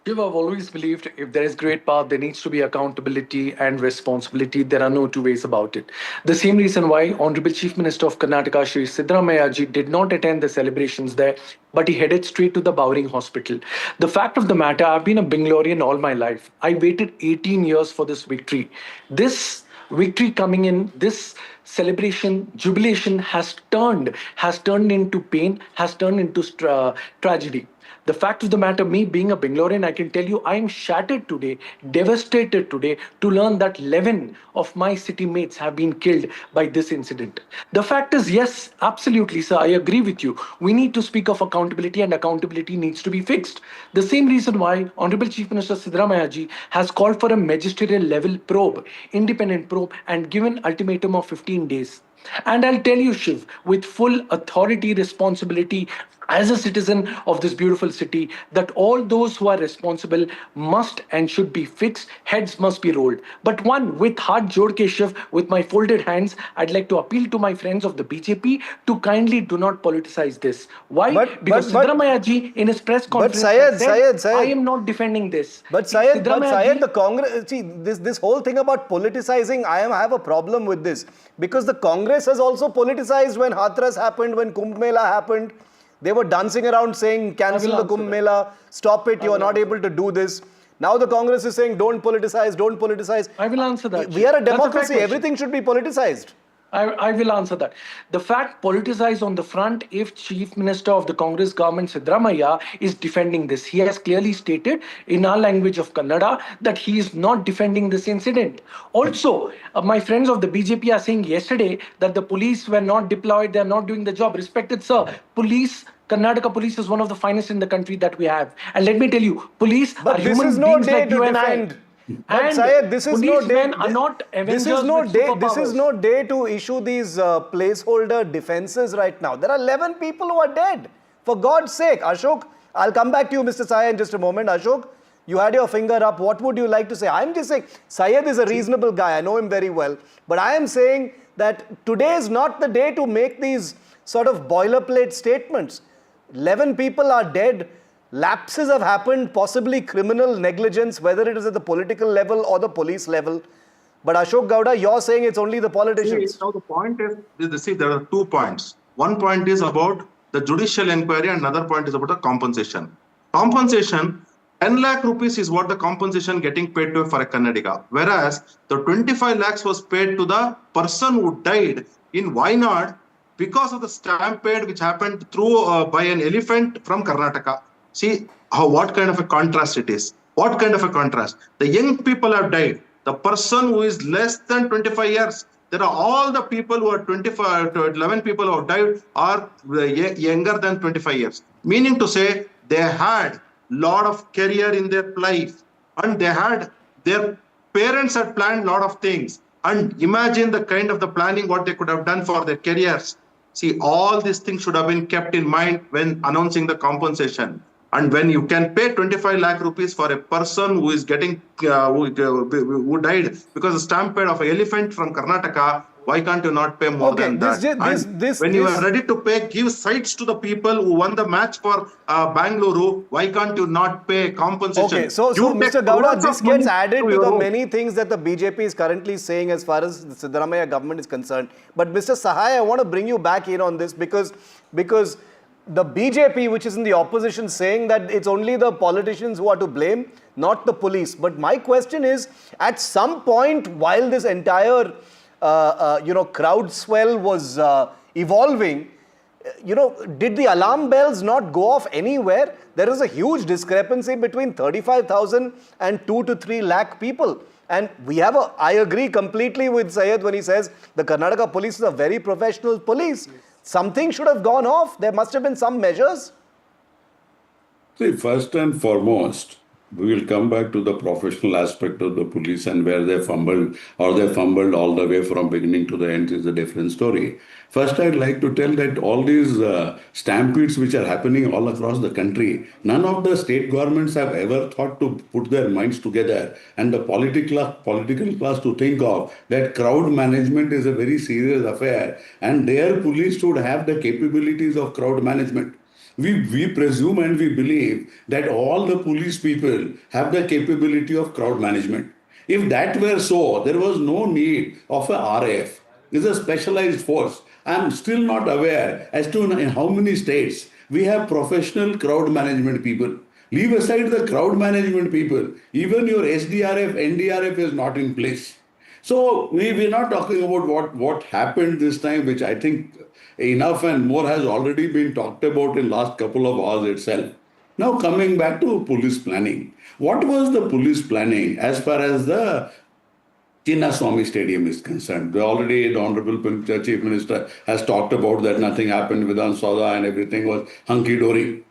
I've always believed if there is great power, there needs to be accountability and responsibility. There are no two ways about it. The same reason why Honorable Chief Minister of Karnataka, Shri Siddaramaiah, did not attend the celebrations there, but he headed straight to the Bowring Hospital. The fact of the matter, I've been a Bangalorean all my life. I waited 18 years for this victory. This victory coming in, this celebration, jubilation has turned into pain, has turned into tragedy. The fact of the matter, me being a Bangalorean, I can tell you I am shattered today, devastated today to learn that 11 of my city mates have been killed by this incident. The fact is, yes, absolutely, sir, I agree with you. We need to speak of accountability, and accountability needs to be fixed. The same reason why Honorable Chief Minister Siddaramaiah ji has called for a magisterial level probe, independent probe, and given ultimatum of 15 days. And I'll tell you, Shiv, with full authority, responsibility, as a citizen of this beautiful city, that all those who are responsible must and should be fixed, heads must be rolled. But one, with heart jod ke Shiv, with my folded hands, I'd like to appeal to my friends of the BJP to kindly do not politicize this. Why? Because Siddaramaiah ji in his press conference said, I am not defending this. But Syed, the Congress, see, this whole thing about politicizing, I have a problem with this. Because the Congress has also politicized when Hathras happened, when Kumbh Mela happened. They were dancing around saying, cancel the Kumbh Mela, stop it, you are not able to do this. Now the Congress is saying, don't politicize, don't politicize. I will answer that. We are a democracy, everything should be politicized. I will answer that. The fact politicized on the front, if Chief Minister of the Congress government Siddaramaiah is defending this, he has clearly stated in our language of Kannada that he is not defending this incident. Also, my friends of the BJP are saying yesterday that the police were not deployed, they are not doing the job. Respected sir, Karnataka police is one of the finest in the country that we have. And let me tell you, police are human beings like you and I. But Syed, this is no day. Are not this is no day. This is no day to issue these placeholder defenses right now. There are 11 people who are dead. For God's sake, Ashok. I'll come back to you, Mr. Syed, in just a moment. Ashok, you had your finger up. What would you like to say? I'm just saying, Syed is a reasonable guy. I know him very well. But I am saying that today is not the day to make these sort of boilerplate statements. 11 people are dead. Lapses have happened, possibly criminal negligence, whether it is at the political level or the police level. But Ashok Gowda, you're saying it's only the politicians. Now the point is, see, there are 2 points. One point is about the judicial inquiry and another point is about the compensation. Compensation, 10 lakh rupees is what the compensation getting paid to for a Kannadiga. Whereas the 25 lakhs was paid to the person who died in Wayanad because of the stampede which happened through by an elephant from Karnataka. See what kind of a contrast it is. What kind of a contrast? The young people have died. The person who is less than 25 years, there are all the people who are 25 to 11 people who have died are younger than 25 years. Meaning to say, they had lot of career in their life and they had, their parents had planned lot of things. And imagine the kind of the planning what they could have done for their careers. See, all these things should have been kept in mind when announcing the compensation. And when you can pay 25 lakh rupees for a person who is getting, who died because of stampede of an elephant from Karnataka, why can't you not pay more than that? When you are ready to pay, give sites to the people who won the match for Bengaluru, why can't you not pay compensation? Okay, so Mr. Gowda, this gets added to the many things that the BJP is currently saying as far as the Siddaramaiah government is concerned. But Mr. Sahai, I want to bring you back in on this because the BJP, which is in the opposition, saying that it's only the politicians who are to blame, not the police. But my question is, at some point while this entire crowd swell was evolving, did the alarm bells not go off anywhere? There is a huge discrepancy between 35,000 and 2 to 3 lakh people. And we have I agree completely with Syed when he says the Karnataka police is a very professional police. Something should have gone off. There must have been some measures. See, first and foremost, we will come back to the professional aspect of the police and where they fumbled or they fumbled all the way from beginning to the end is a different story. First, I'd like to tell that all these stampedes which are happening all across the country, none of the state governments have ever thought to put their minds together and the political class to think of that crowd management is a very serious affair and their police should have the capabilities of crowd management. We presume and we believe that all the police people have the capability of crowd management. If that were so, there was no need of a RAF. It's a specialized force. I'm still not aware as to in how many states we have professional crowd management people. Leave aside the crowd management people. Even your SDRF, NDRF is not in place. So we're not talking about what happened this time, which I think enough and more has already been talked about in last couple of hours itself. Now coming back to police planning. What was the police planning as far as the Chinnaswamy Stadium is concerned? The Honorable Chief Minister has talked about that nothing happened with Vidhana Soudha and everything was hunky-dory.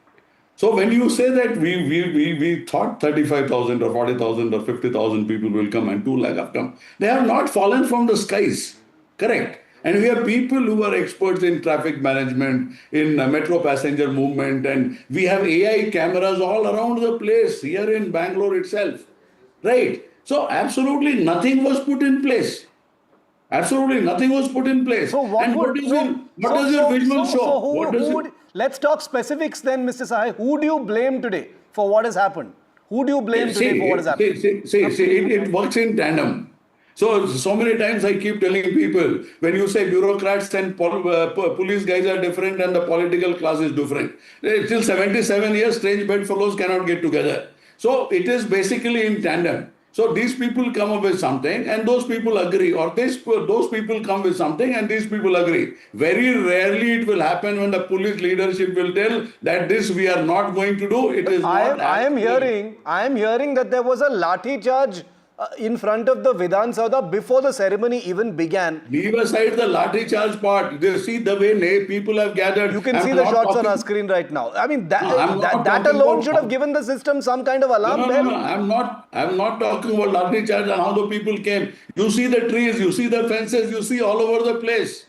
So when you say that we thought 35,000 or 40,000 or 50,000 people will come and 2 lakh have come, they have not fallen from the skies. Correct. And we have people who are experts in traffic management, in metro passenger movement, and we have AI cameras all around the place here in Bangalore itself. Right. So absolutely nothing was put in place. Absolutely nothing was put in place. So what does your visual show? Let's talk specifics then, Mr. Sahai. Who do you blame today for what has happened? Who do you blame today for what has happened? It works in tandem. So many times I keep telling people, when you say bureaucrats and police guys are different and the political class is different, till 77 years, strange bedfellows cannot get together. So it is basically in tandem. So these people come up with something and those people agree, or those people come with something and these people agree. Very rarely it will happen when the police leadership will tell that this we are not going to do. It is not. I am hearing that there was a lathi charge in front of the Vidhana Soudha before the ceremony even began. Leave aside the lathi charge part. They see the way people have gathered. You can see the shots on our screen right now. I mean, that alone should have given the system some kind of alarm bell. No, I'm not talking about lathi charge and how the people came. You see the trees, you see the fences, you see all over the place.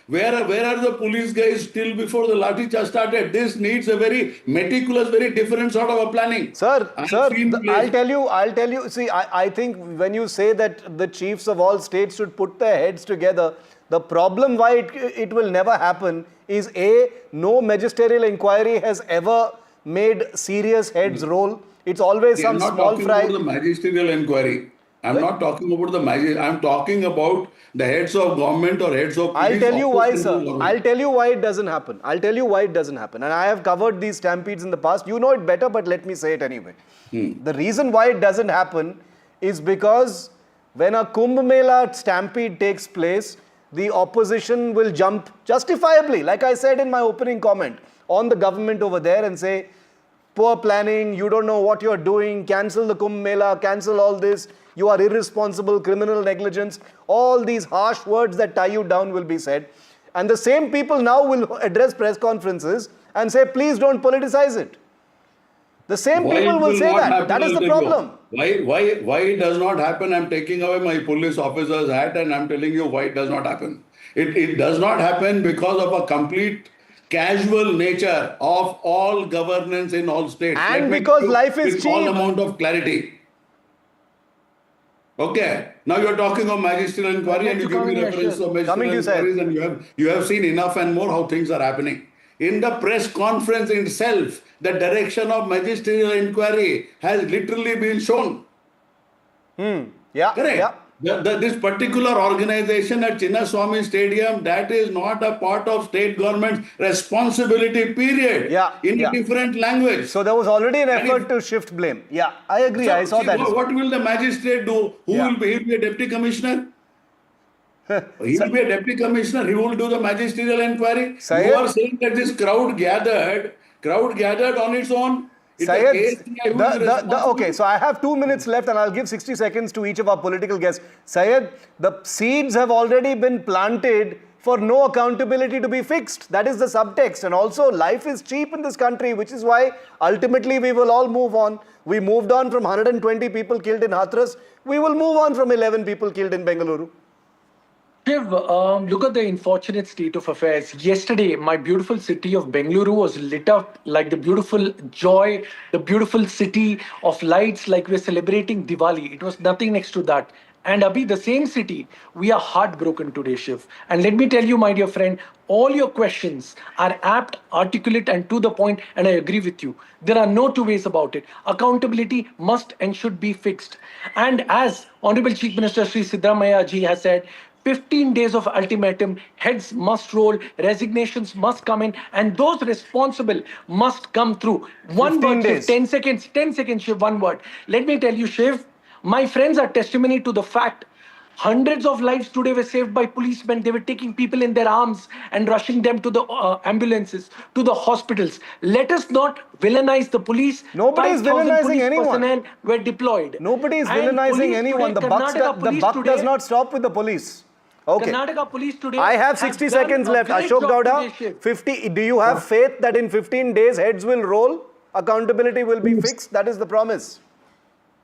Where are the police guys till before the lathi charge started? This needs a very meticulous, very different sort of a planning. Sir, I'll tell you. See, I think when you say that the chiefs of all states should put their heads together, the problem why it will never happen is no magisterial inquiry has ever made serious heads roll. It's always some small fry. I'm not talking about the magisterial inquiry. I'm not talking about the magic. I'm talking about the heads of government or heads of police. I'll tell you why, sir. I'll tell you why it doesn't happen. And I have covered these stampedes in the past. You know it better, but let me say it anyway. The reason why it doesn't happen is because when a Kumbh Mela stampede takes place, the opposition will jump justifiably, like I said in my opening comment, on the government over there and say, poor planning, you don't know what you're doing, cancel the Kumbh Mela, cancel all this. You are irresponsible, criminal negligence. All these harsh words that tie you down will be said. And the same people now will address press conferences and say, please don't politicize it. The same people will say that. That is the problem. Why it does not happen? I'm taking away my police officer's hat and I'm telling you why it does not happen. It does not happen because of a complete casual nature of all governance in all states. And because life is cheap. All amount of clarity. Okay, now you're talking of magisterial inquiry and you give me reference of magisterial inquiries and you have seen enough and more how things are happening. In the press conference itself, the direction of magisterial inquiry has literally been shown. Yeah. Correct. Yeah. This particular organization at Chinnaswamy Stadium, that is not a part of state government's responsibility, period. In a different language. So there was already an effort to shift blame. Yeah, I agree. I saw that. What will the magistrate do? Will be? He'll be a deputy commissioner. He will be a deputy commissioner. He will do the magisterial inquiry. You are saying that this crowd gathered on its own. Syed, okay, so I have 2 minutes left and I'll give 60 seconds to each of our political guests. Syed, the seeds have already been planted for no accountability to be fixed. That is the subtext. And also, life is cheap in this country, which is why ultimately we will all move on. We moved on from 120 people killed in Hathras. We will move on from 11 people killed in Bengaluru. Shiv, look at the unfortunate state of affairs. Yesterday, my beautiful city of Bengaluru was lit up like the beautiful joy, the beautiful city of lights, like we're celebrating Diwali. It was nothing next to that. And Abhi, the same city, we are heartbroken today, Shiv. And let me tell you, my dear friend, all your questions are apt, articulate, and to the point, and I agree with you. There are no two ways about it. Accountability must and should be fixed. And as Honorable Chief Minister Sri Siddaramaiah ji has said, 15 days of ultimatum, heads must roll, resignations must come in, and those responsible must come through. One word, Shiv, 10 seconds, Shiv, one word. Let me tell you, Shiv, my friends are testimony to the fact Hundreds of lives today were saved by policemen. They were taking people in their arms and rushing them to the ambulances, to the hospitals. Let us not villainize the police. Nobody is 5,000 villainizing police anyone. personnel were deployed. Nobody is And villainizing police anyone. today, The buck does not stop with the police. Okay. Karnataka police today. I have 60 seconds left. Ashok Gowda, 50. Do you have faith that in 15 days heads will roll? Accountability will be fixed? That is the promise.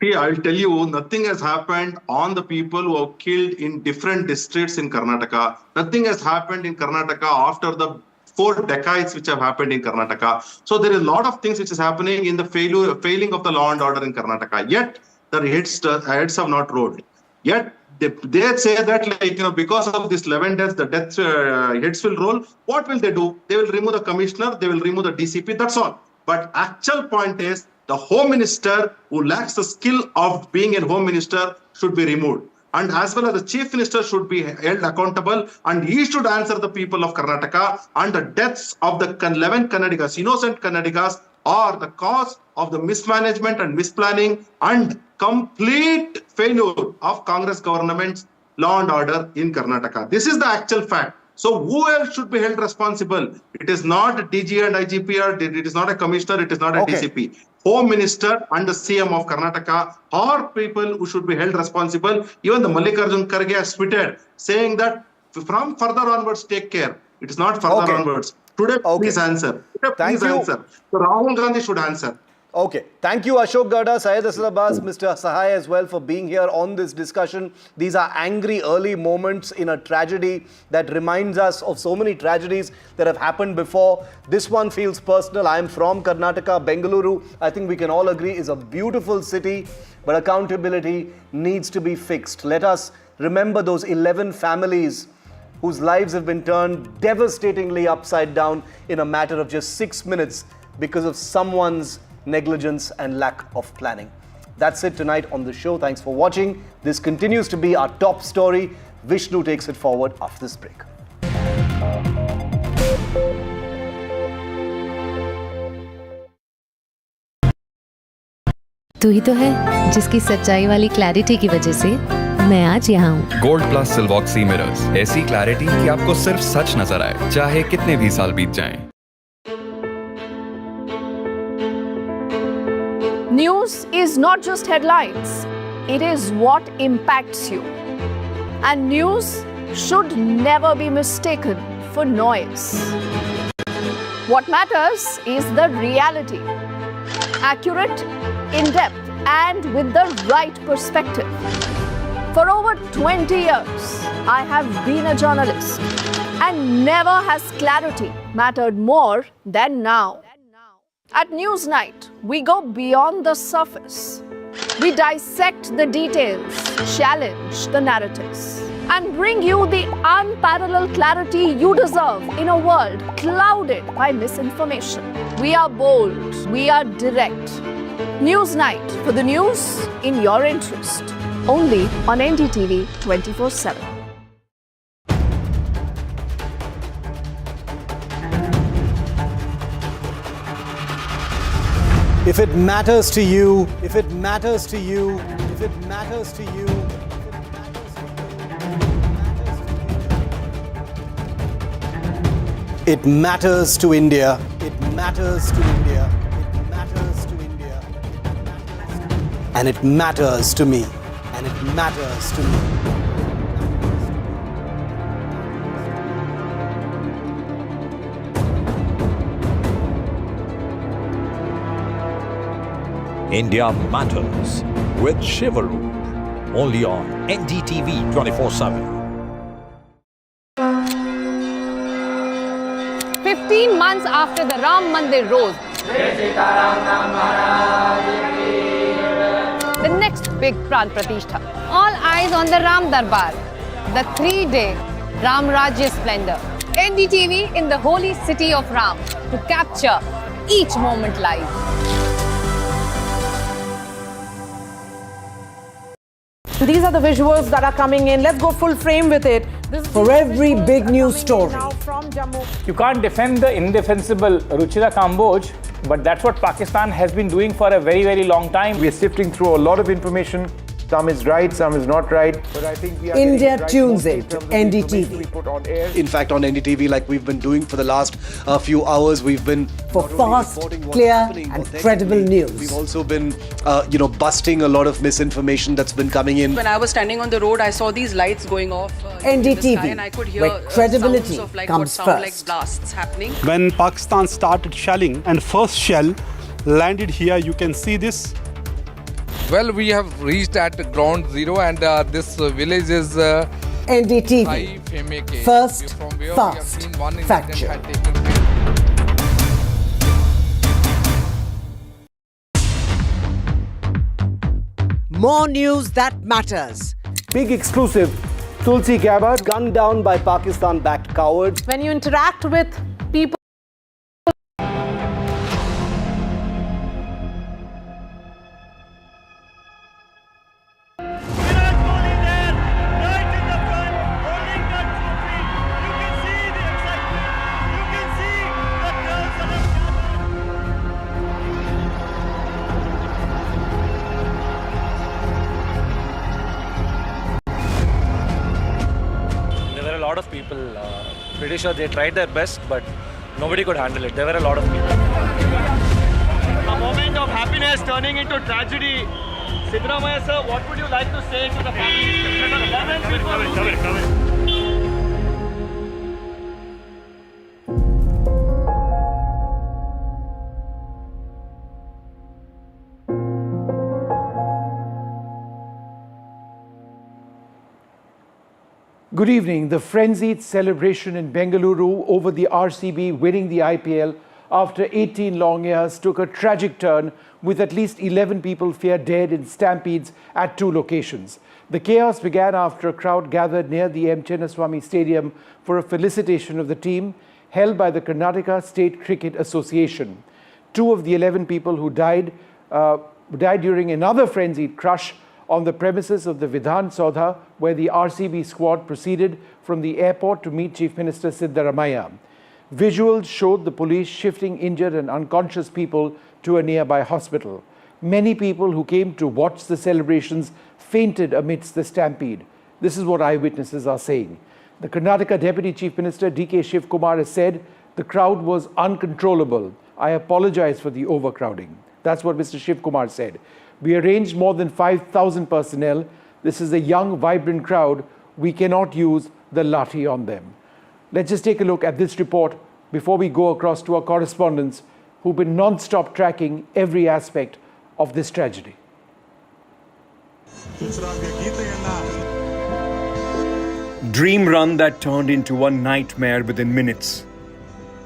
See, I'll tell you, nothing has happened on the people who are killed in different districts in Karnataka. Nothing has happened in Karnataka after the 4 decades which have happened in Karnataka. So there is a lot of things which is happening in the failing of the law and order in Karnataka. Yet the heads have not rolled. Yet they say that because of this 11 deaths, the heads will roll. What will they do? They will remove the commissioner. They will remove the DCP. That's all. But actual point is, the Home Minister who lacks the skill of being a Home Minister should be removed. And as well as the Chief Minister should be held accountable, and he should answer the people of Karnataka. And the deaths of the 11 Kannadigas, innocent Kannadigas, are the cause of the mismanagement and misplanning and complete failure of Congress government's law and order in Karnataka. This is the actual fact. So who else should be held responsible? It is not DG and IGP, or it is not a commissioner, it is not a DCP. Home Minister and the CM of Karnataka are people who should be held responsible. Even the Mallikarjun Kharge has tweeted saying that from further onwards, take care. It is not further onwards. Today, please answer. Today, please answer. So Rahul Gandhi should answer. Okay. Thank you, Ashok Gowda, Syed Aslabaz, Mr. Sahai as well for being here on this discussion. These are angry early moments in a tragedy that reminds us of so many tragedies that have happened before. This one feels personal. I am from Karnataka, Bengaluru. I think we can all agree is a beautiful city, but accountability needs to be fixed. Let us remember those 11 families whose lives have been turned devastatingly upside down in a matter of just 6 minutes because of someone's negligence and lack of planning. That's it tonight on the show. Thanks for watching. This continues to be our top story. Vishnu takes it forward after this break. तू ही तो है जिसकी सच्चाई वाली clarity की वजह से मैं आज यहाँ हूँ। गोल्ड प्लस सिल्वॉक्सी मिरर्स, ऐसी क्लैरिटी कि आपको सिर्फ सच नजर आए, चाहे कितने भी साल बीत जाएं। News is not just headlines, it is what impacts you. And news should never be mistaken for noise. What matters is the reality. Accurate, in-depth, and with the right perspective. For over 20 years, I have been a journalist, and never has clarity mattered more than now. At Newsnight, we go beyond the surface. We dissect the details, challenge the narratives, and bring you the unparalleled clarity you deserve in a world clouded by misinformation. We are bold, we are direct. Newsnight, for the news in your interest. Only on NDTV 24/7. If it matters to you, if it matters to you, if it matters to you, it matters to India. It matters to India. It matters to India. And it matters to me. And it matters to me. India Matters with Shivakumar, only on NDTV 24/7. 15 months after the Ram Mandir rose, the next big Pran Pratishtha. All eyes on the Ram Darbar, the 3-day Ram Rajya splendor. NDTV in the holy city of Ram to capture each moment live. These are the visuals that are coming in. Let's go full frame with it. For every big news story. You can't defend the indefensible Ruchira Kamboj, but that's what Pakistan has been doing for a very, very long time. We are sifting through a lot of information Some is right, some is not right. But I think we are India right tunes in in to terms of the NDTV. information we put on air. In fact, on NDTV, like we've been doing for the last few hours, we've been For fast, clear and credible news. We've also been, busting a lot of misinformation that's been coming in. When I was standing on the road, I saw these lights going off in the sky, and I could hear where credibility sounds of like comes what sound first. like blasts happening. When Pakistan started shelling and first shell landed here, you can see this. Well, we have reached at ground zero, and this village is NDTV. First, fast, factual. More news that matters. Big exclusive. Tulsi Gabbard gunned down by Pakistan-backed cowards. When you interact with people, Virat Kohli there, right in the front, holding that trophy. You can see the excitement. You can see the crowds that have There were a lot of people. Pretty sure they tried their best, but nobody could handle it. There were a lot of people. A moment of happiness turning into tragedy. Sidramaya sir, what would you like to say to the families? Come in. Good evening. The frenzied celebration in Bengaluru over the RCB winning the IPL after 18 long years took a tragic turn, with at least 11 people feared dead in stampedes at 2 locations. The chaos began after a crowd gathered near the Chinnaswamy Stadium for a felicitation of the team held by the Karnataka State Cricket Association. 2 of the 11 people who died during another frenzied crush on the premises of the Vidhana Soudha, where the RCB squad proceeded from the airport to meet Chief Minister Siddaramaiah. Visuals showed the police shifting injured and unconscious people to a nearby hospital. Many people who came to watch the celebrations fainted amidst the stampede. This is what eyewitnesses are saying. The Karnataka Deputy Chief Minister D.K. Shivakumar has said the crowd was uncontrollable. I apologize for the overcrowding. That's what Mr. Shivakumar said. We arranged more than 5,000 personnel. This is a young, vibrant crowd. We cannot use the lathi on them. Let's just take a look at this report before we go across to our correspondents who've been non-stop tracking every aspect of this tragedy. Dream run that turned into a nightmare within minutes.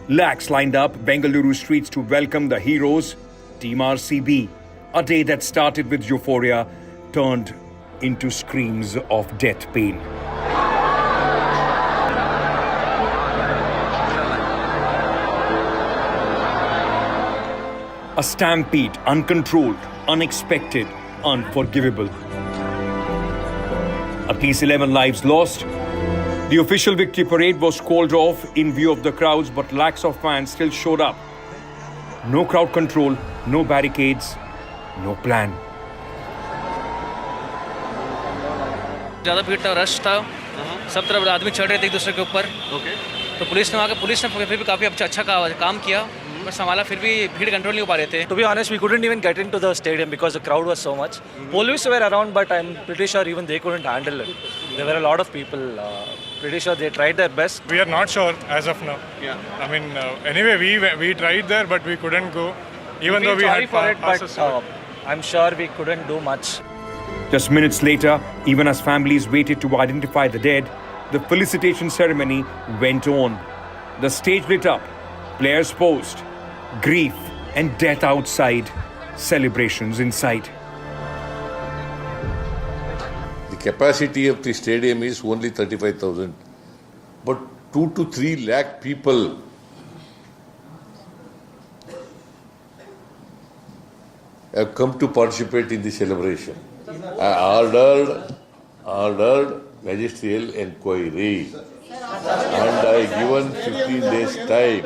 Lakhs lined up Bengaluru streets to welcome the heroes, Team RCB. A day that started with euphoria turned into screams of death pain. A stampede, uncontrolled, unexpected, unforgivable. At least 11 lives lost. The official victory parade was called off in view of the crowds, but lakhs of fans still showed up. No crowd control, no barricades, no plan. ज़्यादा भीड़ था, rush था, सब तरफ आदमी चढ़ रहे थे एक दूसरे के ऊपर। तो पुलिस ने फिर भी काफ़ी अच्छा काम किया, पर संभाला, फिर भी भीड़ कंट्रोल नहीं हो पा रहे थे। To be honest, we couldn't even get into the stadium because the crowd was so much. Police were around, but I'm pretty sure even they couldn't handle it. There were a lot of people. Pretty sure they tried their best. We are not sure as of now. Yeah. I mean, anyway, we tried there, but we couldn't go, even though we had passes. I'm sure we couldn't do much. Just minutes later, even as families waited to identify the dead, the felicitation ceremony went on. The stage lit up, players posed, grief and death outside, celebrations inside. The capacity of the stadium is only 35,000, but 2 to 3 lakh people have come to participate in the celebration. I ordered magisterial inquiry and I given 15 days time.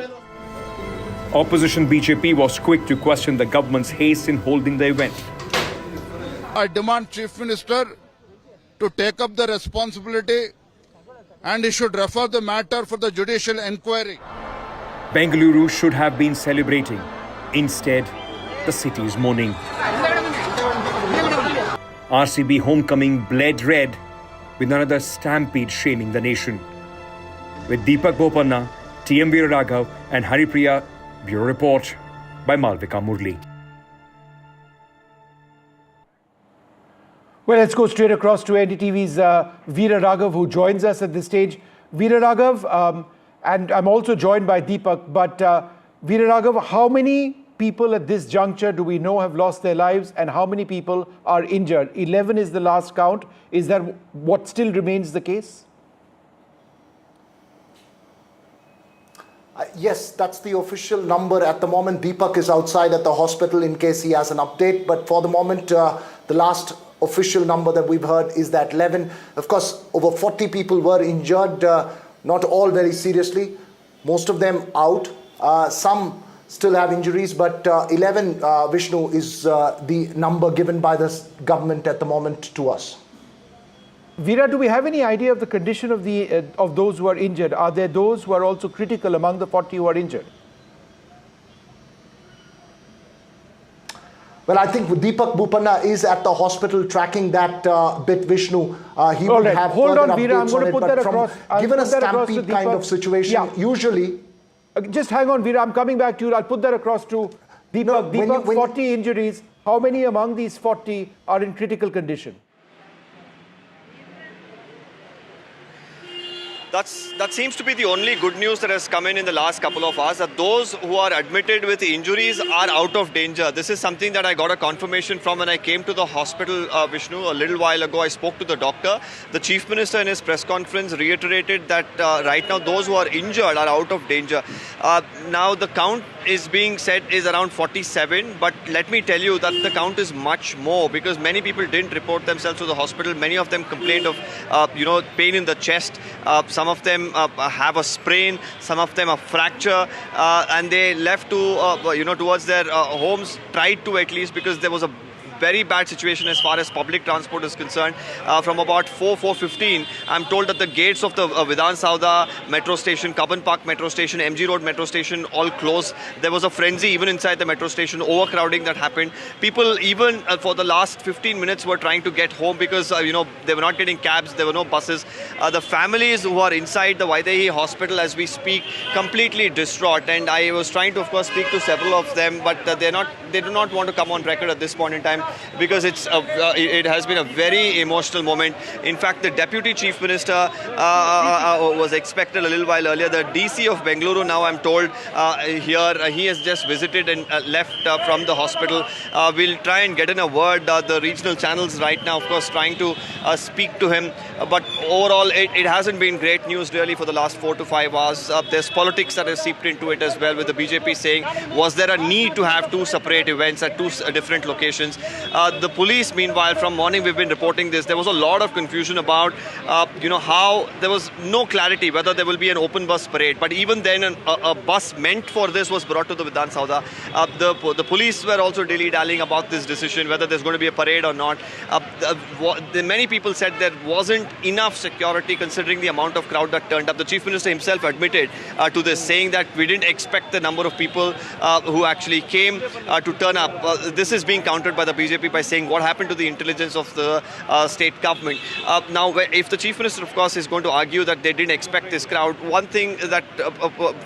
Opposition BJP was quick to question the government's haste in holding the event. I demand Chief Minister to take up the responsibility and he should refer the matter for the judicial inquiry. Bengaluru should have been celebrating. Instead, the city is mourning. RCB homecoming bled red with another stampede shaming the nation. With Deepak Bopanna, TM Veeraraghav and Haripriya, Bureau Report by Malvika Murli. Well, let's go straight across to NDTV's Veeraraghav, who joins us at this stage. Veeraraghav, and I'm also joined by Deepak, but Veeraraghav, how many people at this juncture do we know have lost their lives and how many people are injured? 11 is the last count. Is that what still remains the case? Yes, that's the official number at the moment. Deepak is outside at the hospital in case he has an update. But for the moment, the last official number that we've heard is that 11. Of course, over 40 people were injured, not all very seriously. Most of them out. Some still have injuries, but 11, Vishnu, is the number given by the government at the moment to us. Veera, do we have any idea of the condition of those who are injured? Are there those who are also critical among the 40 who are injured? Well, I think Deepak Bopanna is at the hospital tracking that bit, Vishnu. He would have hold further on, Veera, I'm updates going on to it, put but that across. given a stampede kind of situation, usually... Just hang on, Veera, I'm coming back to you. I'll put that across to Deepak. No, Deepak, 40 injuries. How many among these 40 are in critical condition? That seems to be the only good news that has come in the last couple of hours, that those who are admitted with injuries are out of danger. This is something that I got a confirmation from when I came to the hospital, Vishnu, a little while ago. I spoke to the doctor. The Chief Minister in his press conference reiterated that right now those who are injured are out of danger. Now the count is being said is around 47, but let me tell you that the count is much more because many people didn't report themselves to the hospital. Many of them complained of pain in the chest. Some of them have a sprain, some of them a fracture, and they left to towards their homes, tried to at least, because there was a very bad situation as far as public transport is concerned. From about 4:15, I'm told that the gates of the Vidhana Soudha metro station, Cubbon Park metro station, MG Road metro station all closed. There was a frenzy even inside the metro station, overcrowding that happened. People even for the last 15 minutes were trying to get home because they were not getting cabs, there were no buses. The families who are inside the Vaidehi hospital as we speak, completely distraught, and I was trying to of course speak to several of them, but they do not want to come on record at this point in time, because it has been a very emotional moment. In fact, the Deputy Chief Minister was expected a little while earlier. The DC of Bengaluru, now I'm told, here he has just visited and left from the hospital. We'll try and get in a word. The regional channels right now, of course, trying to speak to him. But overall, it hasn't been great news really for the last 4 to 5 hours. There's politics that has seeped into it as well, with the BJP saying, was there a need to have 2 separate events at 2 different locations? The police, meanwhile, from morning we've been reporting this. There was a lot of confusion about, how there was no clarity whether there will be an open bus parade. But even then, a bus meant for this was brought to the Vidhana Soudha. The police were also dilly-dallying about this decision, whether there's going to be a parade or not. Many people said there wasn't enough security considering the amount of crowd that turned up. The Chief Minister himself admitted to this, saying that we didn't expect the number of people who actually came to turn up. This is being countered by the BJP by saying what happened to the intelligence of the state government. Now, if the Chief Minister, of course, is going to argue that they didn't expect this crowd, one thing that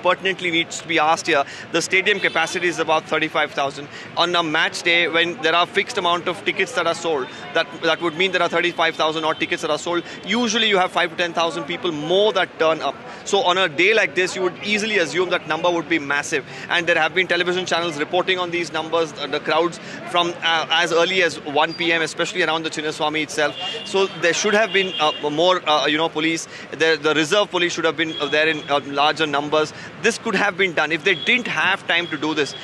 pertinently needs to be asked here, the stadium capacity is about 35,000. On a match day, when there are fixed amount of tickets that are sold, that would mean there are 35,000 odd tickets that are sold. Usually you have 5 to 10,000 people more that turn up. So on a day like this, you would easily assume that number would be massive. And there have been television channels reporting on these numbers, the crowds from as early as 1 p.m., especially around the Chinnaswamy itself. So there should have been more, police. The reserve police should have been there in larger numbers. This could have been done. If they didn't have time to do this,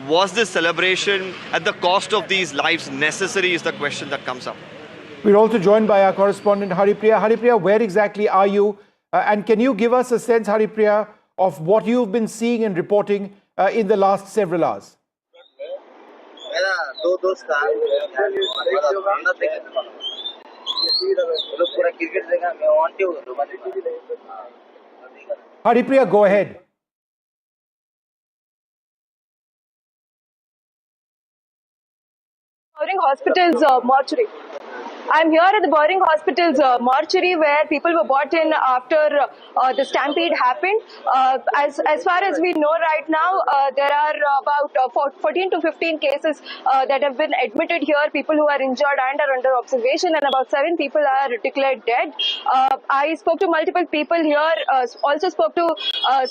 was this celebration at the cost of these lives necessary is the question that comes up. We're also joined by our correspondent Haripriya. Haripriya, where exactly are you? And can you give us a sense, Haripriya, of what you've been seeing and reporting in the last several hours? मेरा दो दोस्त था पूरा cricket देखा मैं want to Haripriya, go ahead. Bowring Hospital's mortuary. I'm here at the Bowring Hospital's mortuary where people were brought in after the stampede happened. As far as we know right now, there are about 14 to 15 cases that have been admitted here, people who are injured and are under observation, and about 7 people are declared dead. I spoke to multiple people here, also spoke to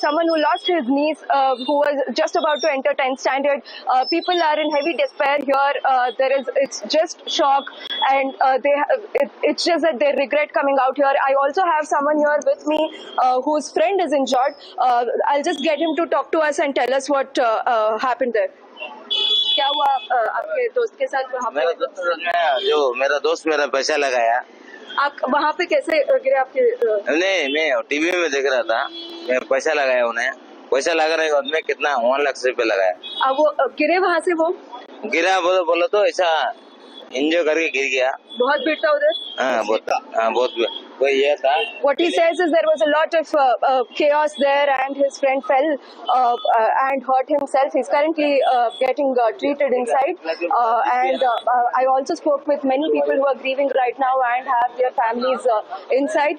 someone who lost his niece, who was just about to enter 10th standard. People are in heavy despair here. It's just shock, and it's just that they regret coming out here. I also have someone here with me whose friend is injured. I'll just get him to talk to us and tell us what happened there. क्या हुआ आपके दोस्त के साथ वहाँ पे? जो मेरा दोस्त मेरा पैसा लगाया. आप वहाँ पे कैसे गिरे आपके? नहीं, मैं टीवी में देख रहा था. मैं पैसा लगाया उन्हें. पैसा लगाने के बाद में कितना 1 लाख रुपए लगाया. वो गिरे वहाँ से वो? गिरा बोलो तो ऐसा इंजॉय करके गिर गया. बहुत भीड़ था उधर? हाँ बहुत कोई ये था. What he says is there was a lot of chaos there, and his friend fell and hurt himself. He's currently getting treated inside. And I also spoke with many people who are grieving right now and have their families inside.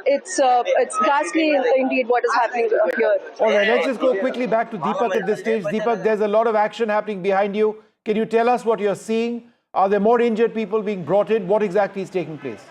It's ghastly indeed what is happening here. All right, let's just go quickly back to Deepak at this stage. Deepak, there's a lot of action happening behind you. Can you tell us what you're seeing? Are there more injured people being brought in? What exactly is taking place?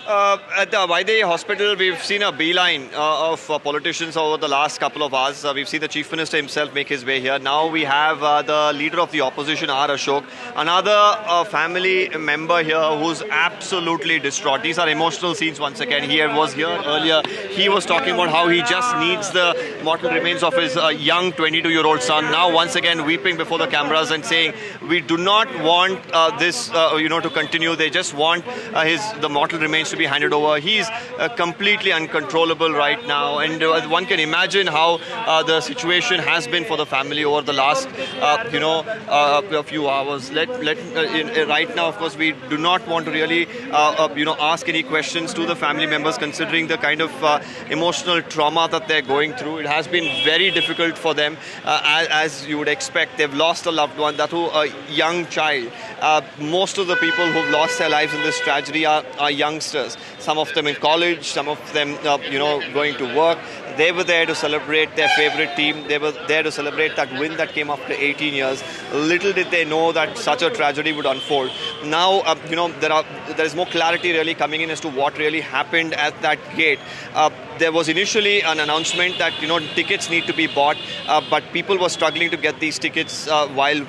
At the Vaidehi Hospital, we've seen a beeline of politicians over the last couple of hours. We've seen the Chief Minister himself make his way here. Now we have the leader of the opposition, R. Ashok, another family member here who's absolutely distraught. These are emotional scenes once again. He was here earlier. He was talking about how he just needs the mortal remains of his young 22-year-old son. Now once again weeping before the cameras and saying, we do not want this to continue. They just want the mortal remains to be handed over. He's completely uncontrollable right now, and one can imagine how the situation has been for the family over the last a few hours. Right now, of course, we do not want to really ask any questions to the family members, considering the kind of emotional trauma that they're going through. It has been very difficult for them, as you would expect. They've lost a loved one, that too a young child. Most of the people who've lost their lives in this tragedy are youngsters. Some of them in college, some of them, going to work. They were there to celebrate their favorite team. They were there to celebrate that win that came after 18 years. Little did they know that such a tragedy would unfold. Now, there is more clarity really coming in as to what really happened at that gate. There was initially an announcement that tickets need to be bought, but people were struggling to get these tickets while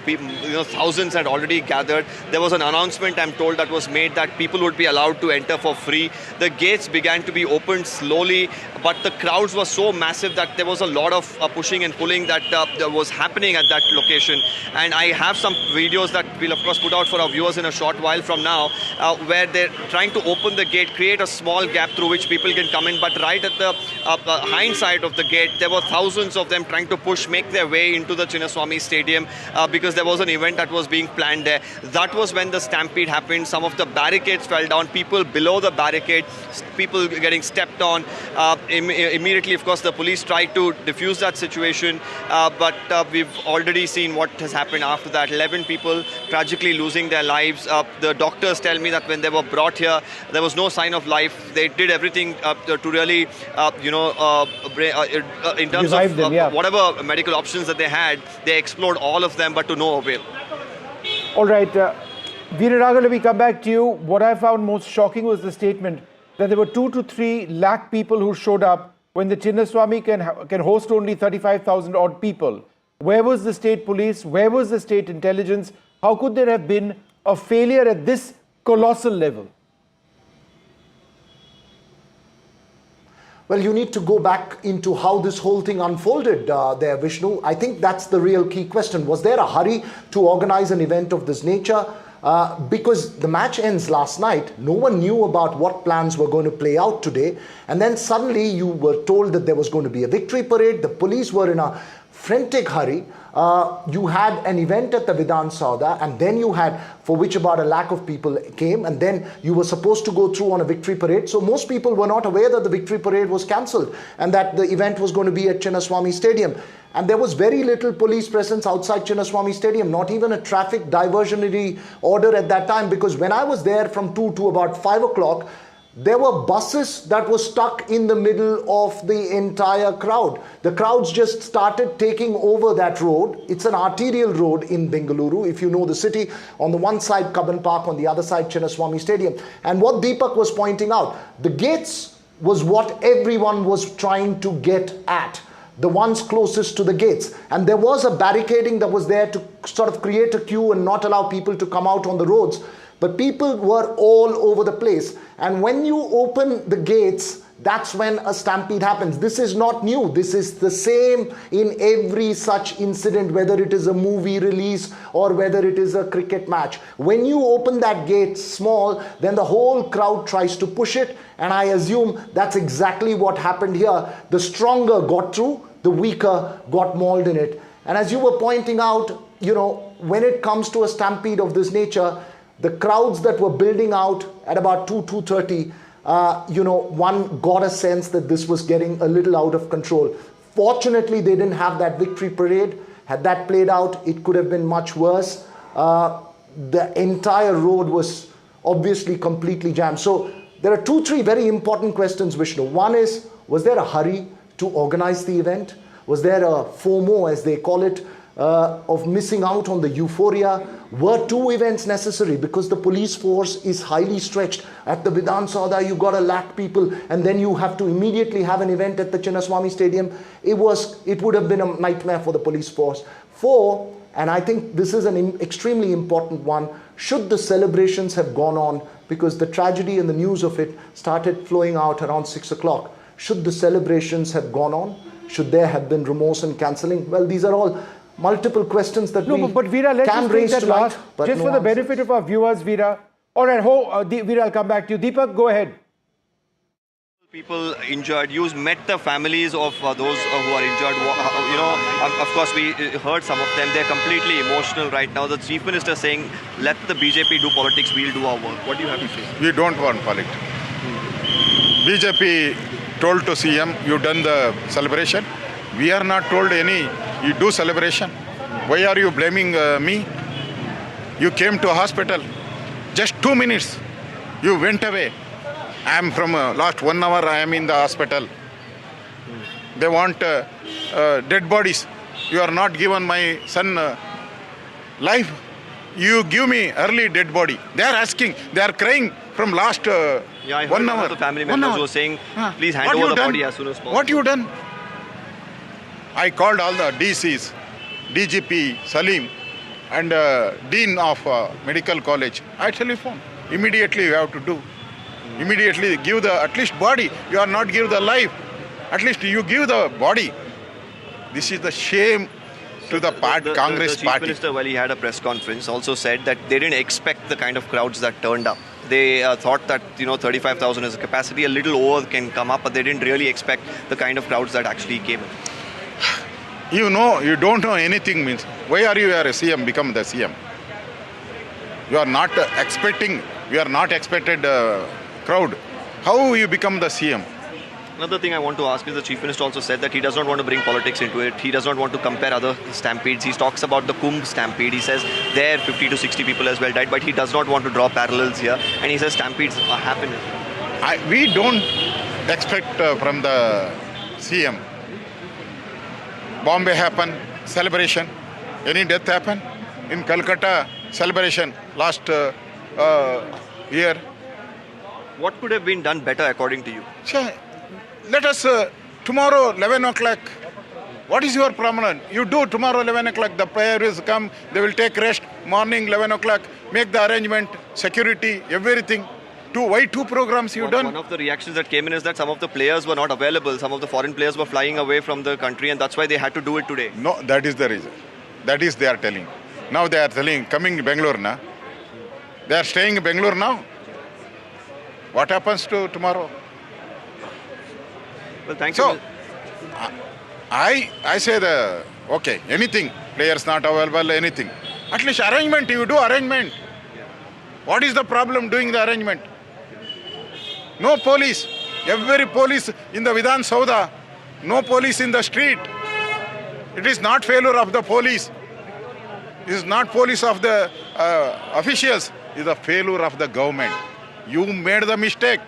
thousands had already gathered. There was an announcement, I'm told, that was made that people would be allowed to enter for free. The gates began to be opened slowly, but the crowds were so massive that there was a lot of pushing and pulling that was happening at that location. And I have some videos that we'll of course put out for our viewers in a short while from now, where they're trying to open the gate, create a small gap through which people can come in, but right at the hind side of the gate, there were thousands of them trying to make their way into the Chinnaswamy Stadium because there was an event that was being planned there. That was when the stampede happened. Some of the barricades fell down, people below the barricade, people getting stepped on. Immediately, of course, the police tried to defuse that situation, but we've already seen what has happened after that. 11 people tragically losing their lives. The doctors tell me that when they were brought here, there was no sign of life. They did everything to really, in terms of whatever medical options that they had, they explored all of them, but to no avail. All right. Veeraraghavan, let me come back to you. What I found most shocking was the statement that there were 2 to 3 lakh people who showed up when the Chinnaswamy can host only 35,000 odd people. Where was the state police? Where was the state intelligence? How could there have been a failure at this colossal level? Well, you need to go back into how this whole thing unfolded there, Vishnu. I think that's the real key question. Was there a hurry to organize an event of this nature? Because the match ends last night, no one knew about what plans were going to play out today. And then suddenly you were told that there was going to be a victory parade. The police were in a frantic hurry. You had an event at the Vidhana Soudha, and then you had, for which about a lakh of people came, and then you were supposed to go through on a victory parade. So most people were not aware that the victory parade was cancelled and that the event was going to be at Chinnaswamy Stadium. And there was very little police presence outside Chinnaswamy Stadium, not even a traffic diversionary order at that time, because when I was there from 2 to about 5 o'clock, there were buses that were stuck in the middle of the entire crowd. The crowds just started taking over that road. It's an arterial road in Bengaluru, if you know the city. On the one side, Cubbon Park, on the other side, Chinnaswamy Stadium. And what Deepak was pointing out, the gates was what everyone was trying to get at. The ones closest to the gates. And there was a barricading that was there to sort of create a queue and not allow people to come out on the roads. But people were all over the place. And when you open the gates, that's when a stampede happens. This is not new. This is the same in every such incident, whether it is a movie release or whether it is a cricket match. When you open that gate small, then the whole crowd tries to push it. And I assume that's exactly what happened here. The stronger got through, the weaker got mauled in it. And as you were pointing out, you know, when it comes to a stampede of this nature, the crowds that were building out at about 2:30, one got a sense that this was getting a little out of control. Fortunately, they didn't have that victory parade. Had that played out, it could have been much worse. The entire road was obviously completely jammed. So there are 2-3 very important questions, Vishnu. One is, was there a hurry to organize the event? Was there a FOMO, as they call it, of missing out on the euphoria? Were 2 events necessary? Because the police force is highly stretched. At the Vidhana Soudha, you got a lakh people, and then you have to immediately have an event at the Chinnaswamy Stadium. It would have been a nightmare for the police force. 4, and I think this is an extremely important one, should the celebrations have gone on, because the tragedy and the news of it started flowing out around 6 o'clock. Should the celebrations have gone on? Should there have been remorse and cancelling? Well, these are all multiple questions that but Veera, let's can just raise take that tonight, last, but just no for the answers. benefit of our viewers, Veera. All right, Veera, I'll come back to you. Deepak, go ahead. People injured. You met the families of those who are injured. Of course, we heard some of them. They're completely emotional right now. The Chief Minister saying, let the BJP do politics, we'll do our work. What do you have to say? We don't want politics. BJP told to CM, you done the celebration. We are not told any, you do celebration. Why are you blaming me? You came to a hospital. Just 2 minutes. You went away. I am from last 1 hour, I am in the hospital. They want dead bodies. You are not given my son life. You give me early dead body. They are asking, they are crying from last 1 hour. One of the family members were saying, please hand over the body as soon as possible. What you done? I called all the DCs, DGP, Salim, and Dean of Medical College. I telephone. Immediately you have to do. Immediately give the at least body. You are not give the life. At least you give the body. This is the shame to the Congress the Chief party. Minister, while he had a press conference, also said that they didn't expect the kind of crowds that turned up. They thought that 35,000 is the capacity, a little over can come up, but they didn't really expect the kind of crowds that actually came in. You don't know anything means. Why are you a CM, become the CM? You are not expecting, we are not expected crowd. How you become the CM? Another thing I want to ask is the Chief Minister also said that he does not want to bring politics into it. He does not want to compare other stampedes. He talks about the Kumbh stampede. He says there 50 to 60 people as well died, but he does not want to draw parallels here. And he says stampedes happen. We don't expect from the CM. Bombay happen, celebration. Any death happen? In Calcutta, celebration last year. What could have been done better according to you? Sure. Let us, tomorrow 11 o'clock, what is your problem? You do tomorrow 11 o'clock, the players come, they will take rest, morning 11 o'clock, make the arrangement, security, everything. Why 2 programs you done? One of the reactions that came in is that some of the players were not available, some of the foreign players were flying away from the country, and that's why they had to do it today. No, that is the reason. That is they are telling. Now they are telling, coming to Bangalore now. They are staying in Bangalore now. What happens to tomorrow? Well, thank you. So, I say the Okay, anything. Players not available, anything. At least arrangement, you do arrangement. What is the problem doing the arrangement? No police. Every police in the Vidhana Soudha. No police in the street. It is not failure of the police. It is not police of the officials. It is a failure of the government. You made the mistake.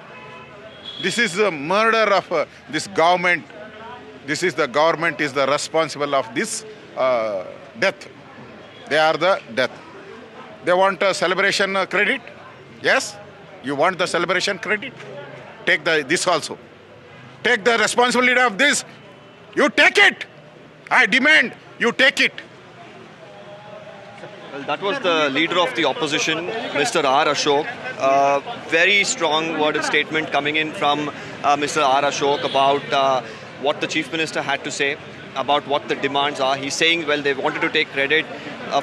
This is the murder of this government. This is the government is the responsible of this death. They are the death. They want a celebration credit? Yes? You want the celebration credit? Take this also. Take the responsibility of this. You take it. I demand you take it. Well, that was the leader of the opposition, Mr. R. Ashok. Very strong worded statement coming in from Mr. R. Ashok about what the Chief Minister had to say, about what the demands are. He's saying, well, they wanted to take credit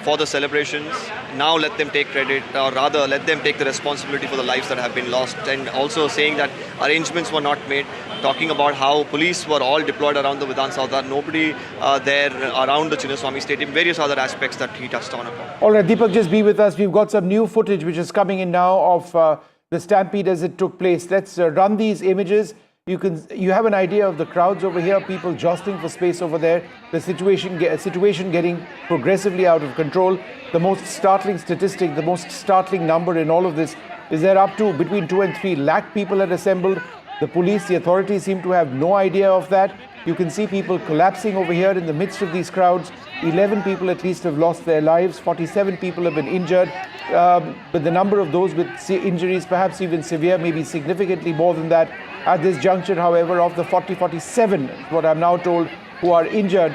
for the celebrations. Now let them take credit, or rather let them take the responsibility for the lives that have been lost. And also saying that arrangements were not made, talking about how police were all deployed around the Vidhana Soudha, nobody there around the Chinnaswamy Stadium, various other aspects that he touched on upon. All right, Deepak, just be with us. We've got some new footage which is coming in now of the stampede as it took place. Let's run these images. You have an idea of the crowds over here, people jostling for space over there, the situation getting progressively out of control. The most startling statistic, the most startling number in all of this is that up to between 2 and 3 lakh people had assembled. The police, the authorities seem to have no idea of that. You can see people collapsing over here in the midst of these crowds. 11 people at least have lost their lives. 47 people have been injured. But the number of those with injuries, perhaps even severe, maybe significantly more than that. At this juncture, however, of the 47, what I'm now told, who are injured,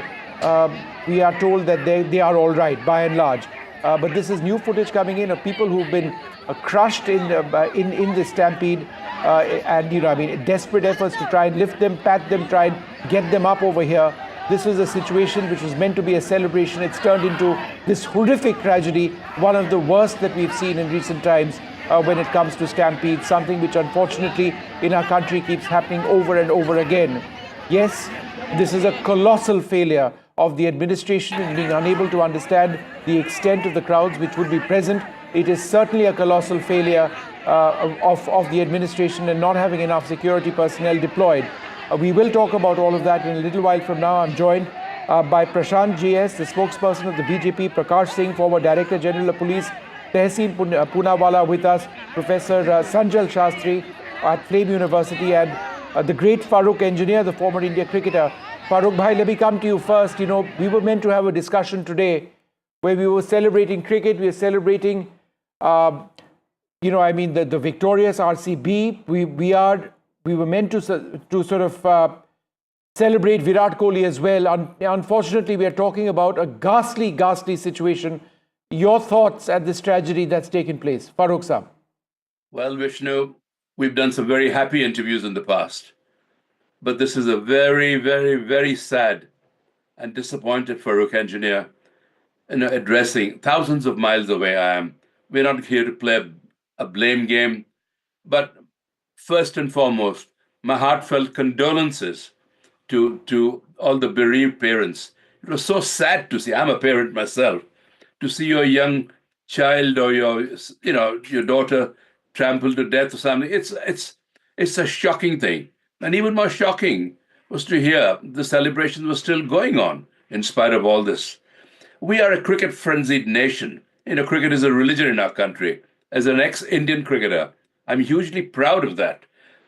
we are told that they are all right, by and large. But this is new footage coming in of people who've been crushed in this stampede, and desperate efforts to try and lift them, pat them, try and get them up over here. This was a situation which was meant to be a celebration. It's turned into this horrific tragedy, one of the worst that we've seen in recent times when it comes to stampedes, something which unfortunately in our country keeps happening over and over again. Yes, this is a colossal failure of the administration in being unable to understand the extent of the crowds which would be present. It is certainly a colossal failure of the administration and not having enough security personnel deployed. We will talk about all of that in a little while from now. I'm joined by Prashant JS, the spokesperson of the BJP, Prakash Singh, former Director General of Police, Tehseen Poonawala with us, Professor Sanjal Shastri at Flame University, and the great Farooq Engineer, the former India cricketer. Farooq bhai, let me come to you first. You know, we were meant to have a discussion today where we were celebrating cricket, we were celebrating, the victorious RCB. We were meant to sort of celebrate Virat Kohli as well. Unfortunately, we are talking about a ghastly, ghastly situation. Your thoughts at this tragedy that's taken place? Farooq Saab. Well, Vishnu, we've done some very happy interviews in the past. But this is a very, very, very sad and disappointed Farooq Engineer, addressing thousands of miles away I am. We're not here to play a blame game. But first and foremost, my heartfelt condolences to all the bereaved parents. It was so sad to see. I'm a parent myself. To see your young child or your daughter trampled to death or something, it's a shocking thing. And even more shocking was to hear the celebrations were still going on in spite of all this. We are a cricket-frenzied nation. Cricket is a religion in our country. As an ex-Indian cricketer, I'm hugely proud of that.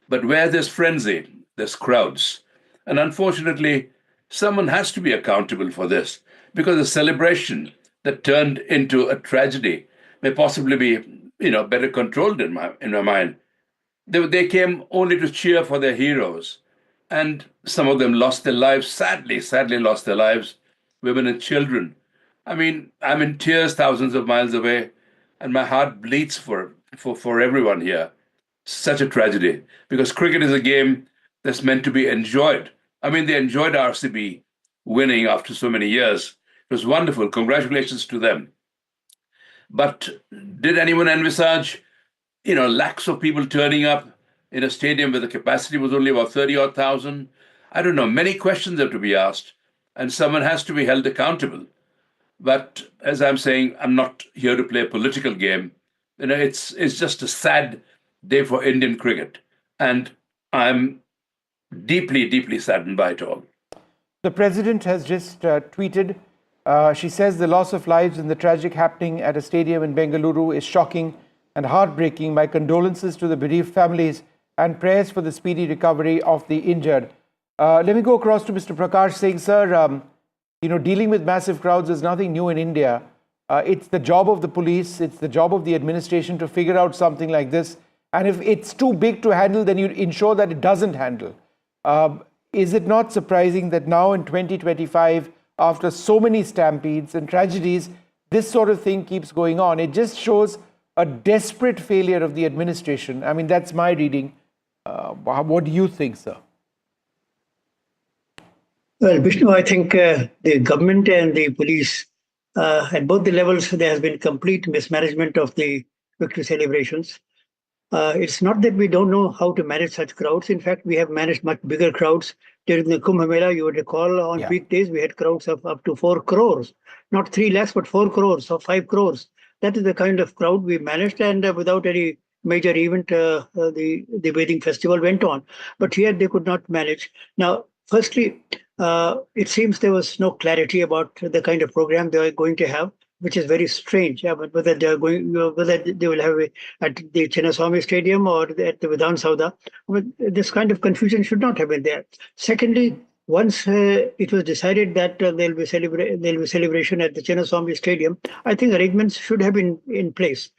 But where there's frenzy, there's crowds. And unfortunately, someone has to be accountable for this, because the celebration that turned into a tragedy may possibly be, better controlled in my mind. They came only to cheer for their heroes, and some of them lost their lives, sadly lost their lives, women and children. I mean, I'm in tears thousands of miles away, and my heart bleeds for everyone here. Such a tragedy, because cricket is a game that's meant to be enjoyed. I mean, they enjoyed RCB winning after so many years. It was wonderful. Congratulations to them. But did anyone envisage, lakhs of people turning up in a stadium where the capacity was only about 30,000? I don't know. Many questions have to be asked. and someone has to be held accountable. But as I'm saying, I'm not here to play a political game. It's just a sad day for Indian cricket, and I'm deeply, deeply saddened by it all. The president has just tweeted. She says the loss of lives in the tragic happening at a stadium in Bengaluru is shocking and heartbreaking. My condolences to the bereaved families and prayers for the speedy recovery of the injured. Let me go across to Mr. Prakash Singh, sir. Dealing with massive crowds is nothing new in India. It's the job of the police, it's the job of the administration to figure out something like this. And if it's too big to handle, then you ensure that it doesn't handle. Is it not surprising that now in 2025, after so many stampedes and tragedies, this sort of thing keeps going on? It just shows a desperate failure of the administration. I mean, that's my reading. What do you think, sir? Well, Vishnu, I think the government and the police, at both the levels, there has been complete mismanagement of the victory celebrations. It's not that we don't know how to manage such crowds. In fact, we have managed much bigger crowds. During the Kumbh Mela, you would recall, on weekdays, we had crowds of up to 4 crores. Not 3 lakhs, but 4 crores or 5 crores. That is the kind of crowd we managed, and without any major event, the bathing festival went on. But here they could not manage. Now, firstly, it seems there was no clarity about the kind of program they are going to have, which is very strange. But whether they are whether they will have it at the Chinnaswamy Stadium or at the Vidhana Soudha, this kind of confusion should not have been there. Secondly, once it was decided that there will be celebration at the Chinnaswamy Stadium, I think arrangements should have been in place.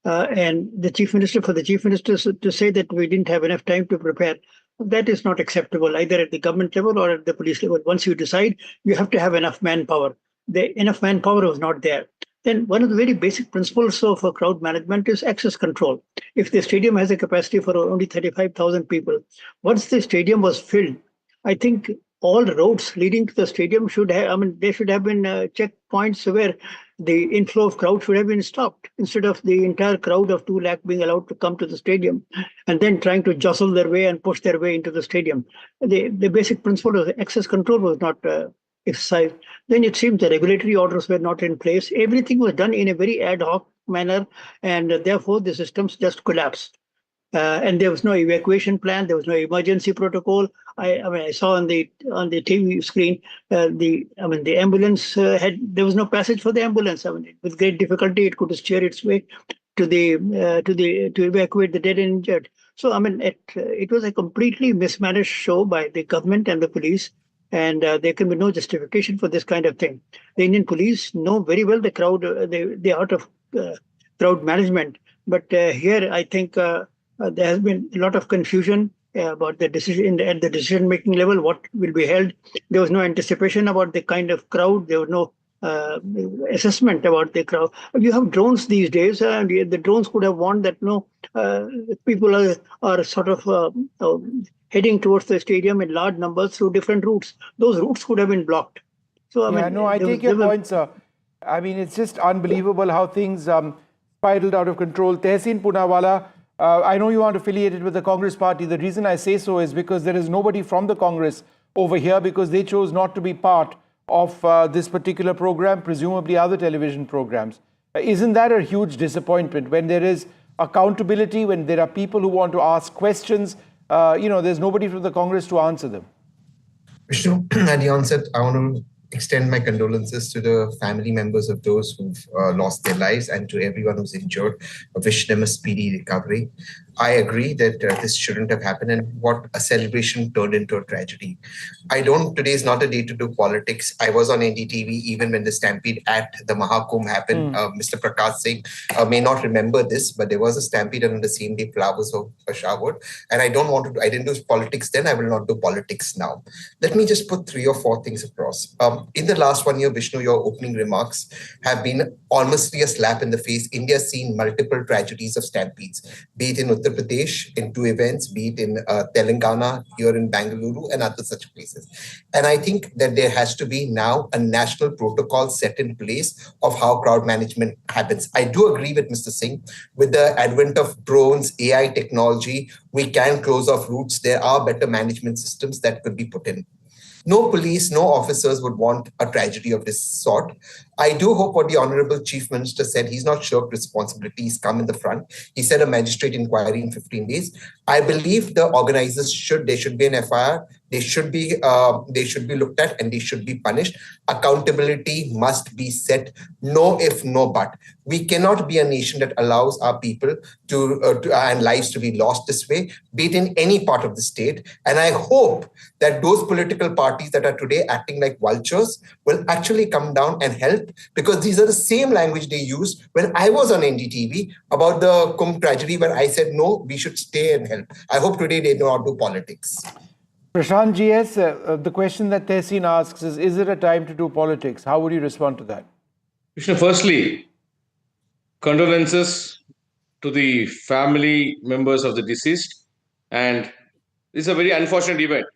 And the Chief Minister, to say that we didn't have enough time to prepare, that is not acceptable either at the government level or at the police level. Once you decide, you have to have enough manpower. Enough manpower was not there. Then one of the very basic principles of crowd management is access control. If the stadium has a capacity for only 35,000 people, once the stadium was filled, I think all roads leading to the stadium should have, there should have been checkpoints where the inflow of crowd should have been stopped, instead of the entire crowd of 2 lakh being allowed to come to the stadium and then trying to jostle their way and push their way into the stadium. The basic principle of access control was not exercised. Then it seems the regulatory orders were not in place. Everything was done in a very ad hoc manner, and therefore the systems just collapsed. And there was no evacuation plan. There was no emergency protocol. I saw on the TV screen the ambulance there was no passage for the ambulance. With great difficulty it could steer its way to evacuate the dead and injured. So it was a completely mismanaged show by the government and the police, and there can be no justification for this kind of thing. The Indian police know very well the art of crowd management, but here I think. There has been a lot of confusion about the decision at the decision-making level, what will be held. There was no anticipation about the kind of crowd. There was no assessment about the crowd. You have drones these days, and the drones could have warned that people are sort of heading towards the stadium in large numbers through different routes. Those routes could have been blocked. So I take your point, sir. It's just unbelievable how things spiraled out of control. Tehseen Poonawalla, I know you aren't affiliated with the Congress party. The reason I say so is because there is nobody from the Congress over here, because they chose not to be part of this particular program, presumably other television programs. Isn't that a huge disappointment when there is accountability, when there are people who want to ask questions? There's nobody from the Congress to answer them. Vishnu, at the onset, I want to extend my condolences to the family members of those who've lost their lives and to everyone who's injured. I wish them a speedy recovery. I agree that this shouldn't have happened, and what a celebration turned into a tragedy. Today is not a day to do politics. I was on NDTV even when the stampede at the Mahakumbh happened. Mr. Prakash Singh may not remember this, but there was a stampede, and on the same day flowers were showered. And I didn't do politics then, I will not do politics now. Let me just put 3 or 4 things across. In the last 1 year, Vishnu, your opening remarks have been honestly a slap in the face. India's seen multiple tragedies of stampedes, be it in Uttar Pradesh in 2 events, be it in Telangana, here in Bengaluru, and other such places. And I think that there has to be now a national protocol set in place of how crowd management happens. I do agree with Mr. Singh. With the advent of drones, AI technology, we can close off routes. There are better management systems that could be put in. No police, no officers would want a tragedy of this sort. I do hope what the Honorable Chief Minister said, he's not shirked responsibility, he's come in the front. He said a magistrate inquiry in 15 days. I believe the organizers there should be an FIR, they should be looked at and they should be punished. Accountability must be set, no if, no but. We cannot be a nation that allows our people and lives to be lost this way, be it in any part of the state. And I hope that those political parties that are today acting like vultures will actually come down and help, because these are the same language they used when I was on NDTV about the Kumbh tragedy, where I said, no, we should stay and help. I hope today they do not do politics. Prashant GS, the question that Tehseen asks is it a time to do politics? How would you respond to that? Krishna, firstly, condolences to the family members of the deceased. And this is a very unfortunate event.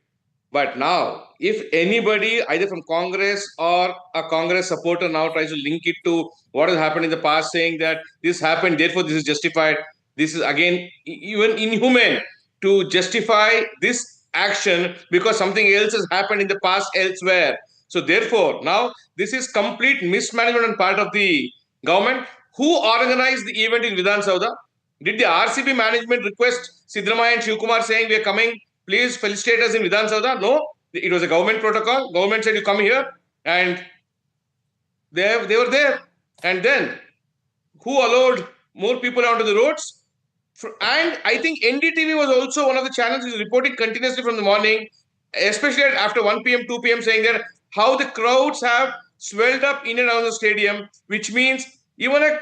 But now, if anybody, either from Congress or a Congress supporter now tries to link it to what has happened in the past, saying that this happened, therefore this is justified, this is again even inhumane to justify this action because something else has happened in the past elsewhere. So therefore, now this is complete mismanagement on part of the government. Who organized the event in Vidhana Soudha? Did the RCB management request Sidramaya and Shivakumar saying we are coming, please felicitate us in Vidhana Soudha? No, it was a government protocol. Government said you come here, and they were there. And then who allowed more people onto the roads? And I think NDTV was also one of the channels which is reporting continuously from the morning, especially after 1 p.m., 2 p.m., saying that how the crowds have swelled up in and around the stadium, which means even a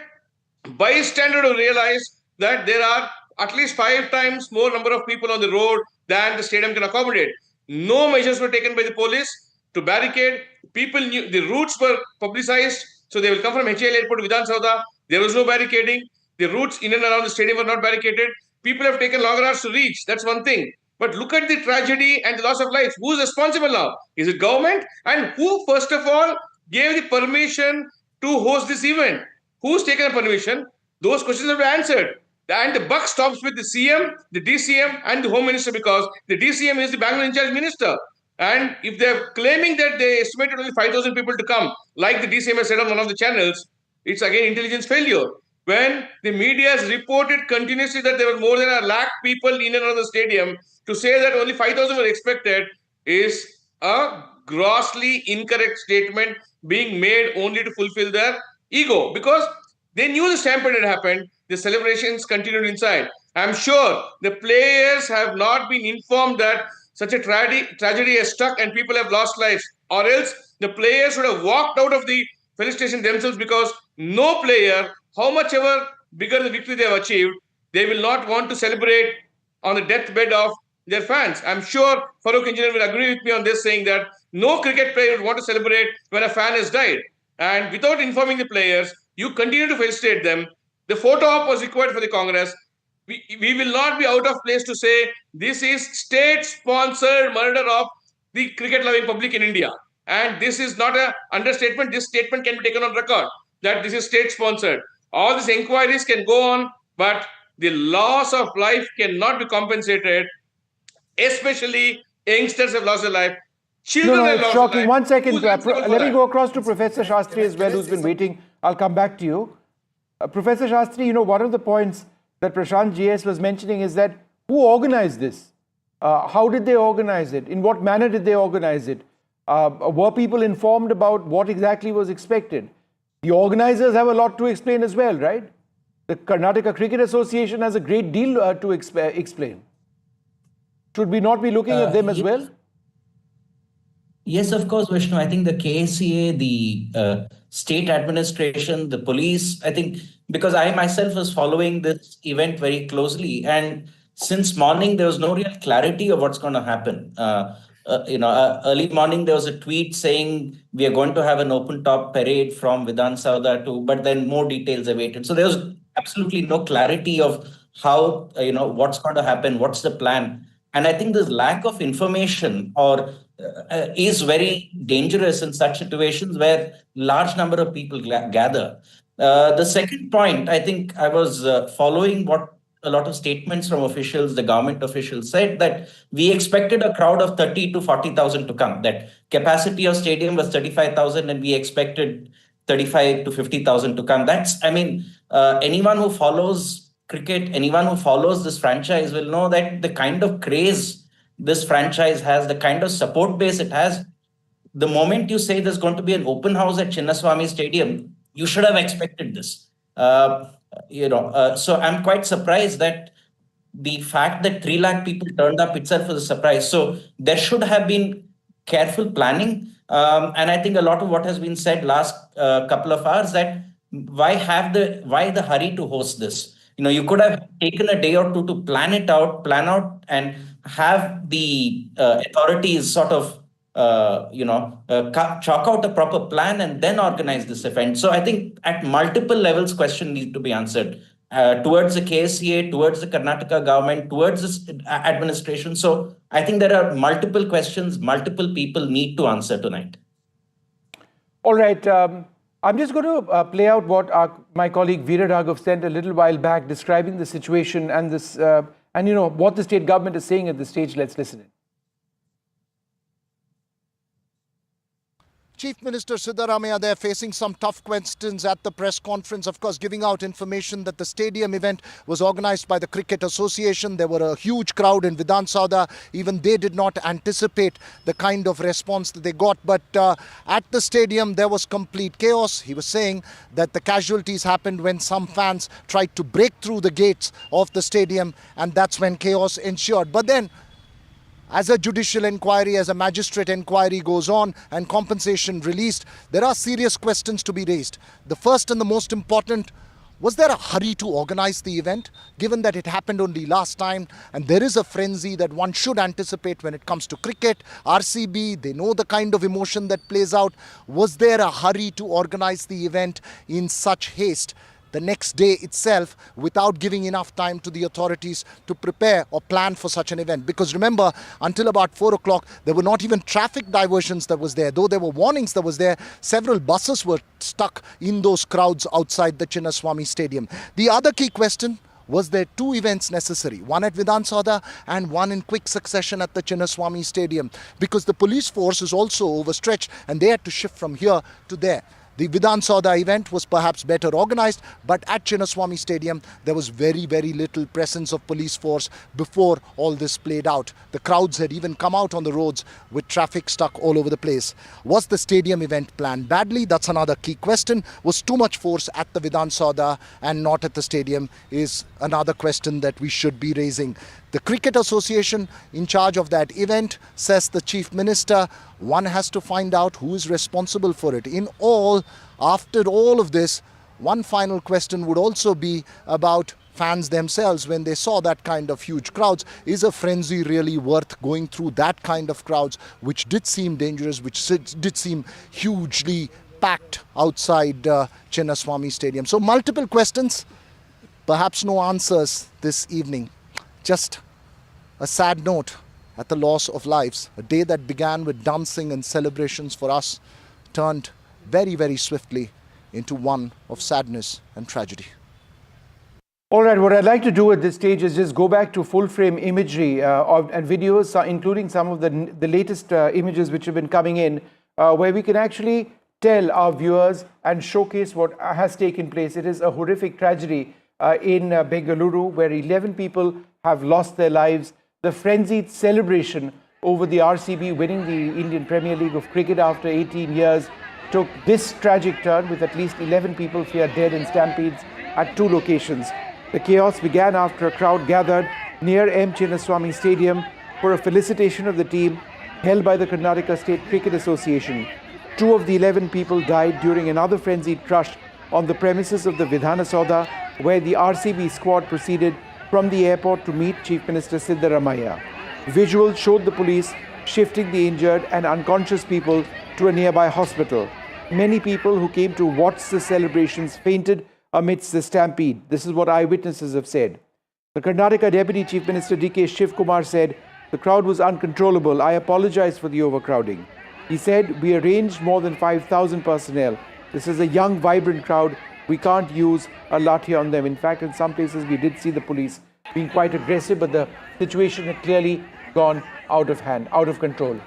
bystander will realize that there are at least 5 times more number of people on the road than the stadium can accommodate. No measures were taken by the police to barricade. People knew the routes were publicized, so they will come from HAL airport to Vidhana Soudha. There was no barricading. The routes in and around the stadium were not barricaded. People have taken longer hours to reach. That's one thing. But look at the tragedy and the loss of life. Who's responsible now? Is it government? And who, first of all, gave the permission to host this event? Who's taken the permission? Those questions have been answered. And the buck stops with the CM, the DCM, and the Home Minister, because the DCM is the Bangalore in-charge minister. And if they're claiming that they estimated only 5,000 people to come, like the DCM has said on one of the channels, it's again intelligence failure. When the media has reported continuously that there were more than 1 lakh people in and around the stadium, to say that only 5,000 were expected is a grossly incorrect statement being made only to fulfill their ego, because they knew the stampede had happened. The celebrations continued inside. I'm sure the players have not been informed that such a tragedy has struck and people have lost lives, or else the players would have walked out of the felicitation themselves, because no player, how much ever bigger the victory they have achieved, they will not want to celebrate on the deathbed of their fans. I'm sure Farooq Engineer will agree with me on this, saying that no cricket player would want to celebrate when a fan has died. And without informing the players, you continue to felicitate them. The photo op was required for the Congress. We will not be out of place to say this is state-sponsored murder of the cricket-loving public in India. And this is not an understatement. This statement can be taken on record that this is state-sponsored. All these inquiries can go on, but the loss of life cannot be compensated. Especially youngsters have lost their life. Children have lost shocking. their life. 1 second. Who's answerable for Let me that? go across to Professor Shastri as well, who's been waiting. I'll come back to you. Professor Shastri, one of the points that Prashant GS was mentioning is that who organized this? How did they organize it? In what manner did they organize it? Were people informed about what exactly was expected? The organizers have a lot to explain as well, right? The Karnataka Cricket Association has a great deal to explain. Should we not be looking at them as well? Yes, of course, Vishnu. I think the KCA, the state administration, the police, I think, because I myself was following this event very closely, and since morning, there was no real clarity of what's going to happen. Early morning, there was a tweet saying we are going to have an open top parade from Vidhana Soudha to, but then more details awaited. So there was absolutely no clarity of how, what's going to happen, what's the plan. And I think this lack of information is very dangerous in such situations where large number of people gather. The second point, I think I was following what a lot of statements from officials, the government officials said that we expected a crowd of 30 to 40,000 to come. That capacity of stadium was 35,000 and we expected 35 to 50,000 to come. That's, I mean, anyone who follows cricket, anyone who follows this franchise will know that the kind of craze this franchise has, the kind of support base it has, the moment you say there's going to be an open house at Chinnaswamy Stadium, you should have expected this. So I'm quite surprised that the fact that 3 lakh people turned up itself was a surprise. So there should have been careful planning. And I think a lot of what has been said last couple of hours, that why the hurry to host this? You could have taken a day or two to plan out and have the authorities sort of chalk out a proper plan and then organize this event. So I think at multiple levels, questions need to be answered towards the KSCA, towards the Karnataka government, towards this administration. So I think there are multiple questions, multiple people need to answer tonight. All right. I'm just going to play out what my colleague Veera Raghav sent a little while back, describing the situation and this, what the state government is saying at this stage. Let's listen in. Chief Minister Siddaramaiah there facing some tough questions at the press conference, of course, giving out information that the stadium event was organized by the Cricket Association. There were a huge crowd in Vidhana Soudha. Even they did not anticipate the kind of response that they got. But at the stadium, there was complete chaos. He was saying that the casualties happened when some fans tried to break through the gates of the stadium, and that's when chaos ensued. But then, as a judicial inquiry, as a magistrate inquiry goes on and compensation released, there are serious questions to be raised. The first and the most important, was there a hurry to organize the event, given that it happened only last time, and there is a frenzy that one should anticipate when it comes to cricket, RCB, they know the kind of emotion that plays out. Was there a hurry to organize the event in such haste the next day itself, without giving enough time to the authorities to prepare or plan for such an event? Because remember, until about 4 o'clock, there were not even traffic diversions that was there. Though there were warnings that was there, several buses were stuck in those crowds outside the Chinnaswamy Stadium. The other key question, was there 2 events necessary? One at Vidhana Soudha and one in quick succession at the Chinnaswamy Stadium. Because the police force is also overstretched and they had to shift from here to there. The Vidhana Soudha event was perhaps better organized, but at Chinnaswamy Stadium, there was very, very little presence of police force before all this played out. The crowds had even come out on the roads with traffic stuck all over the place. Was the stadium event planned badly? That's another key question. Was too much force at the Vidhana Soudha and not at the stadium is another question that we should be raising. The Cricket Association in charge of that event, says the Chief Minister, one has to find out who is responsible for it. In all, after all of this, one final question would also be about fans themselves when they saw that kind of huge crowds. Is a frenzy really worth going through that kind of crowds, which did seem dangerous, which did seem hugely packed outside Chinnaswamy Stadium? So multiple questions, perhaps no answers this evening. Just a sad note at the loss of lives. A day that began with dancing and celebrations for us turned very, very swiftly into one of sadness and tragedy. All right, what I'd like to do at this stage is just go back to full-frame imagery and videos, including some of the latest images which have been coming in, where we can actually tell our viewers and showcase what has taken place. It is a horrific tragedy in Bengaluru, where 11 people have lost their lives. The frenzied celebration over the RCB winning the Indian Premier League of Cricket after 18 years took this tragic turn, with at least 11 people feared dead in stampedes at 2 locations. The chaos began after a crowd gathered near M. Chinnaswamy Stadium for a felicitation of the team held by the Karnataka State Cricket Association. 2 of the 11 people died during another frenzied crush on the premises of the Vidhana Soudha, where the RCB squad proceeded from the airport to meet Chief Minister Siddaramaiah. Visuals showed the police shifting the injured and unconscious people to a nearby hospital. Many people who came to watch the celebrations fainted amidst the stampede. This is what eyewitnesses have said. The Karnataka Deputy Chief Minister D.K. Shivakumar said, "The crowd was uncontrollable. I apologize for the overcrowding." He said, "We arranged more than 5,000 personnel. This is a young, vibrant crowd. We can't use a lathi on them." In fact, in some places, we did see the police being quite aggressive, but the situation had clearly gone out of hand, out of control.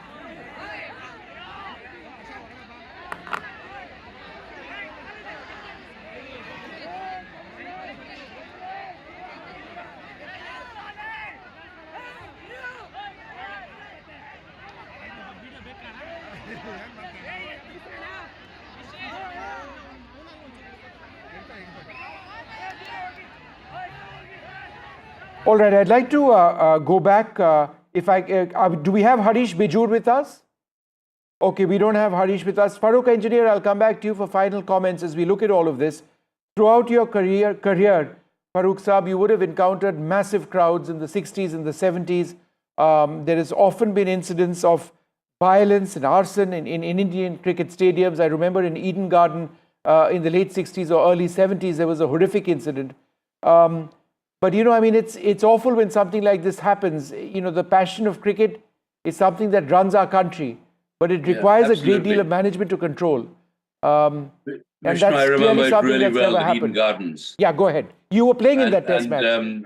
All right, I'd like to go back. Do we have Harish Bijur with us? Okay, we don't have Harish with us. Farooq Engineer, I'll come back to you for final comments as we look at all of this. Throughout your career, Farooq Saab, you would have encountered massive crowds in the 60s and the 70s. There has often been incidents of violence and arson in Indian cricket stadiums. I remember in Eden Garden in the late 60s or early 70s, there was a horrific incident. But, you know, I mean, it's awful when something like this happens. You know, the passion of cricket is something that runs our country, but it requires a great deal of management to control. And that's I remember it something really that's well never in happened. Eden Gardens. Yeah, go ahead. You were playing in that test match.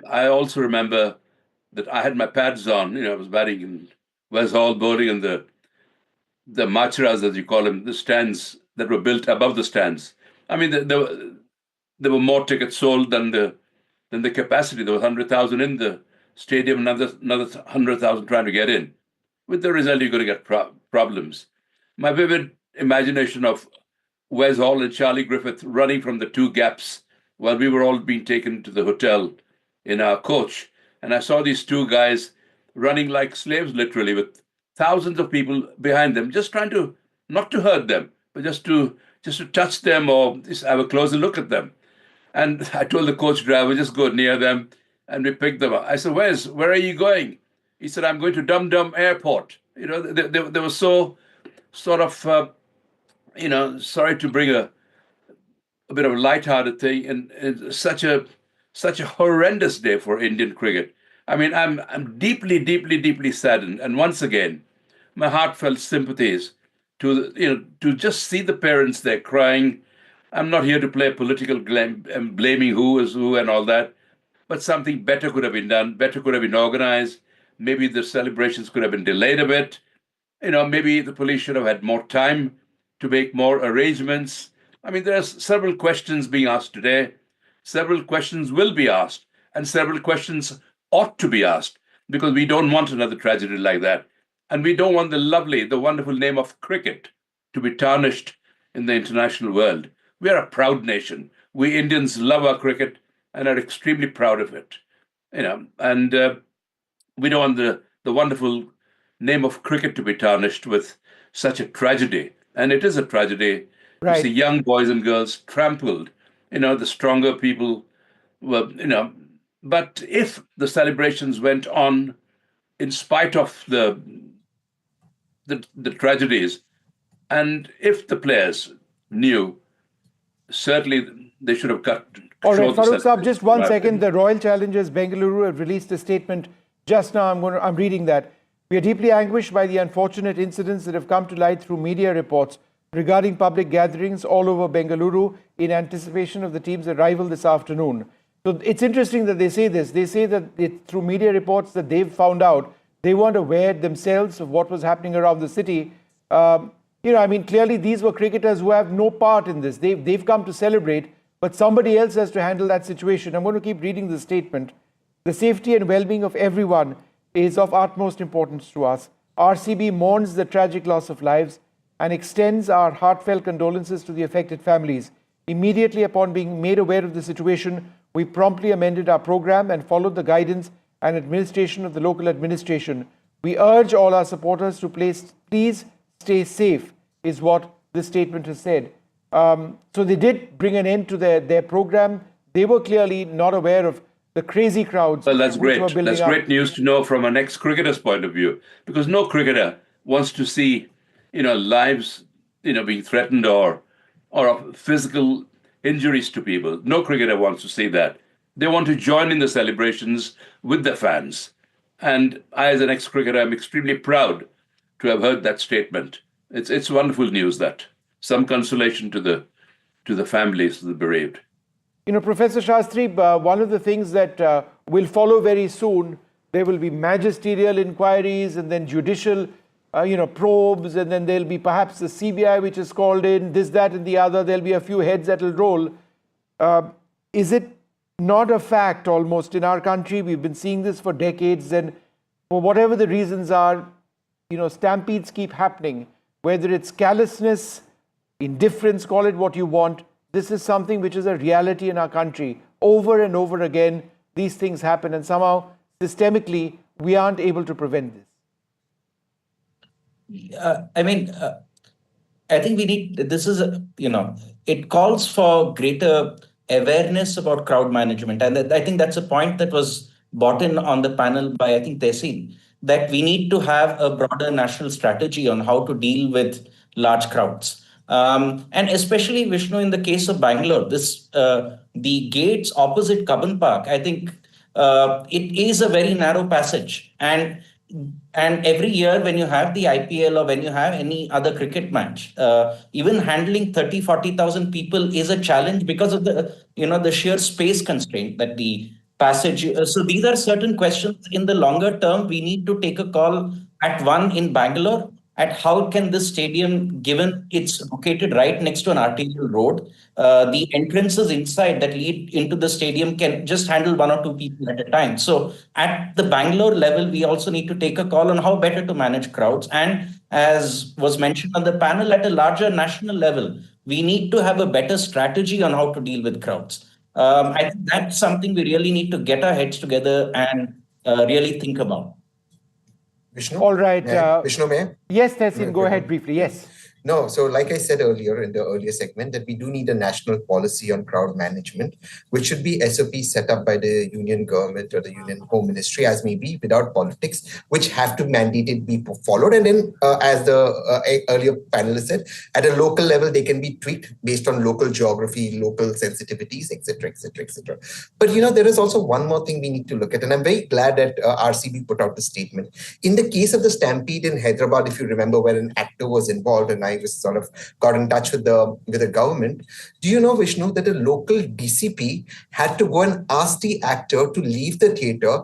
I also remember that I had my pads on. You know, I was batting in West Hall, bowling in the macharas, as you call them, the stands that were built above the stands. I mean, there were more tickets sold than the capacity. There was 100,000 in the stadium, another 100,000 trying to get in. With the result, you're going to get problems. My vivid imagination of Wes Hall and Charlie Griffith running from the two gaps while we were all being taken to the hotel in our coach. And I saw these two guys running like slaves, literally, with thousands of people behind them, just trying to, not to hurt them, but just to touch them or just have a closer look at them. And I told the coach driver, just go near them, and we picked them up. I said, Wes, where are you going? He said, I'm going to Dum Dum Airport. You know, they were so sort of, you know, sorry to bring a bit of a lighthearted thing, and such a horrendous day for Indian cricket. I mean, I'm deeply, deeply, deeply saddened. And once again, my heartfelt sympathies to just see the parents there crying. I'm not here to play political and blaming who is who and all that, but something better could have been done, better could have been organized. Maybe the celebrations could have been delayed a bit. You know, maybe the police should have had more time to make more arrangements. I mean, there are several questions being asked today. Several questions will be asked, and several questions ought to be asked, because we don't want another tragedy like that. And we don't want the wonderful name of cricket to be tarnished in the international world. We are a proud nation. We Indians love our cricket and are extremely proud of it. You know, and we don't want the wonderful name of cricket to be tarnished with such a tragedy. And it is a tragedy. Right. You see young boys and girls trampled. You know, the stronger people were, you know. But if the celebrations went on in spite of the tragedies, and if the players knew, certainly they should have cut. All right, Farooq Saab, just 1 second. The Royal Challengers Bengaluru have released a statement just now. I'm reading that. We are deeply anguished by the unfortunate incidents that have come to light through media reports regarding public gatherings all over Bengaluru in anticipation of the team's arrival this afternoon. So it's interesting that they say this. They say that through media reports that they've found out, they weren't aware themselves of what was happening around the city. You know, I mean, clearly these were cricketers who have no part in this. They've come to celebrate, but somebody else has to handle that situation. I'm going to keep reading the statement. The safety and well-being of everyone is of utmost importance to us. RCB mourns the tragic loss of lives and extends our heartfelt condolences to the affected families. Immediately upon being made aware of the situation, we promptly amended our program and followed the guidance and administration of the local administration. We urge all our supporters to please stay safe, is what this statement has said. So they did bring an end to their program. They were clearly not aware of the crazy crowds. Well, that's great. That's great news to know from an ex-cricketer's point of view, because no cricketer wants to see, you know, lives, you know, being threatened or physical injuries to people. No cricketer wants to see that. They want to join in the celebrations with the fans. And I, as an ex-cricketer, am extremely proud to have heard that statement. It's wonderful news. That some consolation to the families of the bereaved. Professor Shastri, one of the things that will follow very soon, there will be magisterial inquiries and then judicial, probes, and then there'll be perhaps the CBI which is called in, this, that, and the other. There'll be a few heads that will roll. Is it not a fact almost in our country? We've been seeing this for decades, and for whatever the reasons are, stampedes keep happening, whether it's callousness, indifference, call it what you want. This is something which is a reality in our country. Over and over again, these things happen, and somehow, systemically, we aren't able to prevent this. I think we need, it calls for greater awareness about crowd management. And I think that's a point that was brought in on the panel by, I think, Tehseen, that we need to have a broader national strategy on how to deal with large crowds. And especially, Vishnu, in the case of Bangalore, the gates opposite Cubbon Park, I think it is a very narrow passage. And every year when you have the IPL or when you have any other cricket match, even handling 30, 40,000 people is a challenge because of the sheer space constraint that the passage. So these are certain questions in the longer term. We need to take a call at one in Bangalore at how can this stadium, given it's located right next to an arterial road, the entrances inside that lead into the stadium can just handle 1 or 2 people at a time. So at the Bangalore level, we also need to take a call on how better to manage crowds. And as was mentioned on the panel, at a larger national level, we need to have a better strategy on how to deal with crowds. I think that's something we really need to get our heads together and really think about. Vishnu? All right. Vishnu, may I? Yes, Tehseen, go ahead briefly. Yes. No, so like I said earlier in the earlier segment, that we do need a national policy on crowd management, which should be SOP set up by the union government or the union home ministry, as may be, without politics, which have to mandated be followed. And then, as the earlier panelist said, at a local level, they can be tweaked based on local geography, local sensitivities, etc., etc., etc. But, there is also one more thing we need to look at. And I'm very glad that RCB put out the statement. In the case of the stampede in Hyderabad, if you remember, where an actor was involved, and I was sort of got in touch with the government. Do you know, Vishnu, that a local DCP had to go and ask the actor to leave the theater,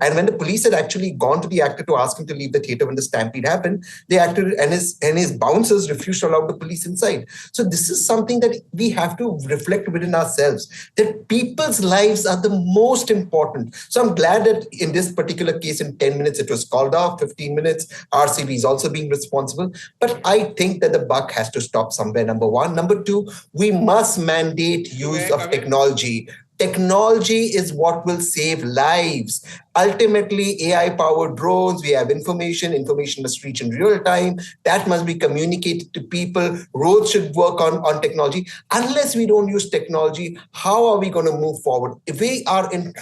and when the police had actually gone to the actor to ask him to leave the theater when the stampede happened, the actor and his bouncers refused to allow the police inside. So this is something that we have to reflect within ourselves, that people's lives are the most important. So I'm glad that in this particular case, in 10 minutes, it was called off, 15 minutes, RCB is also being responsible. But I think that the buck has to stop somewhere, number one. Number two, we must mandate use of technology. Technology is what will save lives. Ultimately, AI-powered drones, we have information must reach in real time. That must be communicated to people. Roads should work on technology. Unless we don't use technology, how are we going to move forward? If we are in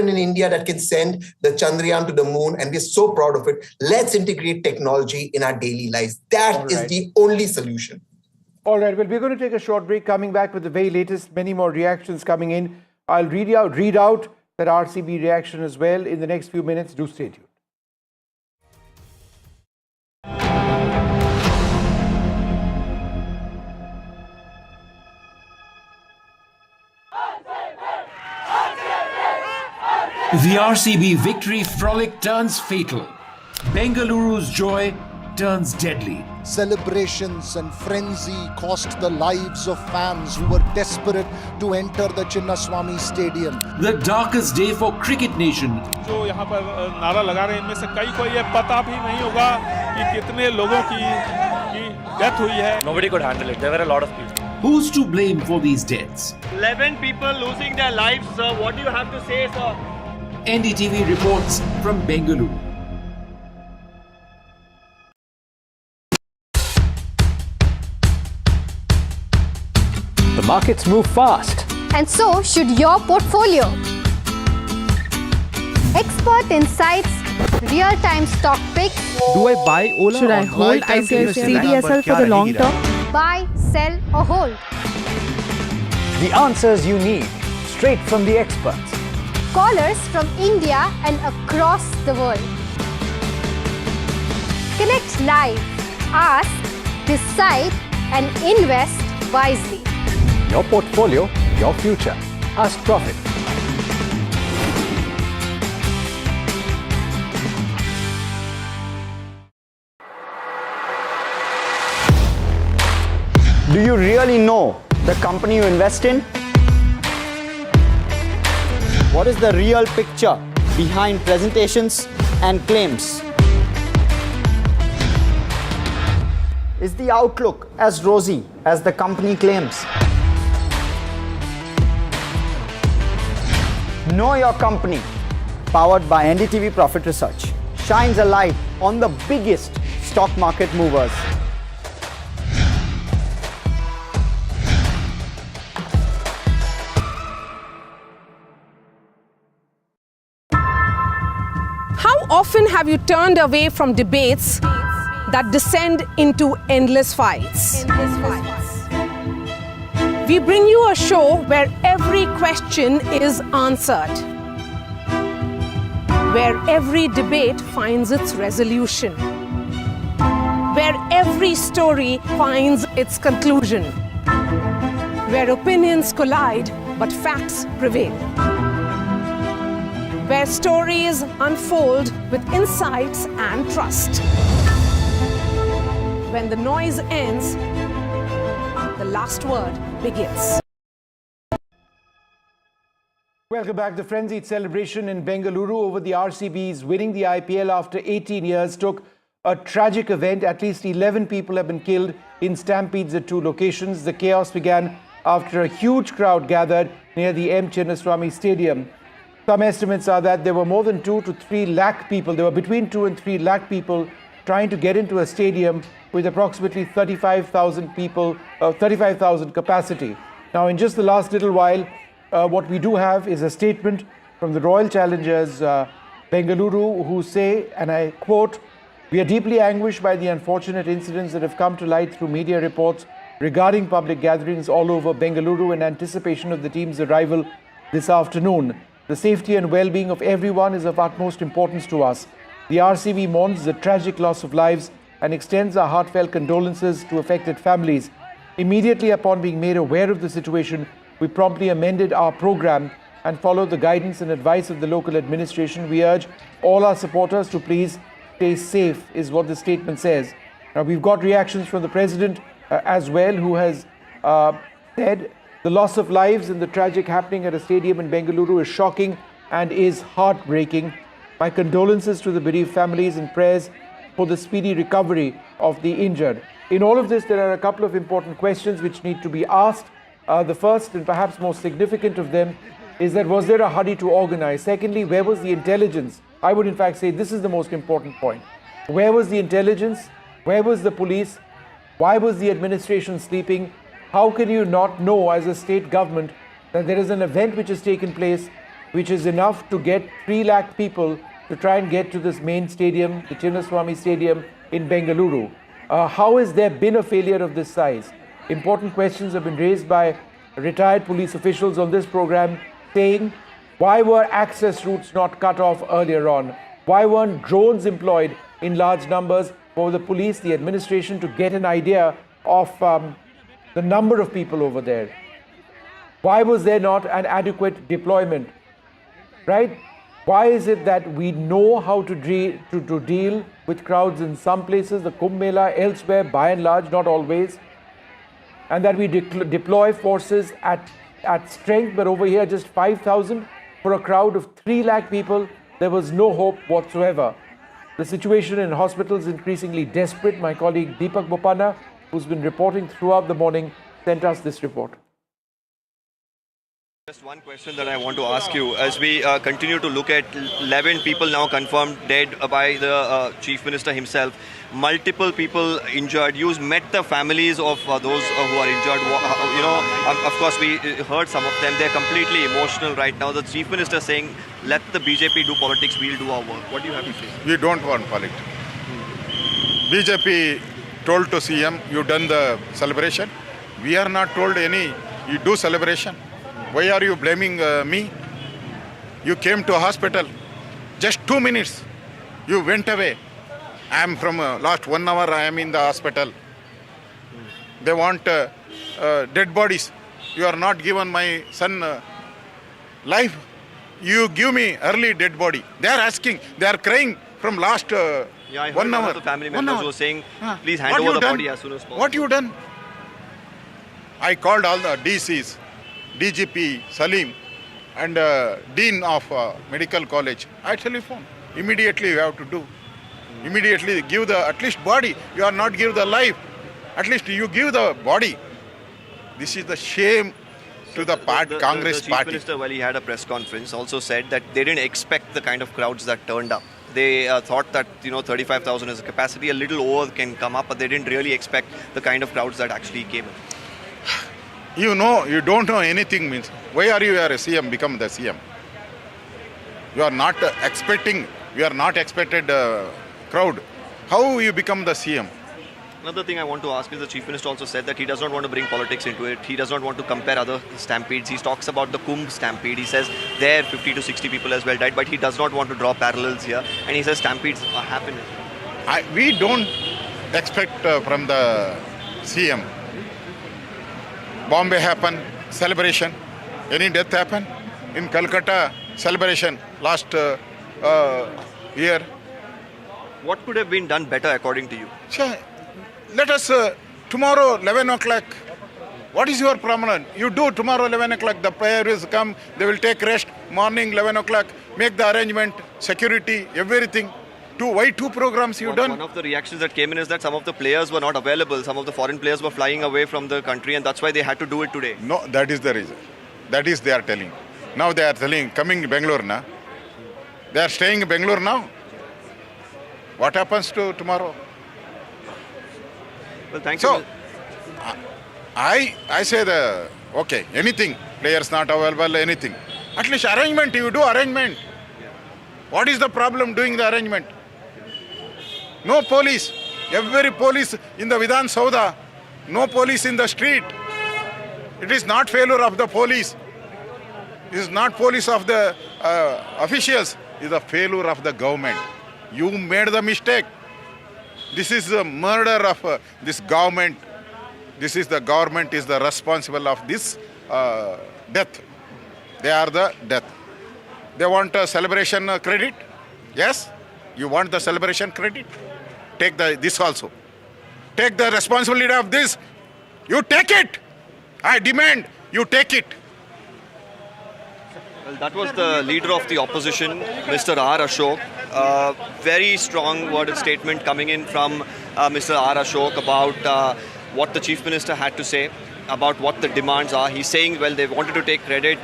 an India that can send the Chandrayaan to the moon, and we're so proud of it, let's integrate technology in our daily lives. That is the only solution. All right, well, we're going to take a short break, coming back with the very latest, many more reactions coming in. I'll read out that RCB reaction as well in the next few minutes. Do stay tuned. The RCB victory frolic turns fatal. Bengaluru's joy turns deadly. Celebrations and frenzy cost the lives of fans who were desperate to enter the Chinnaswamy Stadium. The darkest day for cricket nation. जो यहाँ पर नारा लगा रहे हैं, इनमें से कई को ये पता भी नहीं होगा कि कितने लोगों की डेथ हुई है. Nobody could handle it. There were a lot of people. Who's to blame for these deaths? 11 people losing their lives, sir. What do you have to say, sir? NDTV reports from Bengaluru. The markets move fast. And so should your portfolio. Expert insights, real-time stock picks. Do I buy Ola? Should I hold CDSL for the long term? Buy, sell or hold. The answers you need, straight from the experts. Callers from India and across the world. Connect live, ask, decide and invest wisely. Your portfolio your future. Ask Profit. Do you really know the company you invest in? What is the real picture behind presentations and claims? Is the outlook as rosy as the company claims? Know Your Company, powered by NDTV Profit Research, shines a light on the biggest stock market movers. How often have you turned away from debates that descend into endless fights? We bring you a show where every question is answered, where every debate finds its resolution, where every story finds its conclusion, where opinions collide but facts prevail, where stories unfold with insights and trust. When the noise ends, the last word begins. Welcome back. The frenzied celebration in Bengaluru over the RCB's winning the IPL after 18 years took a tragic event. At least 11 people have been killed in stampedes at two locations. The chaos began after a huge crowd gathered near the Chinnaswamy Stadium. Some estimates are that there were more than 2 to 3 lakh people. There were between 2 and 3 lakh people trying to get into a stadium with approximately 35,000 people, 35,000 capacity. Now, in just the last little while, what we do have is a statement from the Royal Challengers Bengaluru, who say, and I quote, "We are deeply anguished by the unfortunate incidents that have come to light through media reports regarding public gatherings all over Bengaluru in anticipation of the team's arrival this afternoon. The safety and well-being of everyone is of utmost importance to us. The RCB mourns the tragic loss of lives and extends our heartfelt condolences to affected families. Immediately upon being made aware of the situation, we promptly amended our program and followed the guidance and advice of the local administration. We urge all our supporters to please stay safe," is what the statement says. Now, we've got reactions from the President as well, who has said the loss of lives and the tragic happening at a stadium in Bengaluru is shocking and is heartbreaking. My condolences to the bereaved families and prayers for the speedy recovery of the injured. In all of this, there are a couple of important questions which need to be asked. The first and perhaps most significant of them is that was there a hurry to organize? Secondly, where was the intelligence? I would in fact say this is the most important point. Where was the intelligence? Where was the police? Why was the administration sleeping? How can you not know as a state government that there is an event which has taken place which is enough to get 3 lakh people to try and get to this main stadium, the Chinnaswamy Stadium in Bengaluru? How has there been a failure of this size? Important questions have been raised by retired police officials on this program, saying, why were access routes not cut off earlier on? Why weren't drones employed in large numbers for the police, the administration, to get an idea of the number of people over there? Why was there not an adequate deployment? Right? Why is it that we know how to deal with crowds in some places, the Kumbh Mela, elsewhere, by and large, not always, and that we deploy forces at strength, but over here just 5,000 for a crowd of 3 lakh people? There was no hope whatsoever. The situation in hospitals is increasingly desperate. My colleague Deepak Bopanna, who's been reporting throughout the morning, sent us this report. Just one question that I want to ask you. As we continue to look at 11 people now confirmed dead by the Chief Minister himself, multiple people injured. You met the families of those who are injured. You know, of course, we heard some of them. They're completely emotional right now. The Chief Minister saying, let the BJP do politics, we'll do our work. What do you have to say? We don't want politics. BJP told to CM, you done the celebration. We are not told any, you do celebration. Why are you blaming me? You came to a hospital. Just 2 minutes. You went away. I am from last 1 hour I am in the hospital. They want dead bodies. You are not given my son life. You give me early dead body. They are asking, they are crying from last I heard 1 hour. one of the family members who were saying, please hand What over you the done? body as soon as possible. What you done? I called all the DCs, DGP, Salim, and Dean of Medical College. I telephone. Immediately you have to do. Immediately give the at least body. You are not give the life. At least you give the body. This is the shame to the Congress the Chief party. Minister, while he had a press conference, also said that they didn't expect the kind of crowds that turned up. They thought that 35,000 is the capacity, a little over can come up, but they didn't really expect the kind of crowds that actually came in. You don't know anything means. Why are you a CM become the CM? You are not expecting. You are not expected crowd. How you become the CM? Another thing I want to ask is the Chief Minister also said that he does not want to bring politics into it. He does not want to compare other stampedes. He talks about the Kumbh stampede. He says there 50 to 60 people as well died, but he does not want to draw parallels here. And he says stampedes happen. We don't expect from the CM. Bombay happen, celebration. Any death happen? In Calcutta, celebration last year. What could have been done better according to you? Sure. Let us tomorrow 11 o'clock. What is your promenade? You do tomorrow 11 o'clock. The players come. They will take rest. Morning 11 o'clock. Make the arrangement, security, everything. Why two programs you done? One of the reactions that came in is that some of the players were not available. Some of the foreign players were flying away from the country, and that's why they had to do it today. No, that is the reason. That is they are telling. Now they are telling coming to Bangalore now. They are staying in Bangalore now. What happens to tomorrow? Well, thank you. So, I say okay, anything. Players not available, anything. At least arrangement, you do arrangement. What is the problem doing the arrangement? No police. Every police in the Vidhana Soudha. No police in the street. It is not failure of the police. It is not police of the officials. It is a failure of the government. You made the mistake. This is the murder of this government. This is the government is the responsible of this death. They are the death. They want a celebration credit? Yes? You want the celebration credit? Take this also. Take the responsibility of this. You take it. I demand you take it. Well, that was the leader of the opposition, Mr. R. Ashok. Very strong worded statement coming in from Mr. R. Ashok about what the Chief Minister had to say, about what the demands are. He's saying, well, they wanted to take credit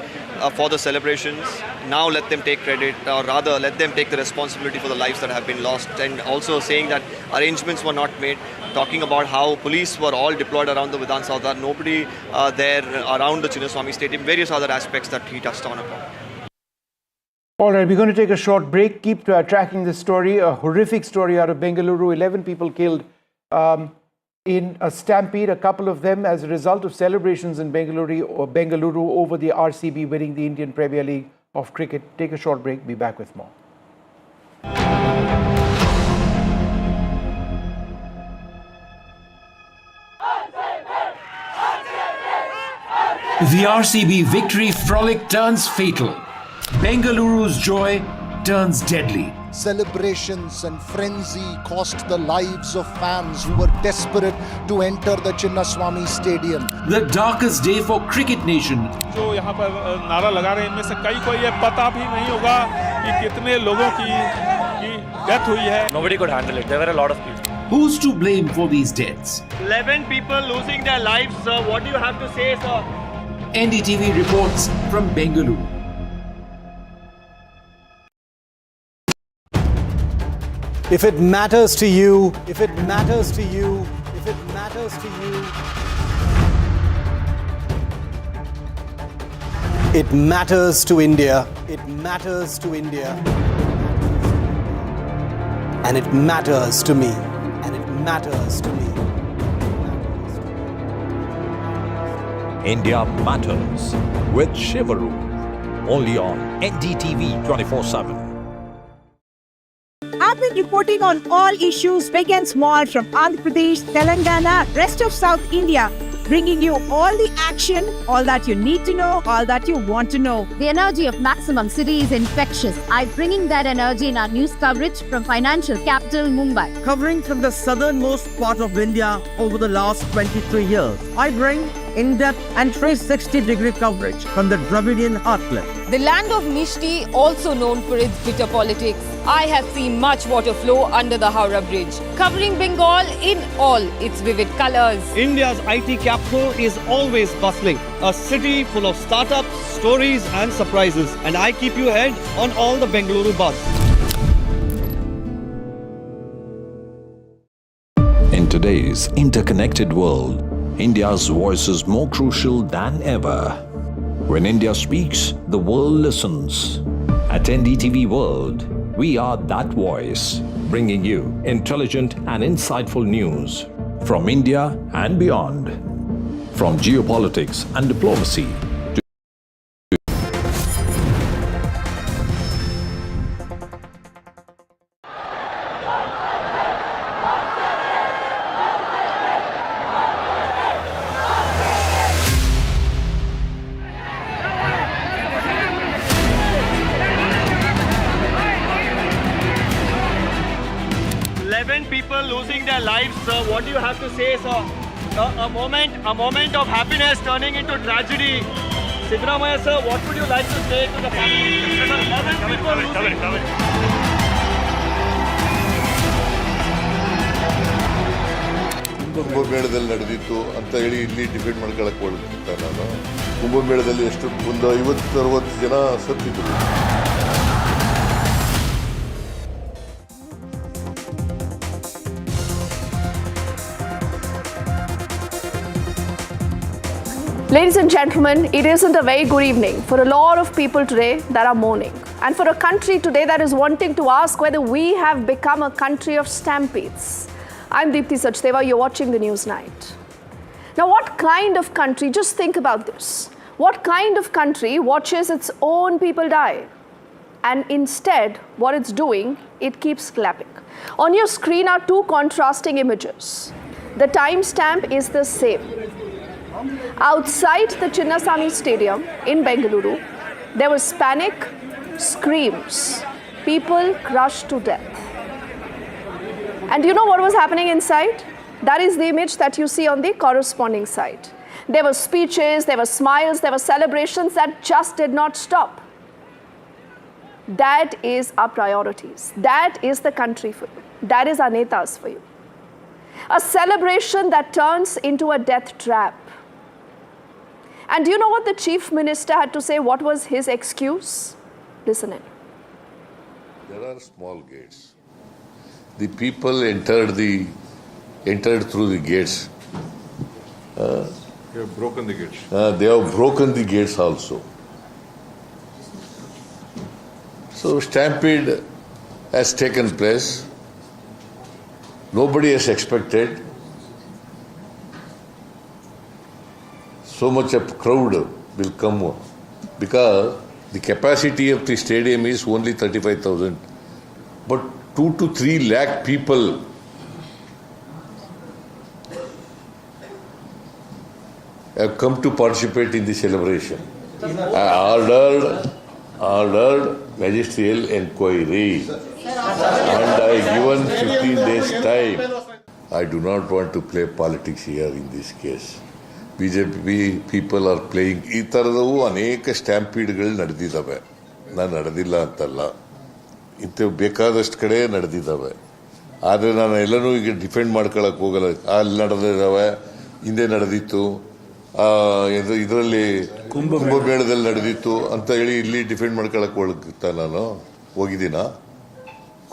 for the celebrations. Now let them take credit, or rather let them take the responsibility for the lives that have been lost. And also saying that arrangements were not made, talking about how police were all deployed around the Vidhana Soudha, nobody there around the Chinnaswamy Stadium, various other aspects that he touched on upon. All right, we're going to take a short break. Keep tracking this story, a horrific story out of Bengaluru. 11 people killed in a stampede, a couple of them as a result of celebrations in Bengaluru over the RCB winning the Indian Premier League of cricket. Take a short break. Be back with more. The RCB victory frolic turns fatal. Bengaluru's joy turns deadly. Celebrations and frenzy cost the lives of fans who were desperate to enter the Chinnaswamy Stadium. The darkest day for cricket nation. जो यहाँ पर नारा लगा रहे हैं, इनमें से कई को ये पता भी नहीं होगा कि कितने लोगों की डेथ हुई है. Nobody could handle it. There were a lot of people. Who's to blame for these deaths? 11 people losing their lives, sir. What do you have to say, sir? NDTV reports from Bengaluru. If it matters to you, if it matters to you, if it matters to you, it matters to India. It matters to India. And it matters to me. And it matters to me. India Matters with Shivakumar. Only on NDTV 24/7. I've been reporting on all issues big and small from Andhra Pradesh, Telangana, rest of South India. bringing you all the action, all that you need to know, all that you want to know. The energy of Maximum City is infectious. I'm bringing that energy in our news coverage from financial capital Mumbai. Covering from the southernmost part of India over the last 23 years, I bring in-depth and 360-degree coverage from the Dravidian heartland. The land of Mishti, also known for its bitter politics. I have seen much water flow under the Howrah Bridge, covering Bengal in all its vivid colors. India's IT capital is always bustling, a city full of startups, stories and surprises. And I keep you ahead on all the Bengaluru buzz. In today's interconnected world, India's voice is more crucial than ever. When India speaks, the world listens. At NDTV World, we are that voice, bringing you intelligent and insightful news from India and beyond. From geopolitics and diplomacy to people losing their lives, sir. What do you have to say, sir? A moment of happiness turning into tragedy. Sidramaya, sir, what would you like to say to the family? 11 people losing. ಕುಂಭಮೇಳದಲ್ಲಿ ನಡೆದಿತ್ತು ಅಂತ ಹೇಳಿ ಇಲ್ಲಿ defend ಮಾಡ್ಕೊಳ್ಳಕ್ಕೆ ಹೊರಟಿದ್ದೆ ನಾನು. ಕುಂಭಮೇಳದಲ್ಲಿ ಎಷ್ಟು ಒಂದು 50-60 ಜನ ಸತ್ತಿದ್ರು. Ladies and gentlemen, it isn't a very good evening for a lot of people today that are mourning, and for a country today that is wanting to ask whether we have become a country of stampedes. I'm Deepthi Sachdeva, you're watching the News Night. Now, what kind of country, just think about this, what kind of country watches its own people die? And instead, what it's doing, it keeps clapping. On your screen are two contrasting images. The timestamp is the same. Outside the Chinnaswamy Stadium in Bengaluru, there was panic, screams, people crushed to death. And you know what was happening inside? That is the image that you see on the corresponding side. There were speeches, there were smiles, there were celebrations that just did not stop. That is our priorities. That is the country for you. That is our netas for you. A celebration that turns into a death trap. And do you know what the Chief Minister had to say? What was his excuse? Listen in. There are small gates. The people entered through the gates. They have broken the gates. They have broken the gates also. So stampede has taken place. Nobody has expected so much a crowd will come, because the capacity of the stadium is only 35,000. But 2 to 3 lakh people have come to participate in the celebration. I ordered magisterial inquiry and I given 15 days time. I do not want to play politics here in this case. BJP people are playing. ಈ ಥರದವು ಅನೇಕ ಸ್ಟ್ಯಾಂಪೀಡ್ಗಳು ನಡೆದಿದ್ದಾವೆ. ನಾನು ನಡೆದಿಲ್ಲ ಅಂತಲ್ಲ, ಇಂಥವು ಬೇಕಾದಷ್ಟು ಕಡೆ ನಡೆದಿದ್ದಾವೆ. ಆದರೆ ನಾನು ಎಲ್ಲನೂ ಈಗ ಡಿಫೆಂಡ್ ಮಾಡ್ಕೊಳಕ್ಕೆ ಹೋಗಲ್ಲ. ಅಲ್ಲಿ ನಡೆದಿದ್ದಾವೆ, ಹಿಂದೆ ನಡೆದಿತ್ತು, ಇದರಲ್ಲಿ ಕುಂಭಮೇಳದಲ್ಲಿ ನಡೆದಿತ್ತು ಅಂತ ಹೇಳಿ ಇಲ್ಲಿ ಡಿಫೆಂಡ್ ಮಾಡ್ಕೊಳಕ್ಕೆ ನಾನು ಹೋಗಿದ್ದೀನ?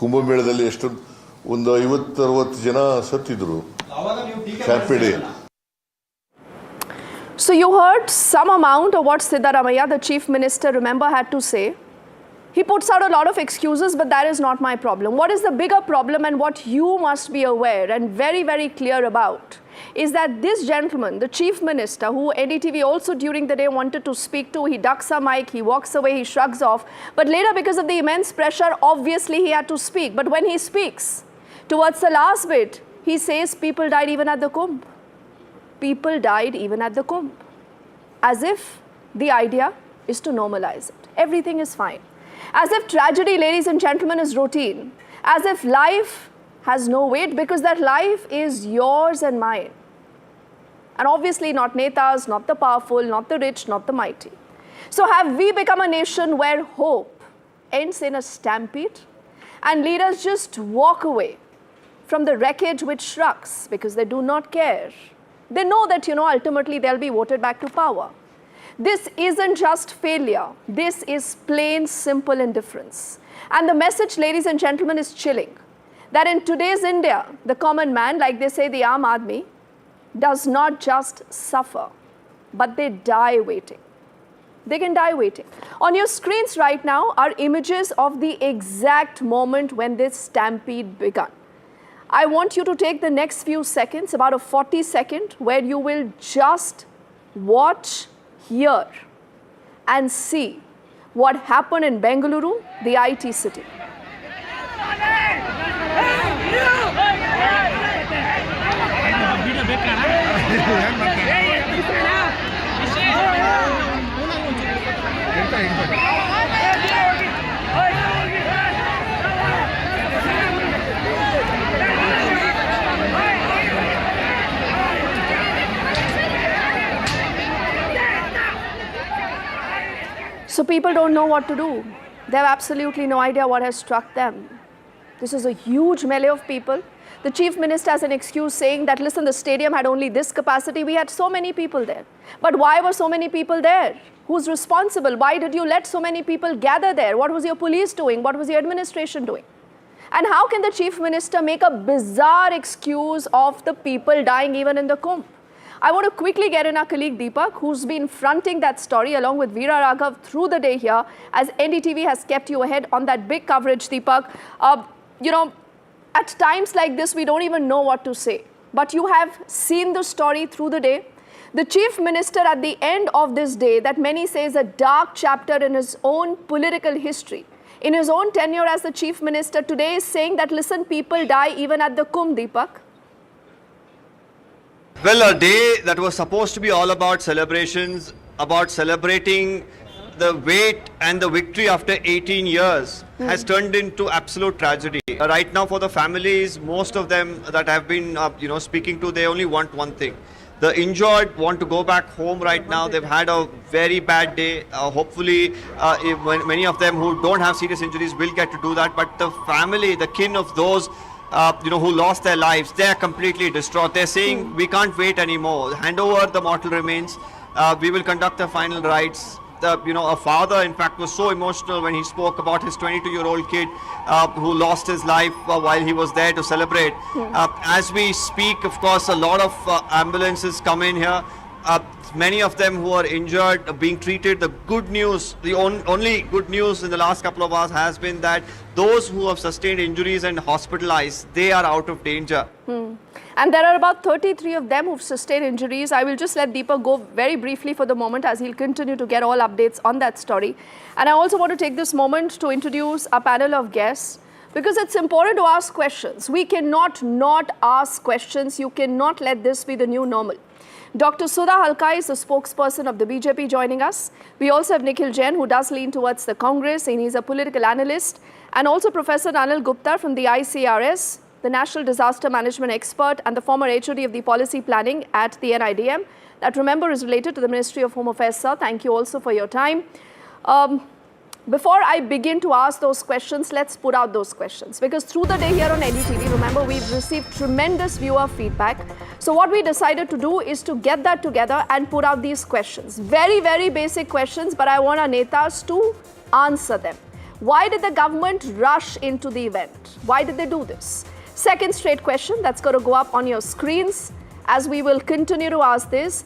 ಕುಂಭಮೇಳದಲ್ಲಿ ಎಷ್ಟು ಒಂದು 50-60 ಜನ ಸತ್ತಿದ್ರು stampede. So you heard some amount of what Siddaramaiah, the Chief Minister, remember, had to say. He puts out a lot of excuses, but that is not my problem. What is the bigger problem, and what you must be aware and very, very clear about, is that this gentleman, the Chief Minister, who NDTV also during the day wanted to speak to, he ducks a mic, he walks away, he shrugs off. But later, because of the immense pressure, obviously he had to speak. But when he speaks, towards the last bit, he says people died even at the Kumbh. people died even at the Kumbh. As if the idea is to normalize it. Everything is fine. As if tragedy, ladies and gentlemen, is routine. As if life has no weight, because that life is yours and mine. And obviously not netas, not the powerful, not the rich, not the mighty. So have we become a nation where hope ends in a stampede and leaders just walk away from the wreckage which shrugs because they do not care? They know that, ultimately they'll be voted back to power. This isn't just failure. This is plain, simple indifference. And the message, ladies and gentlemen, is chilling. That in today's India, the common man, like they say, the Aam Aadmi, does not just suffer, but they die waiting. They can die waiting. On your screens right now are images of the exact moment when this stampede began. I want you to take the next few seconds, about a 40-second, where you will just watch, hear, and see what happened in Bengaluru, the IT city. So people don't know what to do. They have absolutely no idea what has struck them. This is a huge melee of people. The Chief Minister has an excuse saying that, listen, the stadium had only this capacity. We had so many people there. But why were so many people there? Who's responsible? Why did you let so many people gather there? What was your police doing? What was your administration doing? And how can the Chief Minister make a bizarre excuse of the people dying even in the Kumbh? I want to quickly get in our colleague Deepak, who's been fronting that story along with Veera Raghav through the day here, as NDTV has kept you ahead on that big coverage, Deepak. At times like this, we don't even know what to say. But you have seen the story through the day. The Chief Minister at the end of this day, that many say is a dark chapter in his own political history, in his own tenure as the Chief Minister, today is saying that, listen, people die even at the Kumbh, Deepak. Well, a day that was supposed to be all about celebrations, about celebrating the wait and the victory after 18 years has turned into absolute tragedy. Right now for the families, most of them that I've been speaking to, they only want one thing. The injured want to go back home right now. They've had a very bad day. Hopefully, many of them who don't have serious injuries will get to do that. But the family, the kin of those who lost their lives, they're completely distraught. They're saying, we can't wait anymore. Hand over the mortal remains. We will conduct the final rites. A father, in fact, was so emotional when he spoke about his 22-year-old kid who lost his life while he was there to celebrate. As we speak, of course, a lot of ambulances come in here. Many of them who are injured are being treated. The good news, the only good news in the last couple of hours has been that those who have sustained injuries and hospitalized, they are out of danger. And there are about 33 of them who've sustained injuries. I will just let Deepak go very briefly for the moment, as he'll continue to get all updates on that story. And I also want to take this moment to introduce a panel of guests, because it's important to ask questions. We cannot not ask questions. You cannot let this be the new normal. Dr. Soudha Halkai is the spokesperson of the BJP joining us. We also have Nikhil Jain, who does lean towards the Congress, and he's a political analyst. And also Professor Anil Gupta from the ICRS, the National Disaster Management expert and the former HOD of the Policy Planning at the NIDM. That, remember, is related to the Ministry of Home Affairs, sir. Thank you also for your time. Before I begin to ask those questions, let's put out those questions. Because through the day here on NDTV, remember, we've received tremendous viewer feedback. So what we decided to do is to get that together and put out these questions. Very, very basic questions, but I want our netas to answer them. Why did the government rush into the event? Why did they do this? Second straight question that's going to go up on your screens as we will continue to ask this.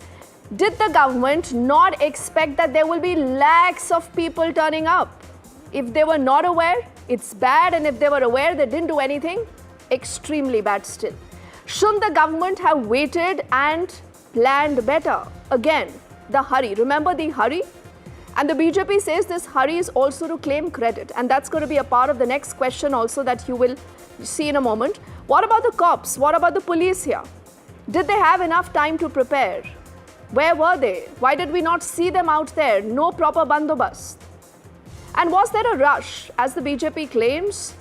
Did the government not expect that there will be lakhs of people turning up? If they were not aware, it's bad. And if they were aware, they didn't do anything, extremely bad still. Shouldn't the government have waited and planned better? Again, the hurry. Remember the hurry? And the BJP says this hurry is also to claim credit. And that's going to be a part of the next question also that you will see in a moment. What about the cops? What about the police here? Did they have enough time to prepare? Where were they? Why did we not see them out there? No proper bandobast. And was there a rush, as the BJP claims,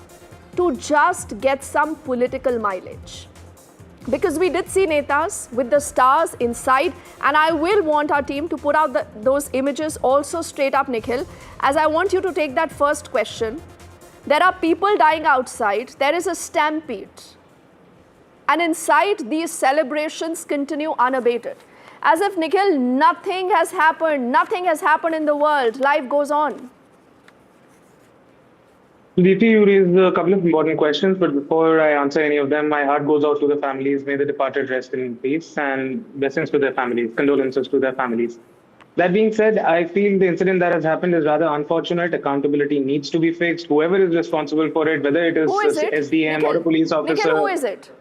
to just get some political mileage? Because we did see netas with the stars inside, and I will want our team to put out those images also straight up, Nikhil, as I want you to take that first question. There are people dying outside. There is a stampede. And inside, these celebrations continue unabated. As if, Nikhil, nothing has happened in the world. Life goes on. DP, you raised a couple of important questions, but before I answer any of them, my heart goes out to the families. May the departed rest in peace, and blessings to their families, condolences to their families. That being said, I feel the incident that has happened is rather unfortunate. Accountability needs to be fixed. Whoever is responsible for it, whether it is SDM Nikhil, or a police officer. Nikhil, who is it?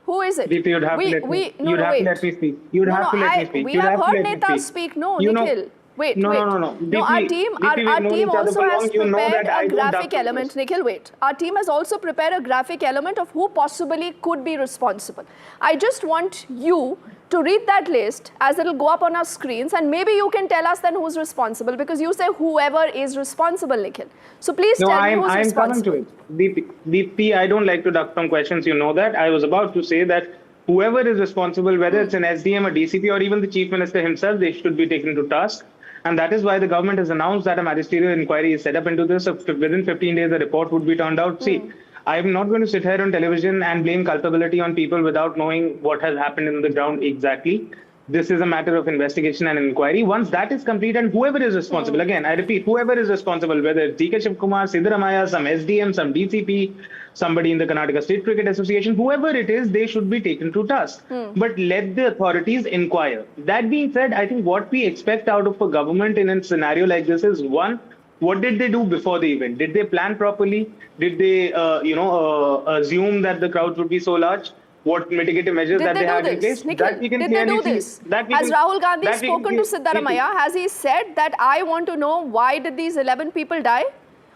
Who is it? DP, you'd have to let me speak. You'd have to let me speak. We have heard netas speak. No, Nikhil. Wait. No. No, our team also has prepared a graphic element. Nikhil, wait. Our team has also prepared a graphic element of who possibly could be responsible. I just want you to read that list as it will go up on our screens, and maybe you can tell us then who's responsible, because you say whoever is responsible, Nikhil. So please tell me who's responsible. I'm coming to it. DP, I don't like to duck from questions, you know that. I was about to say that whoever is responsible, whether it's an SDM, a DCP, or even the Chief Minister himself, they should be taken to task. And that is why the government has announced that a magisterial inquiry is set up into this. Within 15 days, the report would be turned out. See, I'm not going to sit here on television and blame culpability on people without knowing what has happened in the ground exactly. This is a matter of investigation and inquiry. Once that is complete, and whoever is responsible, again, I repeat, whoever is responsible, whether it's DK Shivakumar, Siddaramaiah, some SDM, some DCP, somebody in the Karnataka State Cricket Association, whoever it is, they should be taken to task. But let the authorities inquire. That being said, I think what we expect out of a government in a scenario like this is, one, what did they do before the event? Did they plan properly? Did they, assume that the crowds would be so large? What mitigative measures that they had in place? Nikhil, did they do this? Has Rahul Gandhi spoken to Siddaramaiah? Has he said that I want to know why did these 11 people die?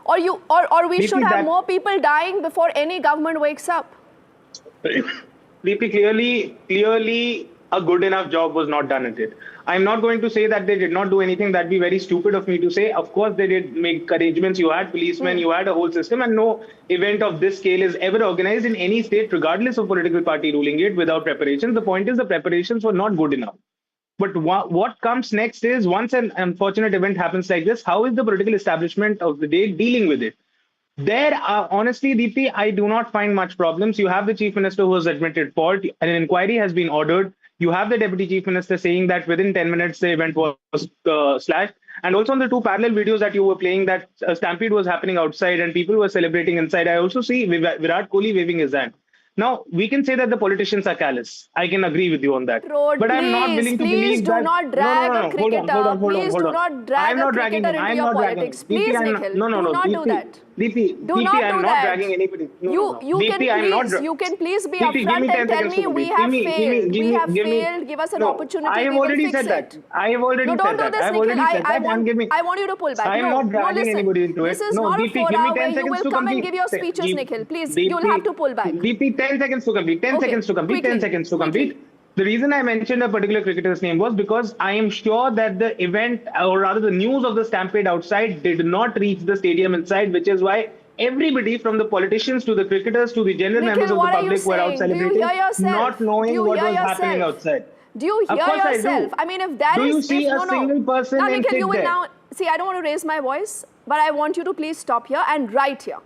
Or we should have more people dying before any government wakes up? DP, clearly a good enough job was not done at it. I'm not going to say that they did not do anything. That'd be very stupid of me to say. Of course, they did make arrangements. You had policemen, you had a whole system, and no event of this scale is ever organized in any state, regardless of political party ruling it, without preparations. The point is the preparations were not good enough. But what comes next is, once an unfortunate event happens like this, how is the political establishment of the day dealing with it? There, honestly, DP, I do not find much problems. You have the Chief Minister who has admitted fault. An inquiry has been ordered. You have the Deputy Chief Minister saying that within 10 minutes the event was slashed. And also on the two parallel videos that you were playing, that a stampede was happening outside and people were celebrating inside. I also see Virat Kohli waving his hand. Now, we can say that the politicians are callous. I can agree with you on that. But I'm not willing to believe that... Please do not drag a cricketer. Please do not drag a cricketer into your politics. Please, Nikhil, do not do that. DP, do not I'm do not that. dragging anybody. You can please be upfront and tell me we have failed. We have failed. Give us an opportunity. I have already said that. I have already said that. I have already said that. I want you to pull back. I am not dragging anybody into it. This is not a forum where you will come and give your speeches, Nikhil. Please, you will have to pull back. DP, 10 seconds to complete. 10 seconds to complete. 10 seconds to complete. The reason I mentioned a particular cricketer's name was because I am sure that the event, or rather the news of the stampede outside, did not reach the stadium inside, which is why everybody from the politicians to the cricketers to the general members of the public were out celebrating, not knowing what was happening outside. Do you hear yourself? I mean, if that is... Do you see a single person now, and Nikhil, sit you will there? now... See, I don't want to raise my voice, but I want you to please stop here and write here.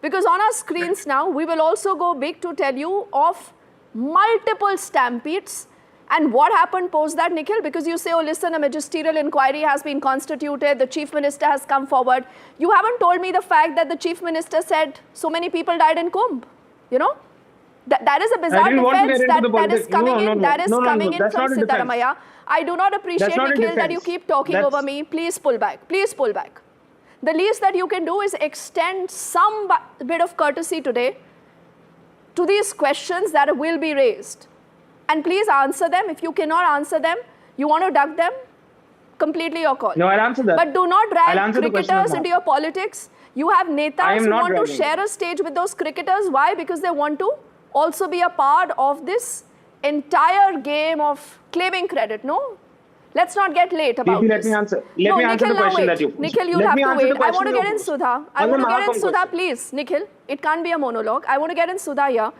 Because on our screens now, we will also go big to tell you of multiple stampedes and what happened post that, Nikhil, because you say, oh, listen, a magisterial inquiry has been constituted, the Chief Minister has come forward. You haven't told me the fact that the Chief Minister said so many people died in Kumbh, you know? That is a bizarre defense that is coming in. That is coming in from Siddaramaiah. I do not appreciate, Nikhil, that you keep talking over me. Please pull back. Please pull back. The least that you can do is extend some bit of courtesy today to these questions that will be raised. And please answer them. If you cannot answer them, you want to duck them, completely your call. No, I'll answer that. But do not drag cricketers into your politics. You have netas who want to share a stage with those cricketers. Why? Because they want to also be a part of this entire game of claiming credit, no? Let's not get late about Let this. me answer. Let me answer the question that you posed. Nikhil, you'll Let have me to answer the wait. I want to question get you in posed. Soudha. I want to get in Soudha, please. Nikhil, it can't be a monologue. I want to get in Soudha here.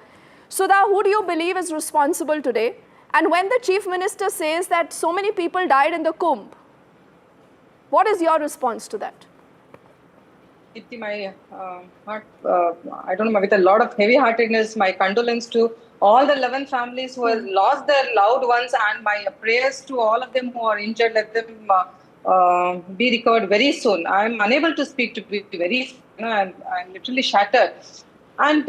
Soudha, who do you believe is responsible today? And when the Chief Minister says that so many people died in the Kumbh, what is your response to that? My heart, I don't know, with a lot of heavy-heartedness, my condolence to all the 11 families who have lost their loved ones, and my prayers to all of them who are injured. Let them be recovered very soon. I'm unable to speak to be very, I'm literally shattered. And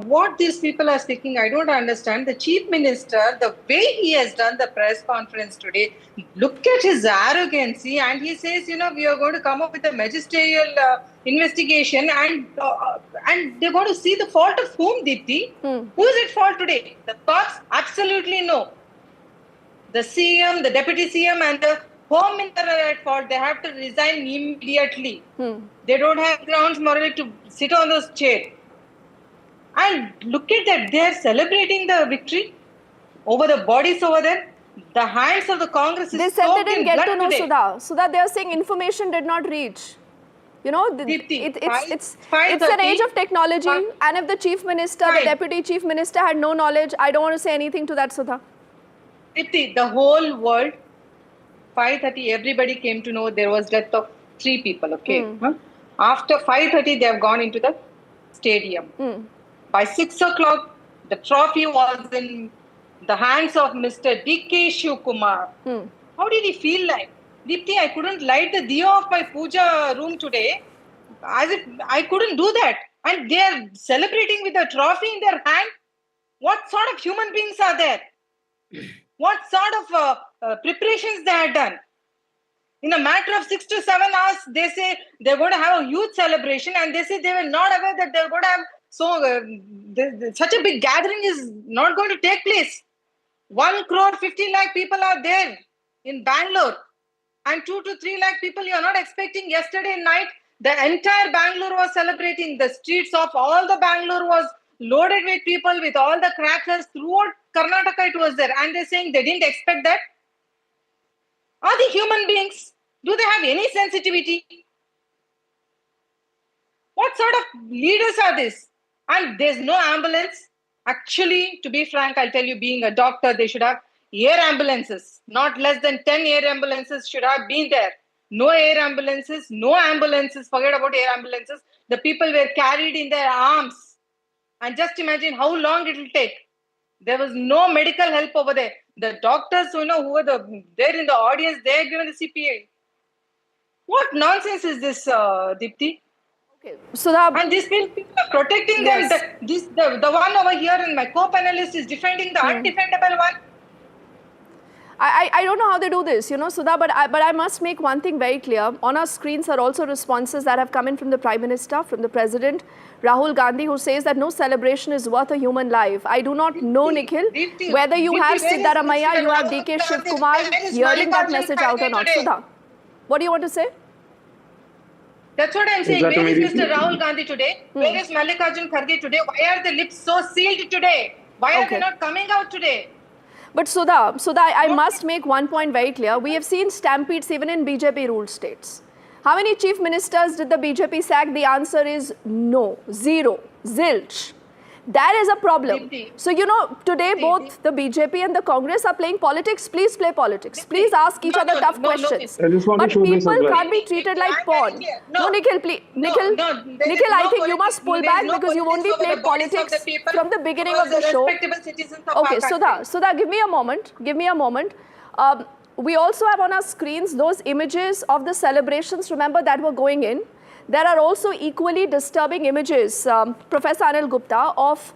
what these people are speaking, I don't understand. The Chief Minister, the way he has done the press conference today, look at his arrogancy, and he says, we are going to come up with a magisterial investigation, and they're going to see the fault of whom, Deepthi? Who is at fault today? The cops? Absolutely no. The CM, the Deputy CM, and the Home Minister are at fault. They have to resign immediately. They don't have grounds morally to sit on those chairs. And look at that, they are celebrating the victory over the bodies over there. The hands of the Congress is They said they didn't get to know today. Soudha. Soudha, they are saying information did not reach. It's an age of technology, and if the Chief Minister, the Deputy Chief Minister had no knowledge, I don't want to say anything to that, Soudha. The whole world, 5:30, everybody came to know there was death of 3 people, okay? After 5:30, they have gone into the stadium. By 6 o'clock, the trophy was in the hands of Mr. D.K. Shivakumar. How did he feel like? Deepthi, I couldn't light the diya of my puja room today. As if I couldn't do that. And they are celebrating with a trophy in their hand. What sort of human beings are there? What sort of preparations they had done? In a matter of 6 to 7 hours, they say they're going to have a huge celebration, and they say they were not aware that they're going to have such a big gathering is not going to take place. 1 crore 50 lakh people are there in Bangalore, and 2 to 3 lakh people you are not expecting. Yesterday night, the entire Bangalore was celebrating. The streets of all the Bangalore was loaded with people, with all the crackers. Throughout Karnataka it was there, and they're saying they didn't expect that. Are they human beings? Do they have any sensitivity? What sort of leaders are these? And there's no ambulance. Actually, to be frank, I'll tell you, being a doctor, they should have air ambulances. Not less than 10 air ambulances should have been there. No air ambulances, no ambulances. Forget about air ambulances. The people were carried in their arms. And just imagine how long it will take. There was no medical help over there. The doctors, who were there in the audience, they are given the CPA. What nonsense is this, Deepthi? And these people are protecting them. The one over here, and my co-panelist is defending the undefendable one. I don't know how they do this, Soudha, but I must make one thing very clear. On our screens are also responses that have come in from the Prime Minister, from the President, Rahul Gandhi, who says that no celebration is worth a human life. I do not know, Nikhil, whether you have Siddaramaiah, you have D.K. Shivakumar hearing that message out or not. Soudha, what do you want to say? That's what I'm saying. Where is Mr. Rahul Gandhi today? Where is Mallikarjun Kharge today? Why are the lips so sealed today? Why are they not coming out today? But Soudha, I must make one point very clear. We have seen stampedes even in BJP-ruled states. How many chief ministers did the BJP sack? The answer is no, 0, zilch. That is a problem. So, today both the BJP and the Congress are playing politics. Please play politics. Please ask each other tough questions. But people can't be treated like pawn. No, Nikhil, please. Nikhil, I think you must pull back because you've only played politics from the beginning of the show. Okay, Soudha, give me a moment. We also have on our screens those images of the celebrations, remember, that were going in. There are also equally disturbing images, Professor Anil Gupta, of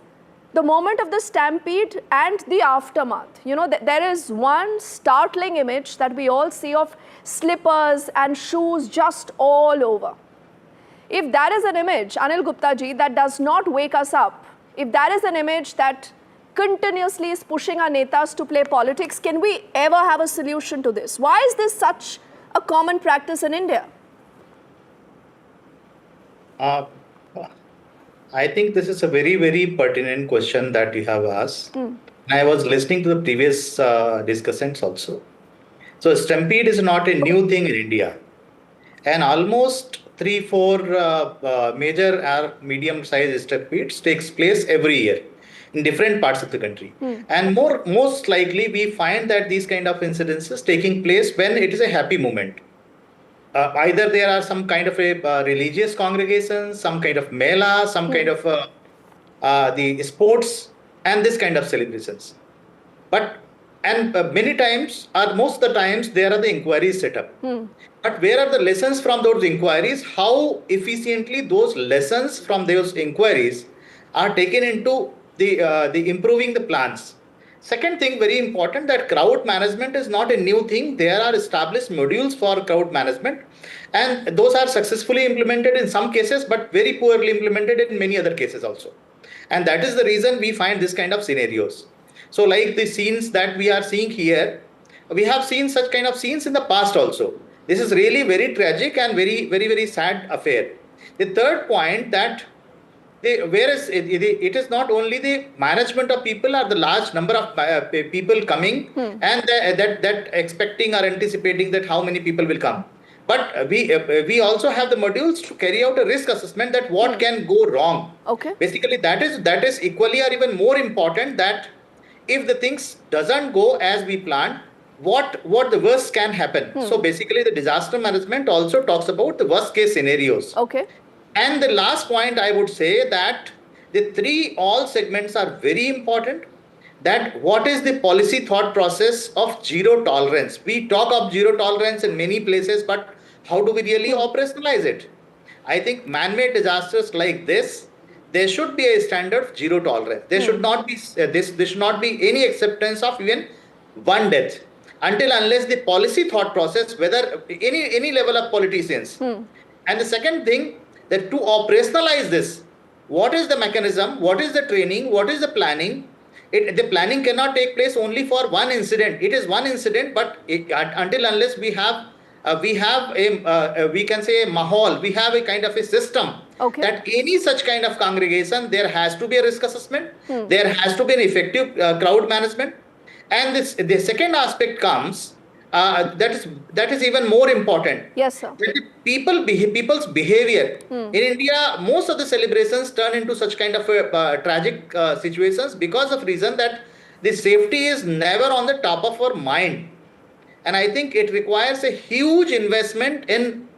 the moment of the stampede and the aftermath. There is one startling image that we all see of slippers and shoes just all over. If that is an image, Anil Gupta ji, that does not wake us up, if that is an image that continuously is pushing our netas to play politics, can we ever have a solution to this? Why is this such a common practice in India? I think this is a very, very pertinent question that you have asked. I was listening to the previous discussants also. So stampede is not a new thing in India. And almost 3-4 major or medium-sized stampedes takes place every year in different parts of the country. And most likely we find that these kind of incidences taking place when it is a happy moment. Either there are some kind of a religious congregation, some kind of mela, some kind of the sports and this kind of celebrations. And many times, or most of the times, there are the inquiries set up. But where are the lessons from those inquiries? How efficiently those lessons from those inquiries are taken into the improving the plans? Second thing, very important, that crowd management is not a new thing. There are established modules for crowd management, and those are successfully implemented in some cases, but very poorly implemented in many other cases also. And that is the reason we find this kind of scenarios. So like the scenes that we are seeing here, we have seen such kind of scenes in the past also. This is really very tragic and very sad affair. The third point, that whereas it is not only the management of people or the large number of people coming and that expecting or anticipating that how many people will come. But we also have the modules to carry out a risk assessment that what can go wrong. Okay. Basically, that is equally or even more important, that if the things doesn't go as we planned, what the worst can happen. So basically, the disaster management also talks about the worst case scenarios. Okay. And the last point I would say that the all segments are very important. That what is the policy thought process of zero tolerance? We talk of zero tolerance in many places, but how do we really operationalize it? I think man-made disasters like this, there should be a standard of zero tolerance. There should not be there should not be any acceptance of even one death until unless the policy thought process, whether any level of politicians. And the second thing, that to operationalize this, what is the mechanism, what is the training, what is the planning? The planning cannot take place only for one incident. It is one incident, but until unless we have we can say a mahal, we have a kind of a system that any such kind of congregation, there has to be a risk assessment, there has to be an effective crowd management. And the second aspect comes, that is even more important. Yes, sir. That the people's behavior. In India, most of the celebrations turn into such kind of tragic situations because of reason that the safety is never on the top of our mind. And I think it requires a huge investment in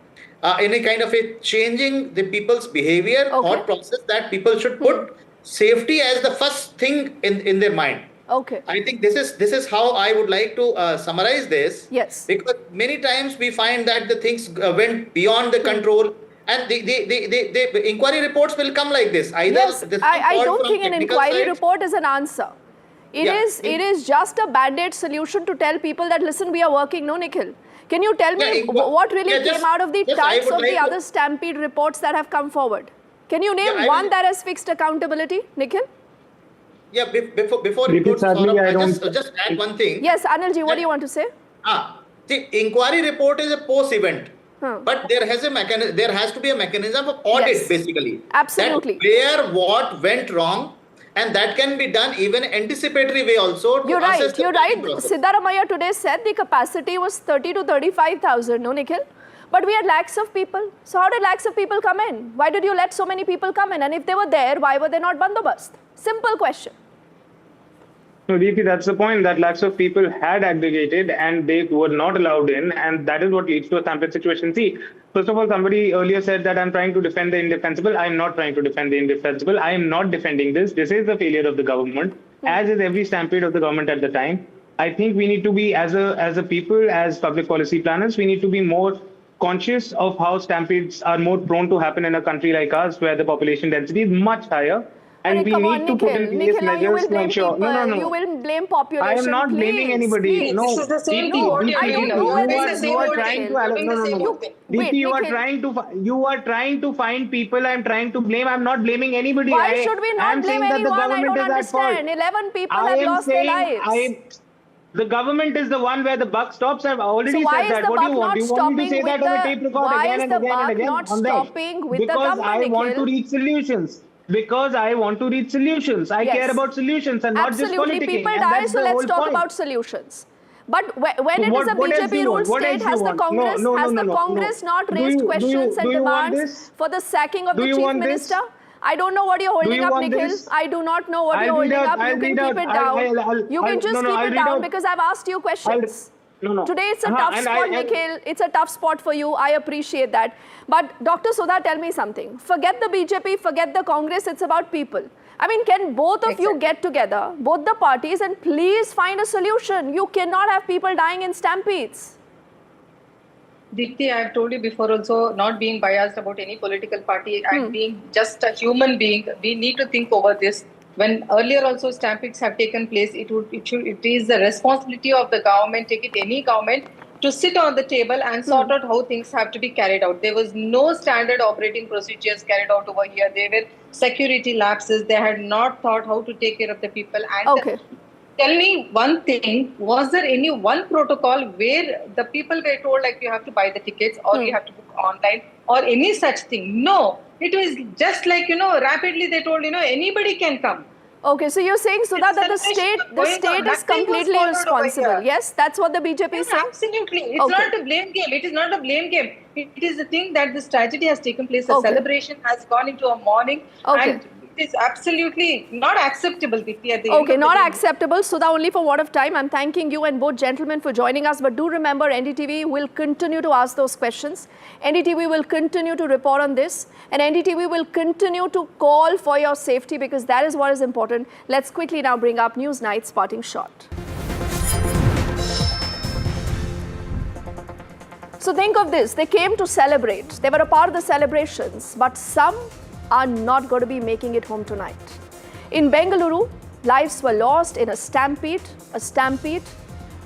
a kind of a changing the people's behavior, thought process, that people should put safety as the first thing in their mind. Okay. I think this is how I would like to summarize this. Yes. Because many times we find that the things went beyond the control, and the inquiry reports will come like this. Either yes, I don't think an inquiry report is an answer. It is just a band-aid solution to tell people that, listen, we are working. No, Nikhil. Can you tell me what really came out of the tons of the other stampede reports that have come forward? Can you name one that has fixed accountability, Nikhil? Yeah, before reports, just add one thing. Yes, Anilji, what do you want to say? The inquiry report is a post-event, but there has to be a mechanism of audit, basically. Absolutely. That where what went wrong, and that can be done even anticipatory way also. You're right. Siddaramaiah today said the capacity was 30 to 35,000, no, Nikhil? But we had lakhs of people. So how did lakhs of people come in? Why did you let so many people come in? And if they were there, why were they not bandobast? Simple question. No, DP, that's the point, that lakhs of people had aggregated and they were not allowed in, and that is what leads to a stampede situation. See, first of all, somebody earlier said that I'm trying to defend the indefensible. I'm not trying to defend the indefensible. I am not defending this. This is the failure of the government, as is every stampede of the government at the time. I think we need to be, as a people, as public policy planners, we need to be more conscious of how stampedes are more prone to happen in a country like ours, where the population density is much higher. And we need to put in various measures to ensure. No. You will blame population. I am not blaming anybody. No. This is the same thing. You are trying to. No. DP, you are trying to find people I'm trying to blame. I'm not blaming anybody. Why should we not blame anyone? I don't understand. 11 people have lost their lives. The government is the one where the buck stops. I've already said that. What do you want? You want me to say that on a tape record again and again and again? Why is the buck not stopping with the government? Because I want to reach solutions. because I want to reach solutions. I care about solutions and not just politicking. People and die, that's so the let's whole talk point. about solutions. But when it is a What else do BJP you want? ruled What state, else do has you the want? Congress not Do raised you- questions and do you want demands this? for the sacking of Do the you Chief want this? Minister? I don't know what you're holding you up, want Nikhil. this? I do not know what I'll you're holding read out- up. You I'll can read keep out- it down. I'll- You can I'll- just no, no, keep I'll it read down out- because I've asked you questions. No. Today it's a tough and spot, I- Nikhil. It's a tough spot for you. I appreciate that. But Dr. Soudha, tell me something. Forget the BJP, forget the Congress. It's about people. I mean, can both of you get together, both the parties, and please find a solution? You cannot have people dying in stampedes. Dikti, I have told you before also, not being biased about any political party and being just a human being, we need to think over this. When earlier also stampedes have taken place, it is the responsibility of the government, take it any government, to sit on the table and sort out how things have to be carried out. There was no standard operating procedures carried out over here. There were security lapses. They had not thought how to take care of the people. And tell me one thing, was there any one protocol where the people were told like you have to buy the tickets or you have to book online or any such thing? No, it was just like, rapidly they told, anybody can come. Okay, so you're saying, Soudha, that the state is completely responsible. Yes, that's what the BJP is saying? Absolutely. It's not a blame game. It is not a blame game. It is the thing that this tragedy has taken place. The celebration has gone into a mourning. And it is absolutely not acceptable, Dikti, at the end of the not day. acceptable. Soudha, only for what of time. I'm thanking you and both gentlemen for joining us. But do remember, NDTV will continue to ask those questions. NDTV will continue to report on this. And NDTV will continue to call for your safety because that is what is important. Let's quickly now bring up News Night's parting shot. So think of this. They came to celebrate. They were a part of the celebrations. But some are not going to be making it home tonight. In Bengaluru, lives were lost in a stampede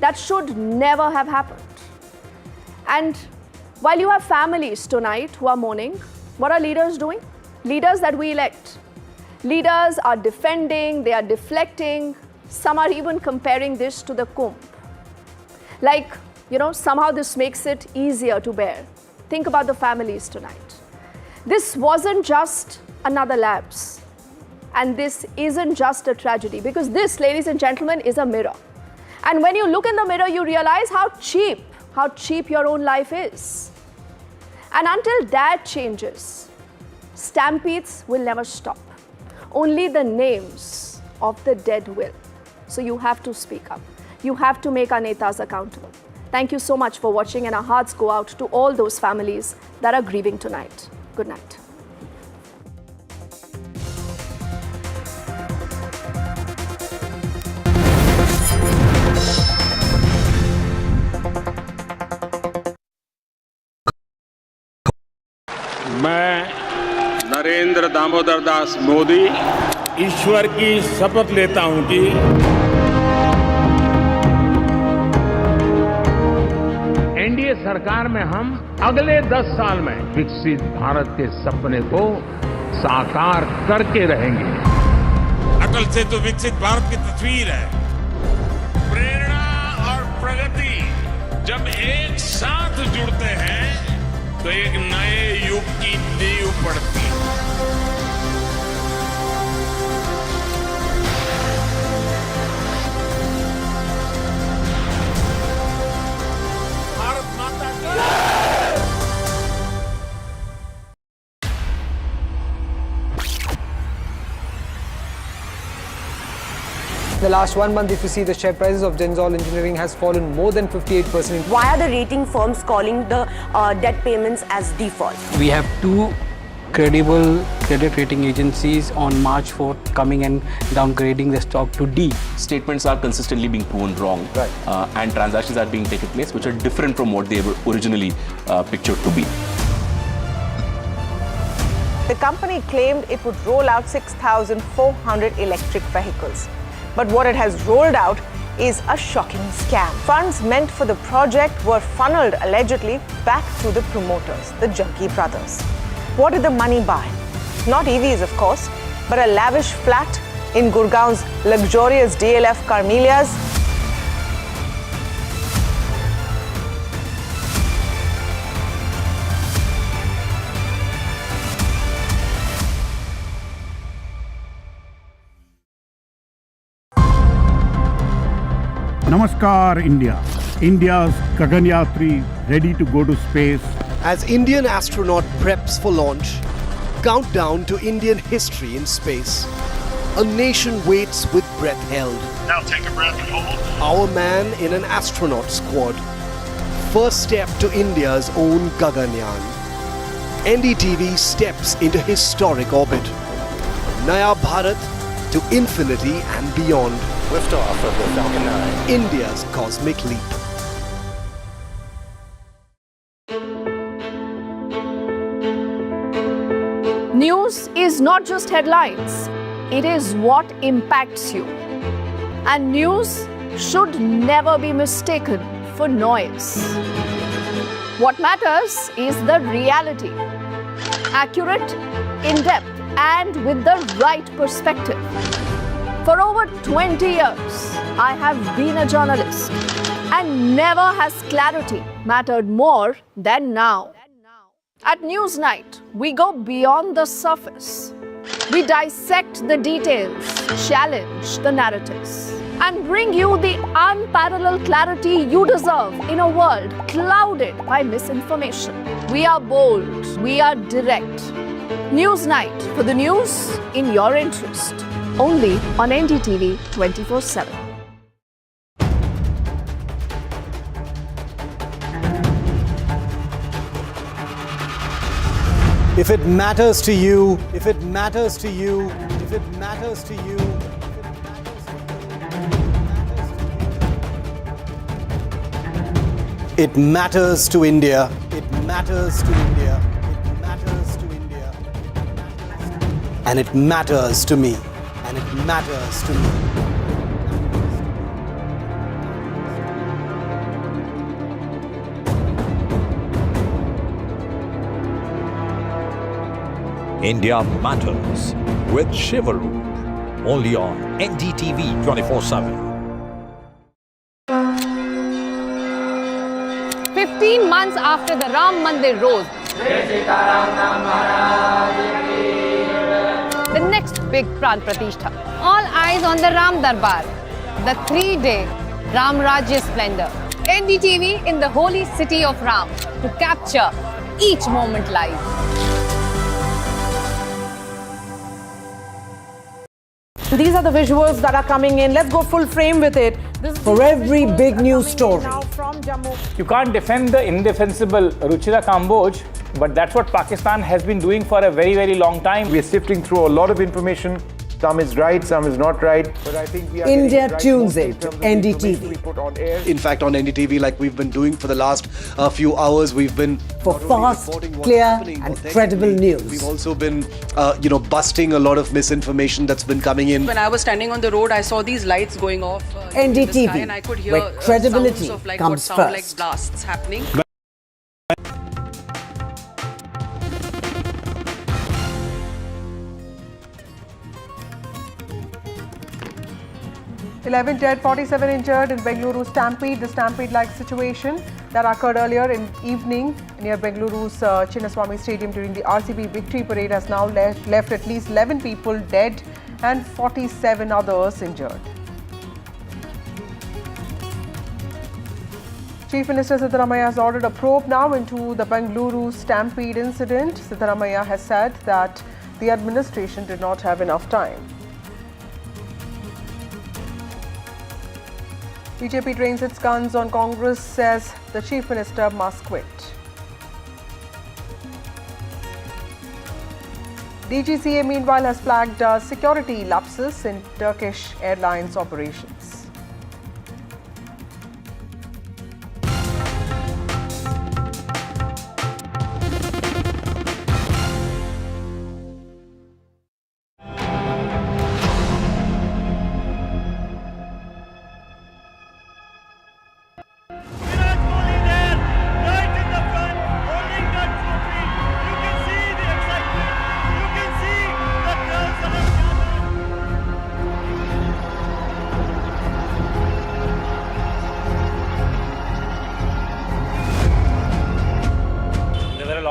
that should never have happened. And while you have families tonight who are mourning, what are leaders doing? Leaders that we elect. Leaders are defending, they are deflecting. Some are even comparing this to the Kumbh. Like, somehow this makes it easier to bear. Think about the families tonight. This wasn't just another lapse. And this isn't just a tragedy, because this, ladies and gentlemen, is a mirror. And when you look in the mirror, you realize how cheap your own life is. And until that changes, stampedes will never stop. Only the names of the dead will. So you have to speak up. You have to make our netas accountable. Thank you so much for watching, and our hearts go out to all those families that are grieving tonight. Good night. मैं नरेंद्र दामोदर दास मोदी ईश्वर की शपथ लेता हूं कि NDA सरकार में हम अगले 10 साल में विकसित भारत के सपने को साकार करके रहेंगे। अटल से तो विकसित भारत की तस्वीर है। प्रेरणा और प्रगति जब एक साथ जुड़ते हैं तो एक नए युग की नींव पड़ती है। भारत माता की The last 1 month, if you see, the share prices of Genzol Engineering has fallen more than 58%. Why are the rating firms calling the debt payments as default? We have two credible credit rating agencies on March 4th coming and downgrading the stock to D. Statements are consistently being proven wrong, and transactions are being taken place which are different from what they were originally pictured to be. The company claimed it would roll out 6,400 electric vehicles. But what it has rolled out is a shocking scam. Funds meant for the project were funneled allegedly back to the promoters, the Junkie brothers. What did the money buy? Not EVs, of course, but a lavish flat in Gurgaon's luxurious DLF Carmelias. Namaskar, India. India's Gaganyatri ready to go to space. As Indian astronaut preps for launch, countdown to Indian history in space. A nation waits with breath held. Now take a breath and hold. Our man in an astronaut squad. First step to India's own Gaganyaan. NDTV steps into historic orbit. Naya Bharat to infinity and beyond. Liftoff of the Falcon 9. India's cosmic leap. News is not just headlines, it is what impacts you. And news should never be mistaken for noise. What matters is the reality. Accurate, in-depth, and with the right perspective. For over 20 years, I have been a journalist, and never has clarity mattered more than now. At Newsnight, we go beyond the surface. We dissect the details, challenge the narratives, and bring you the unparalleled clarity you deserve in a world clouded by misinformation. We are bold, we are direct. Newsnight, for the news in your interest. Only on NDTV 24/7. If it matters to you, if it matters to you, if it matters to you, it matters to India. It matters to India. It matters to India. And it matters to me. And it matters to me. India Matters with Shivakumar. Only on NDTV 24/7. 15 months after the Ram Mandir rose, the next big Pran Pratishtha. All eyes on the Ram Darbar, the 3-day Ram Rajya splendor. NDTV in the holy city of Ram to capture each moment live. These are the visuals that are coming in. Let's go full frame with it. For every big news story. From Jammu. You can't defend the indefensible Ruchira Kamboj, but that's what Pakistan has been doing for a very, very long time. We are sifting through a lot of information. Some is right, some is not right. But I think we are India right tunes in to NDTV. We put on air. In fact, on NDTV, like we've been doing for the last few hours, we've been for fast, clear, and credible news. We've also been, busting a lot of misinformation that's been coming in. When I was standing on the road, I saw these lights going off NDTV, in the sky, and I could hear where credibility sounds of like comes what sound first. like blasts happening. 11 dead, 47 injured in Bengaluru stampede. The stampede-like situation that occurred earlier in evening near Bengaluru's Chinnaswamy Stadium during the RCB victory parade has now left at least 11 people dead and 47 others injured. Chief Minister Siddaramaiah has ordered a probe now into the Bengaluru stampede incident. Siddaramaiah has said that the administration did not have enough time. BJP trains its guns on Congress, says the Chief Minister must quit. DGCA meanwhile has flagged security lapses in Turkish Airlines operations.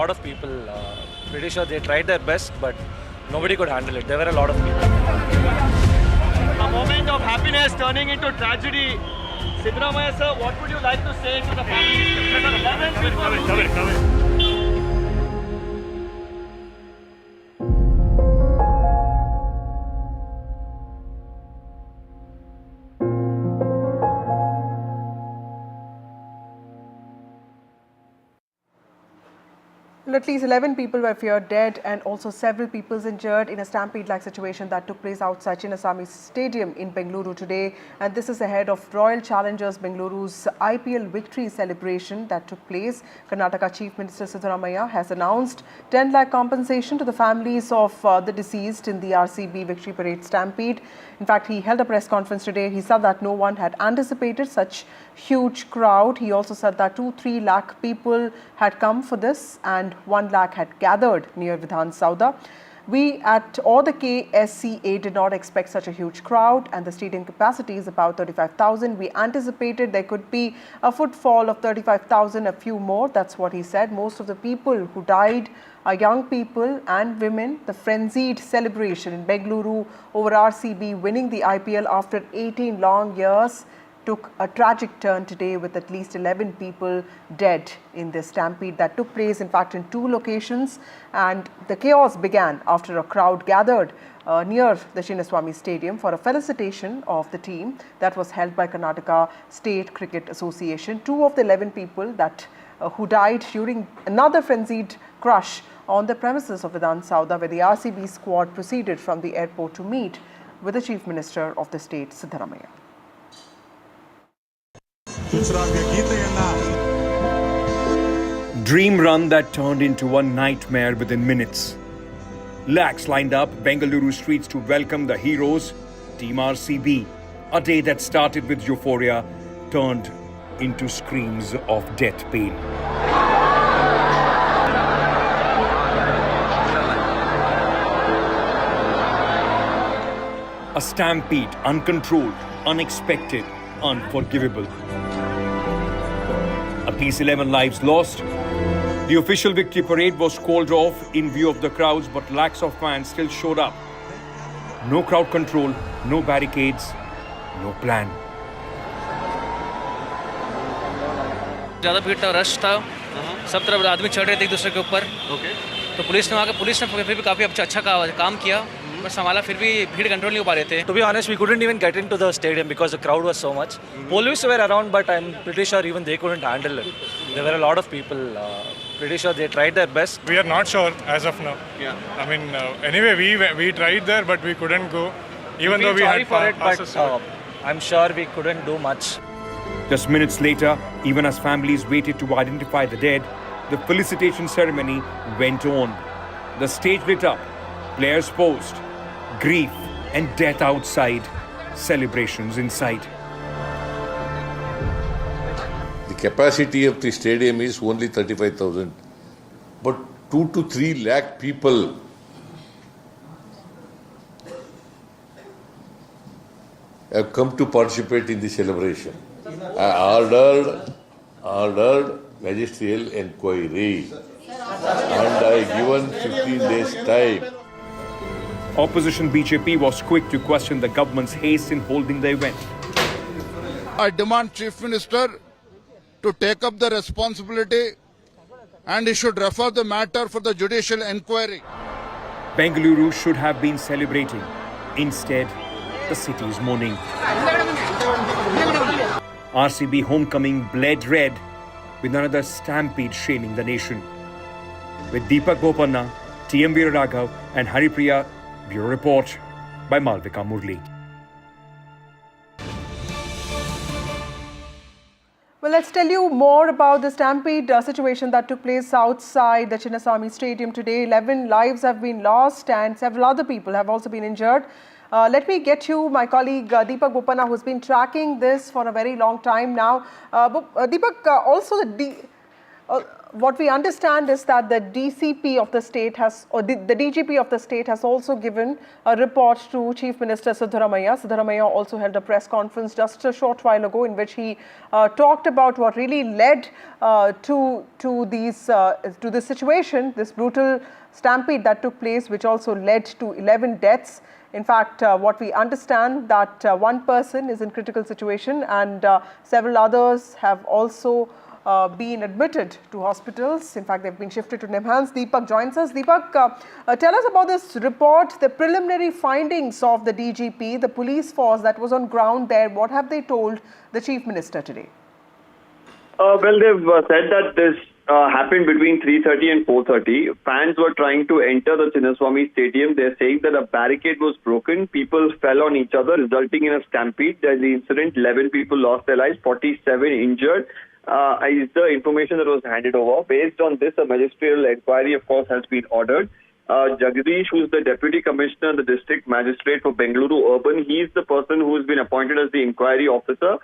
lot of people. Pretty sure they tried their best, but nobody could handle it. There were a lot of people. A moment of happiness turning into tragedy. Sidramaya sir, what would you like to say to the families? 11 people. At least 11 people were feared dead and also several people injured in a stampede-like situation that took place outside Chinnaswamy Stadium in Bengaluru today. And this is ahead of Royal Challengers Bengaluru's IPL victory celebration that took place. Karnataka Chief Minister Vidhana Soudha has announced 10 lakh compensation to the families of the deceased in the RCB victory parade stampede. In fact, he held a press conference today. He said that no one had anticipated such huge crowd. He also said that 2-3 lakh people had come for this and 1 lakh had gathered near Vidhana Soudha. We at all the KSCA did not expect such a huge crowd, and the stadium capacity is about 35,000. We anticipated there could be a footfall of 35,000, a few more. That's what he said. Most of the people who died are young people and women. The frenzied celebration in Bengaluru over RCB winning the IPL after 18 long years took a tragic turn today with at least 11 people dead in this stampede that took place, in fact, in 2 locations. And the chaos began after a crowd gathered near the Chinnaswamy Stadium for a felicitation of the team that was held by Karnataka State Cricket Association. 2 of the 11 people that who died during another frenzied crush on the premises of Vidhana Soudha, where the RCB squad proceeded from the airport to meet with the Chief Minister of the state, Sidramaya. Dream run that turned into a nightmare within minutes. Lakhs lined up Bengaluru streets to welcome the heroes, Team RCB. A day that started with euphoria turned into screams of death pain. A stampede, uncontrolled, unexpected, unforgivable. At least 11 lives lost. The official victory parade was called off in view of the crowds, but lakhs of fans still showed up. No crowd control, no barricades, no plan. ज़्यादा भीड़ था, rush था, सब तरफ आदमी चढ़ रहे थे एक दूसरे के ऊपर। तो पुलिस ने फिर भी काफ़ी अच्छा काम किया, पर संभाला, फिर भी भीड़ कंट्रोल नहीं हो पा रहे थे। To be honest, we couldn't even get into the stadium because the crowd was so much. Police were around, but I'm pretty sure even they couldn't handle it. There were a lot of people. Pretty sure they tried their best. We are not sure as of now. Yeah. I mean, anyway, we tried there, but we couldn't go. Even though we had for it, but I'm sure we couldn't do much. Just minutes later, even as families waited to identify the dead, the felicitation ceremony went on. The stage lit up, players posed, grief and death outside, celebrations inside. The capacity of the stadium is only 35,000, but 2 to 3 lakh people have come to participate in the celebration. I ordered magisterial inquiry and I given 15 days time. Opposition BJP was quick to question the government's haste in holding the event. I demand Chief Minister to take up the responsibility and he should refer the matter for the judicial inquiry. Bengaluru should have been celebrating. Instead, the city is mourning. RCB homecoming bled red with another stampede shaming the nation. With Deepak Bopanna, TM Veeraraghav and Haripriya, Bureau Report by Malvika Murli. Well, let's tell you more about the stampede situation that took place outside the Chinnaswamy Stadium today. 11 lives have been lost and several other people have also been injured. Let me get you my colleague Deepak Bopanna, who's been tracking this for a very long time now. Deepak, also What we understand is that the DCP of the state has, or the DGP of the state has also given a report to Chief Minister Siddaramaiah. Siddaramaiah also held a press conference just a short while ago in which he talked about what really led to this situation, this brutal stampede that took place, which also led to 11 deaths. In fact, what we understand that one person is in critical situation and several others have also been admitted to hospitals. In fact, they've been shifted to Nimhans. Deepak joins us. Deepak, tell us about this report, the preliminary findings of the DGP, the police force that was on ground there. What have they told the Chief Minister today? Well, they've said that this happened between 3:30 and 4:30. Fans were trying to enter the Chinnaswamy Stadium. They're saying that a barricade was broken. People fell on each other, resulting in a stampede. There's the incident. 11 people lost their lives, 47 injured. Is the information that was handed over. Based on this, a magisterial inquiry, of course, has been ordered. Jagdish, who's the Deputy Commissioner, the District Magistrate for Bengaluru Urban, he's the person who's been appointed as the inquiry officer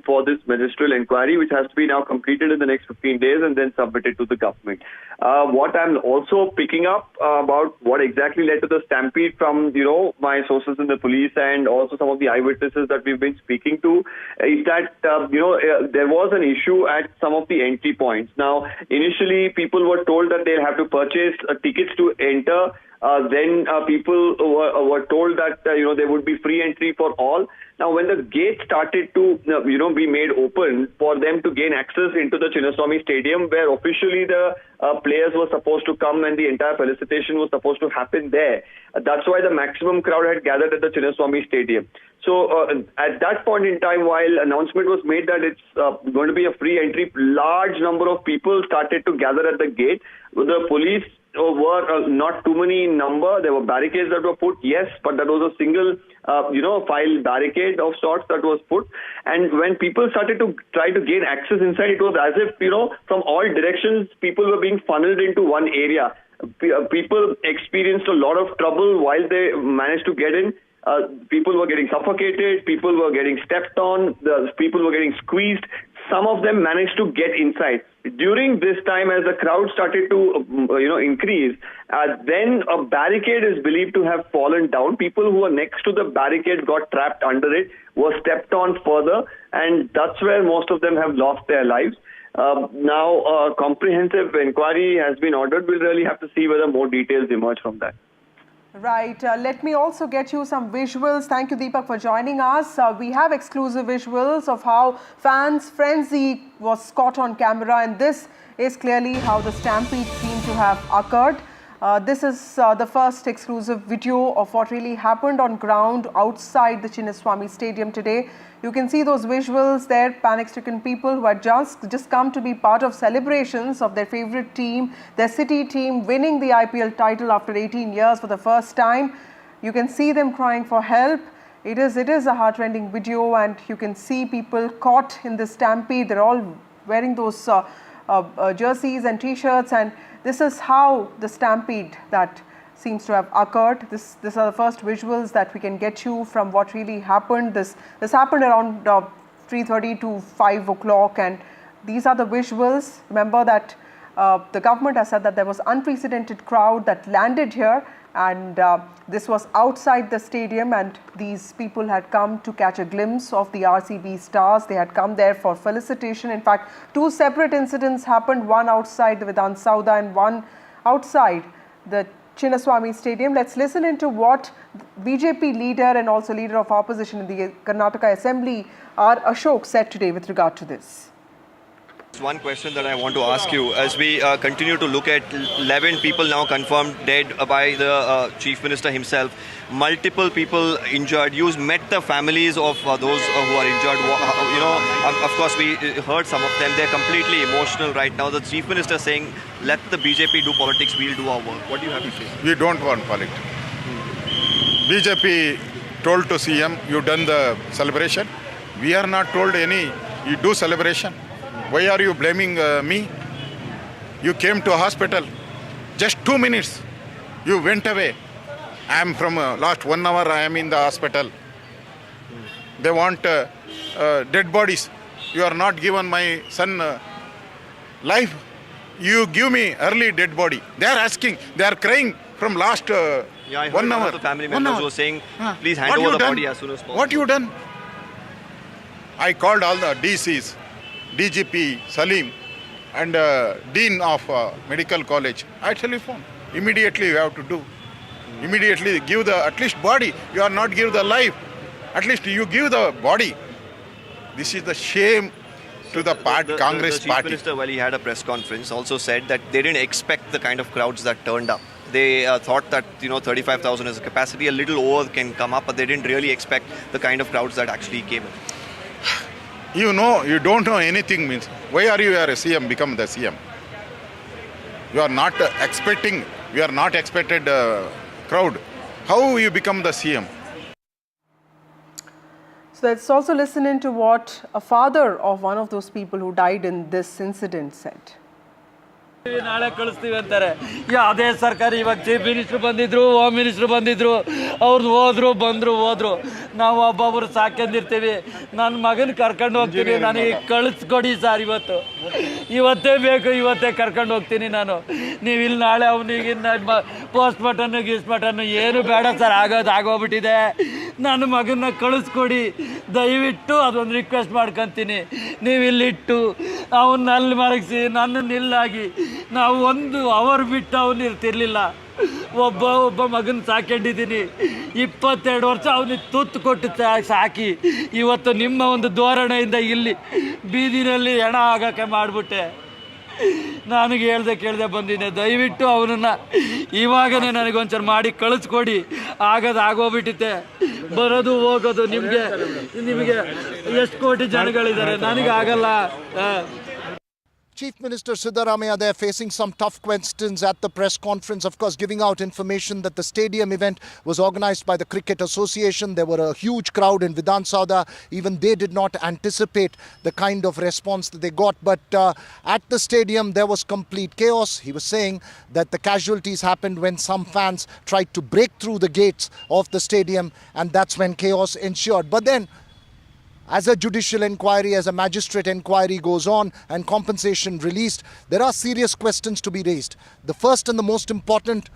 for this ministerial inquiry, which has to be now completed in the next 15 days and then submitted to the government. What I'm also picking up about what exactly led to the stampede from, my sources in the police and also some of the eyewitnesses that we've been speaking to is that, there was an issue at some of the entry points. Now, initially, people were told that they'll have to purchase tickets to enter. Then people were told that, there would be free entry for all. Now, when the gate started to, be made open for them to gain access into the Chinnaswamy Stadium, where officially the players were supposed to come and the entire felicitation was supposed to happen there. That's why the maximum crowd had gathered at the Chinnaswamy Stadium. So at that point in time, while announcement was made that it's going to be a free entry, large number of people started to gather at the gate. The police were not too many in number. There were barricades that were put, yes, but that was a single, file barricade of sorts that was put. And when people started to try to gain access inside, it was as if, from all directions, people were being funneled into one area. People experienced a lot of trouble while they managed to get in. People were getting suffocated, people were getting stepped on, people were getting squeezed. Some of them managed to get inside. During this time, as the crowd started to, increase, then a barricade is believed to have fallen down. People who were next to the barricade got trapped under it, were stepped on further, and that's where most of them have lost their lives. Now, a comprehensive inquiry has been ordered. We'll really have to see whether more details emerge from that. Right. Let me also get you some visuals. Thank you, Deepak, for joining us. We have exclusive visuals of how fans' frenzy was caught on camera, and this is clearly how the stampede seemed to have occurred. This is the first exclusive video of what really happened on ground outside the Chinnaswamy Stadium today. You can see those visuals there, panic-stricken people who had just come to be part of celebrations of their favorite team, their city team winning the IPL title after 18 years for the first time. You can see them crying for help. It is a heart-rending video, and you can see people caught in the stampede. They're all wearing those jerseys and t-shirts, and this is how the stampede that seems to have occurred. These are the first visuals that we can get you from what really happened. This happened around 3:30 to 5 o'clock, and these are the visuals. Remember that the government has said that there was unprecedented crowd that landed here, and this was outside the stadium, and these people had come to catch a glimpse of the RCB stars. They had come there for felicitation. In fact, two separate incidents happened, one outside the Vidhana Soudha and one outside the Chinnaswamy Stadium. Let's listen into what BJP leader and also leader of opposition in the Karnataka Assembly, R. Ashok, said today with regard to this. One question that I want to ask you, as we continue to look at 11 people now confirmed dead by the Chief Minister himself, multiple people injured. You met the families of those who are injured. Of course, we heard some of them. They're completely emotional right now. The Chief Minister saying, let the BJP do politics, we'll do our work. What do you have to say? We don't want politics. BJP told to CM, you done the celebration. We are not told any, you do celebration. Why are you blaming me? You came to a hospital. Just 2 minutes. You went away. I am from last 1 hour I am in the hospital. They want dead bodies. You are not given my son life. You give me early dead body. They are asking, they are crying from last I heard 1 one hour. of the family 1 members hour. were saying, please hand What over you the done? body as soon as possible. What you done? I called all the DCs, DGP, Salim, and Dean of Medical College. I telephoned. Immediately you have to do. Immediately give the at least body. You are not give the life. At least you give the body. This is the shame to the Congress the Chief party. Minister, while he had a press conference, also said that they didn't expect the kind of crowds that turned up. They thought that 35,000 is a capacity, a little over can come up, but they didn't really expect the kind of crowds that actually came in. You know, you don't know anything means. Why are you a CM, become the CM? You are not expecting, you are not expected crowd. How you become the CM? So let's also listen into what a father of one of those people who died in this incident said. ನಾಳೆ ಕಳಿಸ್ತೀವಿ ಅಂತಾರೆ ಯಾವುದೇ ಸರ್ಕಾರ ಇವಾಗ chief minister ಬಂದಿದ್ರು home minister ಬಂದಿದ್ರು ಅವ್ರು ಹೋದ್ರು ನಾವು ಒಬ್ಬೊಬ್ರು ಸಾಕೊಂಡಿರ್ತೀವಿ ನನ್ನ ಮಗನ ಕರ್ಕೊಂಡು ಹೋಗ್ತೀನಿ ನನಗೆ ಕಳಿಸ್ಕೊಡಿ ಸರ್ ಇವತ್ತೇ ಬೇಕು ಇವತ್ತೇ ಕರ್ಕೊಂಡು ಹೋಗ್ತೀನಿ ನಾನು ನೀವು ಇಲ್ಲಿ ನಾಳೆ ಅವನಿಗೆ ಪೋಸ್ಟ್ ಮಾರ್ಟಮ್ ಏನು ಬೇಡ ಸರ್ ಆಗೋಗ್ಬಿಟ್ಟಿದೆ ನನ್ನ ಮಗನ ಕಳಿಸ್ಕೊಡಿ ದಯವಿಟ್ಟು ಅದೊಂದು ರಿಕ್ವೆಸ್ಟ್ ಮಾಡ್ಕೊತೀನಿ ನೀವು ಇಲ್ಲಿಟ್ಟು ಅವನ್ನ ಅಲ್ಲಿ ಮರಗಿಸಿ ನನ್ನ ನಿಲ್ಲಾಗಿ ನಾವು 1 ಅವರ್ ಬಿಟ್ಟು ಅವನು ಇರ್ತಿರ್ಲಿಲ್ಲ ಒಬ್ಬ ಮಗನ ಸಾಕೊಂಡಿದ್ದೀನಿ 22 ವರ್ಷ ಅವನಿಗೆ ತುತ್ತು ಕೊಟ್ಟು ಸಾಕಿ ಇವತ್ತು ನಿಮ್ಮ ಒಂದು ಧೋರಣೆಯಿಂದ ಇಲ್ಲಿ ಬೀದಿನಲ್ಲಿ ಹೆಣ ಆಗಕ್ಕೆ ಮಾಡಿಬಿಟ್ಟೆ ನನಗೆ ಕೇಳ್ದೆ ಬಂದಿದ್ದೆ ದಯವಿಟ್ಟು ಅವನನ್ನು ಇವಾಗನೇ ನನಗೊಂಚೂರು ಮಾಡಿ ಕಳಿಸ್ಕೊಡಿ ಆಗೋಗ್ಬಿಟ್ಟಿತ್ತೆ ಬರೋದು ಹೋಗೋದು ನಿಮಗೆ ಎಷ್ಟು ಕೋಟಿ ಜನಗಳಿದ್ದಾರೆ ನನಗೆ ಆಗಲ್ಲ Chief Minister Siddaramaiah there facing some tough questions at the press conference, of course giving out information that the stadium event was organized by the Cricket Association. There were a huge crowd in Vidhana Soudha. Even they did not anticipate the kind of response that they got. But at the stadium there was complete chaos. He was saying that the casualties happened when some fans tried to break through the gates of the stadium, and that's when chaos ensued. But then, as a judicial inquiry, as a magistrate inquiry goes on and compensation released, there are serious questions to be raised. The first and the most important,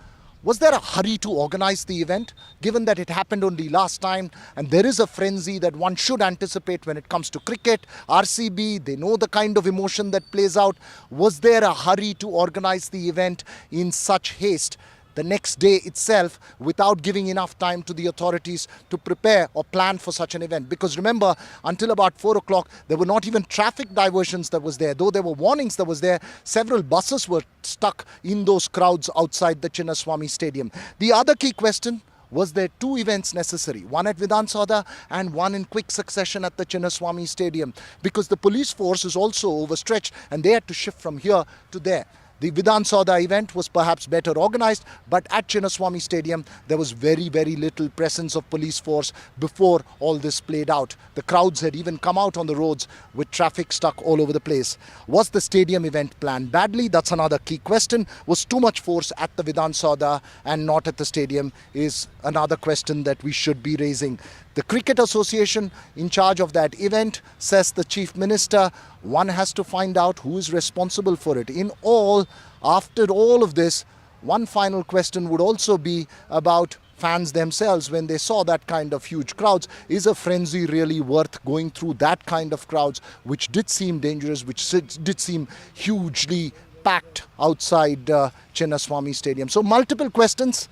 was there a hurry to organize the event, given that it happened only last time and there is a frenzy that one should anticipate when it comes to cricket? RCB, they know the kind of emotion that plays out. Was there a hurry to organize the event in such haste the next day itself without giving enough time to the authorities to prepare or plan for such an event? Because remember, until about 4 o'clock, there were not even traffic diversions that was there. Though there were warnings that was there, several buses were stuck in those crowds outside the Chinnaswamy Stadium. The other key question, was there 2 events necessary? One at Vidhana Soudha and one in quick succession at the Chinnaswamy Stadium. Because the police force is also overstretched and they had to shift from here to there. The Vidhana Soudha event was perhaps better organized, but at Chinnaswamy Stadium, there was very, very little presence of police force before all this played out. The crowds had even come out on the roads with traffic stuck all over the place. Was the stadium event planned badly? That's another key question. Was too much force at the Vidhana Soudha and not at the stadium is another question that we should be raising. The Cricket Association in charge of that event, says the Chief Minister, one has to find out who is responsible for it. In all, after all of this, one final question would also be about fans themselves when they saw that kind of huge crowds. Is a frenzy really worth going through that kind of crowds, which did seem dangerous, which did seem hugely packed outside Chinnaswamy Stadium? So multiple questions,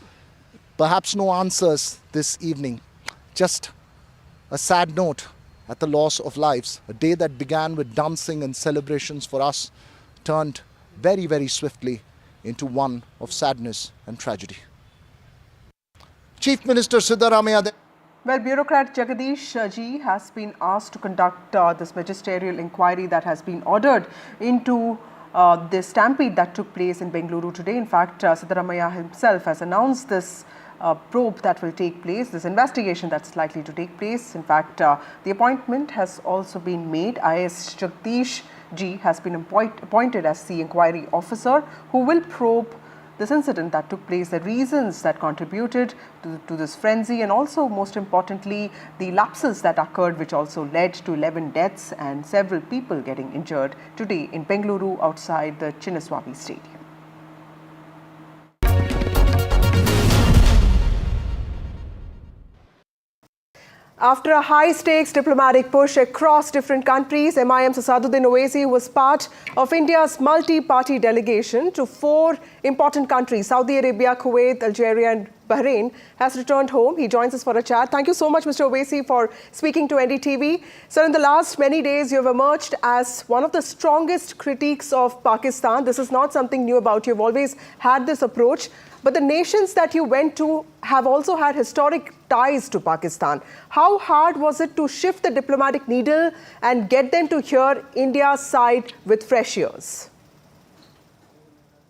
perhaps no answers this evening. Just a sad note at the loss of lives. A day that began with dancing and celebrations for us turned very, very swiftly into one of sadness and tragedy. Chief Minister Siddaramaiah. Well, bureaucrat Jagadish Ji has been asked to conduct this magisterial inquiry that has been ordered into the stampede that took place in Bengaluru today. In fact, Siddaramaiah himself has announced this probe that will take place, this investigation that's likely to take place. In fact, the appointment has also been made. IS Jagadish Ji has been appointed as the inquiry officer who will probe this incident that took place, the reasons that contributed to this frenzy, and also, most importantly, the lapses that occurred, which also led to 11 deaths and several people getting injured today in Bengaluru outside the Chinnaswamy Stadium. After a high-stakes diplomatic push across different countries, MIM's Asaduddin Owaisi was part of India's multi-party delegation to 4 important countries, Saudi Arabia, Kuwait, Algeria and Bahrain, has returned home. He joins us for a chat. Thank you so much, Mr. Owaisi, for speaking to NDTV. Sir, in the last many days, you have emerged as one of the strongest critiques of Pakistan. This is not something new about you. You've always had this approach. But the nations that you went to have also had historic ties to Pakistan. How hard was it to shift the diplomatic needle and get them to hear India's side with fresh ears?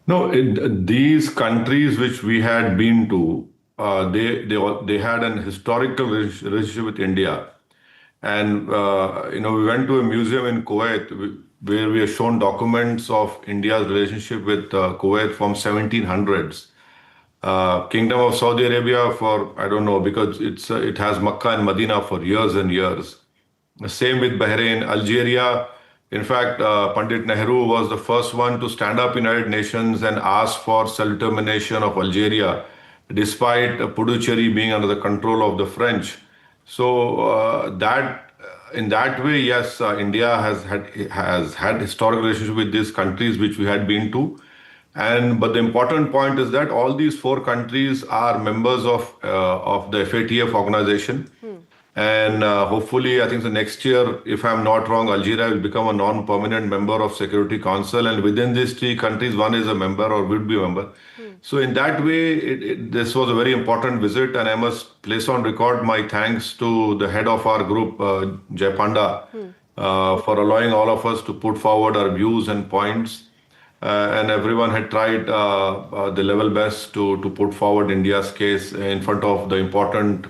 No, these countries which we had been to, they had an historical relationship with India. And, we went to a museum in Kuwait where we are shown documents of India's relationship with Kuwait from 1700s. Kingdom of Saudi Arabia for, I don't know, because it has Makkah and Medina for years and years. Same with Bahrain, Algeria. In fact, Pandit Nehru was the first one to stand up in United Nations and ask for self-determination of Algeria, despite Puducherry being under the control of the French. So in that way, yes, India has had historical relationship with these countries which we had been to. But the important point is that all these 4 countries are members of the FATF organization. And hopefully, I think the next year, if I'm not wrong, Algeria will become a non-permanent member of Security Council. And within these 3 countries, one is a member or will be a member. So in that way, this was a very important visit. And I must place on record my thanks to the head of our group, Jay Panda, for allowing all of us to put forward our views and points. And everyone had tried the level best to put forward India's case in front of the important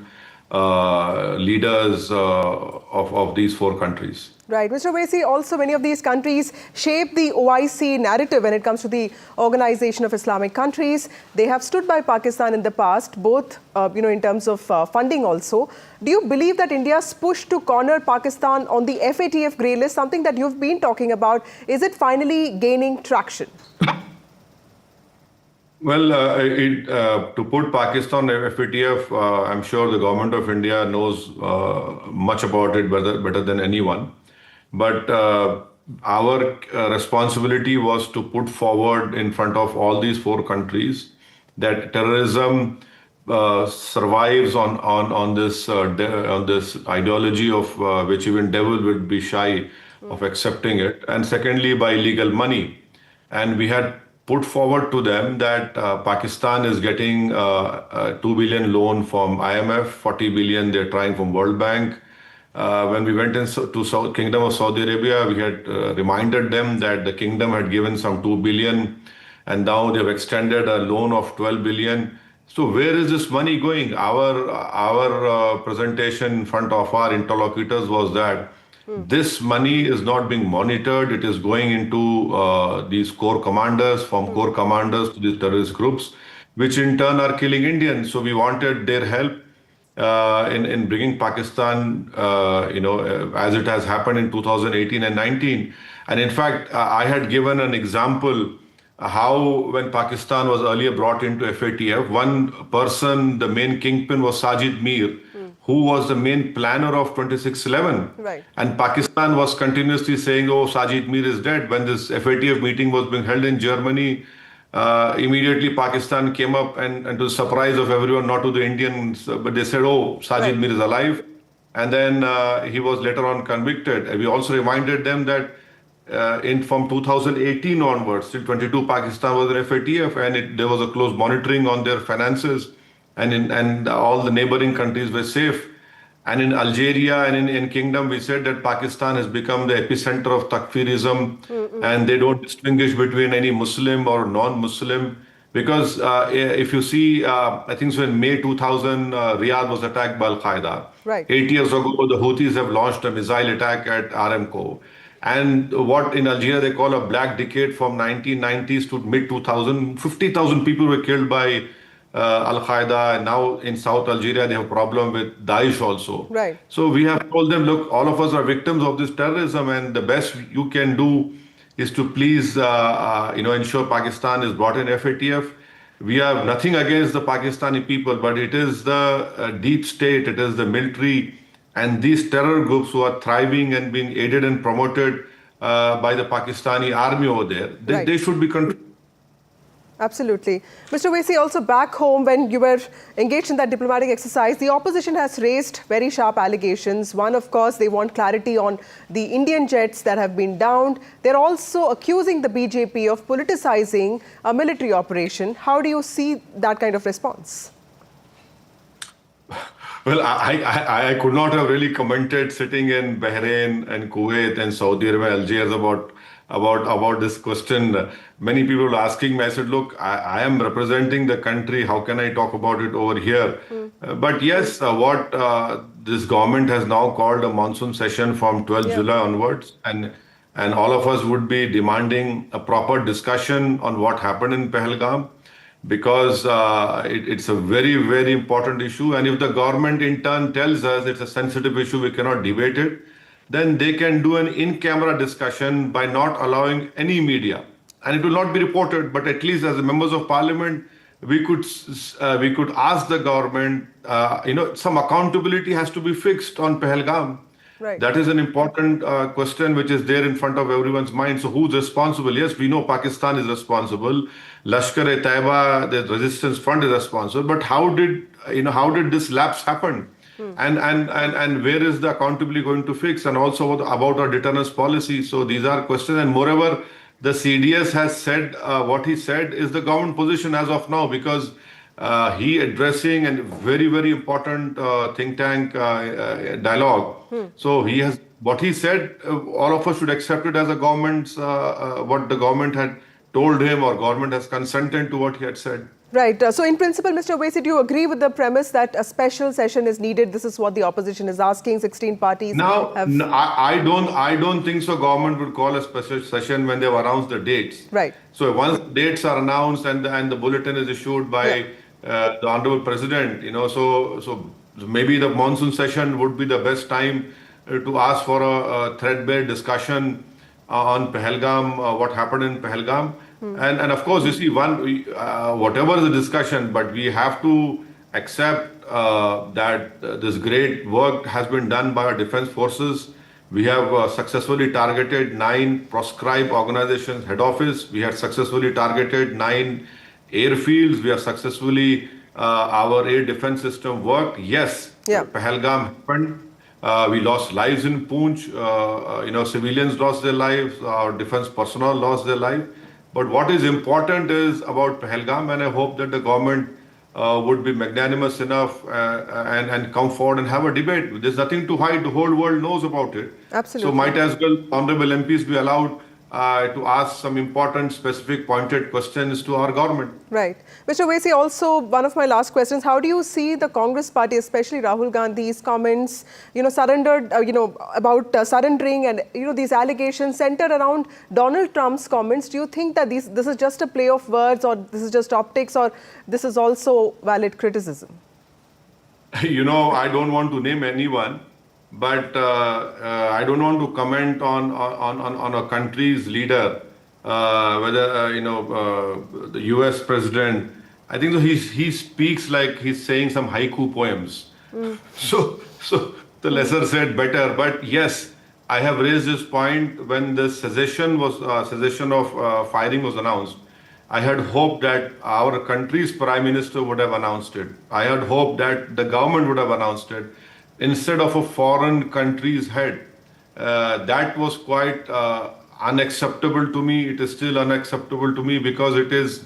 leaders of these 4 countries. Right. Mr. Owaisi, also many of these countries shape the OIC narrative when it comes to the Organization of Islamic Countries. They have stood by Pakistan in the past, both in terms of funding also. Do you believe that India's push to corner Pakistan on the FATF grey list, something that you've been talking about, is it finally gaining traction? Well, to put Pakistan on FATF, I'm sure the government of India knows much about it better than anyone. But our responsibility was to put forward in front of all these 4 countries that terrorism survives on this ideology of which even devil would be shy of accepting it, and secondly by illegal money. And we had put forward to them that Pakistan is getting a 2 billion loan from IMF, 40 billion they're trying from World Bank. When we went to Kingdom of Saudi Arabia, we had reminded them that the kingdom had given some 2 billion and now they've extended a loan of 12 billion. So where is this money going? Our presentation in front of our interlocutors was that this money is not being monitored. It is going into these core commanders, from core commanders to these terrorist groups, which in turn are killing Indians. So we wanted their help in bringing Pakistan, as it has happened in 2018 and 19. And in fact, I had given an example how when Pakistan was earlier brought into FATF, one person, the main kingpin was Sajid Mir, who was the main planner of 26/11. Right. And Pakistan was continuously saying, oh, Sajid Mir is dead. When this FATF meeting was being held in Germany, immediately Pakistan came up and to the surprise of everyone, not to the Indians, but they said, oh, Sajid Mir is alive. And then he was later on convicted. And we also reminded them that from 2018 onwards, till 22, Pakistan was in FATF and there was a close monitoring on their finances. And all the neighboring countries were safe. And in Algeria and in Kingdom, we said that Pakistan has become the epicenter of takfirism, and they don't distinguish between any Muslim or non-Muslim. Because if you see, I think so in May 2000, Riyadh was attacked by Al-Qaeda. Right. 8 years ago, the Houthis have launched a missile attack at Aramco. And what in Algeria they call a black decade from 1990s to mid-2000, 50,000 people were killed by Al-Qaeda, and now in South Algeria they have a problem with Daesh also. Right. So we have told them, look, all of us are victims of this terrorism, and the best you can do is to please, ensure Pakistan is brought in FATF. We have nothing against the Pakistani people, but it is the deep state, it is the military, and these terror groups who are thriving and being aided and promoted by the Pakistani army over there. They should be controlled. Absolutely. Mr. Owaisi, also back home, when you were engaged in that diplomatic exercise, the opposition has raised very sharp allegations. One, of course, they want clarity on the Indian jets that have been downed. They're also accusing the BJP of politicizing a military operation. How do you see that kind of response? Well, I could not have really commented sitting in Bahrain and Kuwait and Saudi Arabia, Algiers about this question. Many people were asking me. I said, look, I am representing the country. How can I talk about it over here? But yes, what this government has now called a monsoon session from 12th July onwards, and all of us would be demanding a proper discussion on what happened in Pahalgam, because it's a very, very important issue. And if the government in turn tells us it's a sensitive issue, we cannot debate it, then they can do an in-camera discussion by not allowing any media. And it will not be reported, but at least as members of parliament, we could ask the government, some accountability has to be fixed on Pahalgam. Right. That is an important question which is there in front of everyone's mind. So who's responsible? Yes, we know Pakistan is responsible. Lashkar-e-Taiba, the resistance front is responsible. But how did this lapse happen? And where is the accountability going to fix? And also about our deterrence policy. So these are questions. And moreover, the CDS has said what he said is the government position as of now, because he addressing a very, very important think tank dialogue. So he has what he said. All of us should accept it as a government's what the government had told him, or government has consented to what he had said. Right. So in principle, Mr. Owaisi, do you agree with the premise that a special session is needed? This is what the opposition is asking. 16 parties Now, have... I don't think so. Government would call a special session when they've announced the dates. Right. So once dates are announced and the bulletin is issued by the Honorable President, so maybe the monsoon session would be the best time to ask for a threadbare discussion on Pahalgam, what happened in Pahalgam. And of course, you see, whatever the discussion, but we have to accept that this great work has been done by our defense forces. We have successfully targeted 9 proscribed organizations head office. We have successfully targeted 9 airfields. We have successfully, our air defense system worked. Yes, Pahalgam happened. We lost lives in Poonch. Civilians lost their lives. Our defense personnel lost their life. But what is important is about Pahalgam, and I hope that the government would be magnanimous enough and come forward and have a debate. There's nothing to hide. The whole world knows about it. Absolutely. So might as well honorable MPs be allowed to ask some important, specific, pointed questions to our government. Right. Mr. Owaisi, also one of my last questions, how do you see the Congress party, especially Rahul Gandhi's comments, about surrendering, and, these allegations centered around Donald Trump's comments? Do you think that this is just a play of words, or this is just optics, or this is also valid criticism? I don't want to name anyone, but I don't want to comment on a country's leader, whether the U.S. president. I think he speaks like he's saying some haiku poems. So the lesser said better. But yes, I have raised this point when the cessation of firing was announced. I had hoped that our country's prime minister would have announced it. I had hoped that the government would have announced it, instead of a foreign country's head. That was quite unacceptable to me. It is still unacceptable to me, because it is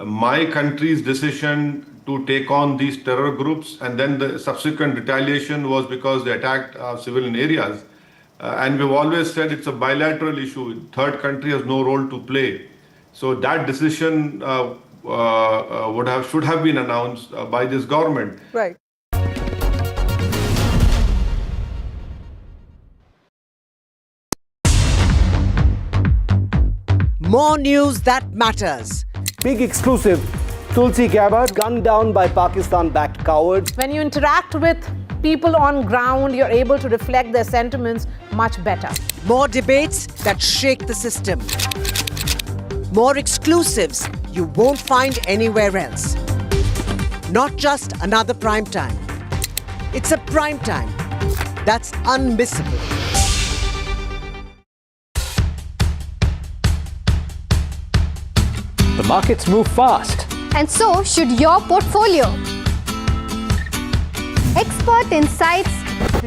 my country's decision to take on these terror groups, and then the subsequent retaliation was because they attacked civilian areas. And we've always said it's a bilateral issue. Third country has no role to play. So that decision should have been announced by this government. Right. More news that matters. Big exclusive. Tulsi Gabbard gunned down by Pakistan-backed cowards. When you interact with people on ground, you're able to reflect their sentiments much better. More debates that shake the system. More exclusives you won't find anywhere else. Not just another prime time. It's a prime time that's unmissable. The markets move fast. And so should your portfolio. Expert insights,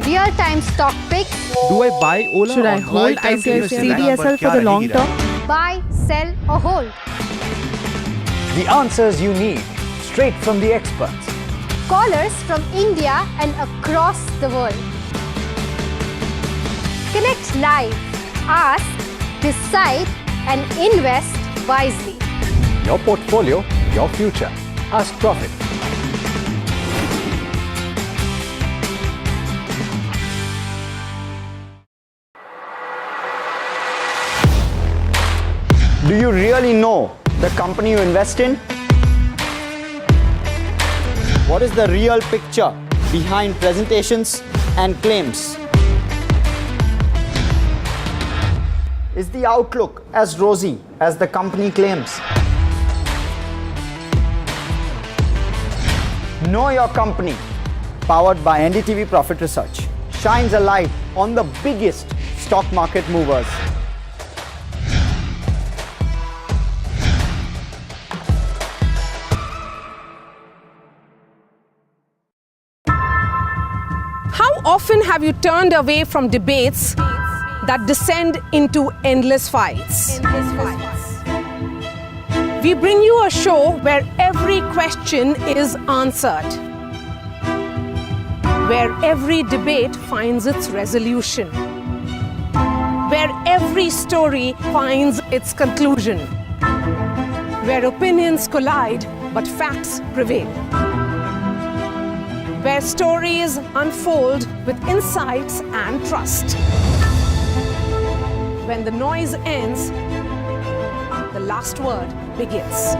real-time stock picks. Do I buy Ola? Should I hold CDSL for the long term? Buy, sell or hold. The answers you need, straight from the experts. Callers from India and across the world. Connect live, ask, decide and invest wisely. Your portfolio, your future. Ask Profit. Do you really know the company you invest in? What is the real picture behind presentations and claims? Is the outlook as rosy as the company claims? Know Your Company, powered by NDTV Profit Research, shines a light on the biggest stock market movers. How often have you turned away from debates that descend into endless fights? We bring you a show where every question is answered, where every debate finds its resolution, where every story finds its conclusion, where opinions collide but facts prevail, where stories unfold with insights and trust. When the noise ends, the last word begins.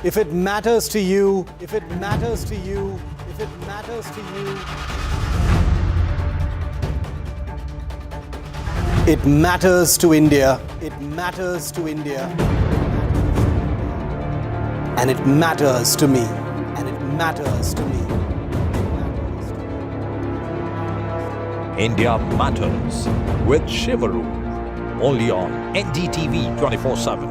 If it matters to you, if it matters to you, if it matters to you, it matters to India. It matters to India. And it matters to me. And it matters to me. India Matters with Shivakumar, only on NDTV 24/7.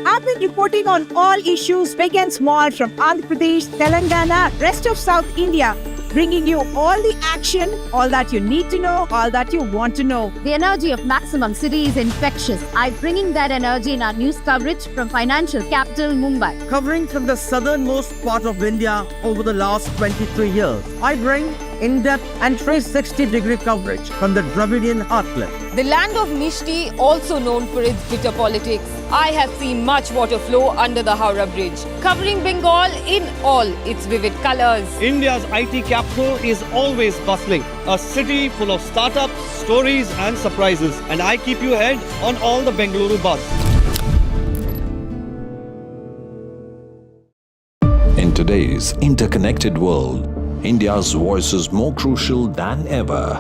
I've been reporting on all issues big and small from Andhra Pradesh, Telangana, rest of South India, bringing you all the action, all that you need to know, all that you want to know. The energy of maximum city is infectious. I'm bringing that energy in our news coverage from financial capital Mumbai. Covering from the southernmost part of India over the last 23 years, I bring in-depth and 360-degree coverage from the Dravidian heartland. The land of Mishti, also known for its bitter politics. I have seen much water flow under the Howrah Bridge, covering Bengal in all its vivid colors. India's IT capital is always bustling, a city full of startups, stories and surprises. And I keep you ahead on all the Bengaluru buzz. In today's interconnected world, India's voice is more crucial than ever.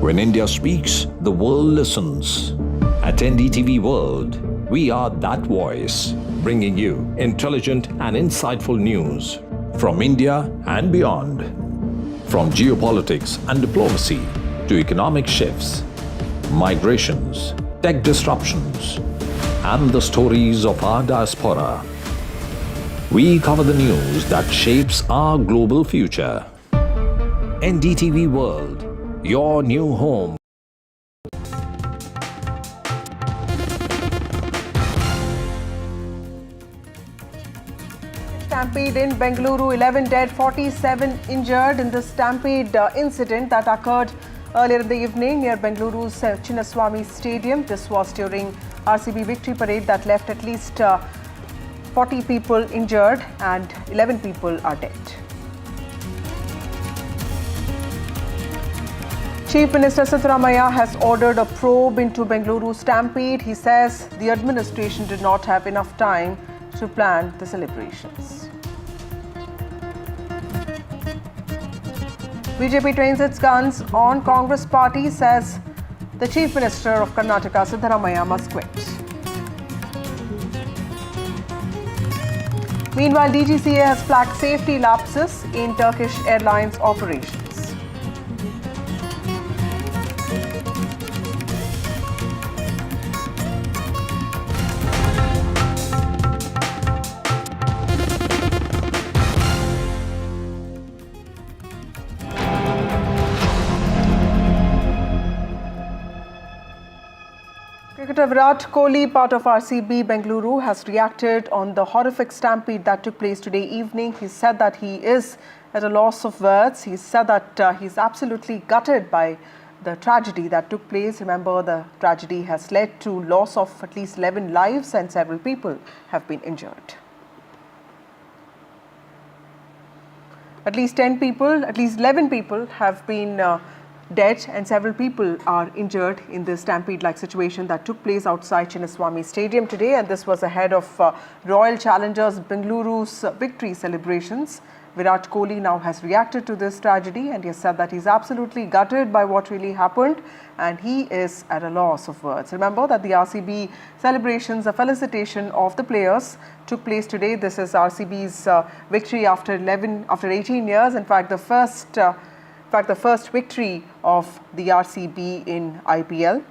When India speaks, the world listens. At NDTV World, we are that voice, bringing you intelligent and insightful news from India and beyond. From geopolitics and diplomacy to economic shifts, migrations, tech disruptions, and the stories of our diaspora. We cover the news that shapes our global future. NDTV World, your new home. Stampede in Bengaluru, 11 dead, 47 injured in the stampede incident that occurred earlier in the evening near Bengaluru's Chinnaswamy Stadium. This was during RCB victory parade that left at least 40 people injured and 11 people are dead. Chief Minister Siddaramaiah has ordered a probe into Bengaluru stampede. He says the administration did not have enough time to plan the celebrations. BJP trains its guns on Congress party, says the Chief Minister of Karnataka, Siddaramaiah, must quit. Meanwhile, DGCA has flagged safety lapses in Turkish Airlines operations. Cricketer Virat Kohli, part of RCB Bengaluru, has reacted on the horrific stampede that took place today evening. He said that he is at a loss of words. He said that he's absolutely gutted by the tragedy that took place. Remember, the tragedy has led to loss of at least 11 lives and several people have been injured. At least 11 people have been dead and several people are injured in this stampede-like situation that took place outside Chinnaswamy Stadium today, and this was ahead of Royal Challengers Bengaluru's victory celebrations. Virat Kohli now has reacted to this tragedy and he has said that he's absolutely gutted by what really happened and he is at a loss of words. Remember that the RCB celebrations, a felicitation of the players, took place today. This is RCB's victory after 18 years. In fact, the first victory of the RCB in IPL.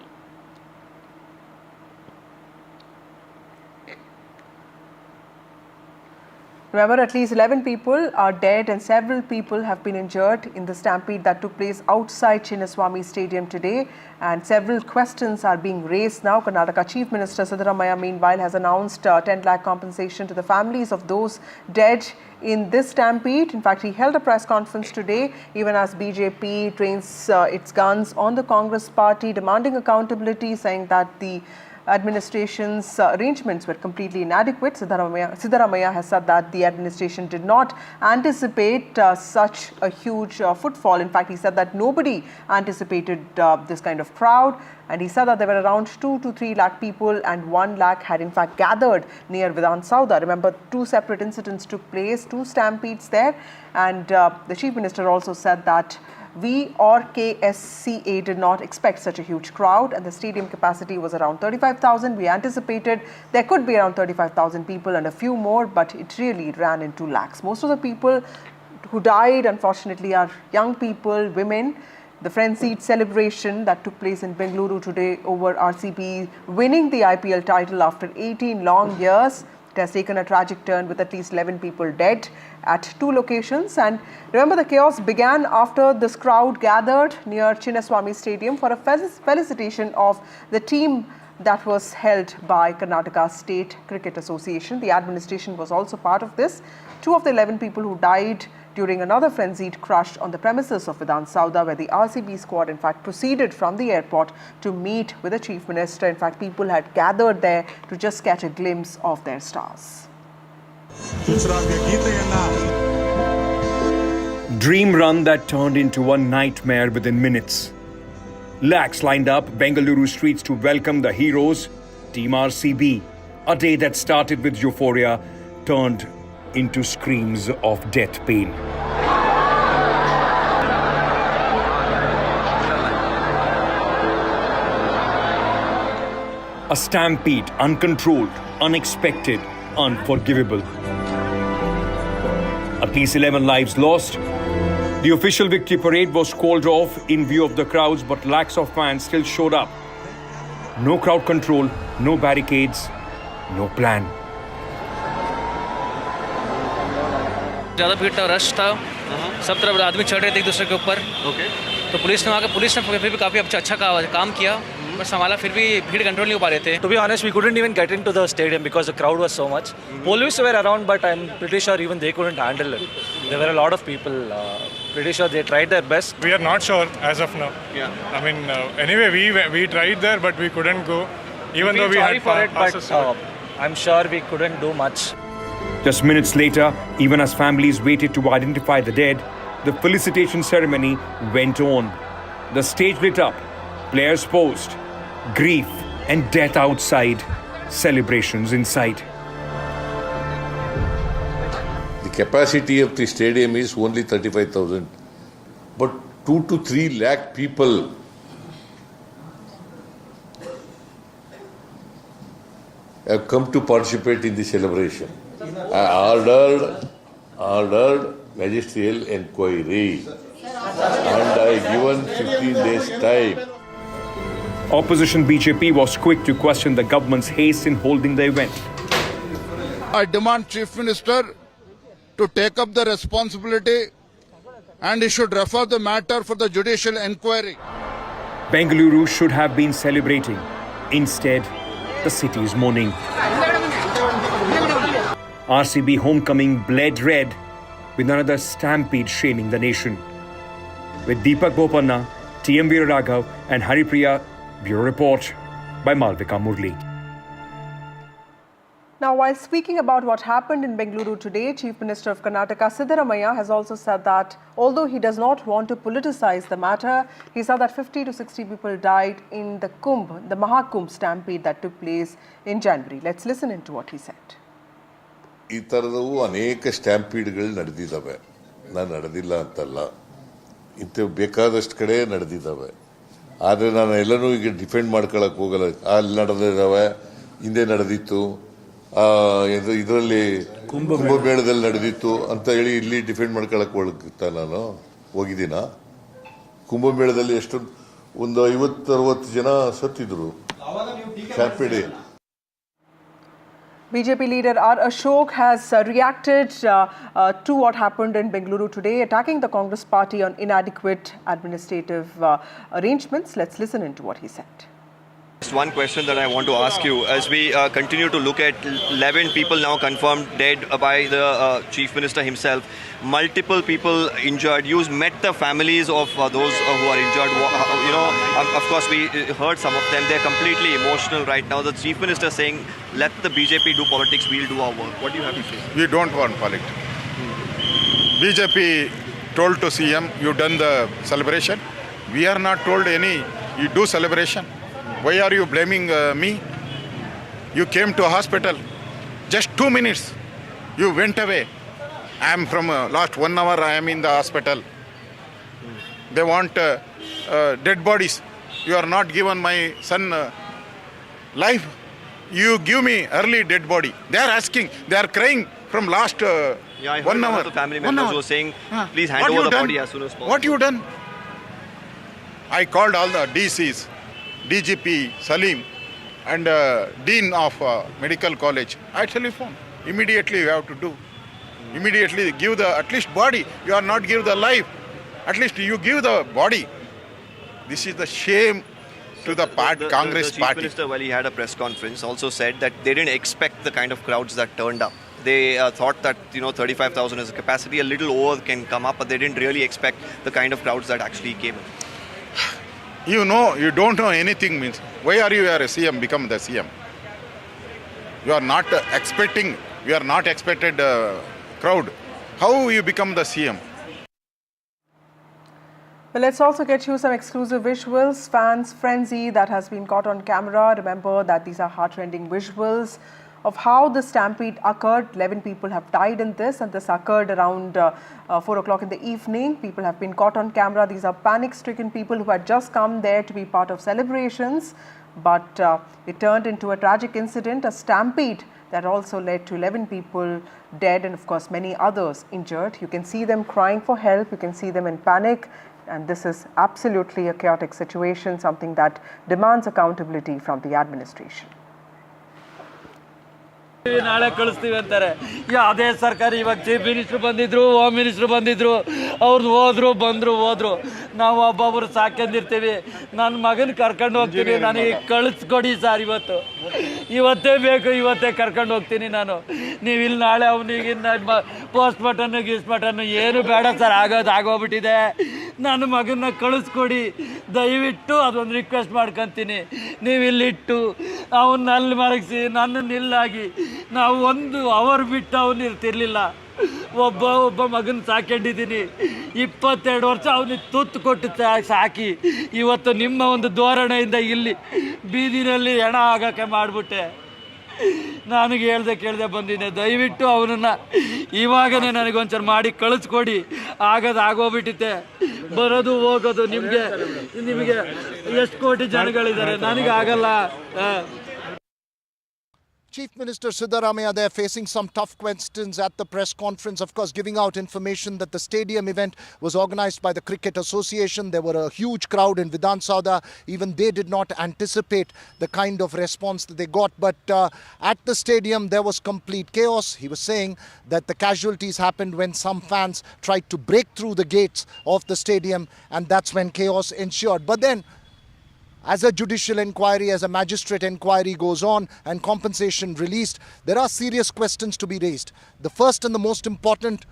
Remember, at least 11 people are dead and several people have been injured in the stampede that took place outside Chinnaswamy Stadium today, and several questions are being raised now. Karnataka Chief Minister Siddaramaiah, meanwhile, has announced 10 lakh compensation to the families of those dead in this stampede. In fact, he held a press conference today, even as BJP trains its guns on the Congress party, demanding accountability, saying that the administration's arrangements were completely inadequate. Siddaramaiah has said that the administration did not anticipate such a huge footfall. In fact, he said that nobody anticipated this kind of crowd, and he said that there were around 2 to 3 lakh people and 1 lakh had in fact gathered near Vidhana Soudha. Remember, 2 separate incidents took place, 2 stampedes there, and the Chief Minister also said that we or KSCA did not expect such a huge crowd, and the stadium capacity was around 35,000. We anticipated there could be around 35,000 people and a few more, but it really ran into lakhs. Most of the people who died, unfortunately, are young people, women. The frenzied celebration that took place in Bengaluru today over RCB winning the IPL title after 18 long years. It has taken a tragic turn with at least 11 people dead at 2 locations. And remember, the chaos began after this crowd gathered near Chinnaswamy Stadium for a felicitation of the team that was held by Karnataka State Cricket Association. The administration was also part of this. 2 of the 11 people who died during another frenzied crush on the premises of Vidhana Soudha, where the RCB squad in fact proceeded from the airport to meet with the Chief Minister. In fact, people had gathered there to just catch a glimpse of their stars. Dream run that turned into a nightmare within minutes. Lakhs lined up Bengaluru streets to welcome the heroes, Team RCB. A day that started with euphoria turned into screams of death pain. A stampede, uncontrolled, unexpected, unforgivable. At least 11 lives lost. The official victory parade was called off in view of the crowds, but lakhs of fans still showed up. No crowd control, no barricades, no plan. ज़्यादा भीड़ था, rush था, सब तरफ आदमी चढ़ रहे थे एक दूसरे के ऊपर। तो पुलिस ने फिर भी काफ़ी अच्छा काम किया, पर संभाला, फिर भी भीड़ कंट्रोल नहीं हो पा रहे थे। To be honest, we couldn't even get into the stadium because the crowd was so much. Police were around, but I'm pretty sure even they couldn't handle it. There were a lot of people. Pretty sure they tried their best. We are not sure as of now. Yeah. I mean, anyway, we tried there, but we couldn't go, even though we had passes. I'm sure we couldn't do much. Just minutes later, even as families waited to identify the dead, the felicitation ceremony went on. The stage lit up, players posed, grief and death outside, celebrations inside. The capacity of the stadium is only 35,000, but 2 to 3 lakh people have come to participate in the celebration. I ordered magisterial inquiry and I given 15 days time. Opposition BJP was quick to question the government's haste in holding the event. I demand Chief Minister to take up the responsibility and he should refer the matter for the judicial inquiry. Bengaluru should have been celebrating. Instead, the city is mourning. RCB homecoming bled red with another stampede shaming the nation. With Deepak Bopanna, TM Veeraraghav and Haripriya, Bureau Report by Malvika Murli. Now, while speaking about what happened in Bengaluru today, Chief Minister of Karnataka, Siddaramaiah, has also said that although he does not want to politicize the matter, he said that 50 to 60 people died in the Kumbh, the Mahakumbh stampede that took place in January. Let's listen into what he said. ಈ ಥರದವು ಅನೇಕ ಸ್ಟ್ಯಾಂಪೀಡ್ಗಳು ನಡೆದಿದ್ದಾವೆ. ನಾನು ನಡೆದಿಲ್ಲ ಅಂತಲ್ಲ, ಇಂಥವು ಬೇಕಾದಷ್ಟು ಕಡೆ ನಡೆದಿದ್ದಾವೆ. ಆದರೆ ನಾನು ಎಲ್ಲನೂ ಈಗ ಡಿಫೆಂಡ್ ಮಾಡ್ಕೊಳಕ್ಕೆ ಹೋಗಲ್ಲ. ಅಲ್ಲಿ ನಡೆದಿದ್ದಾವೆ, ಹಿಂದೆ ನಡೆದಿತ್ತು, ಇದರಲ್ಲಿ ಕುಂಭಮೇಳದಲ್ಲಿ ನಡೆದಿತ್ತು ಅಂತ ಹೇಳಿ ಇಲ್ಲಿ ಡಿಫೆಂಡ್ ಮಾಡ್ಕೊಳಕ್ಕೆ ಹೋಗ್ತಾ ನಾನು ಹೋಗಿದ್ದೀನ. ಕುಂಭಮೇಳದಲ್ಲಿ ಎಷ್ಟು ಒಂದು 50-60 ಜನ ಸತ್ತಿದ್ರು stampede. BJP leader R. Ashok has reacted to what happened in Bengaluru today, attacking the Congress party on inadequate administrative arrangements. Let's listen into what he said. Just one question that I want to ask you. As we continue to look at 11 people now confirmed dead by the Chief Minister himself, multiple people injured. You met the families of those who are injured. You know, of course, we heard some of them. They're completely emotional right now. The Chief Minister saying, let the BJP do politics, we'll do our work. What do you have to say? We don't want politics. BJP told to CM, you done the celebration. We are not told any, you do celebration. Why are you blaming me? You came to a hospital. Just 2 minutes. You went away. I am from last 1 hour I am in the hospital. They want dead bodies. You are not given my son life. You give me early dead body. They are asking. They are crying from last 1 hour. One of the family members were saying, please hand over the body as soon as possible. What you done? I called all the DCs. DGP Salim and Dean of Medical College. I telephone. Immediately you have to do. Immediately give the at least body. You are not give the life. At least you give the body. This is the shame to the Congress the Chief party. Minister, while he had a press conference, also said that they didn't expect the kind of crowds that turned up. They thought that 35,000 is a capacity, a little over can come up, but they didn't really expect the kind of crowds that actually came in. You know, you don't know anything means. Why are you a CM, become the CM? You are not expecting, you are not expected crowd. How you become the CM? Well, let's also get you some exclusive visuals. Fans' frenzy that has been caught on camera. Remember that these are heart-rending visuals of how the stampede occurred. 11 people have died in this, and this occurred around 4 o'clock in the evening. People have been caught on camera. These are panic-stricken people who had just come there to be part of celebrations, but it turned into a tragic incident, a stampede that also led to 11 people dead and of course many others injured. You can see them crying for help. You can see them in panic, and this is absolutely a chaotic situation, something that demands accountability from the administration. ನಾಳೆ ಕಳಿಸ್ತೀವಿ ಅಂತಾರೆ. ಯಾವುದೇ ಸರ್ಕಾರ ಇವಾಗ chief minister ಬಂದಿದ್ರು, home minister ಬಂದಿದ್ರು, ಅವ್ರು ಹೋದ್ರು. ನಾವು ಒಬ್ಬೊಬ್ರು ಸಾಕೊಂಡಿರ್ತೀವಿ. ನನ್ನ ಮಗನ ಕರ್ಕೊಂಡು ಹೋಗ್ತೀನಿ, ನನಗೆ ಕಳಿಸ್ಕೊಡಿ ಸರ್. ಇವತ್ತೇ ಬೇಕು, ಇವತ್ತೇ ಕರ್ಕೊಂಡು ಹೋಗ್ತೀನಿ ನಾನು. ನೀವು ಇಲ್ಲಿ ನಾಳೆ ಅವನಿಗೆ ಪೋಸ್ಟ್ ಮಾರ್ಟಮ್ ಏನು ಬೇಡ ಸರ್, ಆಗೋಗ್ಬಿಟ್ಟಿದೆ. ನನ್ನ ಮಗನ ಕಳಿಸ್ಕೊಡಿ ದಯವಿಟ್ಟು, ಅದೊಂದು ರಿಕ್ವೆಸ್ಟ್ ಮಾಡ್ಕೊತೀನಿ. ನೀವು ಇಲ್ಲಿಟ್ಟು ಅವನ್ನ ಅಲ್ಲಿ ಮರಗಿಸಿ ನನ್ನ ನಿಲ್ಲಾಗಿ ನಾವು 1 ಅವರ್ ಬಿಟ್ಟು ಅವನು ಇರ್ತಿರ್ಲಿಲ್ಲ. ಒಬ್ಬ ಮಗನ ಸಾಕೊಂಡಿದ್ದೀನಿ 22 ವರ್ಷ ಅವನಿಗೆ ತುತ್ತು ಕೊಟ್ಟು ಸಾಕಿ ಇವತ್ತು ನಿಮ್ಮ ಒಂದು ಧೋರಣೆಯಿಂದ ಇಲ್ಲಿ ಬೀದಿನಲ್ಲಿ ಹೆಣ ಆಗೋಕ್ಕೆ ಮಾಡಿಬಿಟ್ಟೆ. ನನಗೆ ಕೇಳ್ದೆ ಬಂದಿದ್ದೆ, ದಯವಿಟ್ಟು ಅವನನ್ನು ಇವಾಗನೇ ನನಗೊಂಚೂರು ಮಾಡಿ ಕಳಿಸ್ಕೊಡಿ. ಆಗೋಗ್ಬಿಟ್ಟಿತ್ತೆ, ಬರೋದು ಹೋಗೋದು. ನಿಮಗೆ ಎಷ್ಟು ಕೋಟಿ ಜನಗಳಿದ್ದಾರೆ, ನನಗೆ ಆಗಲ್ಲ. Chief Minister Siddaramaiah there facing some tough questions at the press conference, of course giving out information that the stadium event was organized by the Cricket Association. There were a huge crowd in Vidhana Soudha. Even they did not anticipate the kind of response that they got. But at the stadium there was complete chaos. He was saying that the casualties happened when some fans tried to break through the gates of the stadium, and that's when chaos ensued. But then, as a judicial inquiry, as a magistrate inquiry goes on and compensation released, there are serious questions to be raised. The first and the most important,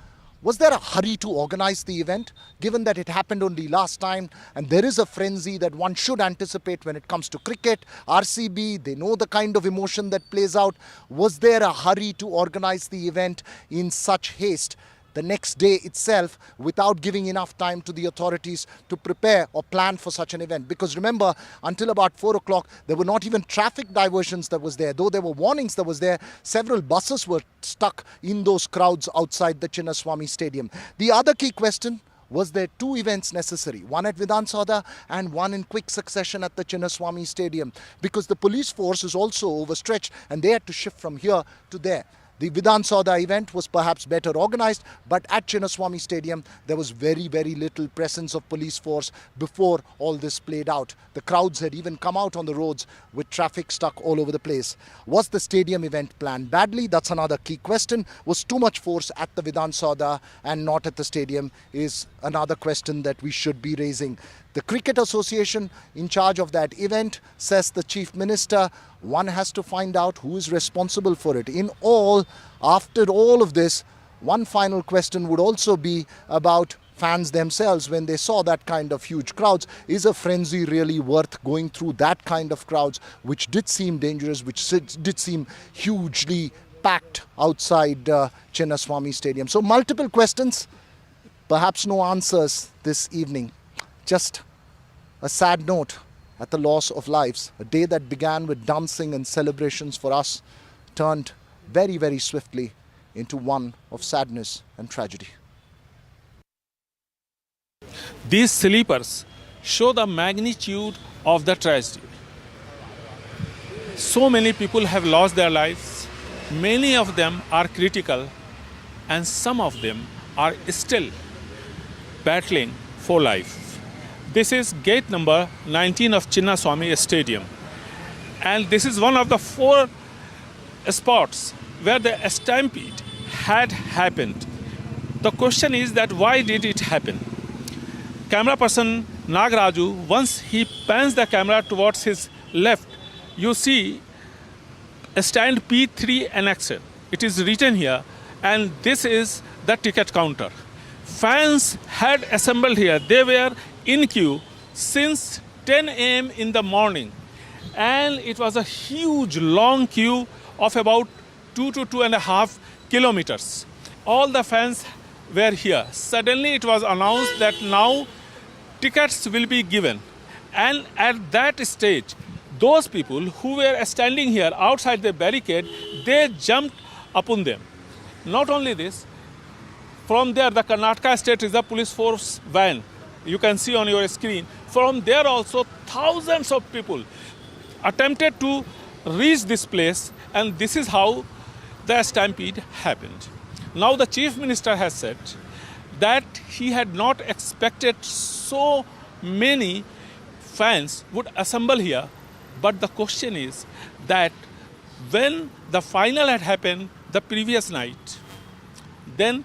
was there a hurry to organize the event, given that it happened only last time and there is a frenzy that one should anticipate when it comes to cricket? RCB, they know the kind of emotion that plays out. Was there a hurry to organize the event in such haste the next day itself, without giving enough time to the authorities to prepare or plan for such an event? Because remember, until about 4 o'clock, there were not even traffic diversions that was there. Though there were warnings that was there, several buses were stuck in those crowds outside the Chinnaswamy Stadium. The other key question: was there two events necessary? One at Vidhana Soudha and one in quick succession at the Chinnaswamy Stadium? Because the police force is also overstretched and they had to shift from here to there. The Vidhana Soudha event was perhaps better organized, but at Chinnaswamy Stadium, there was very, very little presence of police force before all this played out. The crowds had even come out on the roads with traffic stuck all over the place. Was the stadium event planned badly? That's another key question. Was too much force at the Vidhana Soudha and not at the stadium is another question that we should be raising. The Cricket Association in charge of that event, says the Chief Minister, one has to find out who is responsible for it. In all, after all of this, one final question would also be about fans themselves when they saw that kind of huge crowds. Is a frenzy really worth going through that kind of crowds, which did seem dangerous, which did seem hugely packed outside Chinnaswamy Stadium? So multiple questions, perhaps no answers this evening. Just a sad note at the loss of lives. A day that began with dancing and celebrations for us turned very, very swiftly into one of sadness and tragedy. These sleepers show the magnitude of the tragedy. So many people have lost their lives. Many of them are critical, and some of them are still battling for life. This is gate number 19 of Chinnaswamy Stadium, and this is one of the 4 spots where the stampede had happened. The question is that why did it happen? Camera person Nagaraju, once he pans the camera towards his left, you see a stand P3 annexed. It is written here, and this is the ticket counter. Fans had assembled here. They were in queue since 10 a.m. in the morning, and it was a huge long queue of about 2 to 2.5 kilometers. All the fans were here. Suddenly it was announced that now tickets will be given, and at that stage those people who were standing here outside the barricade, they jumped upon them. Not only this, from there the Karnataka State Reserve Police Force van, you can see on your screen, from there also thousands of people attempted to reach this place, and this is how the stampede happened. Now the Chief Minister has said that he had not expected so many fans would assemble here, but the question is that when the final had happened the previous night, then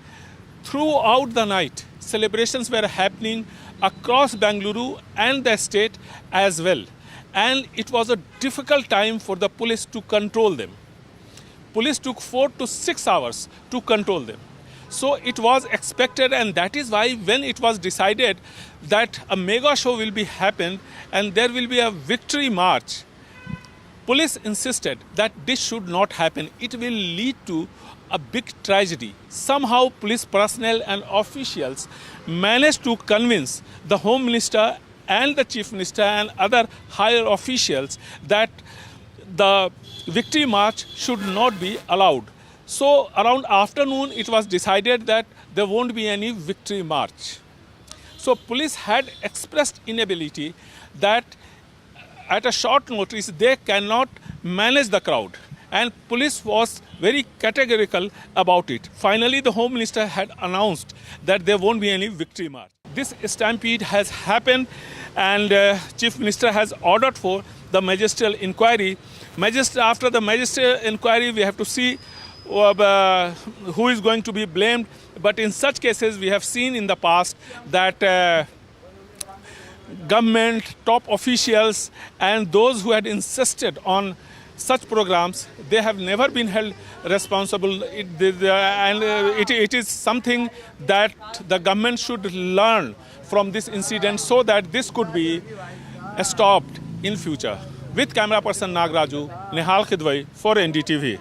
throughout the night celebrations were happening across Bengaluru and the state as well, and it was a difficult time for the police to control them. Police took 4 to 6 hours to control them. So it was expected, and that is why when it was decided that a mega show will be happened and there will be a victory march, Police insisted that this should not happen. It will lead to a big tragedy. Somehow police personnel and officials managed to convince the Home Minister and the Chief Minister and other higher officials that the victory march should not be allowed. So around afternoon it was decided that there won't be any victory march. So police had expressed inability that at a short notice they cannot manage the crowd, and police was very categorical about it. Finally, the Home Minister had announced that there won't be any victory march. This stampede has happened, and Chief Minister has ordered for the magisterial inquiry. After the magisterial inquiry, we have to see who is going to be blamed. But in such cases, we have seen in the past that government, top officials, and those who had insisted on such programs, they have never been held responsible. It is something that the government should learn from this incident so that this could be stopped in future. With camera person Nagraju, Nihal Khidwai for NDTV.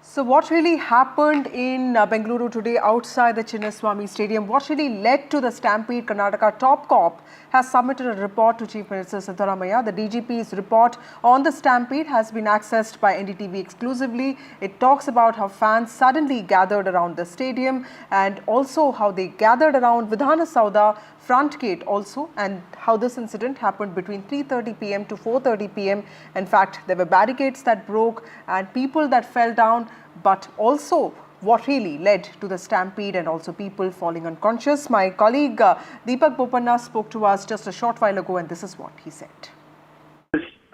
So what really happened in Bengaluru today outside the Chinnaswamy Stadium? What really led to the stampede? Karnataka top cop has submitted a report to Chief Minister Vidhana Soudha. The DGP's report on the stampede has been accessed by NDTV exclusively. It talks about how fans suddenly gathered around the stadium and also how they gathered around Vidhana Soudha front gate also, and how this incident happened between 3:30 p.m. to 4:30 p.m. In fact, there were barricades that broke and people that fell down, but also what really led to the stampede and also people falling unconscious. My colleague Deepak Bopanna spoke to us just a short while ago, and this is what he said.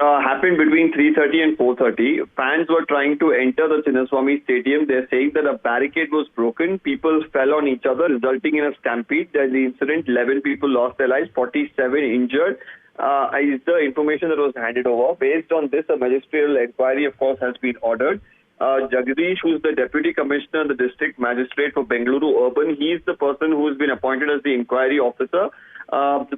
Happened between 3:30 and 4:30. Fans were trying to enter the Chinnaswamy Stadium. They're saying that a barricade was broken. People fell on each other, resulting in a stampede. At the incident, 11 people lost their lives, 47 injured. Is the information that was handed over. Based on this, a magisterial inquiry, of course, has been ordered. Jagdish, who's the Deputy Commissioner, the District Magistrate for Bengaluru Urban, he's the person who's been appointed as the inquiry officer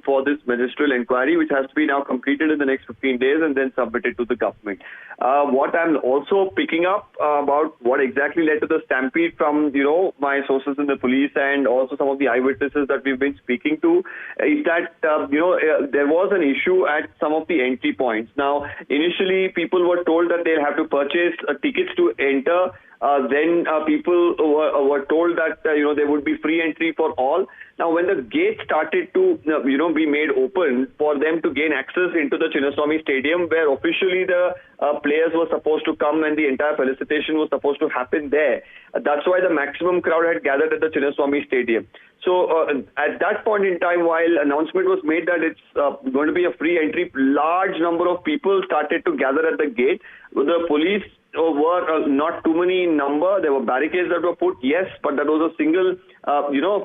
for this magisterial inquiry, which has to be now completed in the next 15 days and then submitted to the government. What I'm also picking up about what exactly led to the stampede from, my sources in the police and also some of the eyewitnesses that we've been speaking to is that, there was an issue at some of the entry points. Now, initially, people were told that they'll have to purchase tickets to enter. Then people were told that, there would be free entry for all. Now, when the gate started to, be made open for them to gain access into the Chinnaswamy Stadium, where officially the players were supposed to come and the entire felicitation was supposed to happen there. That's why the maximum crowd had gathered at the Chinnaswamy Stadium. So at that point in time, while announcement was made that it's going to be a free entry, large number of people started to gather at the gate. The police were not too many in number. There were barricades that were put, yes, but that was a single,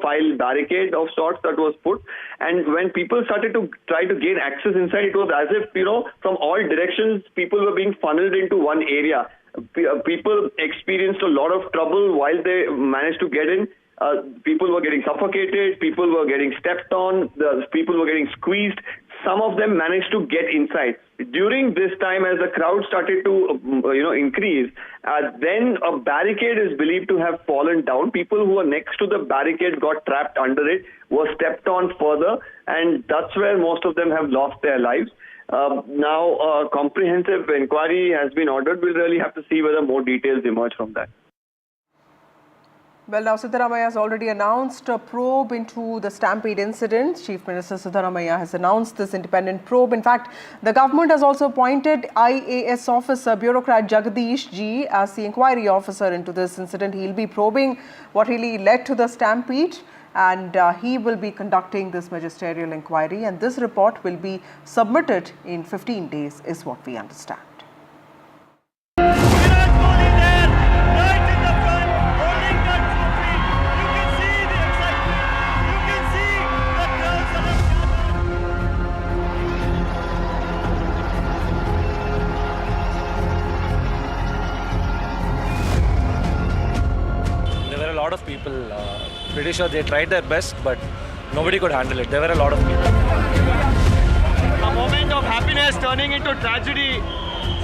file barricade of sorts that was put. And when people started to try to gain access inside, it was as if, from all directions, people were being funneled into one area. People experienced a lot of trouble while they managed to get in. People were getting suffocated, people were getting stepped on, people were getting squeezed. Some of them managed to get inside. During this time, as the crowd started to, increase, then a barricade is believed to have fallen down. People who were next to the barricade got trapped under it, were stepped on further, and that's where most of them have lost their lives. Now, a comprehensive inquiry has been ordered. We'll really have to see whether more details emerge from that. Well, now Siddaramaiah has already announced a probe into the stampede incident. Chief Minister Siddaramaiah has announced this independent probe. In fact, the government has also appointed IAS officer, bureaucrat Jagdish G, as the inquiry officer into this incident. He'll be probing what really led to the stampede, and he will be conducting this magisterial inquiry. And this report will be submitted in 15 days, is what we understand. Lot of people, pretty sure they tried their best, but nobody could handle it. There were a lot of people. moment of happiness turning into tragedy.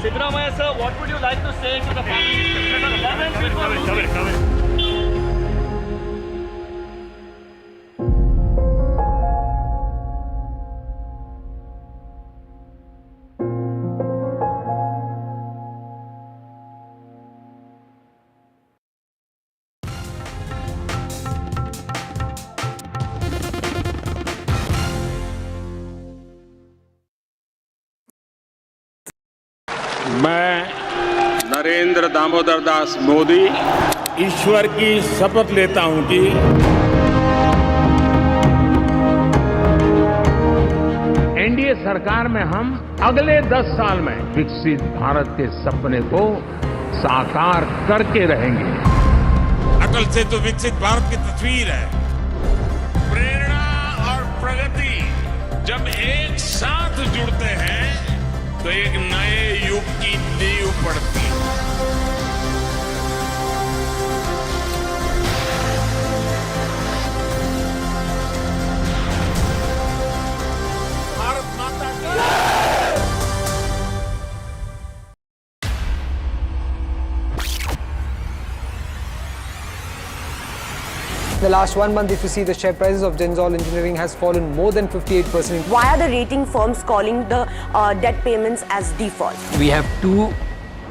Siddaramaiah sir, what would you like to say to the family? मैं नरेंद्र दामोदर दास मोदी ईश्वर की शपथ लेता हूं कि NDA सरकार में हम अगले 10 साल में विकसित भारत के सपने को साकार करके रहेंगे। अटल से तो विकसित भारत की तस्वीर है। प्रेरणा और प्रगति जब एक साथ जुड़ते हैं तो एक नए युग की नींव पड़ती है। भारत माता की The last 1 month, if you see, the share prices of Genzol Engineering has fallen more than 58%. Why are the rating firms calling the debt payments as default? We have 2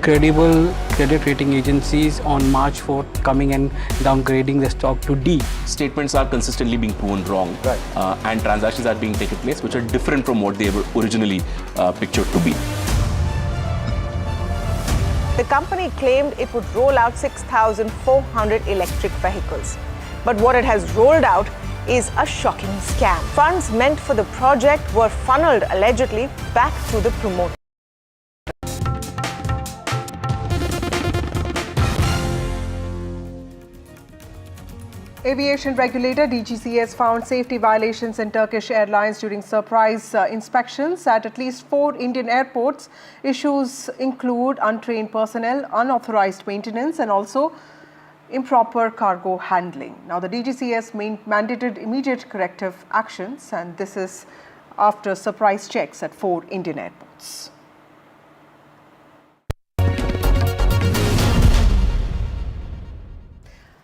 credible credit rating agencies on March 4th coming and downgrading the stock to D. Statements are consistently being proven wrong, and transactions are being taken place which are different from what they were originally pictured to be. The company claimed it would roll out 6,400 electric vehicles. But what it has rolled out is a shocking scam. Funds meant for the project were funneled allegedly back to the promoter. Aviation regulator DGCA found safety violations in Turkish Airlines during surprise inspections at least 4 Indian airports. Issues include untrained personnel, unauthorized maintenance, and also improper cargo handling. Now, the DGCS mandated immediate corrective actions, and this is after surprise checks at 4 Indian airports.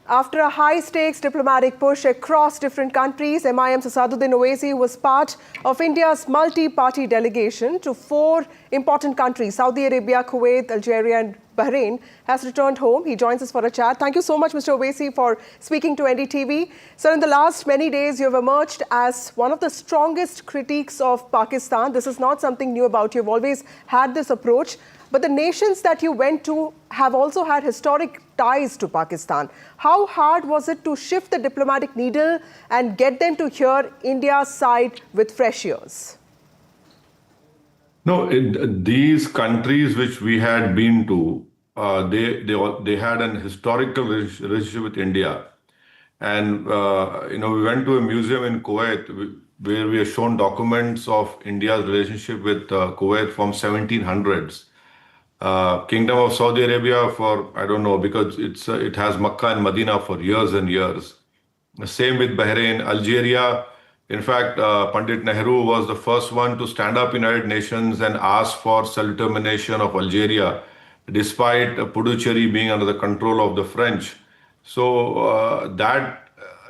After a high-stakes diplomatic push across different countries, MIM's Asaduddin Owaisi was part of India's multi-party delegation to 4 important countries, Saudi Arabia, Kuwait, Algeria and Bahrain, has returned home. He joins us for a chat. Thank you so much, Mr. Owaisi, for speaking to NDTV. Sir, in the last many days, you have emerged as one of the strongest critiques of Pakistan. This is not something new about you. You've always had this approach. But the nations that you went to have also had historic ties to Pakistan. How hard was it to shift the diplomatic needle and get them to hear India's side with fresh ears? No, these countries which we had been to, they had an historical relationship with India. And, we went to a museum in Kuwait where we are shown documents of India's relationship with Kuwait from 1700s. Kingdom of Saudi Arabia for, I don't know, because it has Makkah and Medina for years and years. Same with Bahrain, Algeria. In fact, Pandit Nehru was the first one to stand up in United Nations and ask for self-determination of Algeria, despite Puducherry being under the control of the French. So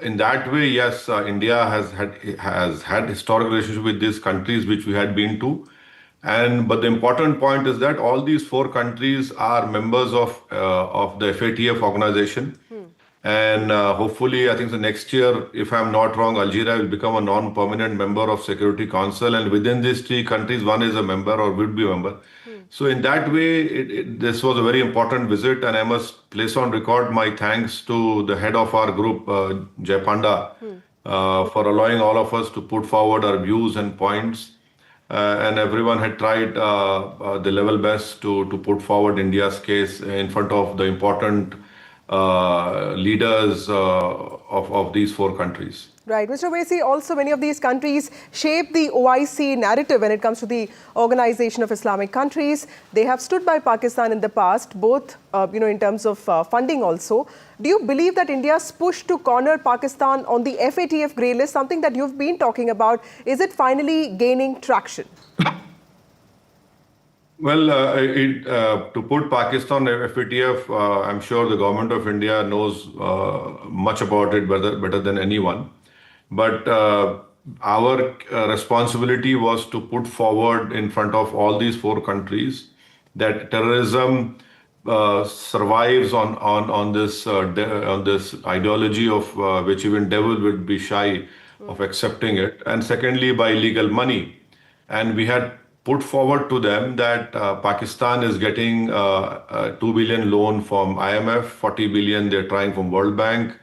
in that way, yes, India has had historical relationship with these countries which we had been to. But the important point is that all these 4 countries are members of the FATF organization. And hopefully, I think the next year, if I'm not wrong, Algeria will become a non-permanent member of Security Council. And within these 3 countries, one is a member or will be a member. So in that way, this was a very important visit. And I must place on record my thanks to the head of our group, Jay Panda, for allowing all of us to put forward our views and points. And everyone had tried the level best to put forward India's case in front of the important leaders of these four countries. Right. Mr. Owaisi, also many of these countries shape the OIC narrative when it comes to the Organization of Islamic Countries. They have stood by Pakistan in the past, both in terms of funding also. Do you believe that India's push to corner Pakistan on the FATF grey list, something that you've been talking about, is it finally gaining traction? Well, to put Pakistan on FATF, I'm sure the government of India knows much about it better than anyone. But our responsibility was to put forward in front of all these four countries that terrorism survives on this ideology of which even devil would be shy of accepting it, and secondly by illegal money. And we had put forward to them that Pakistan is getting a 2 billion loan from IMF, 40 billion they're trying from World Bank.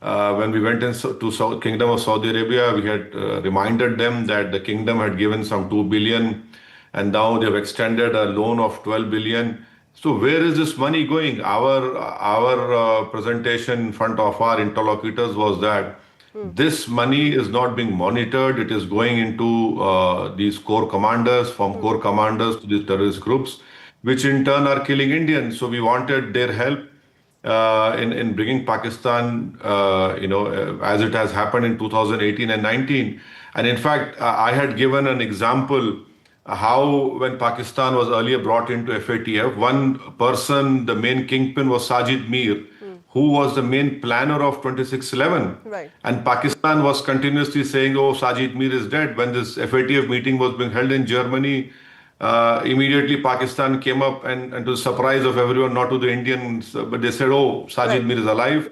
When we went to Kingdom of Saudi Arabia, we had reminded them that the kingdom had given some 2 billion and now they've extended a loan of 12 billion. So where is this money going? Our presentation in front of our interlocutors was that this money is not being monitored. It is going into these core commanders, from core commanders to these terrorist groups, which in turn are killing Indians. So we wanted their help in bringing Pakistan, as it has happened in 2018 and 19. And in fact, I had given an example how when Pakistan was earlier brought into FATF, one person, the main kingpin was Sajid Mir, who was the main planner of 26/11. Right. And Pakistan was continuously saying, oh, Sajid Mir is dead. When this FATF meeting was being held in Germany, immediately Pakistan came up and to the surprise of everyone, not to the Indians, but they said, oh, Sajid Mir is alive.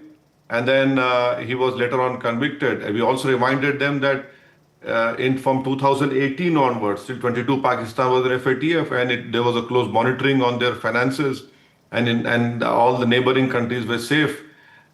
And then he was later on convicted. And we also reminded them that from 2018 onwards till 22, Pakistan was in FATF and there was a close monitoring on their finances. And all the neighboring countries were safe.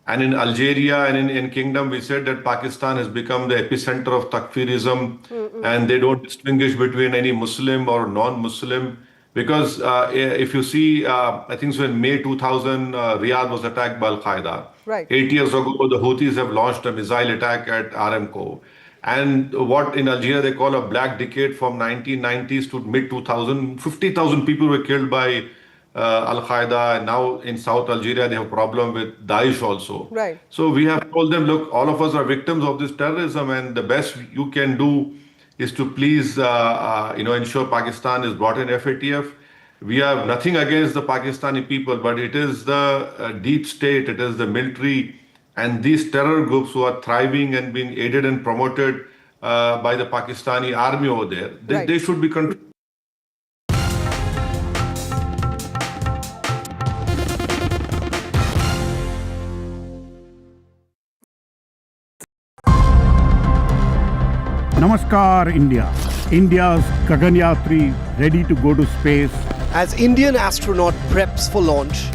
And in Algeria and in Kingdom, we said that Pakistan has become the epicenter of takfirism, and they don't distinguish between any Muslim or non-Muslim. Because if you see, I think so in May 2000, Riyadh was attacked by Al-Qaeda. Right. 8 years ago, the Houthis have launched a missile attack at Aramco. And what in Algeria they call a black decade from 1990s to mid-2000, 50,000 people were killed by Al-Qaeda, and now in South Algeria they have a problem with Daesh also. Right. So we have told them, look, all of us are victims of this terrorism, and the best you can do is to please ensure Pakistan is brought in FATF. We have nothing against the Pakistani people, but it is the deep state, it is the military and these terror groups who are thriving and being aided and promoted by the Pakistani army over there. They should be controlled. Namaskar, India. India's Gaganyatri ready to go to space. As Indian astronaut preps for launch,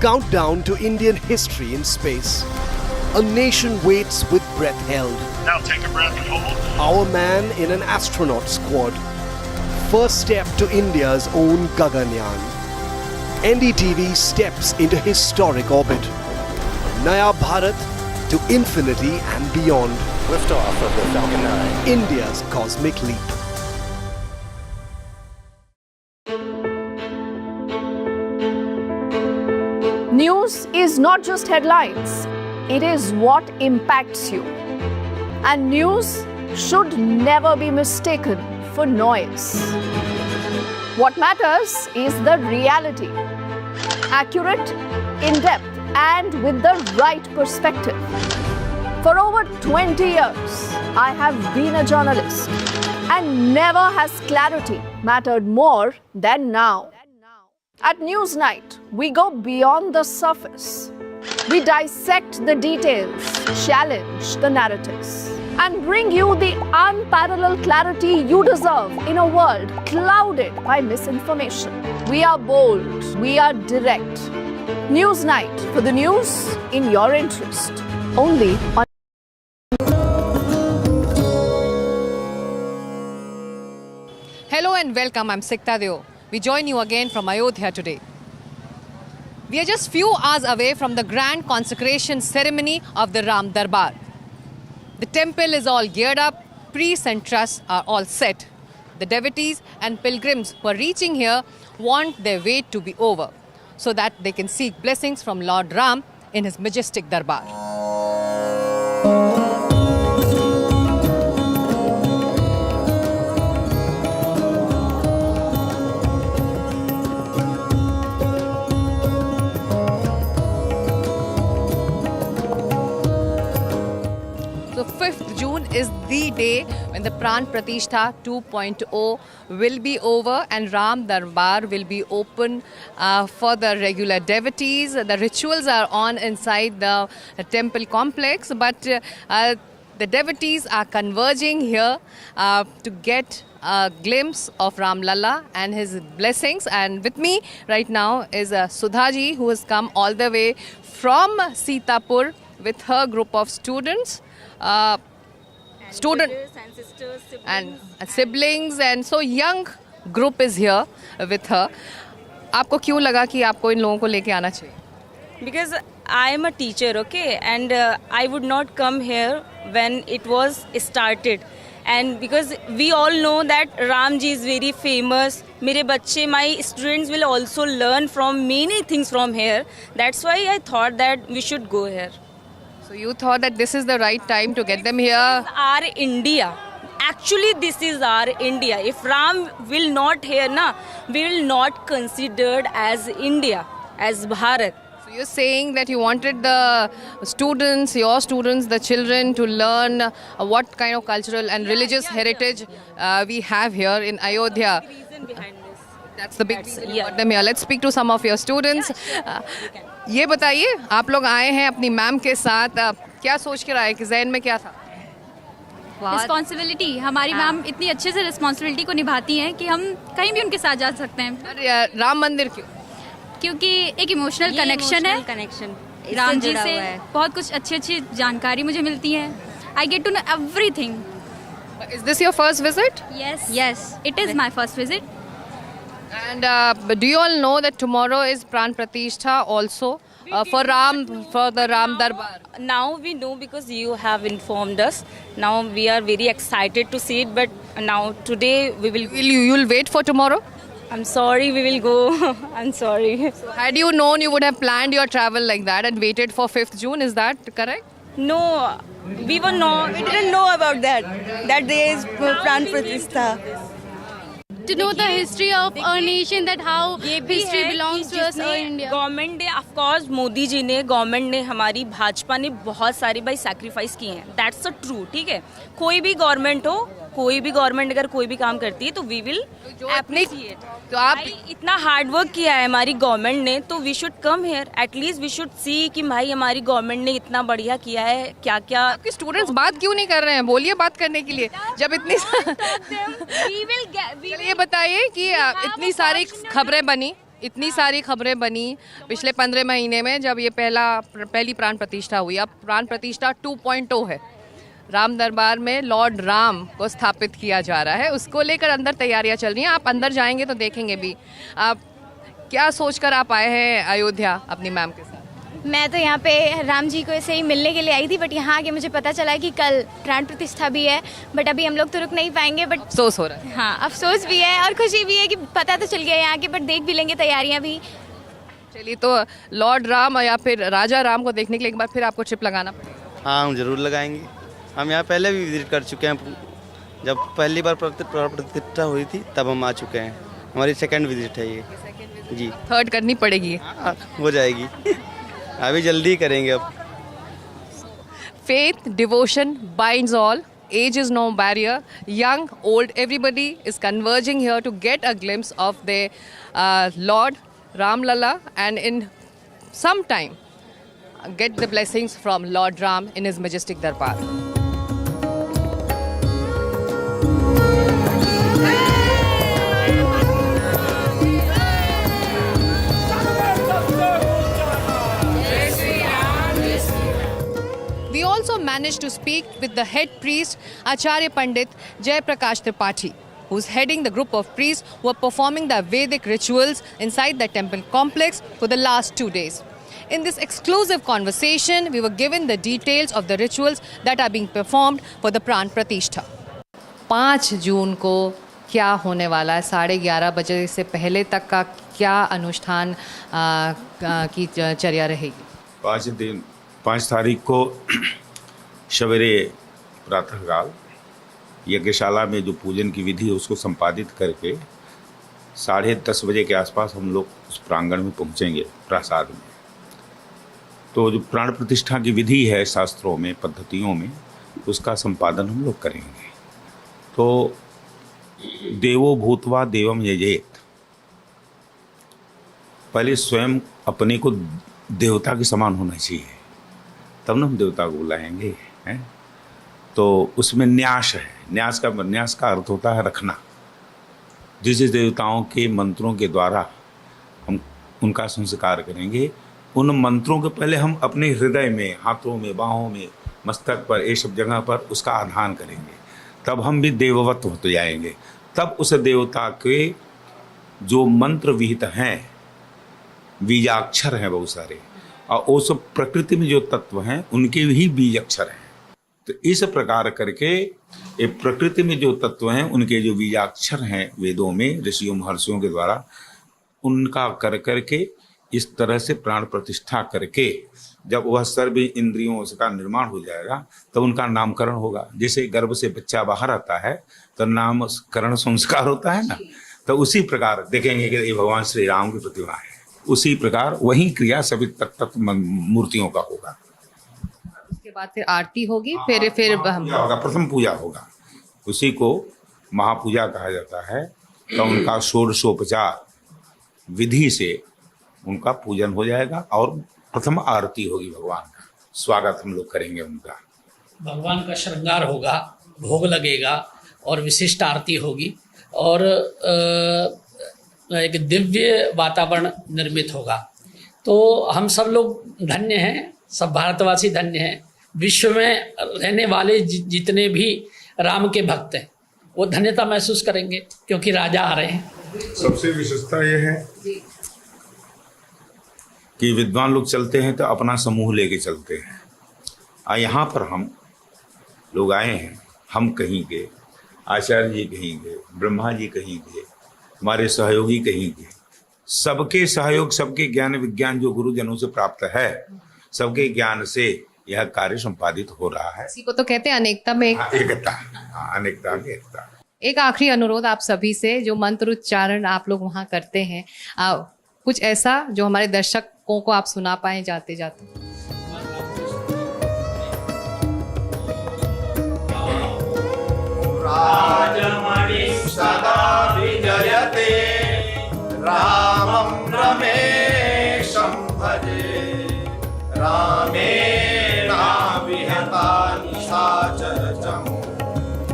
countdown to Indian history in space. A nation waits with breath held. Now take a breath and hold. Our man in an astronaut squad. First step to India's own Gaganyaan. NDTV steps into historic orbit. Naya Bharat to infinity and beyond. Liftoff of the Falcon 9. India's cosmic leap. News is not just headlines, it is what impacts you. And news should never be mistaken for noise. What matters is the reality. Accurate, in-depth, and with the right perspective. For over 20 years, I have been a journalist, and never has clarity mattered more than now. At Newsnight, we go beyond the surface. We dissect the details, challenge the narratives, and bring you the unparalleled clarity you deserve in a world clouded by misinformation. We are bold, we are direct. Newsnight, for the news in your interest. Only on Hello and welcome, I'm Sikta Deo. We join you again from Ayodhya today. We are just few hours away from the grand consecration ceremony of the Ram Darbar. The temple is all geared up, priests and trusts are all set. The devotees and pilgrims who are reaching here want their wait to be over so that they can seek blessings from Lord Ram in his majestic Darbar. So 5th June is the day when the Pran Pratishtha 2.0 will be over and Ram Darbar will be open for the regular devotees. The rituals are on inside the temple complex, but the devotees are converging here to get a glimpse of Ram Lalla and his blessings. And with me right now is Soudha ji, who has come all the way from Sitapur with her group of students. Brothers and sisters, siblings. And siblings, and so young group is here with her. आपको क्यों लगा कि आपको इन लोगों को लेके आना चाहिए? Because I am a teacher, okay, and I would not come here when it was started. And because we all know that Ram ji is very famous, मेरे बच्चे, my students will also learn from many things from here. That's why I thought that we should go here. So you thought that this is the right time to get them here? This is our India. Actually, this is our India. If Ram will not here, na, we will not considered as India, as Bharat. So you're saying that you wanted the students, your students, the children to learn what kind of cultural and religious heritage we have here in Ayodhya. That's the reason behind this. That's the big reason you got them here. Let's speak to some of your students. ये बताइए, आप लोग आए हैं अपनी ma'am के साथ, क्या सोच कर आए, कि ज़हन में क्या था? रिस्पॉन्सिबिलिटी, हमारी मैम इतनी अच्छे से रिस्पॉन्सिबिलिटी को निभाती हैं कि हम कहीं भी उनके साथ जा सकते हैं। राम मंदिर क्यों? क्योंकि एक इमोशनल कनेक्शन है राम जी से, बहुत कुछ अच्छी जानकारी मुझे मिलती है। I get to know everything. Is this your first visit? Yes, it is my first visit. And do you all know that tomorrow is Pran Pratishtha also for the Ram Darbar? Now we know because you have informed us. Now we are very excited to see it, but now today we will... You'll wait for tomorrow? I'm sorry, we will go. I'm sorry. So had you known, you would have planned your travel like that and waited for 5th June, is that correct? No, we didn't know about that. That day is Pran Pratishtha. To know the history of our nation, that how history belongs to us in India. Government ने, of course Modi ji ने, government ने, हमारी भाजपा ने बहुत सारे भाई sacrifice किए हैं. That's a true. ठीक है, कोई भी गवर्नमेंट हो, कोई भी गवर्नमेंट अगर कोई भी काम करती है तो वी विल एप्रिशिएट. तो आप इतना हार्ड वर्क किया है हमारी गवर्नमेंट ने, तो we should come here. At least we should see कि भाई हमारी गवर्नमेंट ने इतना बढ़िया किया है. क्या क्या आपके स्टूडेंट्स बात क्यों नहीं कर रहे हैं? बोलिए बात करने के लिए. जब इतनी चलिए बताइए कि इतनी सारी खबरें बनी पिछले 15 महीने में, जब ये पहली प्राण प्रतिष्ठा हुई. अब प्राण प्रतिष्ठा 2.0 है. राम दरबार में लॉर्ड राम को स्थापित किया जा रहा है. उसको लेकर अंदर तैयारियां चल रही हैं. आप अंदर जाएंगे तो देखेंगे भी. आप क्या सोचकर आप आए हैं अयोध्या अपनी मैम के साथ? मैं तो यहाँ पे राम जी को ऐसे ही मिलने के लिए आई थी, बट यहाँ आके मुझे पता चला कि कल प्राण प्रतिष्ठा भी है. बट अभी हम लोग तो रुक नहीं पाएंगे. बट अफसोस हो रहा है. हाँ, अफसोस भी है और खुशी भी है कि पता तो चल गया यहाँ के, बट देख भी लेंगे तैयारियाँ भी. चलिए, तो लॉर्ड राम या फिर राजा राम को देखने के लिए एक बार फिर आपको ट्रिप लगाना पड़ेगा. हाँ, हम जरूर लगाएंगे. हम यहाँ पहले भी विजिट कर चुके हैं. जब पहली बार प्रतिष्ठा हुई थी तब हम आ चुके हैं. हमारी सेकंड विजिट है ये जी. थर्ड करनी पड़ेगी. हो जाएगी. अभी जल्दी करेंगे अब. Faith, devotion binds all. Age is no barrier. Young, old, everybody is converging here to get a glimpse of their Lord Ram Lalla, and in some time get the blessings from Lord Ram in his majestic Darbar. We also managed to speak with the head priest, Acharya Pandit Jai Prakash Tripathi. who's heading the group of priests who are performing the Vedic rituals inside the temple complex for the last 2 days. In this exclusive conversation, we were given the details of the rituals that are being performed for the Pran Pratishtha. 5 जून को क्या होने वाला है? 11:30 बजे से पहले तक का क्या अनुष्ठान की चर्या रहेगी? 5 तारीख को सवेरे प्रातःकाल यज्ञशाला में जो पूजन की विधि है उसको संपादित करके 10:30 बजे के आसपास हम लोग उस प्रांगण में पहुंचेंगे प्रासाद में। तो जो प्राण प्रतिष्ठा की विधि है शास्त्रों में, पद्धतियों में, उसका संपादन हम लोग करेंगे। तो देवो भूतवा देवम यजेत, पहले स्वयं अपने को देवता के समान होना चाहिए, तब ना हम देवता को बुलाएंगे, हैं? तो उसमें न्यास है। न्यास का अर्थ होता है रखना। जिस देवताओं के मंत्रों के द्वारा हम उनका संस्कार करेंगे, उन मंत्रों के पहले हम अपने हृदय में, हाथों में, बाहों में, मस्तक पर, ये सब जगह पर उसका आधान करेंगे। तब हम भी देववत होते जाएंगे। तब उस देवता के जो मंत्र विहित हैं, बीजाक्षर हैं बहुत सारे, और वो सब प्रकृति में जो तत्व हैं उनके भी बीज अक्षर हैं। तो इस प्रकार करके ये प्रकृति में जो तत्व हैं उनके जो बीजाक्षर हैं वेदों में ऋषियों महर्षियों के द्वारा, उनका कर करके इस तरह से प्राण प्रतिष्ठा करके जब वह सर्व इंद्रियों का निर्माण हो जाएगा तब उनका नामकरण होगा। जैसे गर्भ से बच्चा बाहर आता है तो नामकरण संस्कार होता है ना, तो उसी प्रकार देखेंगे कि ये भगवान श्री राम की प्रतिमा है, उसी प्रकार वही क्रिया सभी तत्त मूर्तियों का होगा। उसके बाद फिर आरती होगी, फिर होगा, प्रथम पूजा होगा, उसी को महापूजा कहा जाता है। तो उनका षोडशोपचार विधि से उनका पूजन हो जाएगा और प्रथम आरती होगी, भगवान का स्वागत हम लोग करेंगे उनका। भगवान का श्रृंगार होगा, भोग लगेगा और विशिष्ट आरती होगी और एक दिव्य वातावरण निर्मित होगा। तो हम सब लोग धन्य हैं, सब भारतवासी धन्य हैं। विश्व में रहने वाले जितने भी राम के भक्त हैं वो धन्यता महसूस करेंगे क्योंकि राजा आ रहे हैं। सबसे विशेषता ये है कि विद्वान लोग चलते हैं तो अपना समूह लेके चलते हैं। यहाँ पर हम लोग आए हैं, हम कहीं के, आचार्य जी कहीं के, ब्रह्मा जी कहीं के, हमारे सहयोगी कहीं के, सबके सहयोग, सबके ज्ञान विज्ञान जो गुरुजनों से प्राप्त है, सबके ज्ञान से यह कार्य संपादित हो रहा है। इसी को तो कहते हैं अनेकता में एकता, अनेकता में एकता। एक आखिरी अनुरोध आप सभी से, जो मंत्र उच्चारण आप लोग वहाँ करते हैं, कुछ ऐसा जो हमारे दर्शकों को आप सुना पाए जाते जाते। राजमणि सदा विजयते, रामं रमेशं भजे, रामेणाभिहता निशाचरचमु,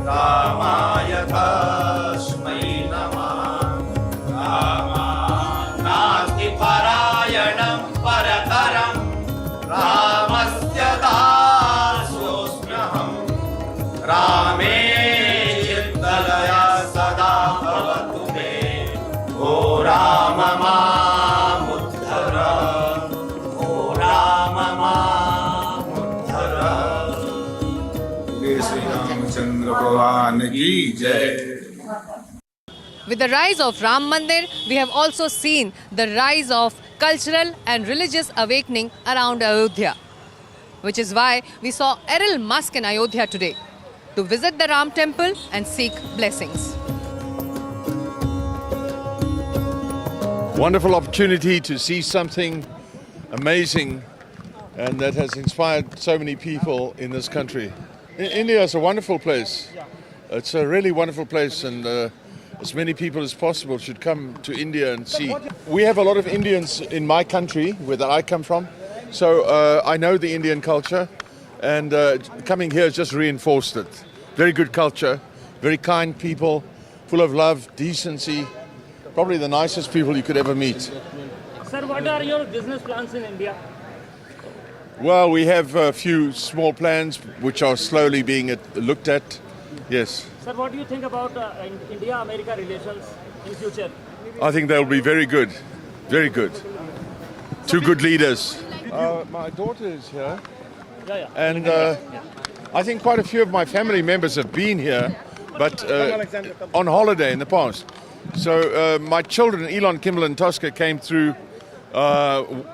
रामाय तस्मै नमः। नास्ति परायणं परतरं, रामस्य दासोऽस्म्यहं, रामे चित्तलया सदा भवतु मे, ओ राम मामुद्धर, ओ राम मामुद्धर। श्री रामचंद्र भगवान की जय। With the rise of Ram Mandir, we have also seen the rise of cultural and religious awakening around Ayodhya, which is why we saw Errol Musk in Ayodhya today to visit the Ram temple and seek blessings. Wonderful opportunity to see something amazing and that has inspired so many people in this country. India is a wonderful place. It's a really wonderful place, and as many people as possible should come to India and see. We have a lot of Indians in my country, where that I come from, so I know the Indian culture, and coming here has just reinforced it. Very good culture, very kind people, full of love, decency, probably the nicest people you could ever meet. Sir, what are your business plans in India? Well, we have a few small plans which are slowly being looked at. Yes. Sir, what do you think about India-America relations in future? I think they'll be very good. Very good. Two good leaders. My daughter is here. And I think quite a few of my family members have been here, but on holiday in the past. So my children, Elon, Kimball and Tosca, came through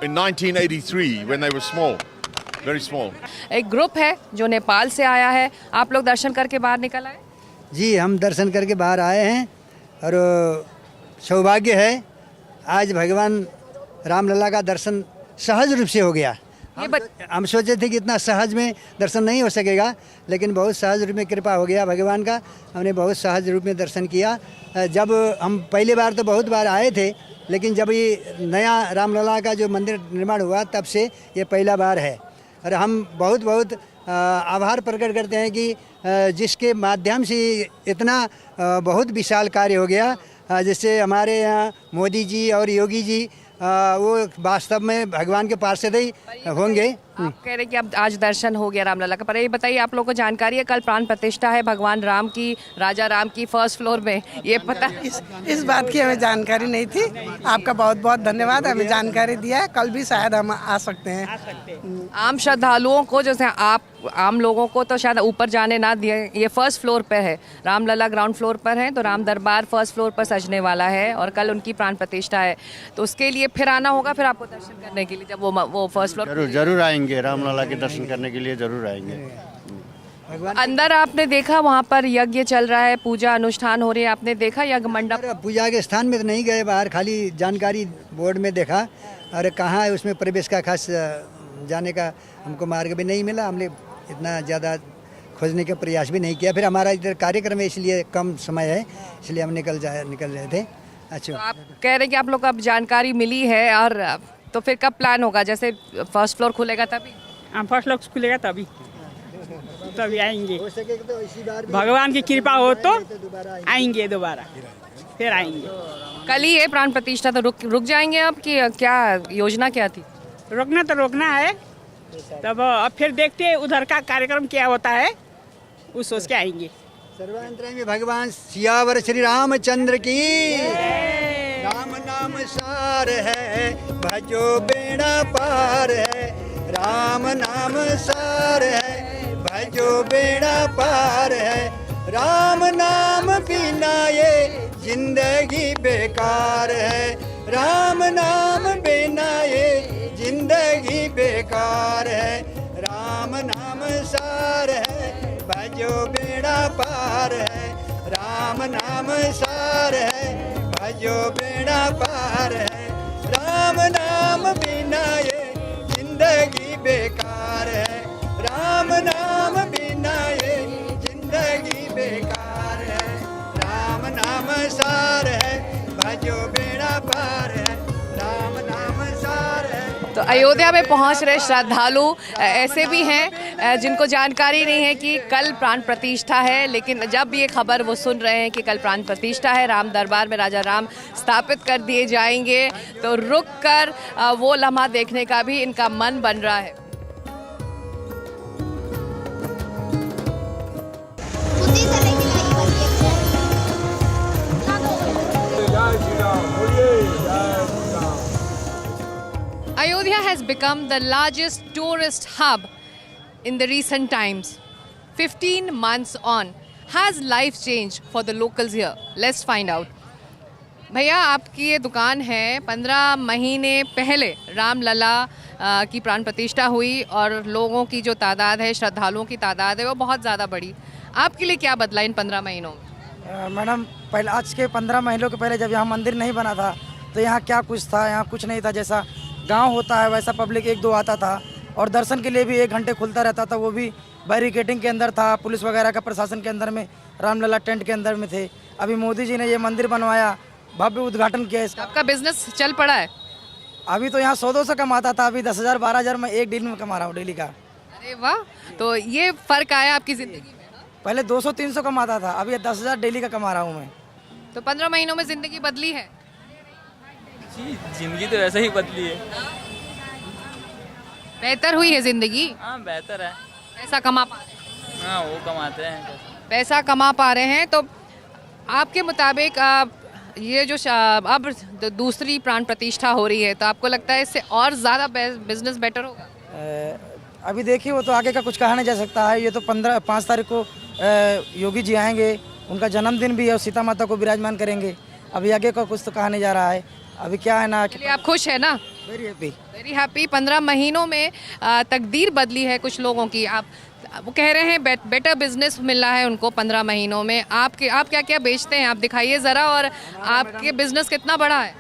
in 1983 when they were small, very small. एक group है जो नेपाल से आया है, आप लोग दर्शन करके बाहर निकल आए? जी, हम दर्शन करके बाहर आए हैं और सौभाग्य है आज भगवान रामलला का दर्शन सहज रूप से हो गया। हम सोचे थे कि इतना सहज में दर्शन नहीं हो सकेगा, लेकिन बहुत सहज रूप में कृपा हो गया भगवान का। हमने बहुत सहज रूप में दर्शन किया। जब हम पहली बार तो बहुत बार आए थे, लेकिन जब ये नया रामलला का जो मंदिर निर्माण हुआ तब से ये पहला बार है। और हम बहुत बहुत आभार प्रकट करते हैं कि जिसके माध्यम से इतना बहुत विशाल कार्य हो गया, जिससे हमारे यहाँ मोदी जी और योगी जी वो वास्तव में भगवान के पार्षद ही होंगे। आप कह रहे कि अब आज दर्शन हो गया रामलला का, पर ये बताइए आप लोगों को जानकारी है कल प्राण प्रतिष्ठा है भगवान राम की, राजा राम की, फर्स्ट फ्लोर में, ये पता? इस बात की हमें जानकारी नहीं थी। आपका बहुत बहुत धन्यवाद, हमें जानकारी दिया है। कल भी शायद हम आ सकते हैं। आम श्रद्धालुओं को, जैसे आप आम लोगों को तो शायद ऊपर जाने ना दिए, ये फर्स्ट फ्लोर पे है, रामलला ग्राउंड फ्लोर पर है, तो राम दरबार फर्स्ट फ्लोर पर सजने वाला है और कल उनकी प्राण प्रतिष्ठा है, तो उसके लिए फिर आना होगा फिर आपको दर्शन करने के लिए जब वो फर्स्ट फ्लोर। जरूर आएंगे, रामलला के दर्शन करने के लिए जरूर आएंगे। अंदर आपने देखा वहाँ पर यज्ञ चल रहा है, पूजा अनुष्ठान हो रही है, आपने देखा यज्ञ मंडप? पूजा के स्थान में तो नहीं गए बाहर, खाली जानकारी बोर्ड में देखा और कहाँ है उसमें प्रवेश का खास जाने का हमको मार्ग भी नहीं मिला। हमने इतना ज़्यादा खोजने का प्रयास भी नहीं किया। फिर हमारा इधर कार्यक्रम है इसलिए कम समय है, इसलिए हम निकल रहे थे। अच्छा, तो आप कह रहे हैं कि आप लोग को अब जानकारी मिली है, और तो फिर कब प्लान होगा? जैसे फर्स्ट फ्लोर खुलेगा तभी? हाँ, फर्स्ट फ्लोर खुलेगा तभी आएंगे। भगवान की कृपा हो तो आएंगे दोबारा, फिर आएंगे। कल ही है प्राण प्रतिष्ठा, तो रुक जाएंगे अब कि क्या योजना क्या थी? रुकना तो रोकना है, तब अब फिर देखते हैं उधर का कार्यक्रम क्या होता है, उस सोच के आएंगे। सर्वांतरयामी में भगवान सियावर श्री रामचंद्र की। राम नाम सार है, भजो बेड़ा पार है। राम नाम सार है, भजो बेड़ा पार है। राम नाम बिना ये जिंदगी बेकार है। राम नाम बिना ये जिंदगी बेकार है। राम नाम सार है, भजो बेड़ा पार है। राम नाम सार है, भजो बेड़ा पार है। राम नाम बिना ये जिंदगी बेकार है। राम नाम बिना ये जिंदगी बेकार है। राम नाम सार है, भजो बेड़ा पार है। राम नाम सार है। तो अयोध्या में पहुंच रहे श्रद्धालु ऐसे भी हैं जिनको जानकारी नहीं है कि कल प्राण प्रतिष्ठा है, लेकिन जब ये खबर वो सुन रहे हैं कि कल प्राण प्रतिष्ठा है, राम दरबार में राजा राम स्थापित कर दिए जाएंगे, तो रुक कर वो लम्हा देखने का भी इनका मन बन रहा है। Ayodhya has become the largest tourist hub in the recent times. 15 months on, has life changed for the locals here? Let's find out. भैया, आपकी ये दुकान है, 15 महीने पहले रामलला की प्राण प्रतिष्ठा हुई और लोगों की जो तादाद है, श्रद्धालुओं की तादाद है, वो बहुत ज़्यादा बढ़ी। आपके लिए क्या बदला इन 15 महीनों में? मैडम, पहले आज के 15 महीनों के पहले जब यहाँ मंदिर नहीं बना था तो यहाँ क्या कुछ था? यहाँ कुछ नहीं था। जैसा गांव होता है वैसा पब्लिक 1-2 आता था और दर्शन के लिए भी 1 घंटे खुलता रहता था, वो भी बैरिकेडिंग के अंदर था, पुलिस वगैरह का प्रशासन के अंदर में, रामलला टेंट के अंदर में थे। अभी मोदी जी ने ये मंदिर बनवाया, भव्य उद्घाटन किया इसका। आपका बिजनेस चल पड़ा है? अभी तो यहाँ 100-200 कमाता था, अभी 10,000 12,000 में एक दिन में कमा रहा हूँ डेली का। अरे वाह, तो ये फर्क आया आपकी जिंदगी में? पहले 200-300 कमाता था, अभी 10,000 डेली का कमा रहा हूँ मैं। तो 15 महीनों में जिंदगी बदली है? जिंदगी तो वैसे ही बदली है। बेहतर हुई है जिंदगी? हाँ, बेहतर है। पैसा कमा पाते हैं? हाँ, वो कमाते हैं। पैसा कमा पा रहे हैं। तो आपके मुताबिक ये जो अब दूसरी प्राण प्रतिष्ठा हो रही है, तो आपको लगता है इससे और ज़्यादा बिजनेस बेटर होगा? अभी देखिए, वो तो आगे का कुछ कहा नहीं जा सकता है। ये तो 5 तारीख को योगी जी आएंगे, उनका जन्मदिन भी है और सीता माता को विराजमान करेंगे। अभी आगे का कुछ तो कहा नहीं जा रहा है। अभी क्या है ना कि आप खुश है ना? Very happy, very happy. 15 महीनों में तकदीर बदली है कुछ लोगों की। आप वो कह रहे हैं बेटर बिजनेस मिला है उनको 15 महीनों में। आप क्या क्या बेचते हैं, आप दिखाइए ज़रा, और आपके बिजनेस कितना बड़ा है?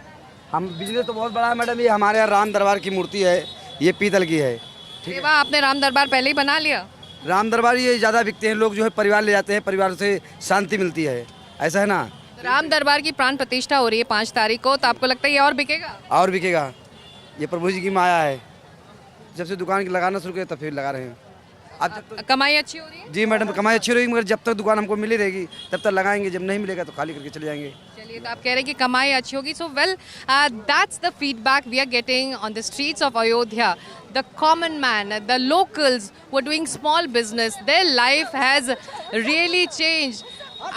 हम बिजनेस तो बहुत बड़ा है मैडम। ये हमारे यहाँ राम दरबार की मूर्ति है, ये पीतल की है। ठीक है, आपने राम दरबार पहले ही बना लिया? राम दरबार ये ज़्यादा बिकते हैं, लोग जो है परिवार ले जाते हैं, परिवार से शांति मिलती है, ऐसा है ना। राम दरबार की प्राण प्रतिष्ठा हो रही है 5 तारीख को, तो आपको लगता है ये और बिकेगा? और बिकेगा, ये प्रभु जी की माया है। जब से दुकान लगाना शुरू किया तब फिर लगा रहे हैं। अब जब कमाई अच्छी हो रही है? जी मैडम, कमाई अच्छी रहेगी, मगर जब तक दुकान हमको मिली रहेगी तब तक लगाएंगे, जब नहीं मिलेगा तो खाली करके चले जाएंगे। चलिए, तो आप कह रहे हैं कि कमाई अच्छी होगी। So well, that's the feedback we are getting on the streets of Ayodhya. The common man, the locals who are doing small business, their life has really changed.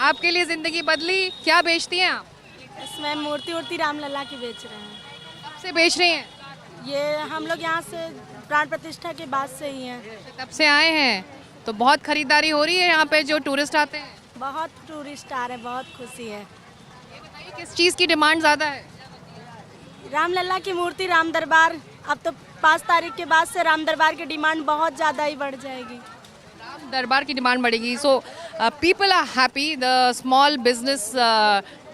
आपके लिए जिंदगी बदली? क्या बेचती हैं आप? इसमें मूर्ति रामलला की बेच रहे हैं। कब से बेच रही हैं? ये हम लोग यहाँ से प्राण प्रतिष्ठा के बाद से ही हैं। तब से आए हैं, तो बहुत खरीदारी हो रही है यहाँ पे जो टूरिस्ट आते हैं? बहुत टूरिस्ट आ रहे हैं, बहुत खुशी है। ये बताइए, किस चीज़ की डिमांड ज़्यादा है? रामलला की मूर्ति, राम दरबार। अब तो 5 तारीख के बाद से राम दरबार की डिमांड बहुत ज़्यादा ही बढ़ जाएगी। राम दरबार की डिमांड बढ़ेगी। So people are happy, the small business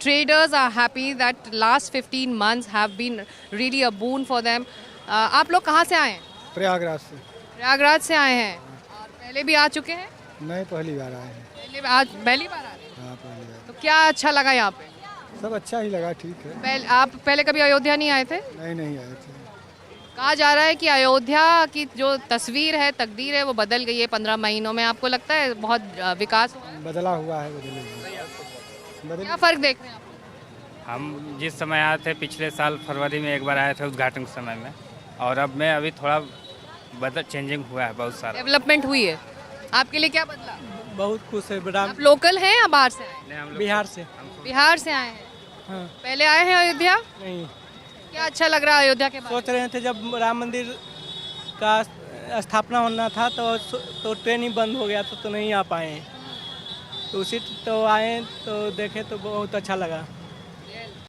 traders are happy that last 15 months have been really a boon for them. आप लोग कहाँ से आए हैं? प्रयागराज से। प्रयागराज से आए हैं, और पहले भी आ चुके हैं? नहीं, पहली बार आए हैं। पहली बार आ रहे हैं? हाँ, पहली बार। तो क्या अच्छा लगा यहाँ पे? सब अच्छा ही लगा, ठीक है। आप पहले कभी अयोध्या नहीं आए थे? नहीं आए थे। कहा जा रहा है कि अयोध्या की जो तस्वीर है, तकदीर है, वो बदल गई है 15 महीनों में। आपको लगता है बहुत विकास बदला हुआ है? क्या फ़र्क देख रहे हैं आप? हम जिस समय आए थे पिछले साल फरवरी में एक बार आए थे उद्घाटन के समय में, और अब में अभी थोड़ा चेंजिंग हुआ है, बहुत सारा डेवलपमेंट हुई है। आपके लिए क्या बदला? बहुत खुश है। आप लोकल हैं या बाहर से आए? बिहार से। बिहार से आए हैं? हाँ। पहले आए हैं अयोध्या? नहीं। क्या अच्छा लग रहा है अयोध्या के बारे में? सोच रहे थे जब राम मंदिर का स्थापना होना था तो ट्रेन ही बंद हो गया तो नहीं आ पाए, तो उसी तो आए तो देखे तो बहुत अच्छा लगा।